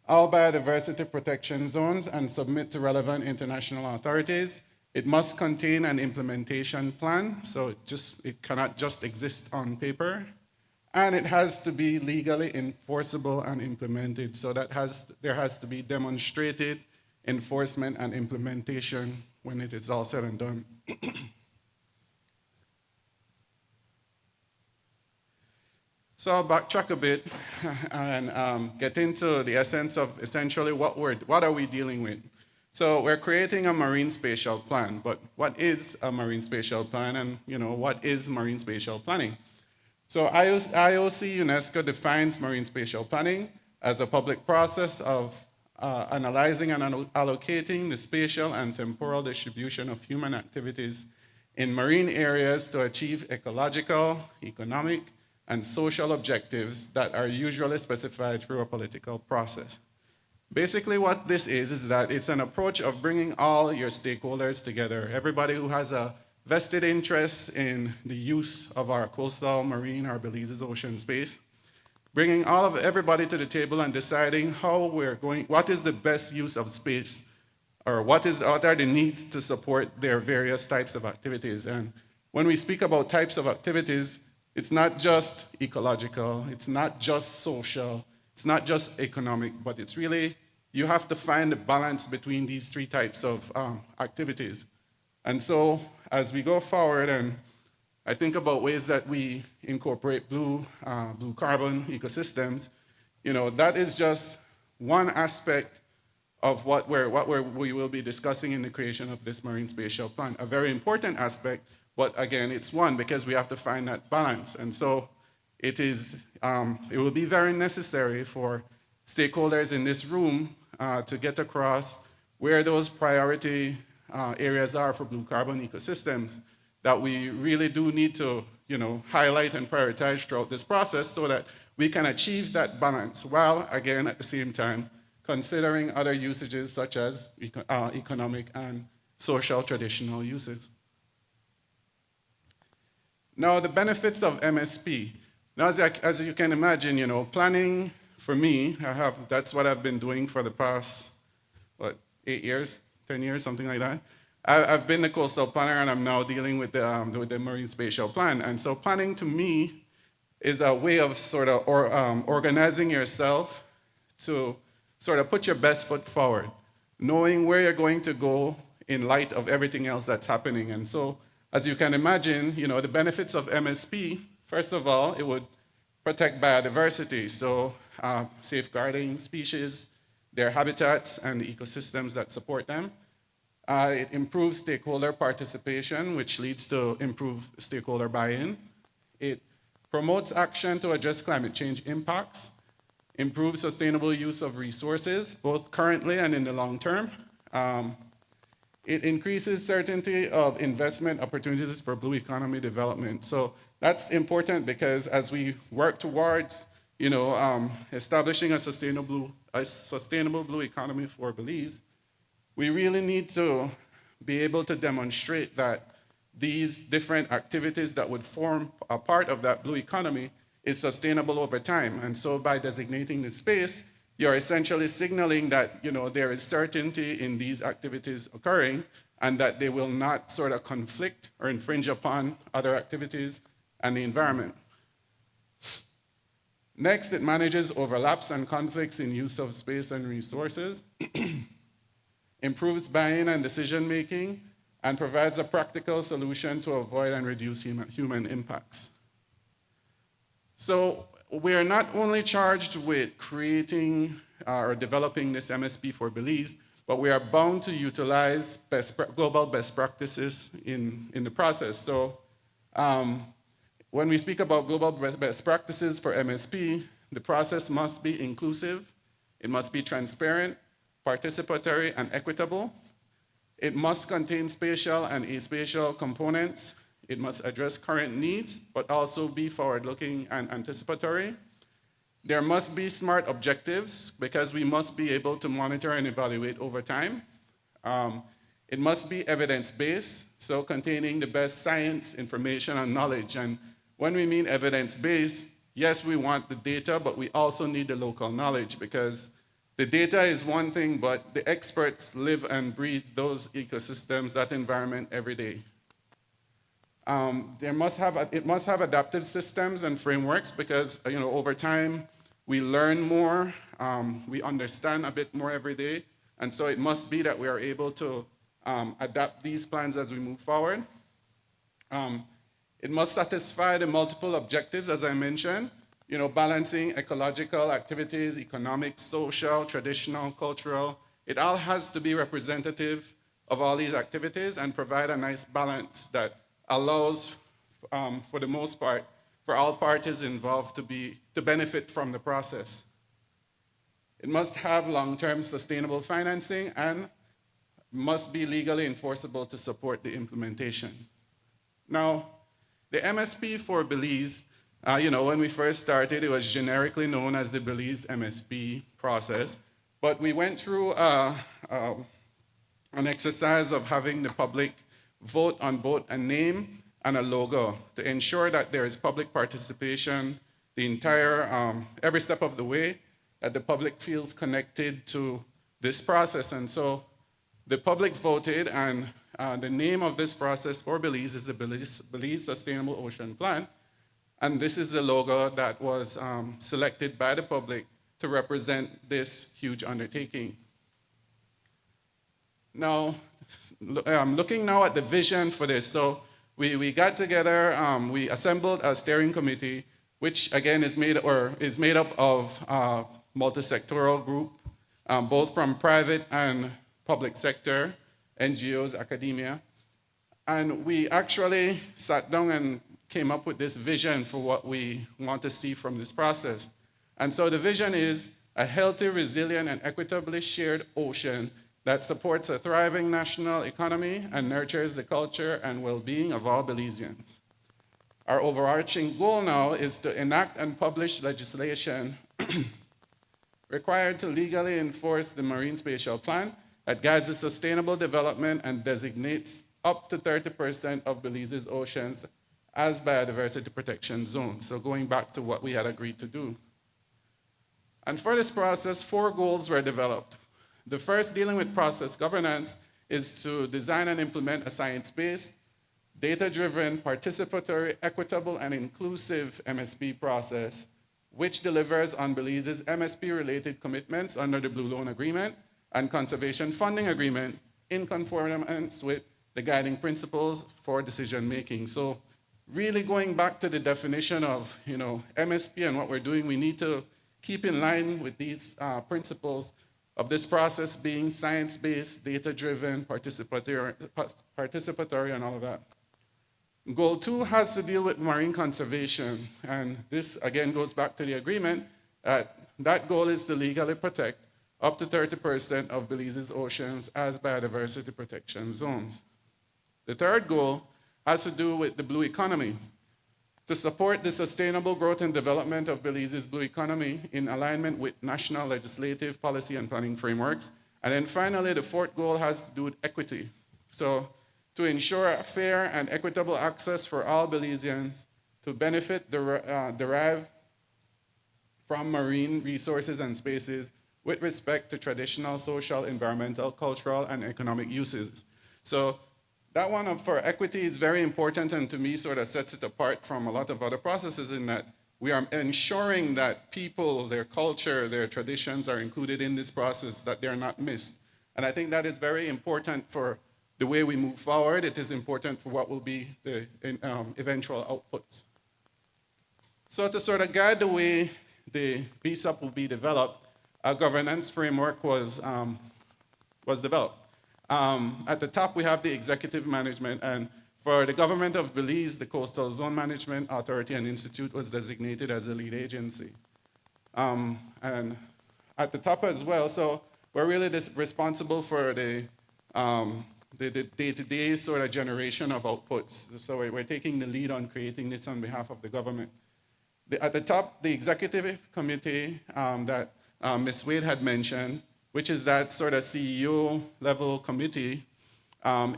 all biodiversity protection zones and submit to relevant international authorities. It must contain an implementation plan, so it cannot just exist on paper. And it has to be legally enforceable and implemented, so there has to be demonstrated enforcement and implementation when it is all said and done. So I'll backtrack a bit and get into the essence of essentially what are we dealing with. So we're creating a marine spatial plan, but what is a marine spatial plan, and what is marine spatial planning? So IOC UNESCO defines marine spatial planning as a public process of analyzing and allocating the spatial and temporal distribution of human activities in marine areas to achieve ecological, economic, and social objectives that are usually specified through a political process. Basically what this is that it's an approach of bringing all your stakeholders together, everybody who has a vested interest in the use of our coastal, marine, or Belize's ocean space, bringing everybody to the table and deciding what is the best use of space, or what are the needs to support their various types of activities. And when we speak about types of activities, it's not just ecological, it's not just social, it's not just economic, but it's really, you have to find a balance between these 3 types of activities. And so as we go forward, and I think about ways that we incorporate blue carbon ecosystems, that is just one aspect of what we will be discussing in the creation of this marine spatial plan. A very important aspect, but again, it's one because we have to find that balance. And so it will be very necessary for stakeholders in this room to get across where those priority areas are for blue carbon ecosystems that we really do need to highlight and prioritize throughout this process, so that we can achieve that balance while, again, at the same time, considering other usages such as economic and social traditional uses. Now, the benefits of MSP. Now, as you can imagine, you know, planning for me, that's what I've been doing for the past, 8 years, 10 years, something like that. I've been the coastal planner, and I'm now dealing with the Marine Spatial Plan. And so planning to me is a way of sort of organizing yourself to sort of put your best foot forward, knowing where you're going to go in light of everything else that's happening. And so, as you can imagine, you know, the benefits of MSP, first of all, it would protect biodiversity, so safeguarding species, their habitats, and the ecosystems that support them. It improves stakeholder participation, which leads to improved stakeholder buy-in. It promotes action to address climate change impacts, improves sustainable use of resources, both currently and in the long term. It increases certainty of investment opportunities for blue economy development. So that's important because as we work towards, you know, establishing a sustainable blue economy for Belize, we really need to be able to demonstrate that these different activities that would form a part of that blue economy is sustainable over time. And so by designating the space, you're essentially signaling that, you know, there is certainty in these activities occurring and that they will not sort of conflict or infringe upon other activities and the environment. Next, it manages overlaps and conflicts in use of space and resources, improves buy-in and decision-making, and provides a practical solution to avoid and reduce human impacts. So we're not only charged with creating or developing this MSP for Belize, but we are bound to utilize global best practices in the process. So when we speak about global best practices for MSP, the process must be inclusive, it must be transparent, participatory, and equitable. It must contain spatial and aspatial components. It must address current needs, but also be forward-looking and anticipatory. There must be smart objectives because we must be able to monitor and evaluate over time. It must be evidence-based, so containing the best science, information, and knowledge. And when we mean evidence-based, yes, we want the data, but we also need the local knowledge because the data is one thing, but the experts live and breathe those ecosystems, that environment every day. It must have adaptive systems and frameworks because, you know, over time we learn more, we understand a bit more every day, and so it must be that we are able to adapt these plans as we move forward. It must satisfy the multiple objectives, as I mentioned, you know, balancing ecological activities, economic, social, traditional, cultural. It all has to be representative of all these activities and provide a nice balance that allows, for the most part, for all parties involved to benefit from the process. It must have long-term sustainable financing and must be legally enforceable to support the implementation. Now, the MSP for Belize, you know, when we first started, it was generically known as the Belize MSP process, but we went through an exercise of having the public vote on both a name and a logo to ensure that there is public participation the entire, every step of the way, that the public feels connected to this process. And so the public voted, and the name of this process for Belize is the Belize Sustainable Ocean Plan. And this is the logo that was selected by the public to represent this huge undertaking. Now, looking now at the vision for this, so we got together, we assembled a steering committee, which again is made up of a multi-sectoral group, both from private and public sector, NGOs, academia. And we actually sat down and came up with this vision for what we want to see from this process. And so the vision is a healthy, resilient, and equitably shared ocean that supports a thriving national economy and nurtures the culture and well-being of all Belizeans. our overarching goal now is to enact and publish legislation required to legally enforce the Marine Spatial Plan that guides the sustainable development and designates up to 30% of Belize's oceans as biodiversity protection zones. So going back to what we had agreed to do. And for this process, 4 goals were developed. The first, dealing with process governance, is to design and implement a science-based, data-driven, participatory, equitable, and inclusive MSP process, which delivers on Belize's MSP-related commitments under the Blue Loan Agreement and Conservation Funding Agreement in conformance with the guiding principles for decision-making. So really going back to the definition of MSP and what we're doing, we need to keep in line with these principles of this process being science-based, data-driven, participatory, and all of that. Goal 2 has to deal with marine conservation, and this again goes back to the agreement. That goal is to legally protect up to 30% of Belize's oceans as biodiversity protection zones. The third goal has to do with the blue economy, to support the sustainable growth and development of Belize's blue economy in alignment with national legislative, policy, and planning frameworks. And then finally, the fourth goal has to do with equity. So to ensure fair and equitable access for all Belizeans to benefit derive from marine resources and spaces with respect to traditional, social, environmental, cultural, and economic uses. So that one for equity is very important, and to me sort of sets it apart from a lot of other processes in that we are ensuring that people, their culture, their traditions are included in this process, that they're not missed. And I think that is very important for the way we move forward. It is important for what will be the eventual outputs. So to sort of guide the way the BSAP will be developed, a governance framework was developed. At the top, we have the executive management, and for the government of Belize, the Coastal Zone Management Authority and Institute was designated as the lead agency. And at the top as well, so we're really responsible for the day-to-day sort of generation of outputs. So we're taking the lead on creating this on behalf of the government. At the top, the executive committee that Ms. Wade had mentioned, which is that sort of CEO level committee,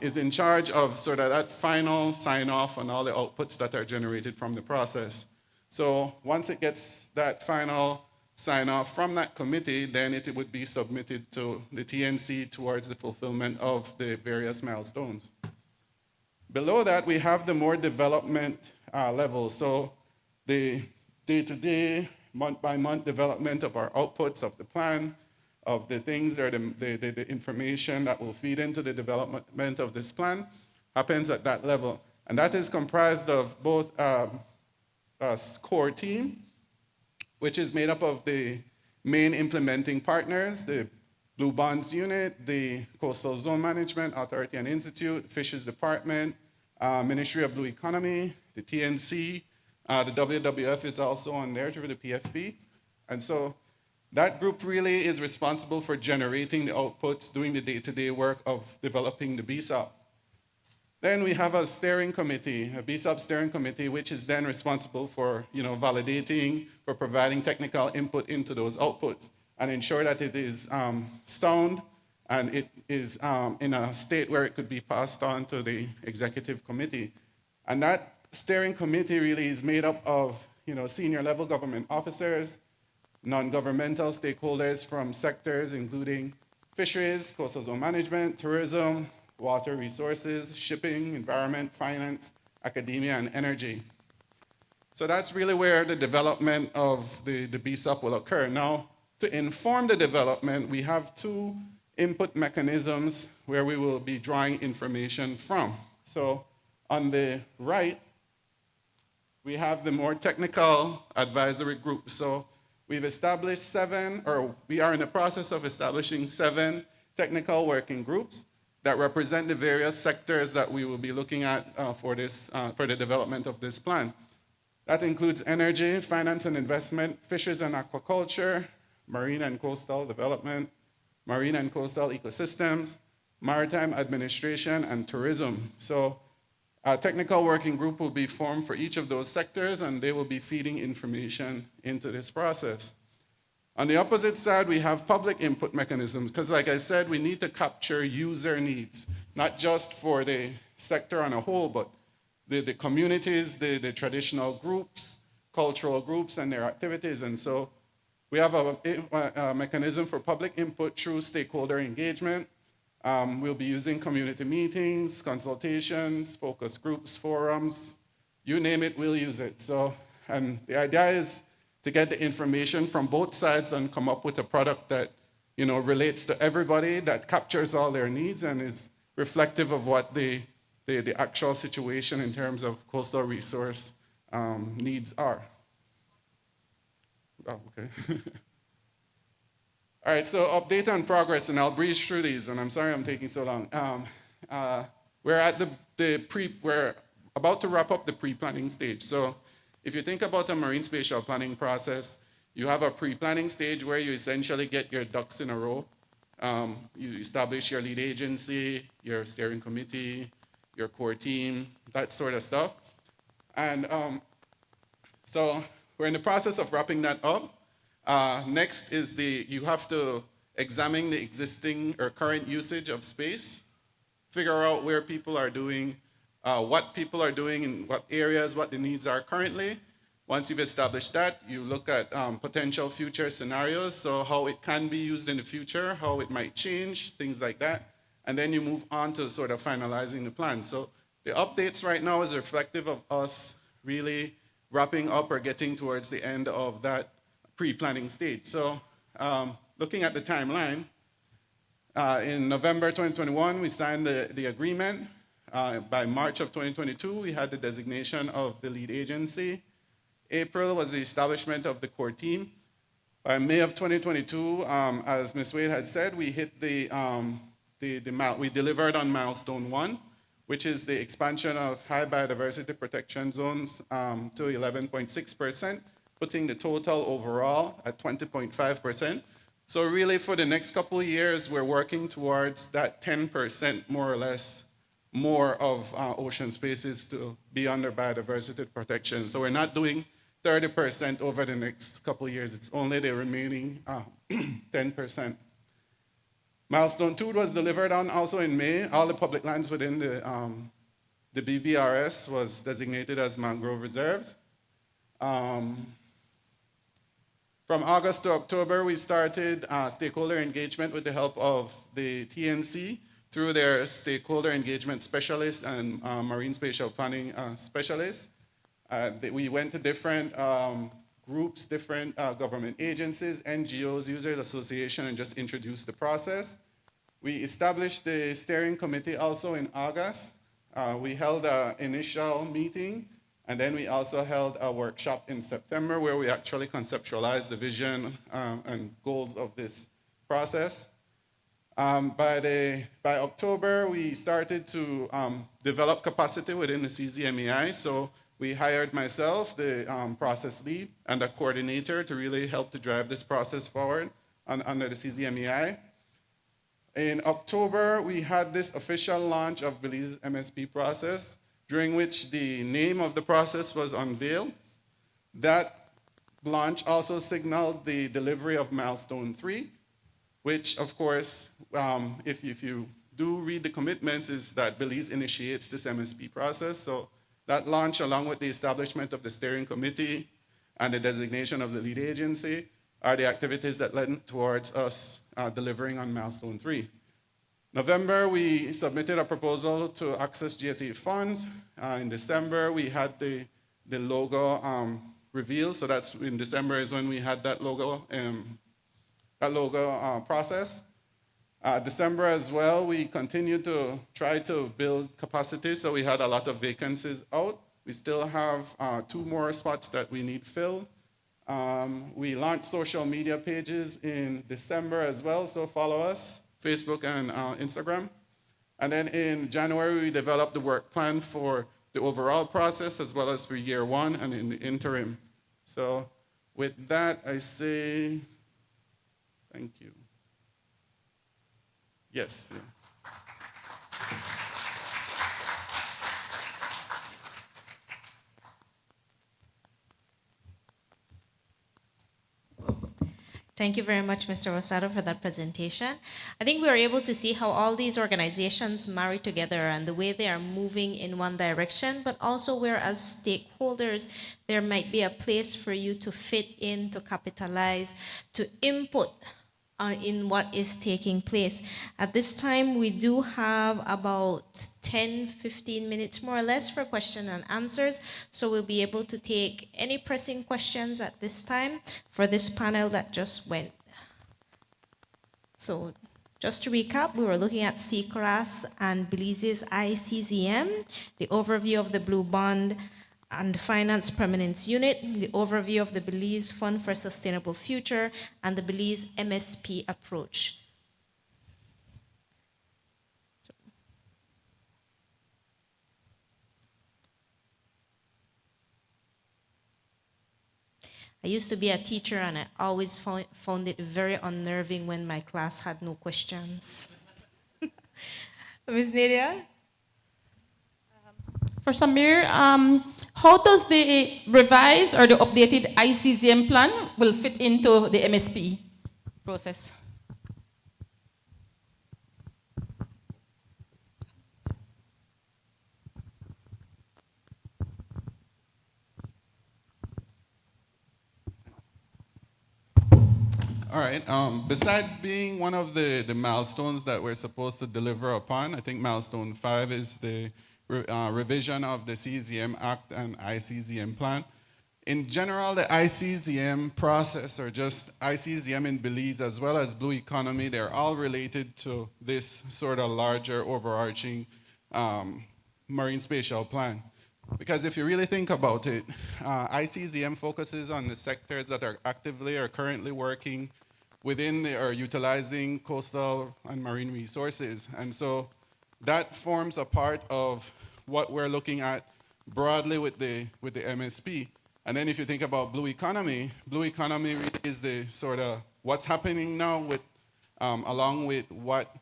is in charge of sort of that final sign-off on all the outputs that are generated from the process. So once it gets that final sign-off from that committee, then it would be submitted to the TNC towards the fulfillment of the various milestones. Below that, we have the more development level. So the day-to-day, month-by-month development of our outputs of the plan, of the things or the information that will feed into the development of this plan happens at that level. And that is comprised of both a core team, which is made up of the main implementing partners, the Blue Bonds Unit, the Coastal Zone Management Authority and Institute, Fisheries Department, Ministry of Blue Economy, the TNC, the WWF is also on there through the PFP. And so that group really is responsible for generating the outputs, doing the day-to-day work of developing the BSAP. Then we have a steering committee, a BSAP steering committee, which is then responsible for validating, for providing technical input into those outputs and ensure that it is sound and it is in a state where it could be passed on to the executive committee. And that steering committee really is made up of senior level government officers, non-governmental stakeholders from sectors including fisheries, coastal zone management, tourism, water resources, shipping, environment, finance, academia, and energy. So that's really where the development of the BSAP will occur. Now, to inform the development, we have 2 input mechanisms where we will be drawing information from. So on the right, we have the more technical advisory group. So we've established 7, or we are in the process of establishing 7 technical working groups that represent the various sectors that we will be looking at for the development of this plan. That includes energy, finance and investment, fisheries and aquaculture, marine and coastal development, marine and coastal ecosystems, maritime administration, and tourism. So A technical working group will be formed for each of those sectors, and they will be feeding information into this process. On the opposite side, we have public input mechanisms, because like I said, we need to capture user needs, not just for the sector on a whole, but the communities, the traditional groups, cultural groups, and their activities. And so we have a mechanism for public input through stakeholder engagement. We'll be using community meetings, consultations, focus groups, forums, you name it, we'll use it. So, and the idea is to get the information from both sides and come up with a product that, you know, relates to everybody, that captures all their needs and is reflective of what the actual situation in terms of coastal resource needs are. Oh, okay. All right, so update on progress, and I'll breeze through these, and I'm sorry I'm taking so long. We're at we're about to wrap up the pre-planning stage. So if you think about a marine spatial planning process, you have a pre-planning stage where you essentially get your ducks in a row. You establish your lead agency, your steering committee, your core team, that sort of stuff. And so we're in the process of wrapping that up. Next is you have to examine the existing or current usage of space, figure out where people are doing, what people are doing in what areas, what the needs are currently. Once you've established that, you look at potential future scenarios, so how it can be used in the future, how it might change, things like that. And then you move on to sort of finalizing the plan. So the updates right now is reflective of us really wrapping up or getting towards the end of that pre-planning stage. So looking at the timeline, in November 2021, we signed the agreement. By March of 2022, we had the designation of the lead agency. April was the establishment of the core team. By May of 2022, as Ms. Wade had said, we hit we delivered on milestone 1, which is the expansion of high biodiversity protection zones to 11.6%, putting the total overall at 20.5%. So really for the next couple of years, we're working towards that 10% more or less more of ocean spaces to be under biodiversity protection. So we're not doing 30% over the next couple of years. It's only the remaining 10%. Milestone 2 was delivered on also in May. All the public lands within the BBRS was designated as mangrove reserves. From August to October, we started stakeholder engagement with the help of the TNC through their stakeholder engagement specialists and marine spatial planning specialists. We went to different groups, different government agencies, NGOs, users association, and just introduced the process. We established the steering committee also in August. We held an initial meeting, and then we also held a workshop in September where we actually conceptualized the vision and goals of this process. By October, we started to develop capacity within the CZMEI. So we hired myself, the process lead, and a coordinator to really help to drive this process forward under the CZMEI. In October, we had this official launch of Belize MSP process, during which the name of the process was unveiled. That launch also signaled the delivery of milestone 3, which, of course, if you do read the commitments, is that Belize initiates this MSP process. So that launch, along with the establishment of the steering committee and the designation of the lead agency, are the activities that led towards us delivering on milestone 3. November, we submitted a proposal to access GSA funds. In December, we had the logo reveal. So that's in December is when we had that logo process. December as well, we continued to try to build capacity. So we had a lot of vacancies out. We still have 2 more spots that we need filled. We launched social media pages in December as well, so follow us, Facebook and Instagram. And then in January, we developed the work plan for the overall process as well as for year 1 and in the interim. So with that, I say thank you. Yes. Yeah. Thank you very much, Mr. Rosado, for that presentation. I think we were able to see how all these organizations marry together and the way they are moving in one direction, but also where as stakeholders, there might be a place for you to fit in, to capitalize, to input in what is taking place. At this time, we do have about 10, 15 minutes more or less for question and answers. So we'll be able to take any pressing questions at this time for this panel that just went. So just to recap, we were looking at CCRAS and Belize's ICZM, the overview of the Blue Bond and Finance Permanence Unit, the overview of the Belize Fund for Sustainable Future, and the Belize MSP approach. I used to be a teacher and I always found it very unnerving when my class had no questions. Ms. Nadia? For Samir, how does the revised or the updated ICZM plan will fit into the MSP process? All right. Besides being one of the milestones that we're supposed to deliver upon, I think milestone 5 is the revision of the CZM Act and ICZM plan. In general, the ICZM process, or just ICZM in Belize, as well as Blue Economy, they're all related to this sort of larger overarching marine spatial plan. Because if you really think about it, ICZM focuses on the sectors that are actively or currently working within or utilizing coastal and marine resources. And so that forms a part of what we're looking at broadly with the MSP. And then if you think about Blue Economy really is the sort of what's happening now with, along with what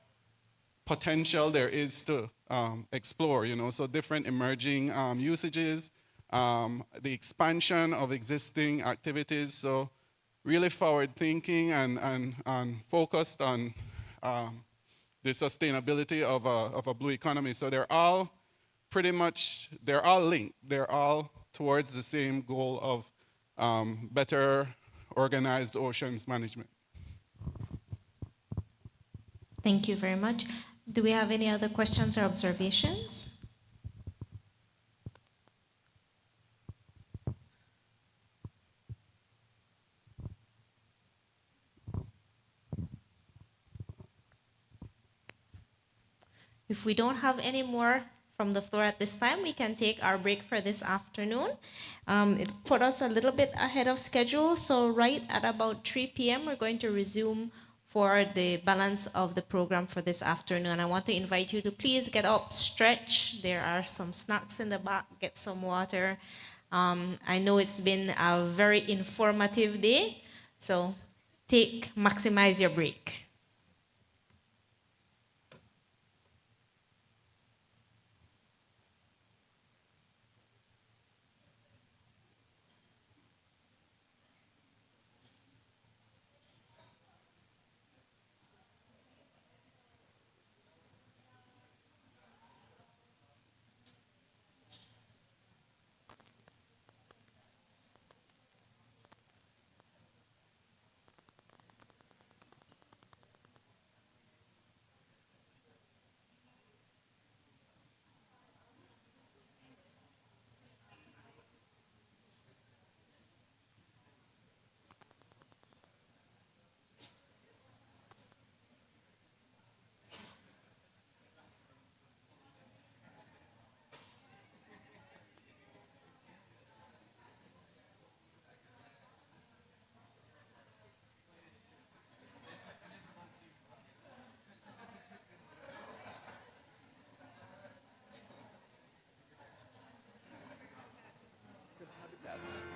potential there is to explore, you know, so different emerging usages, the expansion of existing activities. So really forward thinking and focused on the sustainability of a blue economy. So they're all pretty much, they're all linked. They're all towards the same goal of better organized oceans management. Thank you very much. Do we have any other questions or observations? If we don't have any more from the floor at this time, we can take our break for this afternoon. It put us a little bit ahead of schedule, so right at about 3 p.m. we're going to resume for the balance of the program for this afternoon. I want to invite you to please get up, stretch. There are some snacks in the back, get some water. I know it's been a very informative day, so maximize your break.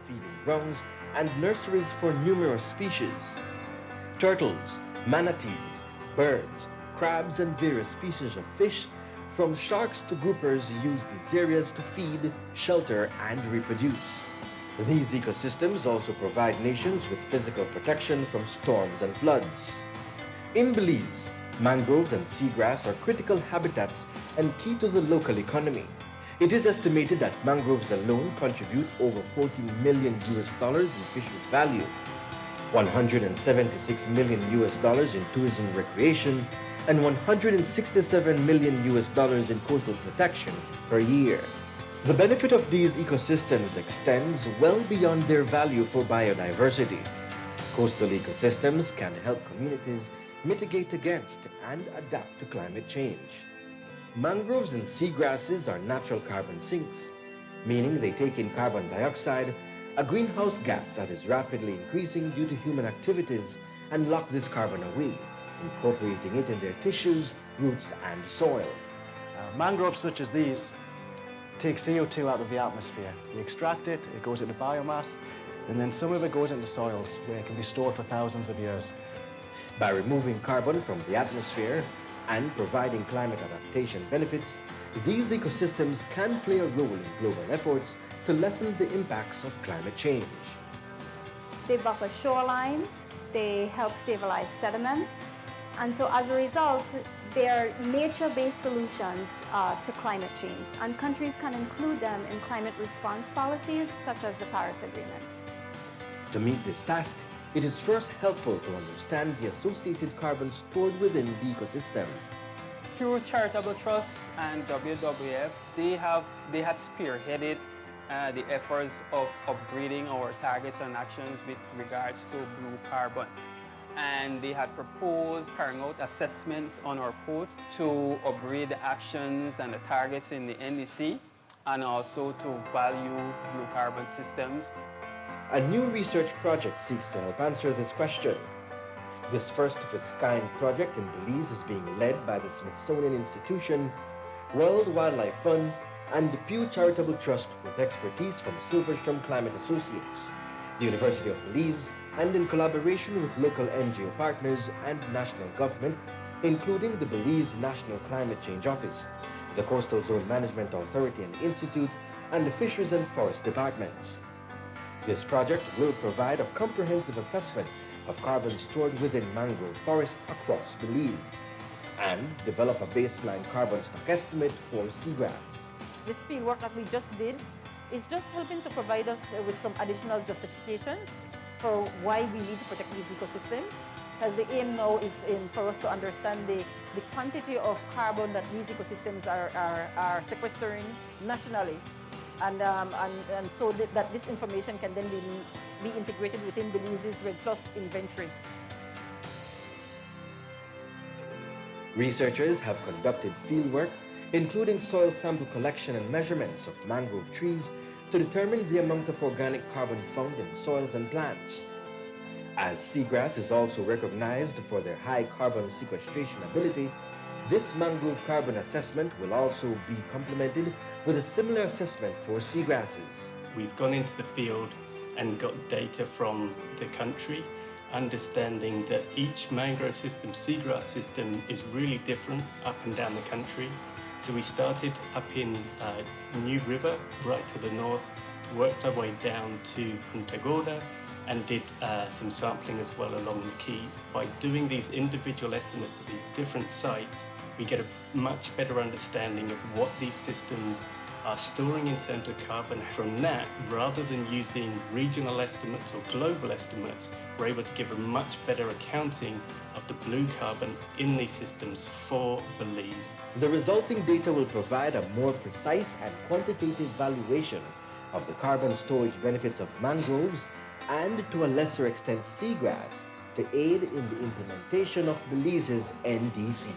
Feeding grounds, and nurseries for numerous species. Turtles, manatees, birds, crabs, and various species of fish, from sharks to groupers, use these areas to feed, shelter, and reproduce. These ecosystems also provide nations with physical protection from storms and floods. In Belize, mangroves and seagrass are critical habitats and key to the local economy. It is estimated that mangroves alone contribute over $14 million in fisheries value, $176 million in tourism recreation, and $167 million in coastal protection per year. The benefit of these ecosystems extends well beyond their value for biodiversity. Coastal ecosystems can help communities mitigate against and adapt to climate change. Mangroves and seagrasses are natural carbon sinks, meaning they take in carbon dioxide, a greenhouse gas that is rapidly increasing due to human activities, and lock this carbon away, incorporating it in their tissues, roots, and soil. Mangroves such as these take CO2 out of the atmosphere. They extract it, it goes into biomass, and then some of it goes into soils where it can be stored for thousands of years. By removing carbon from the atmosphere and providing climate adaptation benefits, these ecosystems can play a role in global efforts to lessen the impacts of climate change. They buffer shorelines, they help stabilize sediments, and so as a result, they are nature-based solutions to climate change, and countries can include them in climate response policies such as the Paris Agreement. To meet this task, it is first helpful to understand the associated carbon stored within the ecosystem. Through Charitable Trust and WWF, they had spearheaded the efforts of upgrading our targets and actions with regards to blue carbon. And they had proposed carrying out assessments on our coast to upgrade the actions and the targets in the NDC, and also to value blue carbon systems. A new research project seeks to help answer this question. This first-of-its-kind project in Belize is being led by the Smithsonian Institution, World Wildlife Fund, and the Pew Charitable Trust with expertise from Silverstrom Climate Associates, the University of Belize, and in collaboration with local NGO partners and national government, including the Belize National Climate Change Office, the Coastal Zone Management Authority and Institute, and the Fisheries and Forest Departments. This project will provide a comprehensive assessment of carbon stored within mangrove forests across Belize and develop a baseline carbon stock estimate for seagrass. This field work that we just did is just helping to provide us with some additional justification for why we need to protect these ecosystems. Because the aim now is for us to understand the quantity of carbon that these ecosystems are sequestering nationally. And so that this information can then be integrated within Belize's REDD+ inventory. Researchers have conducted fieldwork, including soil sample collection and measurements of mangrove trees to determine the amount of organic carbon found in soils and plants. As seagrass is also recognized for their high carbon sequestration ability, this mangrove carbon assessment will also be complemented with a similar assessment for seagrasses. We've gone into the field and got data from the country, understanding that each mangrove system, seagrass system, is really different up and down the country. So we started up in New River, right to the north, worked our way down to Punta Gorda, and did some sampling as well along the Keys. By doing these individual estimates of these different sites, we get a much better understanding of what these systems are storing in terms of carbon. From that, rather than using regional estimates or global estimates, we're able to give a much better accounting of the blue carbon in these systems for Belize. The resulting data will provide a more precise and quantitative valuation of the carbon storage benefits of mangroves and, to a lesser extent, seagrass, to aid in the implementation of Belize's NDC.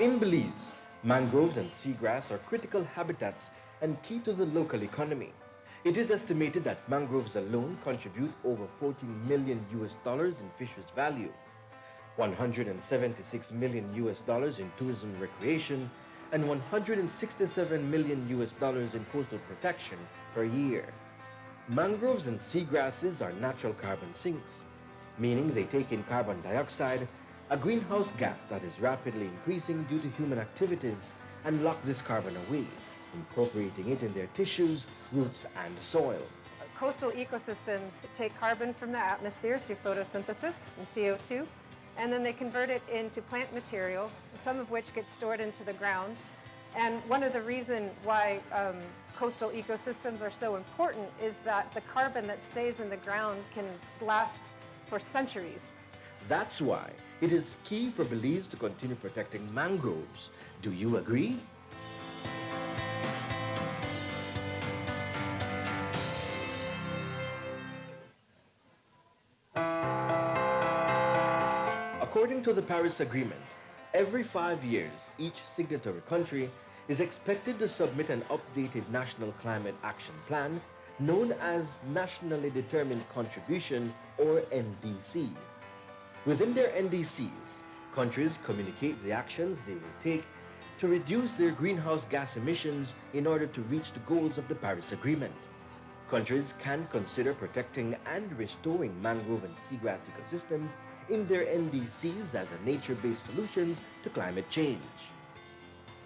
In Belize, mangroves and seagrass are critical habitats and key to the local economy. It is estimated that mangroves alone contribute over $14 million in fisheries value, $176 million in tourism recreation, and $167 million in coastal protection per year. Mangroves and seagrasses are natural carbon sinks, meaning they take in carbon dioxide, a greenhouse gas that is rapidly increasing due to human activities, and lock this carbon away, incorporating it in their tissues, roots, and soil. Coastal ecosystems take carbon from the atmosphere through photosynthesis and CO2, and then they convert it into plant material, some of which gets stored into the ground. And one of the reasons why coastal ecosystems are so important is that the carbon that stays in the ground can last for centuries. That's why it is key for Belize to continue protecting mangroves. Do you agree? According to the Paris Agreement, every 5 years, each signatory country is expected to submit an updated National Climate Action Plan known as Nationally Determined Contribution, or NDC. Within their NDCs, countries communicate the actions they will take to reduce their greenhouse gas emissions in order to reach the goals of the Paris Agreement. Countries can consider protecting and restoring mangrove and seagrass ecosystems in their NDCs as a nature-based solutions to climate change.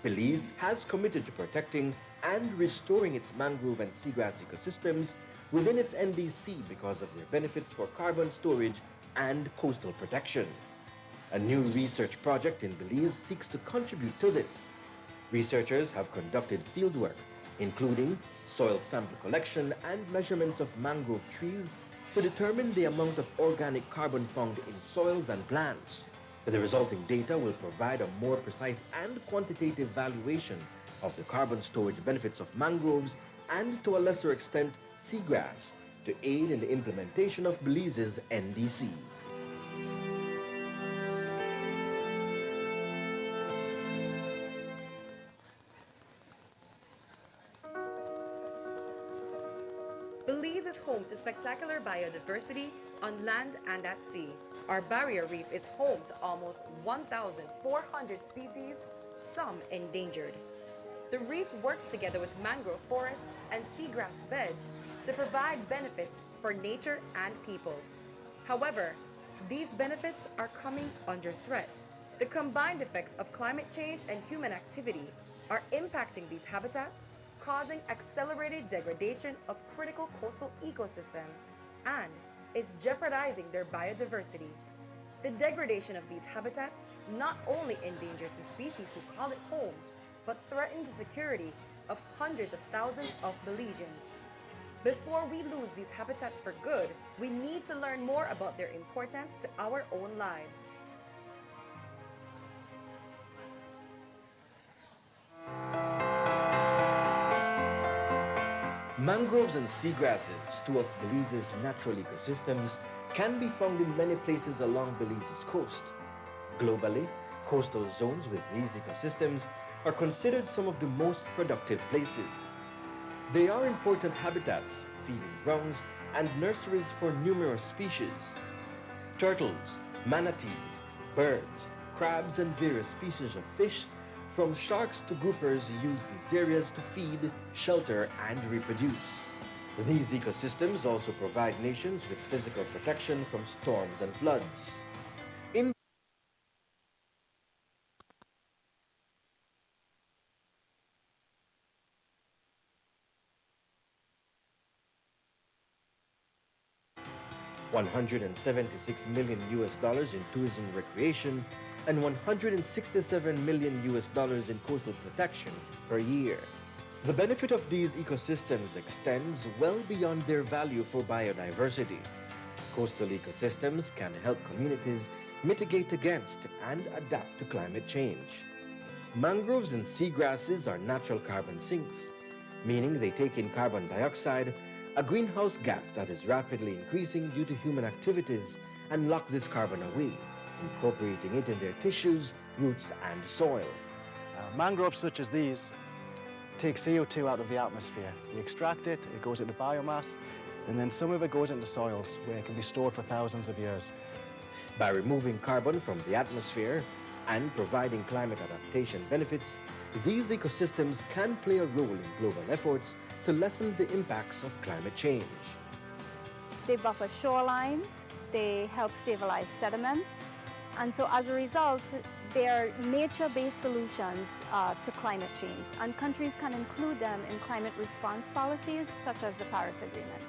Belize has committed to protecting and restoring its mangrove and seagrass ecosystems within its NDC because of their benefits for carbon storage and coastal protection. A new research project in Belize seeks to contribute to this. Researchers have conducted fieldwork, including soil sample collection and measurements of mangrove trees to determine the amount of organic carbon found in soils and plants. The resulting data will provide a more precise and quantitative valuation of the carbon storage benefits of mangroves and, to a lesser extent, seagrass to aid in the implementation of Belize's NDC. Belize is home to spectacular biodiversity on land and at sea. Our barrier reef is home to almost 1,400 species, some endangered. The reef works together with mangrove forests and seagrass beds to provide benefits for nature and people. However, these benefits are coming under threat. The combined effects of climate change and human activity are impacting these habitats, causing accelerated degradation of critical coastal ecosystems, and is jeopardizing their biodiversity. The degradation of these habitats not only endangers the species who call it home, but threatens the security of hundreds of thousands of Belizeans. Before we lose these habitats for good, we need to learn more about their importance to our own lives. Mangroves and seagrasses, two of Belize's natural ecosystems, can be found in many places along Belize's coast. Globally, coastal zones with these ecosystems are considered some of the most productive places. They are important habitats, feeding grounds, and nurseries for numerous species. Turtles, manatees, birds, crabs, and various species of fish, from sharks to groupers, use these areas to feed, shelter, and reproduce. These ecosystems also provide nations with physical protection from storms and floods. In $176 million in tourism and recreation, and $167 million in coastal protection per year. The benefit of these ecosystems extends well beyond their value for biodiversity. Coastal ecosystems can help communities mitigate against and adapt to climate change. Mangroves and seagrasses are natural carbon sinks, meaning they take in carbon dioxide, a greenhouse gas that is rapidly increasing due to human activities, and lock this carbon away, incorporating it in their tissues, roots, and soil. Mangroves such as these take CO2 out of the atmosphere. We extract it, it goes into biomass, and then some of it goes into soils where it can be stored for thousands of years. By removing carbon from the atmosphere and providing climate adaptation benefits, these ecosystems can play a role in global efforts to lessen the impacts of climate change. They buffer shorelines, they help stabilize sediments. And so as a result, they are nature-based solutions to climate change, and countries can include them in climate response policies such as the Paris Agreement.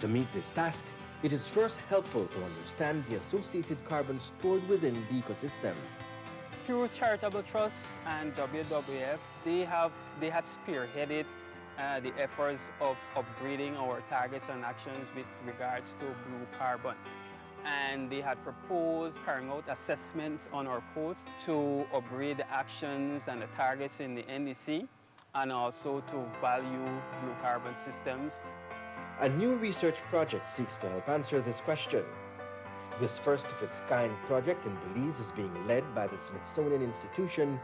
To meet this task, it is first helpful to understand the associated carbon stored within the ecosystem. Through charitable trusts and WWF, they had spearheaded the efforts of upgrading our targets and actions with regards to blue carbon. And they had proposed carrying out assessments on our coast to upgrade the actions and the targets in the NDC, and also to value blue carbon systems. A new research project seeks to help answer this question. This first-of-its-kind project in Belize is being led by the Smithsonian Institution,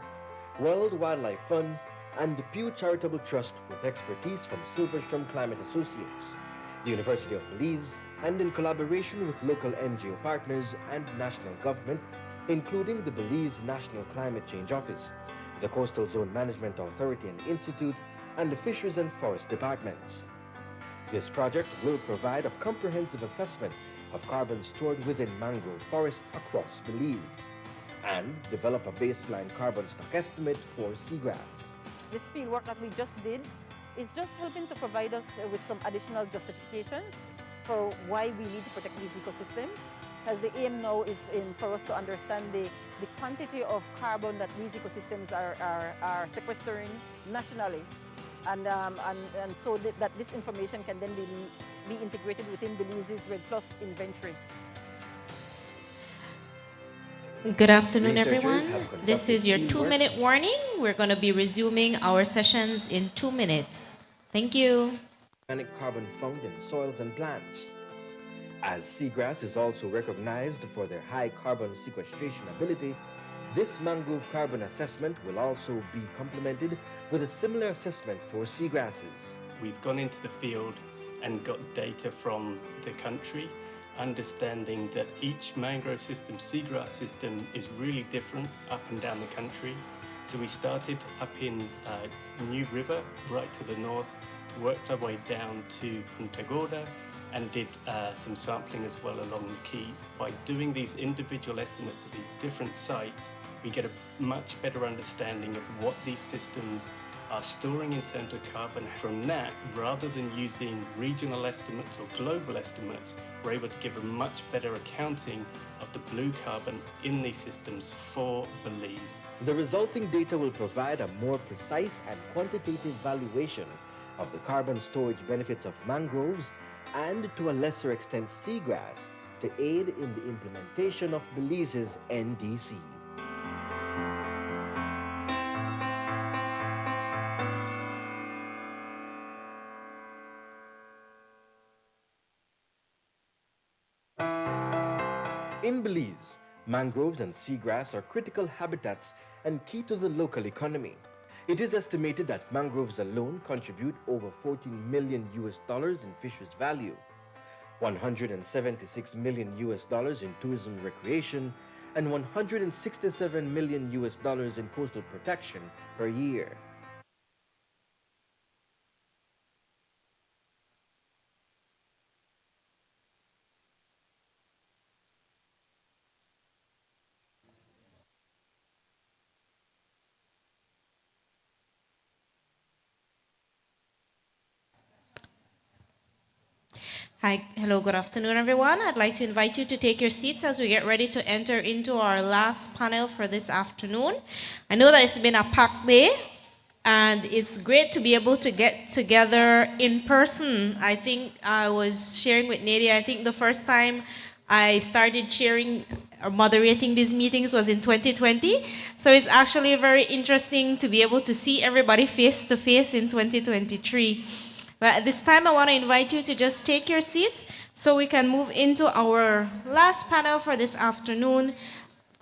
World Wildlife Fund, and the Pew Charitable Trust with expertise from Silverstrom Climate Associates, the University of Belize, and in collaboration with local NGO partners and national government, including the Belize National Climate Change Office, the Coastal Zone Management Authority and Institute, and the Fisheries and Forest Departments. This project will provide a comprehensive assessment of carbon stored within mangrove forests across Belize and develop a baseline carbon stock estimate for seagrass. This fieldwork that we just did is just helping to provide us with some additional justification for why we need to protect these ecosystems. Because the aim now is for us to understand the quantity of carbon that these ecosystems are sequestering nationally. And so that this information can then be integrated within Belize's REDD+ inventory. Good afternoon, Researchers everyone. have This is your conducted 2-minute warning. We're going to be resuming our sessions in 2 minutes. Thank you. Organic carbon found in soils and plants. As seagrass is also recognized for their high carbon sequestration ability, this mangrove carbon assessment will also be complemented with a similar assessment for seagrasses. We've gone into the field and got data from the country, understanding that each mangrove system, seagrass system, is really different up and down the country. So we started up in New River, right to the north, worked our way down to Punta Gorda, and did some sampling as well along the Keys. By doing these individual estimates of these different sites, we get a much better understanding of what these systems are storing in terms of carbon. From that, rather than using regional estimates or global estimates, we're able to give a much better accounting of the blue carbon in these systems for Belize. The resulting data will provide a more precise and quantitative valuation of the carbon storage benefits of mangroves and, to a lesser extent, seagrass, to aid in the implementation of Belize's NDC. In Belize, mangroves and seagrass are critical habitats and key to the local economy. It is estimated that mangroves alone contribute over $14 million in fisheries value, $176 million in tourism recreation, and $167 million in coastal protection per year. Hi, hello, good afternoon, everyone. I'd like to invite you to take your seats as we get ready to enter into our last panel for this afternoon. I know that it's been a packed day, and it's great to be able to get together in person. I think I was sharing with Nadia, I think the first time I started chairing or moderating these meetings was in 2020. So it's actually very interesting to be able to see everybody face to face in 2023. But at this time, I want to invite you to just take your seats so we can move into our last panel for this afternoon,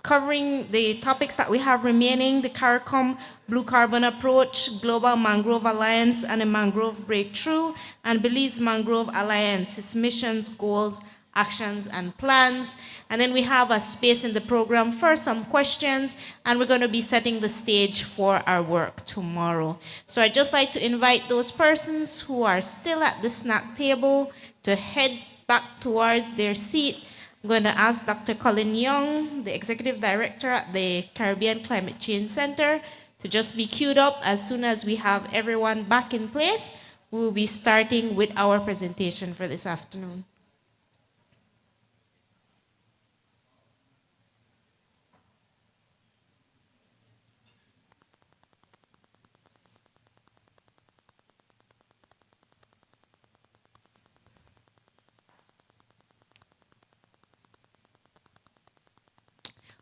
covering the topics that we have remaining: the CARICOM Blue Carbon Approach, Global Mangrove Alliance, and a Mangrove Breakthrough, and Belize Mangrove Alliance, its missions, goals, actions, and plans. And then we have a space in the program for some questions, and we're going to be setting the stage for our work tomorrow. So I'd just like to invite those persons who are still at the snack table to head back towards their seat, I'm going to ask Dr. Colin Young, the Executive Director at the Caribbean Climate Change Center, to just be queued up. As soon as we have everyone back in place, we will be starting with our presentation for this afternoon.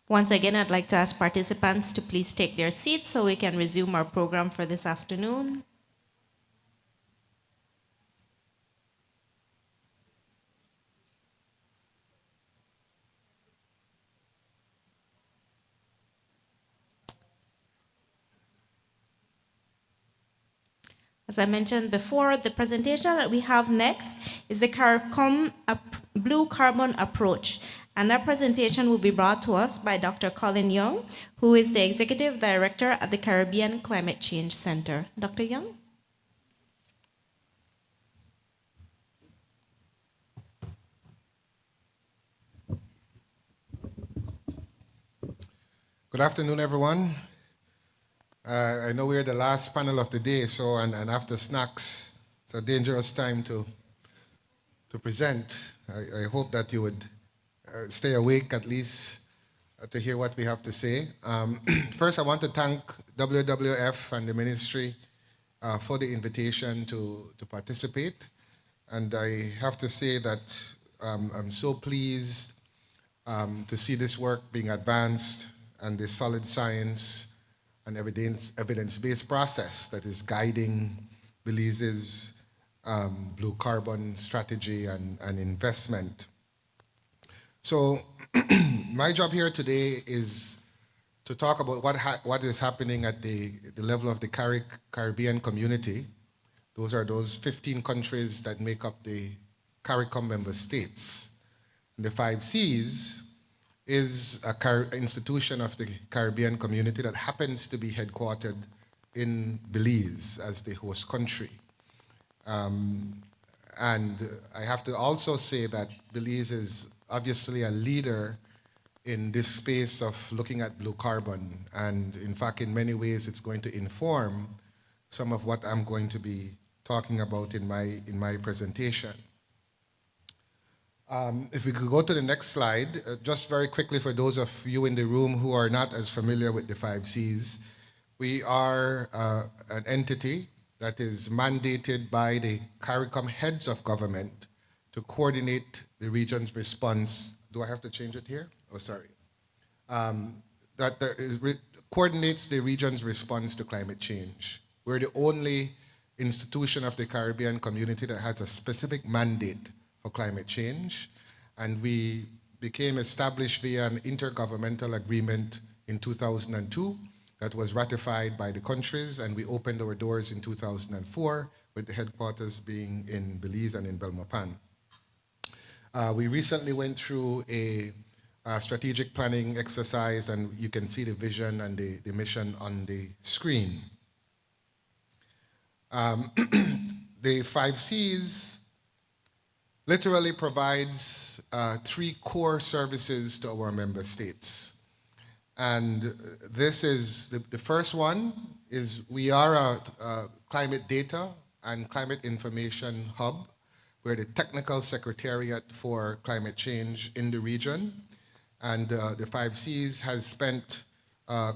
Once again, I'd like to ask participants to please take their seats so we can resume our program for this afternoon. As I mentioned before, the presentation that we have next is the CARICOM Blue Carbon Approach. And that presentation will be brought to us by Dr. Colin Young, who is the Executive Director at the Caribbean Climate Change Center. Dr. Young? Good afternoon, everyone. I know we're the last panel of the day, so and after snacks, it's a dangerous time to present. I hope that you would stay awake at least to hear what we have to say. First, I want to thank WWF and the ministry for the invitation to participate. And I have to say that I'm so pleased to see this work being advanced and the solid science and evidence-based process that is guiding Belize's blue carbon strategy and investment. So my job here today is to talk about what is happening at the level of the Caribbean community. Those are those 15 countries that make up the CARICOM member states. And the 5 Cs is an institution of the Caribbean community that happens to be headquartered in Belize as the host country. And I have to also say that Belize is obviously a leader in this space of looking at blue carbon. And in fact, in many ways, it's going to inform some of what I'm going to be talking about in my presentation. If we could go to the next slide, just very quickly for those of you in the room who are not as familiar with the 5 Cs, we are an entity that is mandated by the CARICOM heads of government to coordinate the region's response. Do I have to change it here? Oh, sorry. Coordinates the region's response to climate change. We're the only institution of the Caribbean community that has a specific mandate for climate change, and we became established via an intergovernmental agreement in 2002 that was ratified by the countries, and we opened our doors in 2004 with the headquarters being in Belize and in Belmopan. We recently went through a strategic planning exercise, and you can see the vision and the mission on the screen. The 5 Cs literally provides 3 core services to our member states. And this is, the first one is we are a climate data and climate information hub. We're the technical secretariat for climate change in the region. And the 5 Cs has spent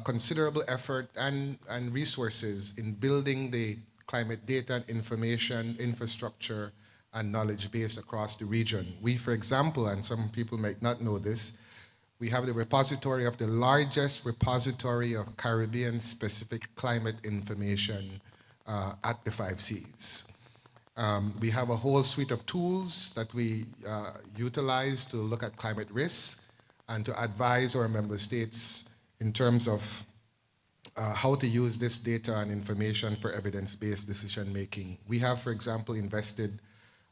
considerable effort and resources in building the climate data and information infrastructure and knowledge base across the region. We, for example, and some people might not know this, we have the repository of the largest repository of Caribbean-specific climate information at the 5 Cs. We have a whole suite of tools that we utilize to look at climate risks and to advise our member states in terms of how to use this data and information for evidence-based decision-making. We have, for example, invested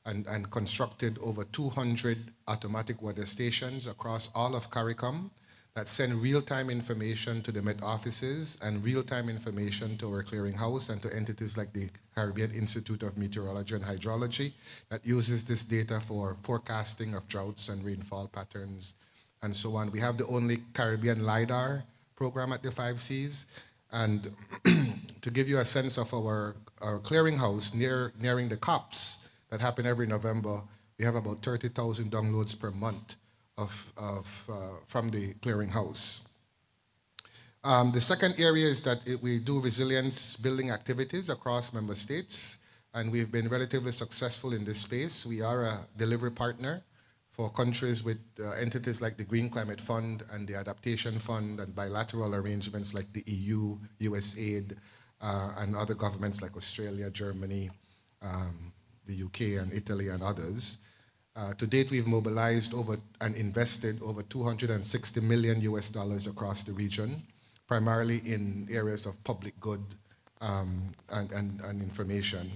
and constructed over 200 automatic weather stations across all of CARICOM that send real-time information to the Met offices and real-time information to our clearinghouse and to entities like the Caribbean Institute of Meteorology and Hydrology that uses this data for forecasting of droughts and rainfall patterns and so on. We have the only Caribbean LiDAR program at the 5Cs. And to give you a sense of our clearinghouse nearing the COPs that happen every November, we have about 30,000 downloads per month from the clearinghouse. The second area is that we do resilience building activities across member states, and we've been relatively successful in this space. We are a delivery partner for countries with entities like the Green Climate Fund and the Adaptation Fund and bilateral arrangements like the EU, USAID, and other governments like Australia, Germany, the UK and Italy and others. To date, we've mobilized and invested over $260 million across the region, primarily in areas of public good and information.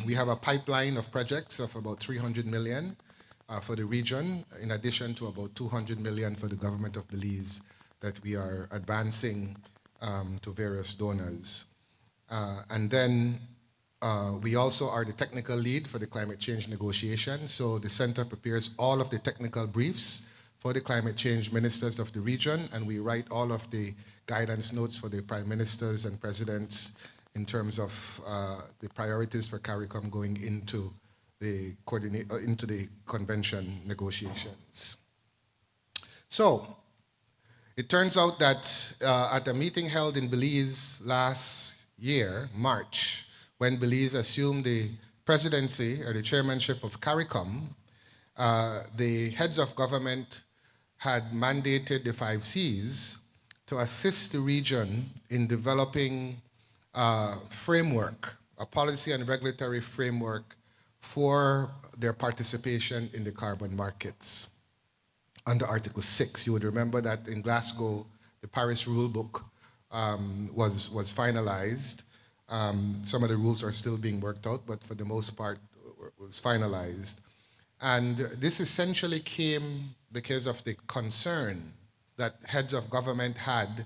We have a pipeline of projects of about $300 million for the region, in addition to about $200 million for the government of Belize that we are advancing to various donors. And then we also are the technical lead for the climate change negotiation. So the center prepares all of the technical briefs for the climate change ministers of the region, and we write all of the guidance notes for the prime ministers and presidents in terms of the priorities for CARICOM going into the convention negotiations. So it turns out that at a meeting held in Belize last year, March, when Belize assumed the presidency or the chairmanship of CARICOM, the heads of government had mandated the 5Cs to assist the region in developing a framework, a policy and regulatory framework for their participation in the carbon markets under Article 6. You would remember that in Glasgow, the Paris Rule Book was finalized. Some of the rules are still being worked out, but for the most part, was finalized. And this essentially came because of the concern that heads of government had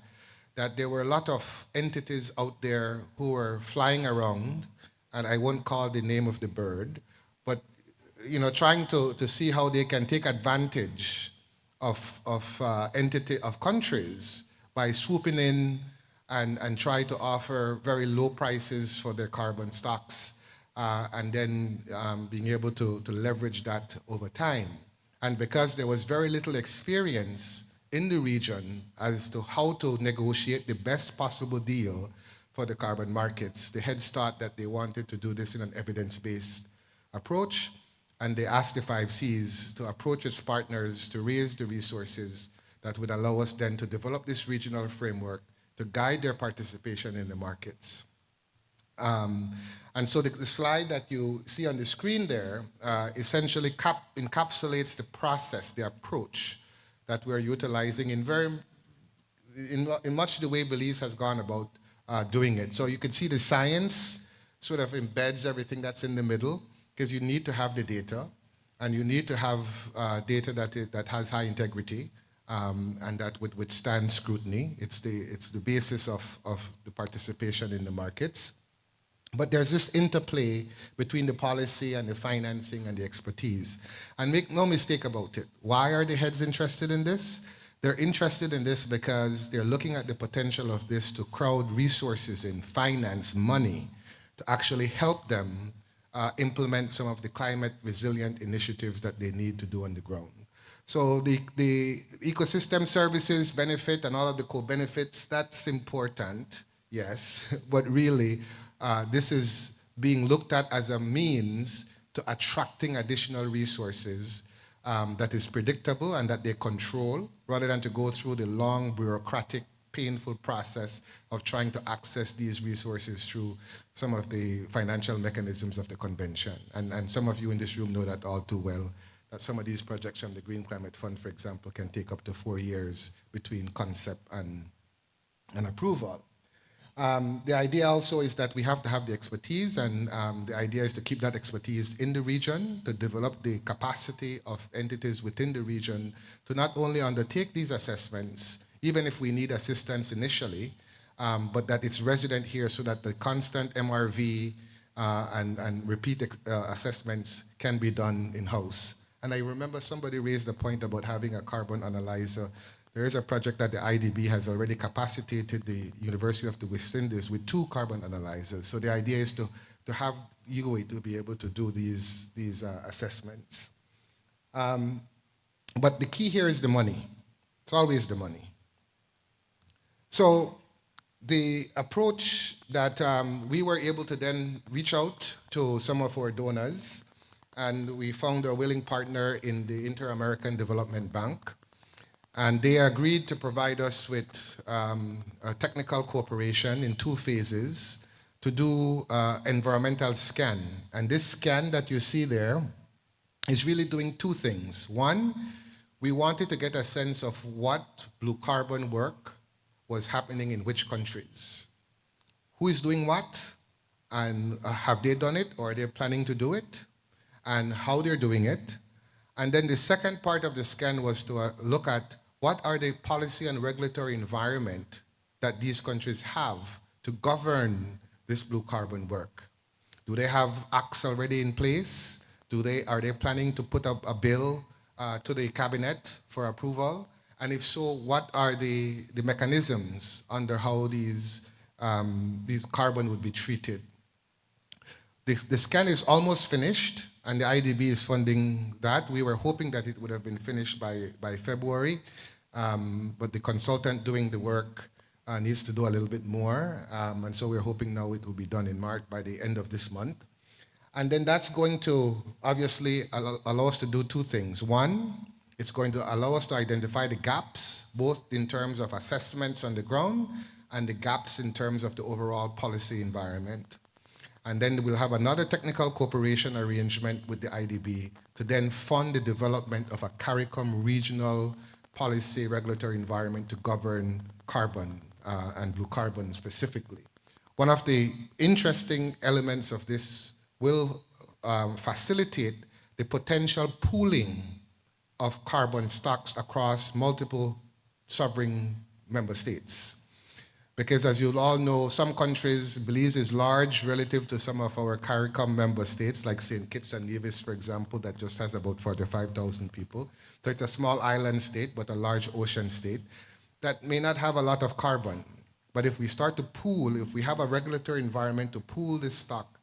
that there were a lot of entities out there who were flying around, and I won't call the name of the bird, but trying to see how they can take advantage of countries by swooping in and try to offer very low prices for their carbon stocks, and then being able to leverage that over time. And because there was very little experience in the region as to how to negotiate the best possible deal for the carbon markets, the heads thought that they wanted to do this in an evidence-based approach, and they asked the 5Cs to approach its partners to raise the resources that would allow us then to develop this regional framework to guide their participation in the markets. And so the slide that you see on the screen there essentially encapsulates the process, the approach that we're utilizing in much the way Belize has gone about doing it. So you can see the science sort of embeds everything that's in the middle, because you need to have the data, and you need to have data that has high integrity and that would withstand scrutiny. It's the basis of the participation in the markets. But there's this interplay between the policy and the financing and the expertise. And make no mistake about it. Why are the heads interested in this? They're interested in this because they're looking at the potential of this to crowd resources in finance, money, to actually help them implement some of the climate resilient initiatives that they need to do on the ground. So the ecosystem services benefit and all of the co-benefits, that's important, yes, but really, this is being looked at as a means to attracting additional resources that is predictable and that they control, rather than to go through the long, bureaucratic, painful process of trying to access these resources through some of the financial mechanisms of the convention. And some of you in this room know that all too well, that some of these projects from the Green Climate Fund, for example, can take up to 4 years between concept and approval. The idea also is that we have to have the expertise, and the idea is to keep that expertise in the region, to develop the capacity of entities within the region to not only undertake these assessments, even if we need assistance initially, but that it's resident here so that the constant MRV and repeat assessments can be done in-house. And I remember somebody raised the point about having a carbon analyzer. There is a project that the IDB has already capacitated the University of the West Indies with 2 carbon analyzers. So the idea is to have UWA to be able to do these assessments. But the key here is the money. It's always the money. So the approach that we were able to then reach out to some of our donors, and we found a willing partner in the Inter-American Development Bank. And they agreed to provide us with a technical cooperation in 2 phases to do environmental scan. And this scan that you see there is really doing 2 things. One, we wanted to get a sense of what blue carbon work was happening in which countries. Who is doing what, and have they done it, or are they planning to do it, and how they're doing it. And then the second part of the scan was to look at what are the policy and regulatory environment that these countries have to govern this blue carbon work. Do they have acts already in place? Are they planning to put up a bill to the cabinet for approval? And if so, what are the mechanisms under how these carbon would be treated? The scan is almost finished, and the IDB is funding that. We were hoping that it would have been finished by February, but the consultant doing the work needs to do a little bit more, and so we're hoping now it will be done in March, by the end of this month. And then that's going to obviously allow us to do 2 things. One, it's going to allow us to identify the gaps, both in terms of assessments on the ground and the gaps in terms of the overall policy environment. And then we'll have another technical cooperation arrangement with the IDB to then fund the development of a CARICOM regional policy regulatory environment to govern carbon and blue carbon specifically. One of the interesting elements of this will facilitate the potential pooling of carbon stocks across multiple sovereign member states. Because as you all know, some countries, Belize is large relative to some of our CARICOM member states, like St. Kitts and Nevis, for example, that just has about 45,000 people. So it's a small island state, but a large ocean state that may not have a lot of carbon. But if we start to pool, if we have a regulatory environment to pool this stock,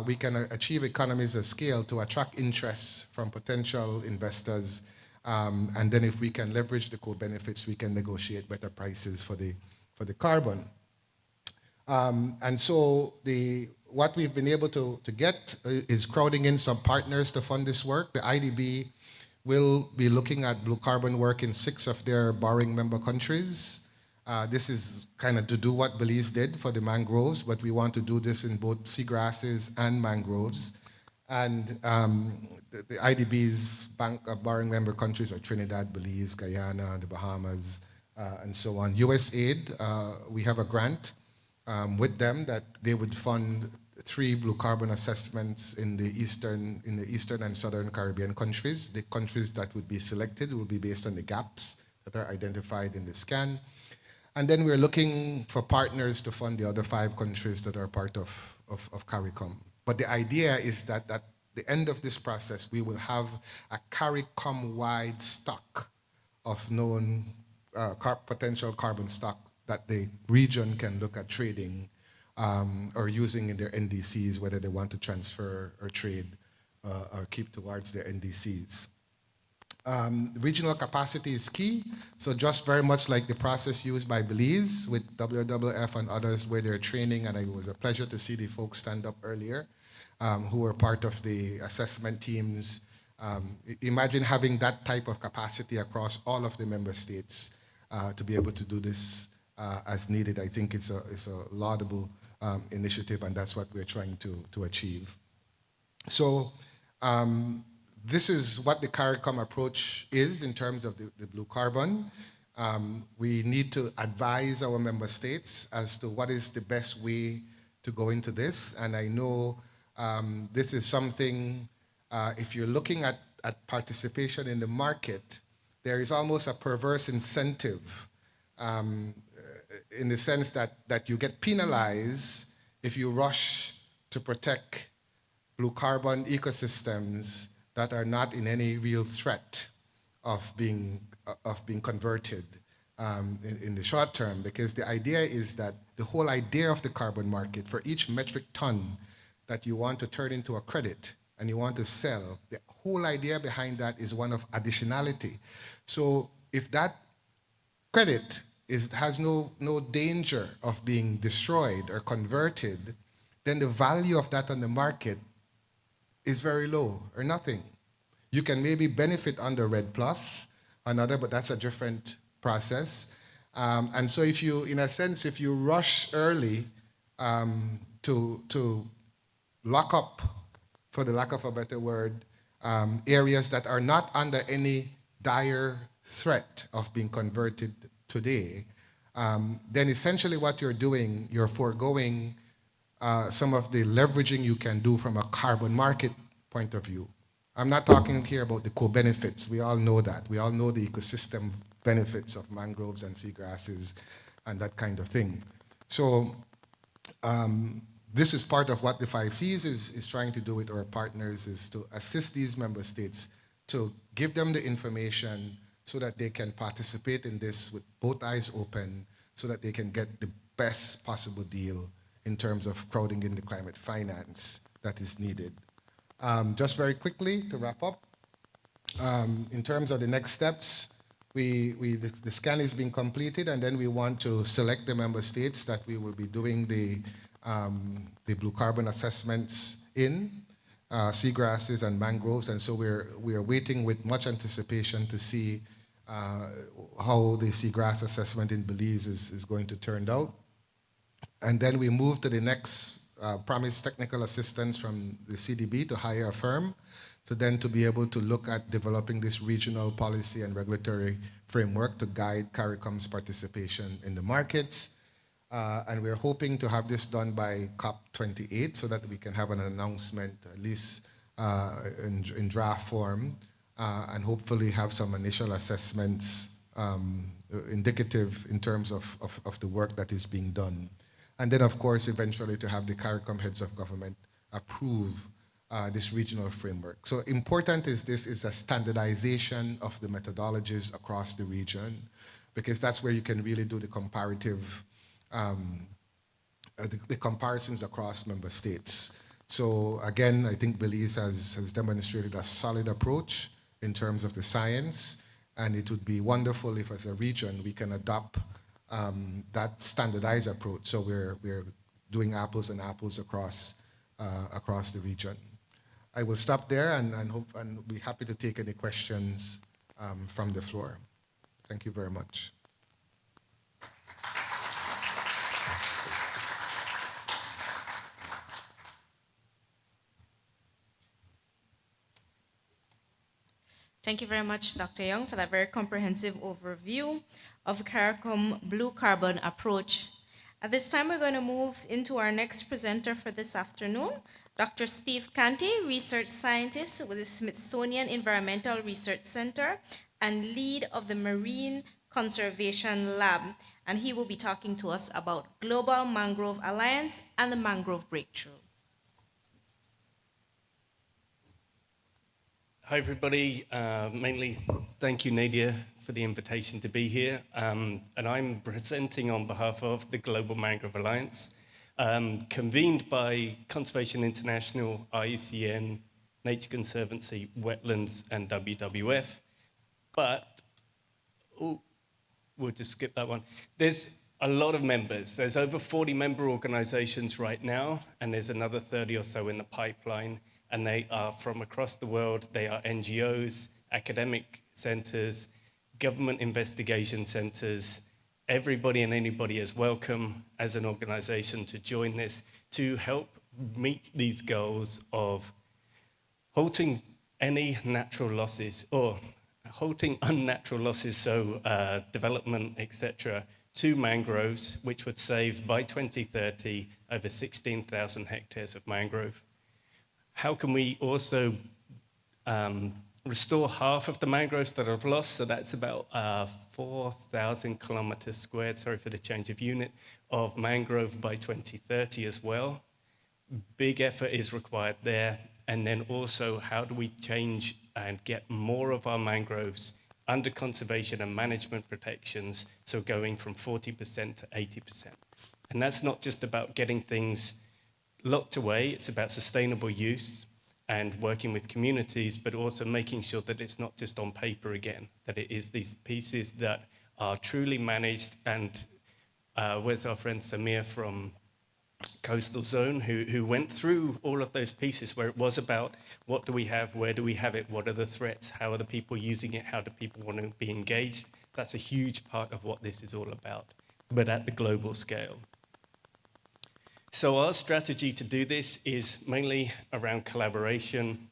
we can achieve economies of scale to attract interest from potential investors. And then if we can leverage the co-benefits, we can negotiate better prices for the carbon. And so what we've been able to get is crowding in some partners to fund this work. The IDB will be looking at blue carbon work in 6 of their borrowing member countries. This is kind of to do what Belize did for the mangroves, but we want to do this in both seagrasses and mangroves. And the IDB's borrowing member countries are Trinidad, Belize, Guyana, the Bahamas, and so on. USAID, we have a grant with them that they would fund 3 blue carbon assessments in the eastern and southern Caribbean countries. The countries that would be selected will be based on the gaps that are identified in the scan. And then we're looking for partners to fund the other 5 countries that are part of CARICOM. But the idea is that at the end of this process, we will have a CARICOM-wide stock of known potential carbon stock that the region can look at trading or using in their NDCs, whether they want to transfer or trade or keep towards their NDCs. Regional capacity is key. So just very much like the process used by Belize with WWF and others where they're training, and it was a pleasure to see the folks stand up earlier who were part of the assessment teams. Imagine having that type of capacity across all of the member states to be able to do this as needed. I think it's a laudable initiative, and that's what we're trying to achieve. So this is what the CARICOM approach is in terms of the blue carbon. We need to advise our member states as to what is the best way to go into this. And I know this is something, if you're looking at participation in the market, there is almost a perverse incentive in the sense that you get penalized if you rush to protect blue carbon ecosystems that are not in any real threat of being converted in the short term, because the idea is that the whole idea of the carbon market, for each metric ton that you want to turn into a credit and you want to sell, the whole idea behind that is one of additionality. So if that credit has no danger of being destroyed or converted, then the value of that on the market is very low or nothing. You can maybe benefit under REDD+, another, but that's a different process. And so if you, in a sense, if you rush early to lock up, for the lack of a better word, areas that are not under any dire threat of being converted today, then essentially what you're doing, you're foregoing some of the leveraging you can do from a carbon market point of view. I'm not talking here about the co-benefits. We all know that. We all know the ecosystem benefits of mangroves and seagrasses and that kind of thing. So this is part of what the 5Cs is trying to do with our partners, is to assist these member states to give them the information so that they can participate in this with both eyes open, so that they can get the best possible deal in terms of crowding in the climate finance that is needed. Just very quickly to wrap up, in terms of the next steps, the scan is being completed, and then we want to select the member states that we will be doing the blue carbon assessments in, seagrasses and mangroves, and so we are waiting with much anticipation to see how the seagrass assessment in Belize is going to turn out. And then we move to the next promise technical assistance from the CDB to hire a firm, so then to be able to look at developing this regional policy and regulatory framework to guide CARICOM's participation in the markets. And we're hoping to have this done by COP28 so that we can have an announcement, at least in draft form, and hopefully have some initial assessments indicative in terms of the work that is being done. And then, of course, eventually to have the CARICOM heads of government approve this regional framework. So important is this is a standardization of the methodologies across the region, because that's where you can really do the comparative, the comparisons across member states. So again, I think Belize has demonstrated a solid approach in terms of the science, and it would be wonderful if as a region we can adopt that standardized approach. So we're doing apples and apples across the region. I will stop there and be happy to take any questions from the floor. Thank you very much. Thank you very much, Dr. Young, for that very comprehensive overview of CARICOM Blue Carbon approach. At this time, we're going to move into our next presenter for this afternoon, Dr. Steve Canty, research scientist with the Smithsonian Environmental Research Center and lead of the Marine Conservation Lab. And he will be talking to us about Global Mangrove Alliance and the Mangrove Breakthrough. Hi, everybody. Mainly, thank you, Nadia, for the invitation to be here. And I'm presenting on behalf of the Global Mangrove Alliance, convened by Conservation International, IUCN, Nature Conservancy, Wetlands, and WWF. But, we'll just skip that one. There's a lot of members. There's over 40 member organizations right now, and there's another 30 or so in the pipeline. And they are from across the world. They are NGOs, academic centers, government investigation centers. Everybody and anybody is welcome as an organization to join this to help meet these goals of halting any natural losses or halting unnatural losses, so development, etc., to mangroves, which would save by 2030 over 16,000 hectares of mangrove. How can we also restore half of the mangroves that are lost? So that's about 4,000 kilometers squared, sorry for the change of unit, of mangrove by 2030 as well. Big effort is required there. And then also, how do we change and get more of our mangroves under conservation and management protections, so going from 40% to 80%. And that's not just about getting things locked away, it's about sustainable use and working with communities, but also making sure that it's not just on paper again, that it is these pieces that are truly managed. And where's our friend Samir from Coastal Zone, who went through all of those pieces where it was about what do we have, where do we have it, what are the threats, how are the people using it, how do people want to be engaged. That's a huge part of what this is all about, but at the global scale. So our strategy to do this is mainly around collaboration,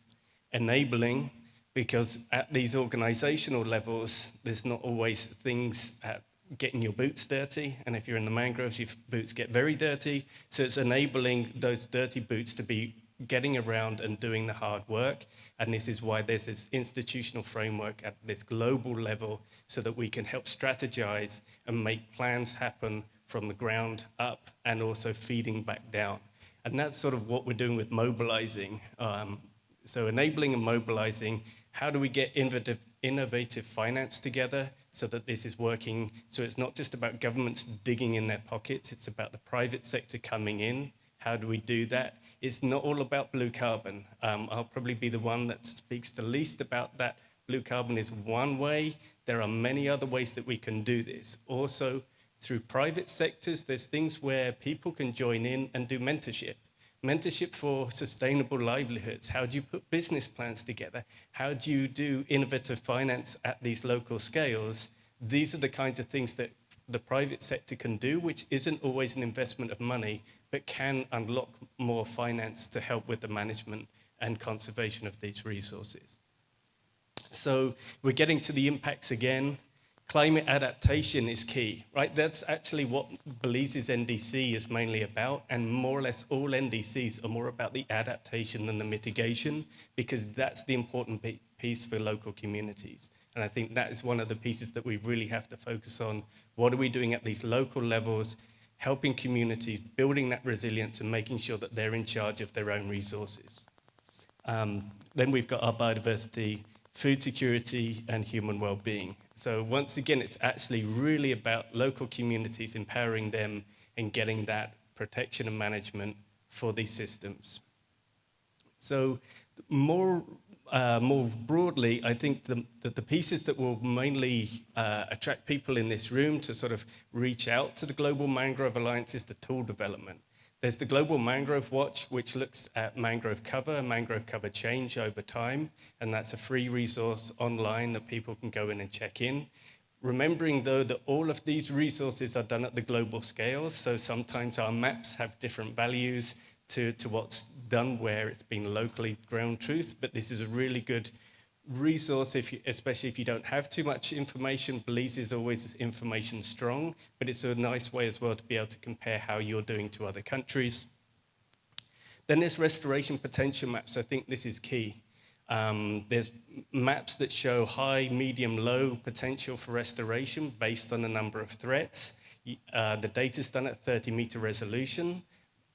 enabling, because at these organizational levels, there's not always things at getting your boots dirty, and if you're in the mangroves, your boots get very dirty. So it's enabling those dirty boots to be getting around and doing the hard work. And this is why there's this institutional framework at this global level, so that we can help strategize and make plans happen from the ground up and also feeding back down. And that's sort of what we're doing with mobilizing. So enabling and mobilizing, how do we get innovative finance together so that this is working? So it's not just about governments digging in their pockets, it's about the private sector coming in. How do we do that? It's not all about blue carbon. I'll probably be the one that speaks the least about that. Blue carbon is one way. There are many other ways that we can do this. Also, through private sectors, there's things where people can join in and do mentorship. Mentorship for sustainable livelihoods. How do you put business plans together? How do you do innovative finance at these local scales? These are the kinds of things that the private sector can do, which isn't always an investment of money, but can unlock more finance to help with the management and conservation of these resources. So we're getting to the impacts again. Climate adaptation is key, right? That's actually what Belize's NDC is mainly about, and more or less all NDCs are more about the adaptation than the mitigation, because that's the important piece for local communities. And I think that is one of the pieces that we really have to focus on. What are we doing at these local levels, helping communities, building that resilience and making sure that they're in charge of their own resources. Then we've got our biodiversity, food security, and human well-being. So once again, it's actually really about local communities, empowering them and getting that protection and management for these systems. So more broadly, I think that the pieces that will mainly attract people in this room to sort of reach out to the Global Mangrove Alliance is the tool development. There's the Global Mangrove Watch, which looks at mangrove cover change over time, and that's a free resource online that people can go in and check in. Remembering, though, that all of these resources are done at the global scale, so sometimes our maps have different values to what's done where it's been locally ground truth, but this is a really good resource, especially if you don't have too much information. Belize is always information strong, but it's a nice way as well to be able to compare how you're doing to other countries. Then there's restoration potential maps. I think this is key. There's maps that show high, medium, low potential for restoration based on the number of threats. The data's done at 30-meter resolution,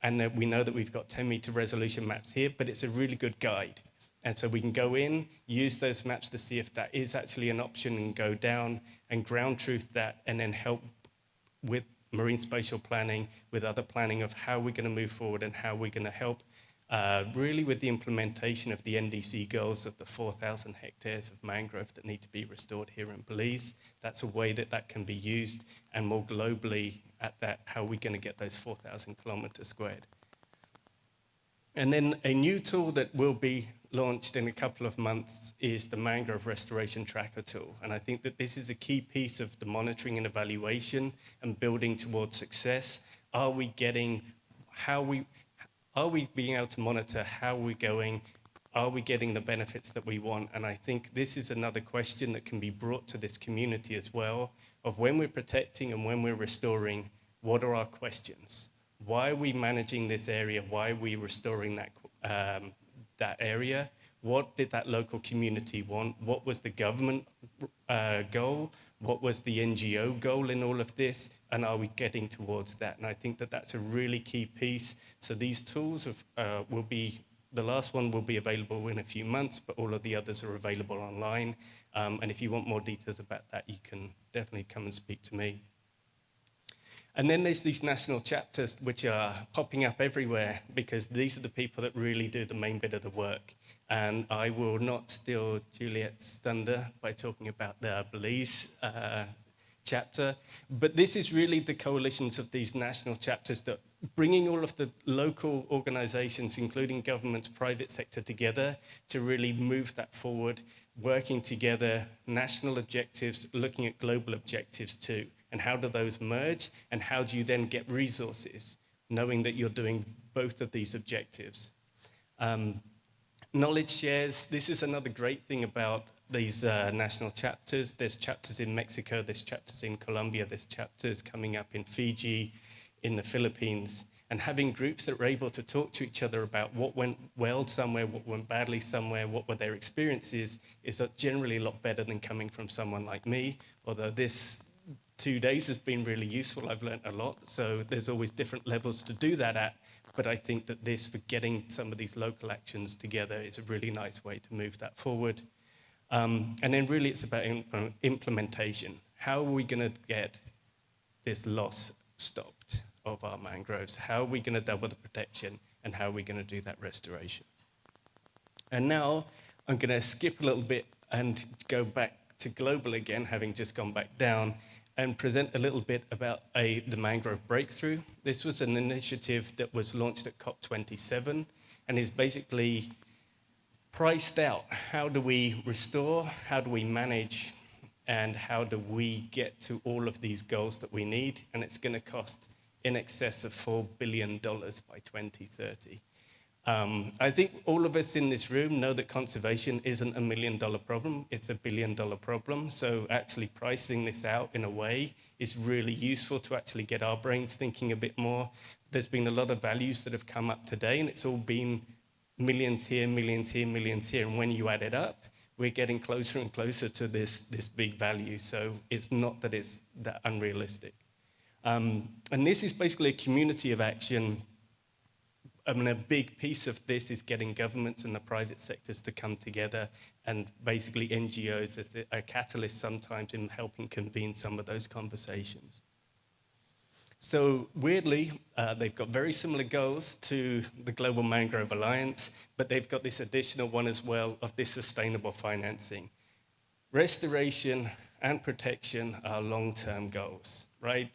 and we know that we've got 10-meter resolution maps here, but it's a really good guide. And so we can go in, use those maps to see if that is actually an option, and go down and ground truth that, and then help with marine spatial planning, with other planning of how we're going to move forward and how we're going to help really with the implementation of the NDC goals of the 4,000 hectares of mangrove that need to be restored here in Belize. That's a way that that can be used, and more globally at that, how we're going to get those 4,000 kilometers squared. And then a new tool that will be launched in a couple of months is the Mangrove Restoration Tracker tool. And I think that this is a key piece of the monitoring and evaluation and building towards success. Are we being able to monitor how we're going? are we getting the benefits that we want? And I think this is another question that can be brought to this community as well, of when we're protecting and when we're restoring, what are our questions? Why are we managing this area? Why are we restoring that area? What did that local community want? What was the government goal? What was the NGO goal in all of this? And are we getting towards that? And I think that that's a really key piece. So these tools will be, the last one will be available in a few months, but all of the others are available online. And if you want more details about that, you can definitely come and speak to me. And then there's these national chapters which are popping up everywhere, because these are the people that really do the main bit of the work. And I will not steal Juliet's thunder by talking about the Belize chapter, but this is really the coalitions of these national chapters that bringing all of the local organizations, including governments, private sector together to really move that forward, working together, national objectives, looking at global objectives too. And how do those merge? And how do you then get resources, knowing that you're doing both of these objectives? Knowledge shares, this is another great thing about these national chapters. There's chapters in Mexico, there's chapters in Colombia, there's chapters coming up in Fiji, in the Philippines. And having groups that are able to talk to each other about what went well somewhere, what went badly somewhere, what were their experiences, is generally a lot better than coming from someone like me. Although this 2 days has been really useful, I've learned a lot. So there's always different levels to do that at. But I think that this, for getting some of these local actions together, is a really nice way to move that forward. And then really it's about implementation. How are we going to get this loss stopped of our mangroves? How are we going to double the protection? And how are we going to do that restoration? And now I'm going to skip a little bit and go back to global again, having just gone back down, and present a little bit about the Mangrove Breakthrough. This was an initiative that was launched at COP27 and is basically priced out. How do we restore? How do we manage? And how do we get to all of these goals that we need? And it's going to cost in excess of $4 billion by 2030. I think all of us in this room know that conservation isn't $1 million problem, it's $1 billion problem. So actually pricing this out in a way is really useful to actually get our brains thinking a bit more. There's been a lot of values that have come up today, and it's all been millions here, millions here, millions here. And when you add it up, we're getting closer and closer to this big value. So it's not that it's that unrealistic. And this is basically a community of action. I mean, a big piece of this is getting governments and the private sectors to come together, and basically NGOs as a catalyst sometimes in helping convene some of those conversations. So weirdly, they've got very similar goals to the Global Mangrove Alliance, but they've got this additional one as well of this sustainable financing. Restoration and protection are long-term goals, right?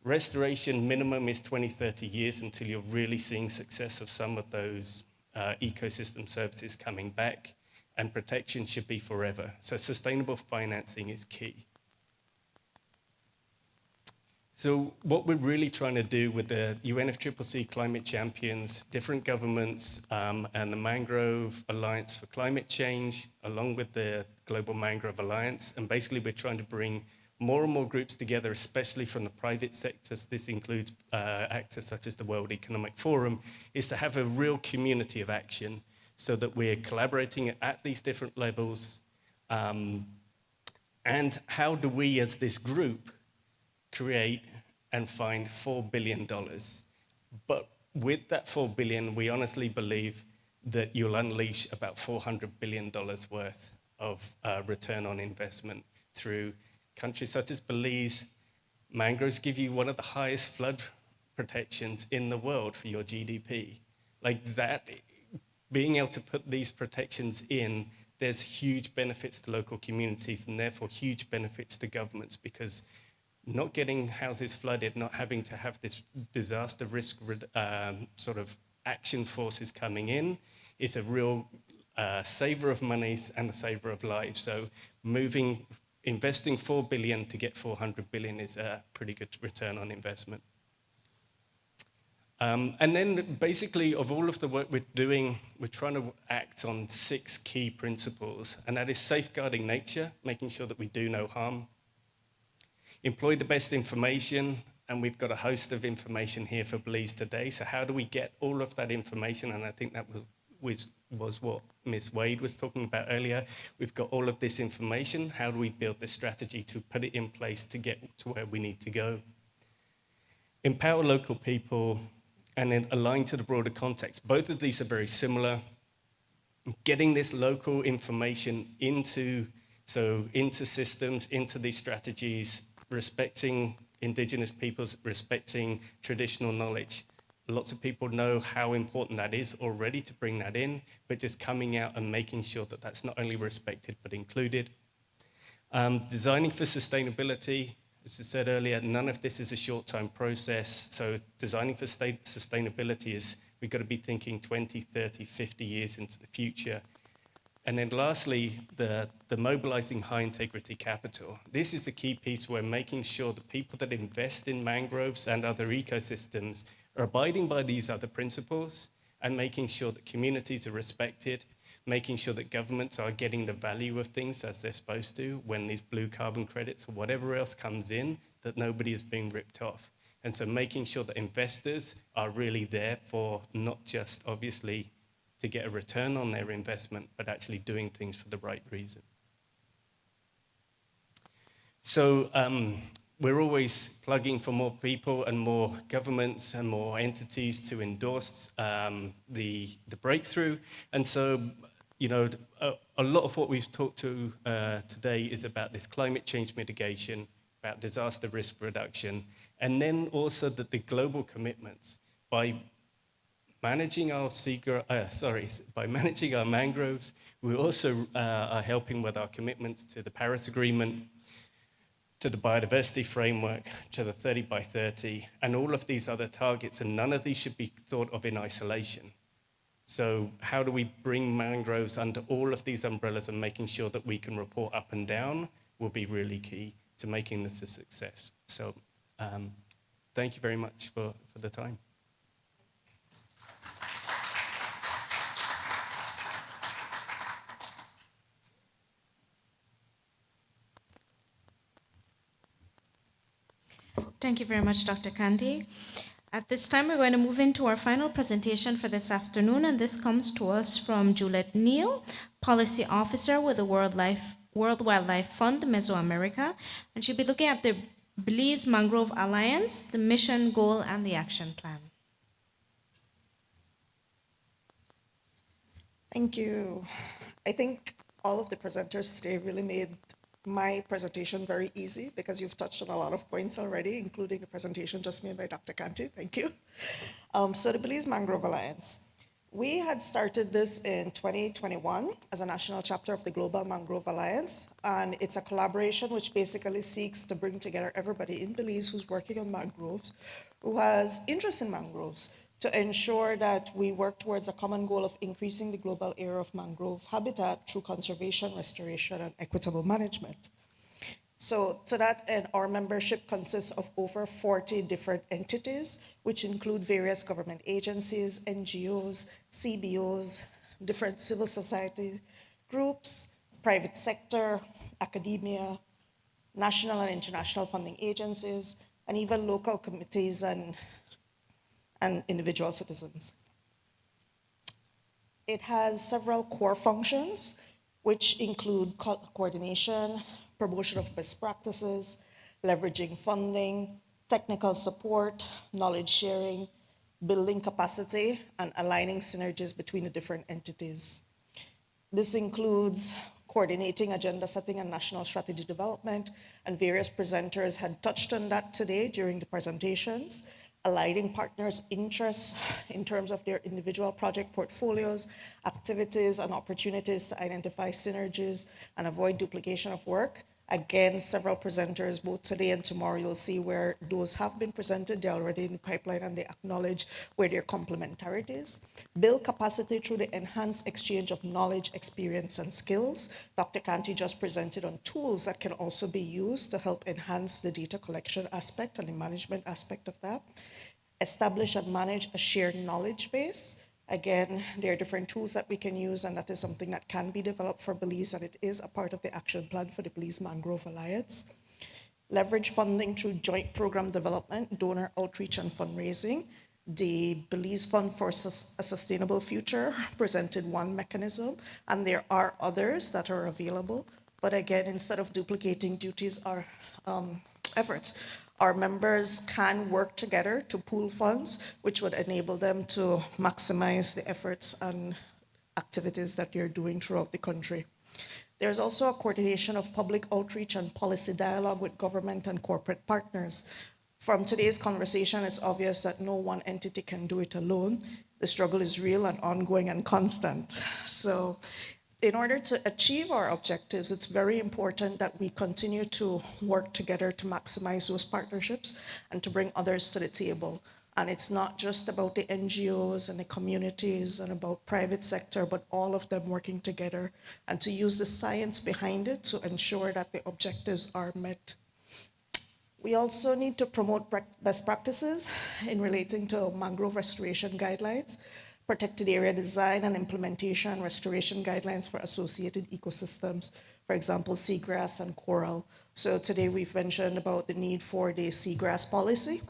Restoration minimum is 20, 30 years until you're really seeing success of some of those ecosystem services coming back, and protection should be forever. So sustainable financing is key. So what we're really trying to do with the UNFCCC Climate Champions, different governments, and the Mangrove Alliance for Climate Change, along with the Global Mangrove Alliance, and basically we're trying to bring more and more groups together, especially from the private sectors. This includes actors such as the World Economic Forum, is to have a real community of action so that we're collaborating at these different levels. And how do we as this group create and find $4 billion? But with that $4 billion, we honestly believe that you'll unleash about $400 billion worth of return on investment through countries such as Belize. Mangroves give you one of the highest flood protections in the world for your GDP. Like that, being able to put these protections in, there's huge benefits to local communities and therefore huge benefits to governments, because not getting houses flooded, not having to have this disaster risk sort of action forces coming in, is a real saver of monies and a saver of lives. So investing $4 billion to get $400 billion is a pretty good return on investment. And then basically of all of the work we're doing, we're trying to act on 6 key principles, and that is safeguarding nature, making sure that we do no harm, employ the best information, and we've got a host of information here for Belize today. So how do we get all of that information? And I think that was what Ms. Wade was talking about earlier. We've got all of this information. How do we build the strategy to put it in place to get to where we need to go? Empower local people and then align to the broader context. Both of these are very similar. Getting this local information into systems, into these strategies, respecting Indigenous peoples, respecting traditional knowledge. Lots of people know how important that is already to bring that in, but just coming out and making sure that that's not only respected, but included. Designing for sustainability, as I said earlier, none of this is a short-term process. So designing for sustainability is, we've got to be thinking 20, 30, 50 years into the future. And then lastly, the mobilizing high integrity capital. This is the key piece where making sure the people that invest in mangroves and other ecosystems are abiding by these other principles and making sure that communities are respected, making sure that governments are getting the value of things as they're supposed to when these blue carbon credits or whatever else comes in, that nobody is being ripped off. And so making sure that investors are really there for not just obviously to get a return on their investment, but actually doing things for the right reason. So we're always plugging for more people and more governments and more entities to endorse the breakthrough. And so, you know, a lot of what we've talked to today is about this climate change mitigation, about disaster risk reduction, and then also the global commitments. By managing our by managing our mangroves, we also are helping with our commitments to the Paris Agreement, to the biodiversity framework, to the 30 by 30, and all of these other targets, and none of these should be thought of in isolation. So how do we bring mangroves under all of these umbrellas and making sure that we can report up and down will be really key to making this a success. So thank you very much for the time. Thank you very much, Dr. Kanti. At this time, we're going to move into our final presentation for this afternoon, and this comes to us from Juliet Neal, Policy Officer with the World Wildlife Fund, Mesoamerica, and she'll be looking at the Belize Mangrove Alliance, the mission, goal, and the action plan. Thank you. I think all of the presenters today really made my presentation very easy because you've touched on a lot of points already, including a presentation just made by Dr. Kanti. Thank you. So the Belize Mangrove Alliance. We had started this in 2021 as a national chapter of the Global Mangrove Alliance, and it's a collaboration which basically seeks to bring together everybody in Belize who's working on mangroves, who has interest in mangroves, to ensure that we work towards a common goal of increasing the global area of mangrove habitat through conservation, restoration, and equitable management. So to that end, our membership consists of over 40 different entities, which include various government agencies, NGOs, CBOs, different civil society groups, private sector, academia, national and international funding agencies, and even local committees and individual citizens. It has several core functions, which include coordination, promotion of best practices, leveraging funding, technical support, knowledge sharing, building capacity, and aligning synergies between the different entities. This includes coordinating agenda setting and national strategy development, and various presenters had touched on that today during the presentations, aligning partners' interests in terms of their individual project portfolios, activities, and opportunities to identify synergies and avoid duplication of work. Again, several presenters, both today and tomorrow, you'll see where those have been presented. They're already in the pipeline and they acknowledge where their complementarities. Build capacity through the enhanced exchange of knowledge, experience, and skills. Dr. Kanti just presented on tools that can also be used to help enhance the data collection aspect and the management aspect of that. establish and manage a shared knowledge base. Again, there are different tools that we can use, and that is something that can be developed for Belize, and it is a part of the action plan for the Belize Mangrove Alliance. Leverage funding through joint program development, donor outreach, and fundraising. The Belize Fund for a Sustainable Future presented one mechanism, and there are others that are available. But again, instead of duplicating duties or efforts, our members can work together to pool funds, which would enable them to maximize the efforts and activities that they're doing throughout the country. There's also a coordination of public outreach and policy dialogue with government and corporate partners. From today's conversation, it's obvious that no one entity can do it alone. The struggle is real and ongoing and constant. So in order to achieve our objectives, it's very important that we continue to work together to maximize those partnerships and to bring others to the table. And it's not just about the NGOs and the communities and about private sector, but all of them working together and to use the science behind it to ensure that the objectives are met. We also need to promote best practices in relating to mangrove restoration guidelines, protected area design and implementation and restoration guidelines for associated ecosystems, for example, seagrass and coral. So today we've mentioned about the need for the seagrass policy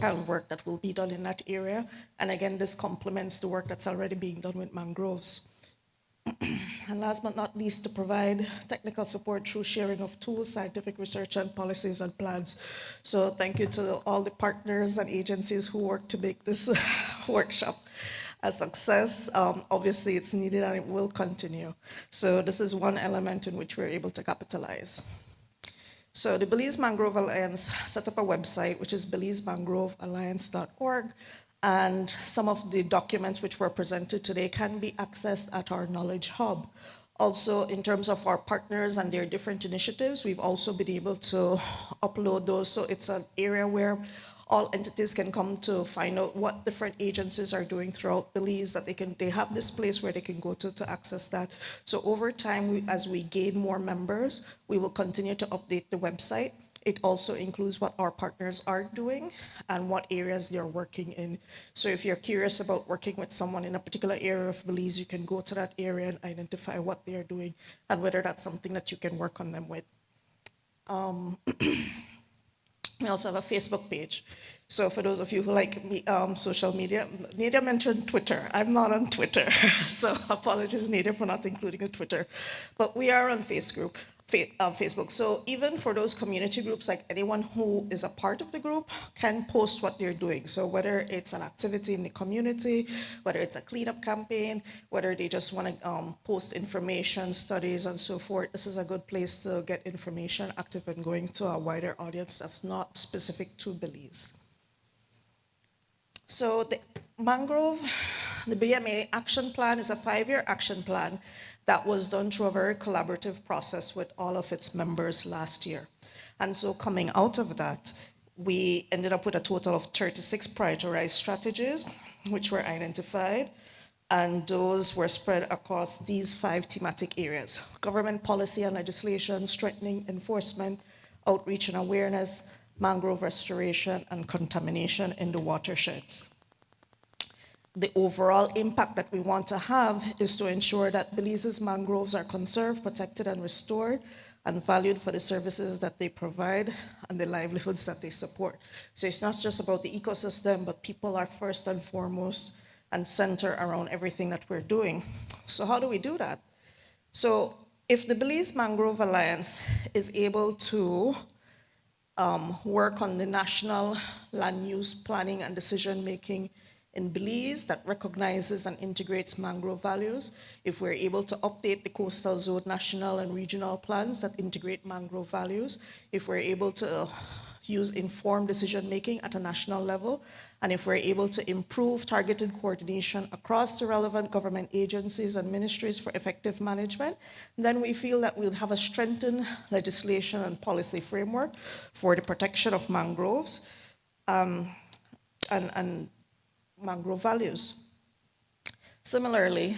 and work that will be done in that area. And again, this complements the work that's already being done with mangroves. And last but not least, to provide technical support through sharing of tools, scientific research, and policies and plans. So thank you to all the partners and agencies who work to make this workshop a success. Obviously, it's needed and it will continue. So this is one element in which we're able to capitalize. So the Belize Mangrove Alliance set up a website, which is belizemangrovealliance.org. And some of the documents which were presented today can be accessed at our Knowledge Hub. Also, in terms of our partners and their different initiatives, we've also been able to upload those. So it's an area where all entities can come to find out what different agencies are doing throughout Belize, that they have this place where they can go to access that. So over time, as we gain more members, we will continue to update the website. It also includes what our partners are doing and what areas they're working in. So if you're curious about working with someone in a particular area of Belize, you can go to that area and identify what they are doing and whether that's something that you can work on them with. We also have a Facebook page. So for those of you who like social media, Nadia mentioned Twitter. I'm not on Twitter, so apologies, Nadia, for not including a Twitter. But we are on Facebook. So even for those community groups, like anyone who is a part of the group can post what they're doing. So whether it's an activity in the community, whether it's a cleanup campaign, whether they just want to post information, studies, and so forth, this is a good place to get information active and going to a wider audience that's not specific to Belize. So the mangrove, the BMA action plan is a 5-year action plan that was done through a very collaborative process with all of its members last year. And so coming out of that, we ended up with a total of 36 prioritized strategies, which were identified, and those were spread across these 5 thematic areas: government policy and legislation, strengthening enforcement, outreach and awareness, mangrove restoration, and contamination in the watersheds. The overall impact that we want to have is to ensure that Belize's mangroves are conserved, protected, and restored, and valued for the services that they provide and the livelihoods that they support. So it's not just about the ecosystem, but people are first and foremost and center around everything that we're doing. So how do we do that? So if the Belize Mangrove Alliance is able to work on the national land use planning and decision-making in Belize that recognizes and integrates mangrove values, if we're able to update the coastal zone national and regional plans that integrate mangrove values, if we're able to use informed decision-making at a national level, and if we're able to improve targeted coordination across the relevant government agencies and ministries for effective management, then we feel that we'll have a strengthened legislation and policy framework for the protection of mangroves and mangrove values. Similarly,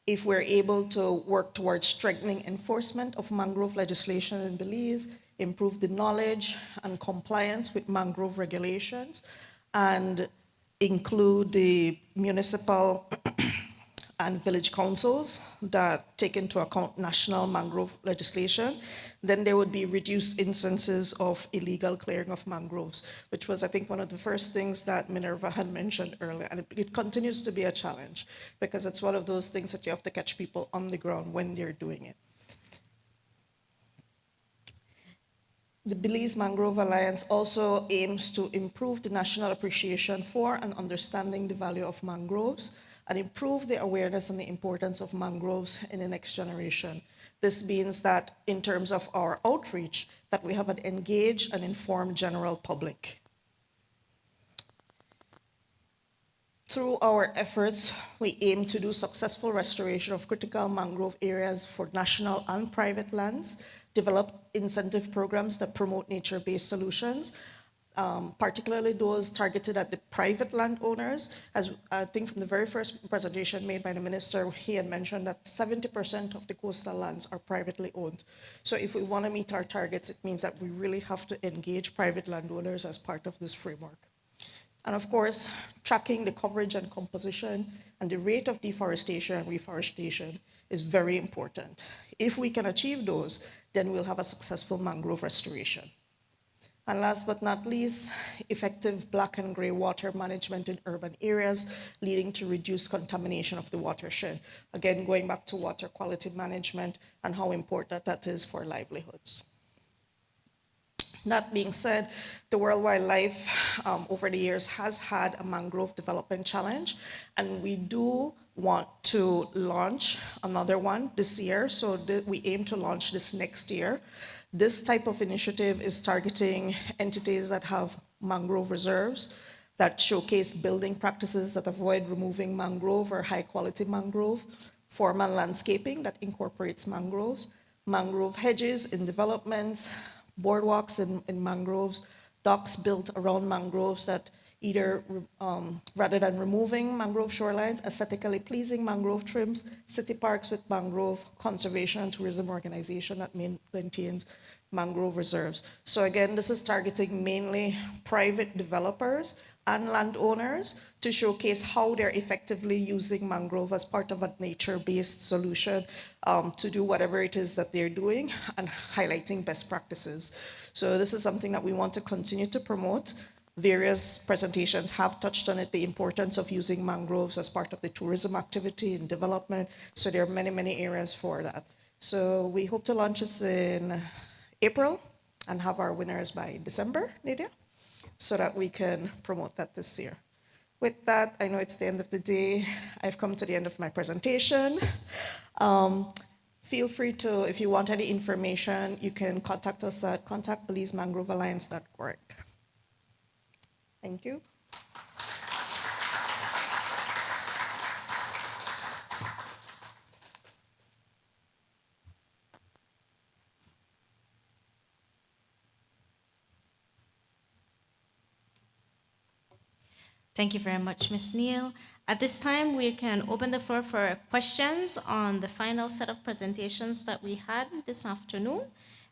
if we're able to work towards strengthening enforcement of mangrove legislation in Belize, improve the knowledge and compliance with mangrove regulations, and include the municipal and village councils that take into account national mangrove legislation, then there would be reduced instances of illegal clearing of mangroves, which was, I think, one of the first things that Minerva had mentioned earlier. And it continues to be a challenge because it's one of those things that you have to catch people on the ground when they're doing it. The Belize Mangrove Alliance also aims to improve the national appreciation for and understanding the value of mangroves and improve the awareness and the importance of mangroves in the next generation. This means that in terms of our outreach, that we have an engaged and informed general public. Through our efforts, we aim to do successful restoration of critical mangrove areas for national and private lands, develop incentive programs that promote nature-based solutions, particularly those targeted at the private landowners. As I think from the very first presentation made by the minister, he had mentioned that 70% of the coastal lands are privately owned. So if we want to meet our targets, it means that we really have to engage private landowners as part of this framework. And of course, tracking the coverage and composition and the rate of deforestation and reforestation is very important. If we can achieve those, then we'll have a successful mangrove restoration. And last but not least, effective black and gray water management in urban areas, leading to reduced contamination of the watershed. Again, going back to water quality management and how important that is for livelihoods. That being said, the World Wildlife over the years has had a mangrove development challenge, and we do want to launch another one this year. So we aim to launch this next year. This type of initiative is targeting entities that have mangrove reserves, that showcase building practices that avoid removing mangrove or high quality mangrove, formal landscaping that incorporates mangroves, mangrove hedges in developments, boardwalks in mangroves, docks built around mangroves that either, rather than removing mangrove shorelines, aesthetically pleasing mangrove trims, city parks with mangrove conservation and tourism organization that maintains mangrove reserves. So again, this is targeting mainly private developers and landowners to showcase how they're effectively using mangrove as part of a nature-based solution to do whatever it is that they're doing and highlighting best practices. So this is something that we want to continue to promote. Various presentations have touched on it, the importance of using mangroves as part of the tourism activity and development. So there are many, many areas for that. So we hope to launch this in April and have our winners by December, Nadia, so that we can promote that this year. With that, I know it's the end of the day. I've come to the end of my presentation. Feel free to, if you want any information, you can contact us at contactbelizemangrovealliance.org. Thank you. Thank you very much, Ms. Neal. At this time, we can open the floor for questions on the final set of presentations that we had this afternoon.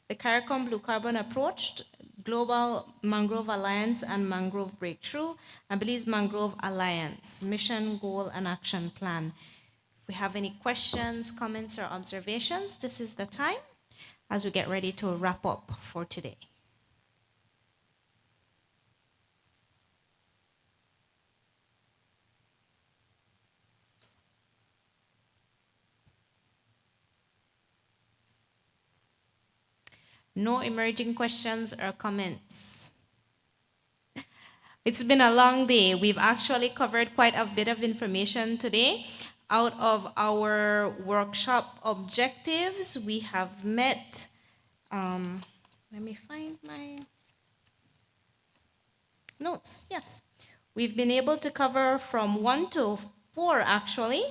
The CARICOM Blue Carbon Approach, Global Mangrove Alliance and Mangrove Breakthrough, and Belize Mangrove Alliance, Mission, Goal, and Action Plan. If we have any questions, comments, or observations, this is the time as we get ready to wrap up for today. No emerging questions or comments. It's been a long day. We've actually covered quite a bit of information today. Out of our workshop objectives, we have met, let me find my notes. Yes. We've been able to cover from 1 to 4 actually,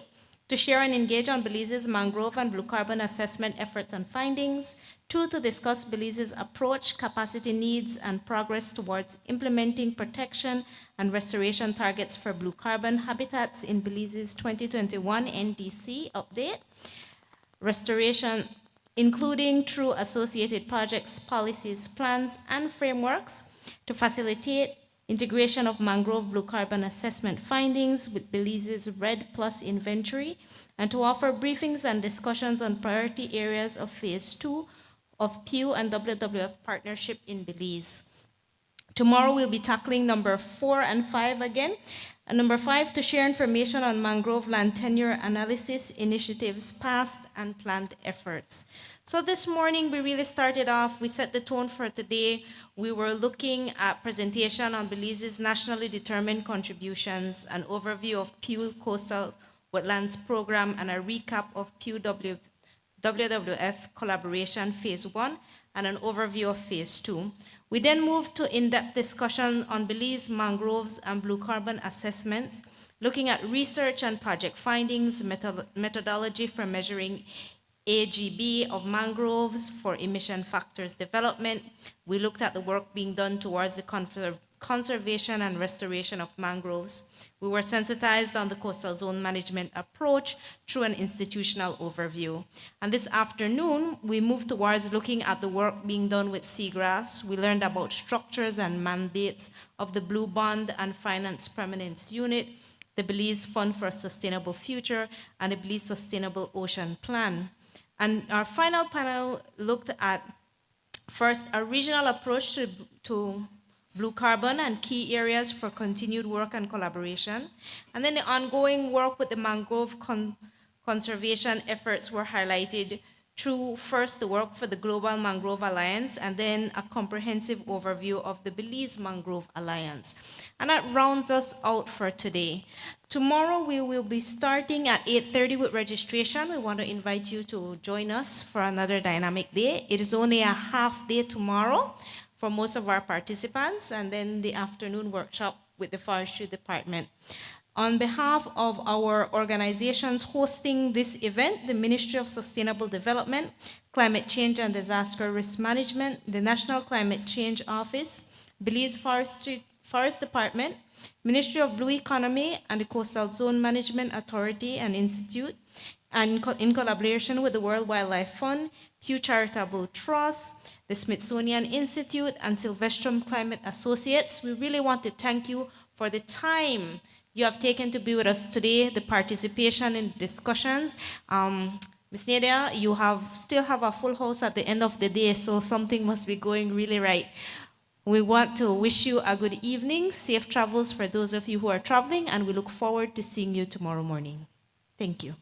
to share and engage on Belize's mangrove and blue carbon assessment efforts and findings. 2, to discuss Belize's approach, capacity needs, and progress towards implementing protection and restoration targets for blue carbon habitats in Belize's 2021 NDC update. Restoration, including through associated projects, policies, plans, and frameworks to facilitate integration of mangrove blue carbon assessment findings with Belize's REDD+ inventory, and to offer briefings and discussions on priority areas of Phase 2 of Pew and WWF partnership in Belize. Tomorrow we'll be tackling number 4 and 5 again. And number 5, to share information on mangrove land tenure analysis initiatives, past and planned efforts. So this morning we really started off, we set the tone for today. We were looking at presentation on Belize's nationally determined contributions, an overview of Pew Coastal Wetlands Program, and a recap of Pew WWF collaboration Phase 1, and an overview of Phase 2. We then moved to in-depth discussion on Belize mangroves and blue carbon assessments, looking at research and project findings, methodology for measuring AGB of mangroves for emission factors development. We looked at the work being done towards the conservation and restoration of mangroves. We were sensitized on the coastal zone management approach through an institutional overview. And this afternoon, we moved towards looking at the work being done with seagrass. We learned about structures and mandates of the Blue Bond and Finance Permanence Unit, the Belize Fund for a Sustainable Future, and the Belize Sustainable Ocean Plan. And our final panel looked at, first, a regional approach to blue carbon and key areas for continued work and collaboration. And then the ongoing work with the mangrove conservation efforts were highlighted through, first, the work for the Global Mangrove Alliance, and then a comprehensive overview of the Belize Mangrove Alliance. And that rounds us out for today. Tomorrow we will be starting at 8:30 with registration. We want to invite you to join us for another dynamic day. It is only a half day tomorrow for most of our participants, and then the afternoon workshop with the Forestry Department. On behalf of our organizations hosting this event, the Ministry of Sustainable Development, Climate Change and Disaster Risk Management, the National Climate Change Office, Belize Forest Department, Ministry of Blue Economy, and the Coastal Zone Management Authority and Institute, and in collaboration with the World Wildlife Fund, Pew Charitable Trust, the Smithsonian Institute, and Sylvestrum Climate Associates, we really want to thank you for the time you have taken to be with us today, the participation in discussions. Ms. Nadia, you still have a full house at the end of the day, so something must be going really right. We want to wish you a good evening, safe travels for those of you who are traveling, and we look forward to seeing you tomorrow morning. Thank you.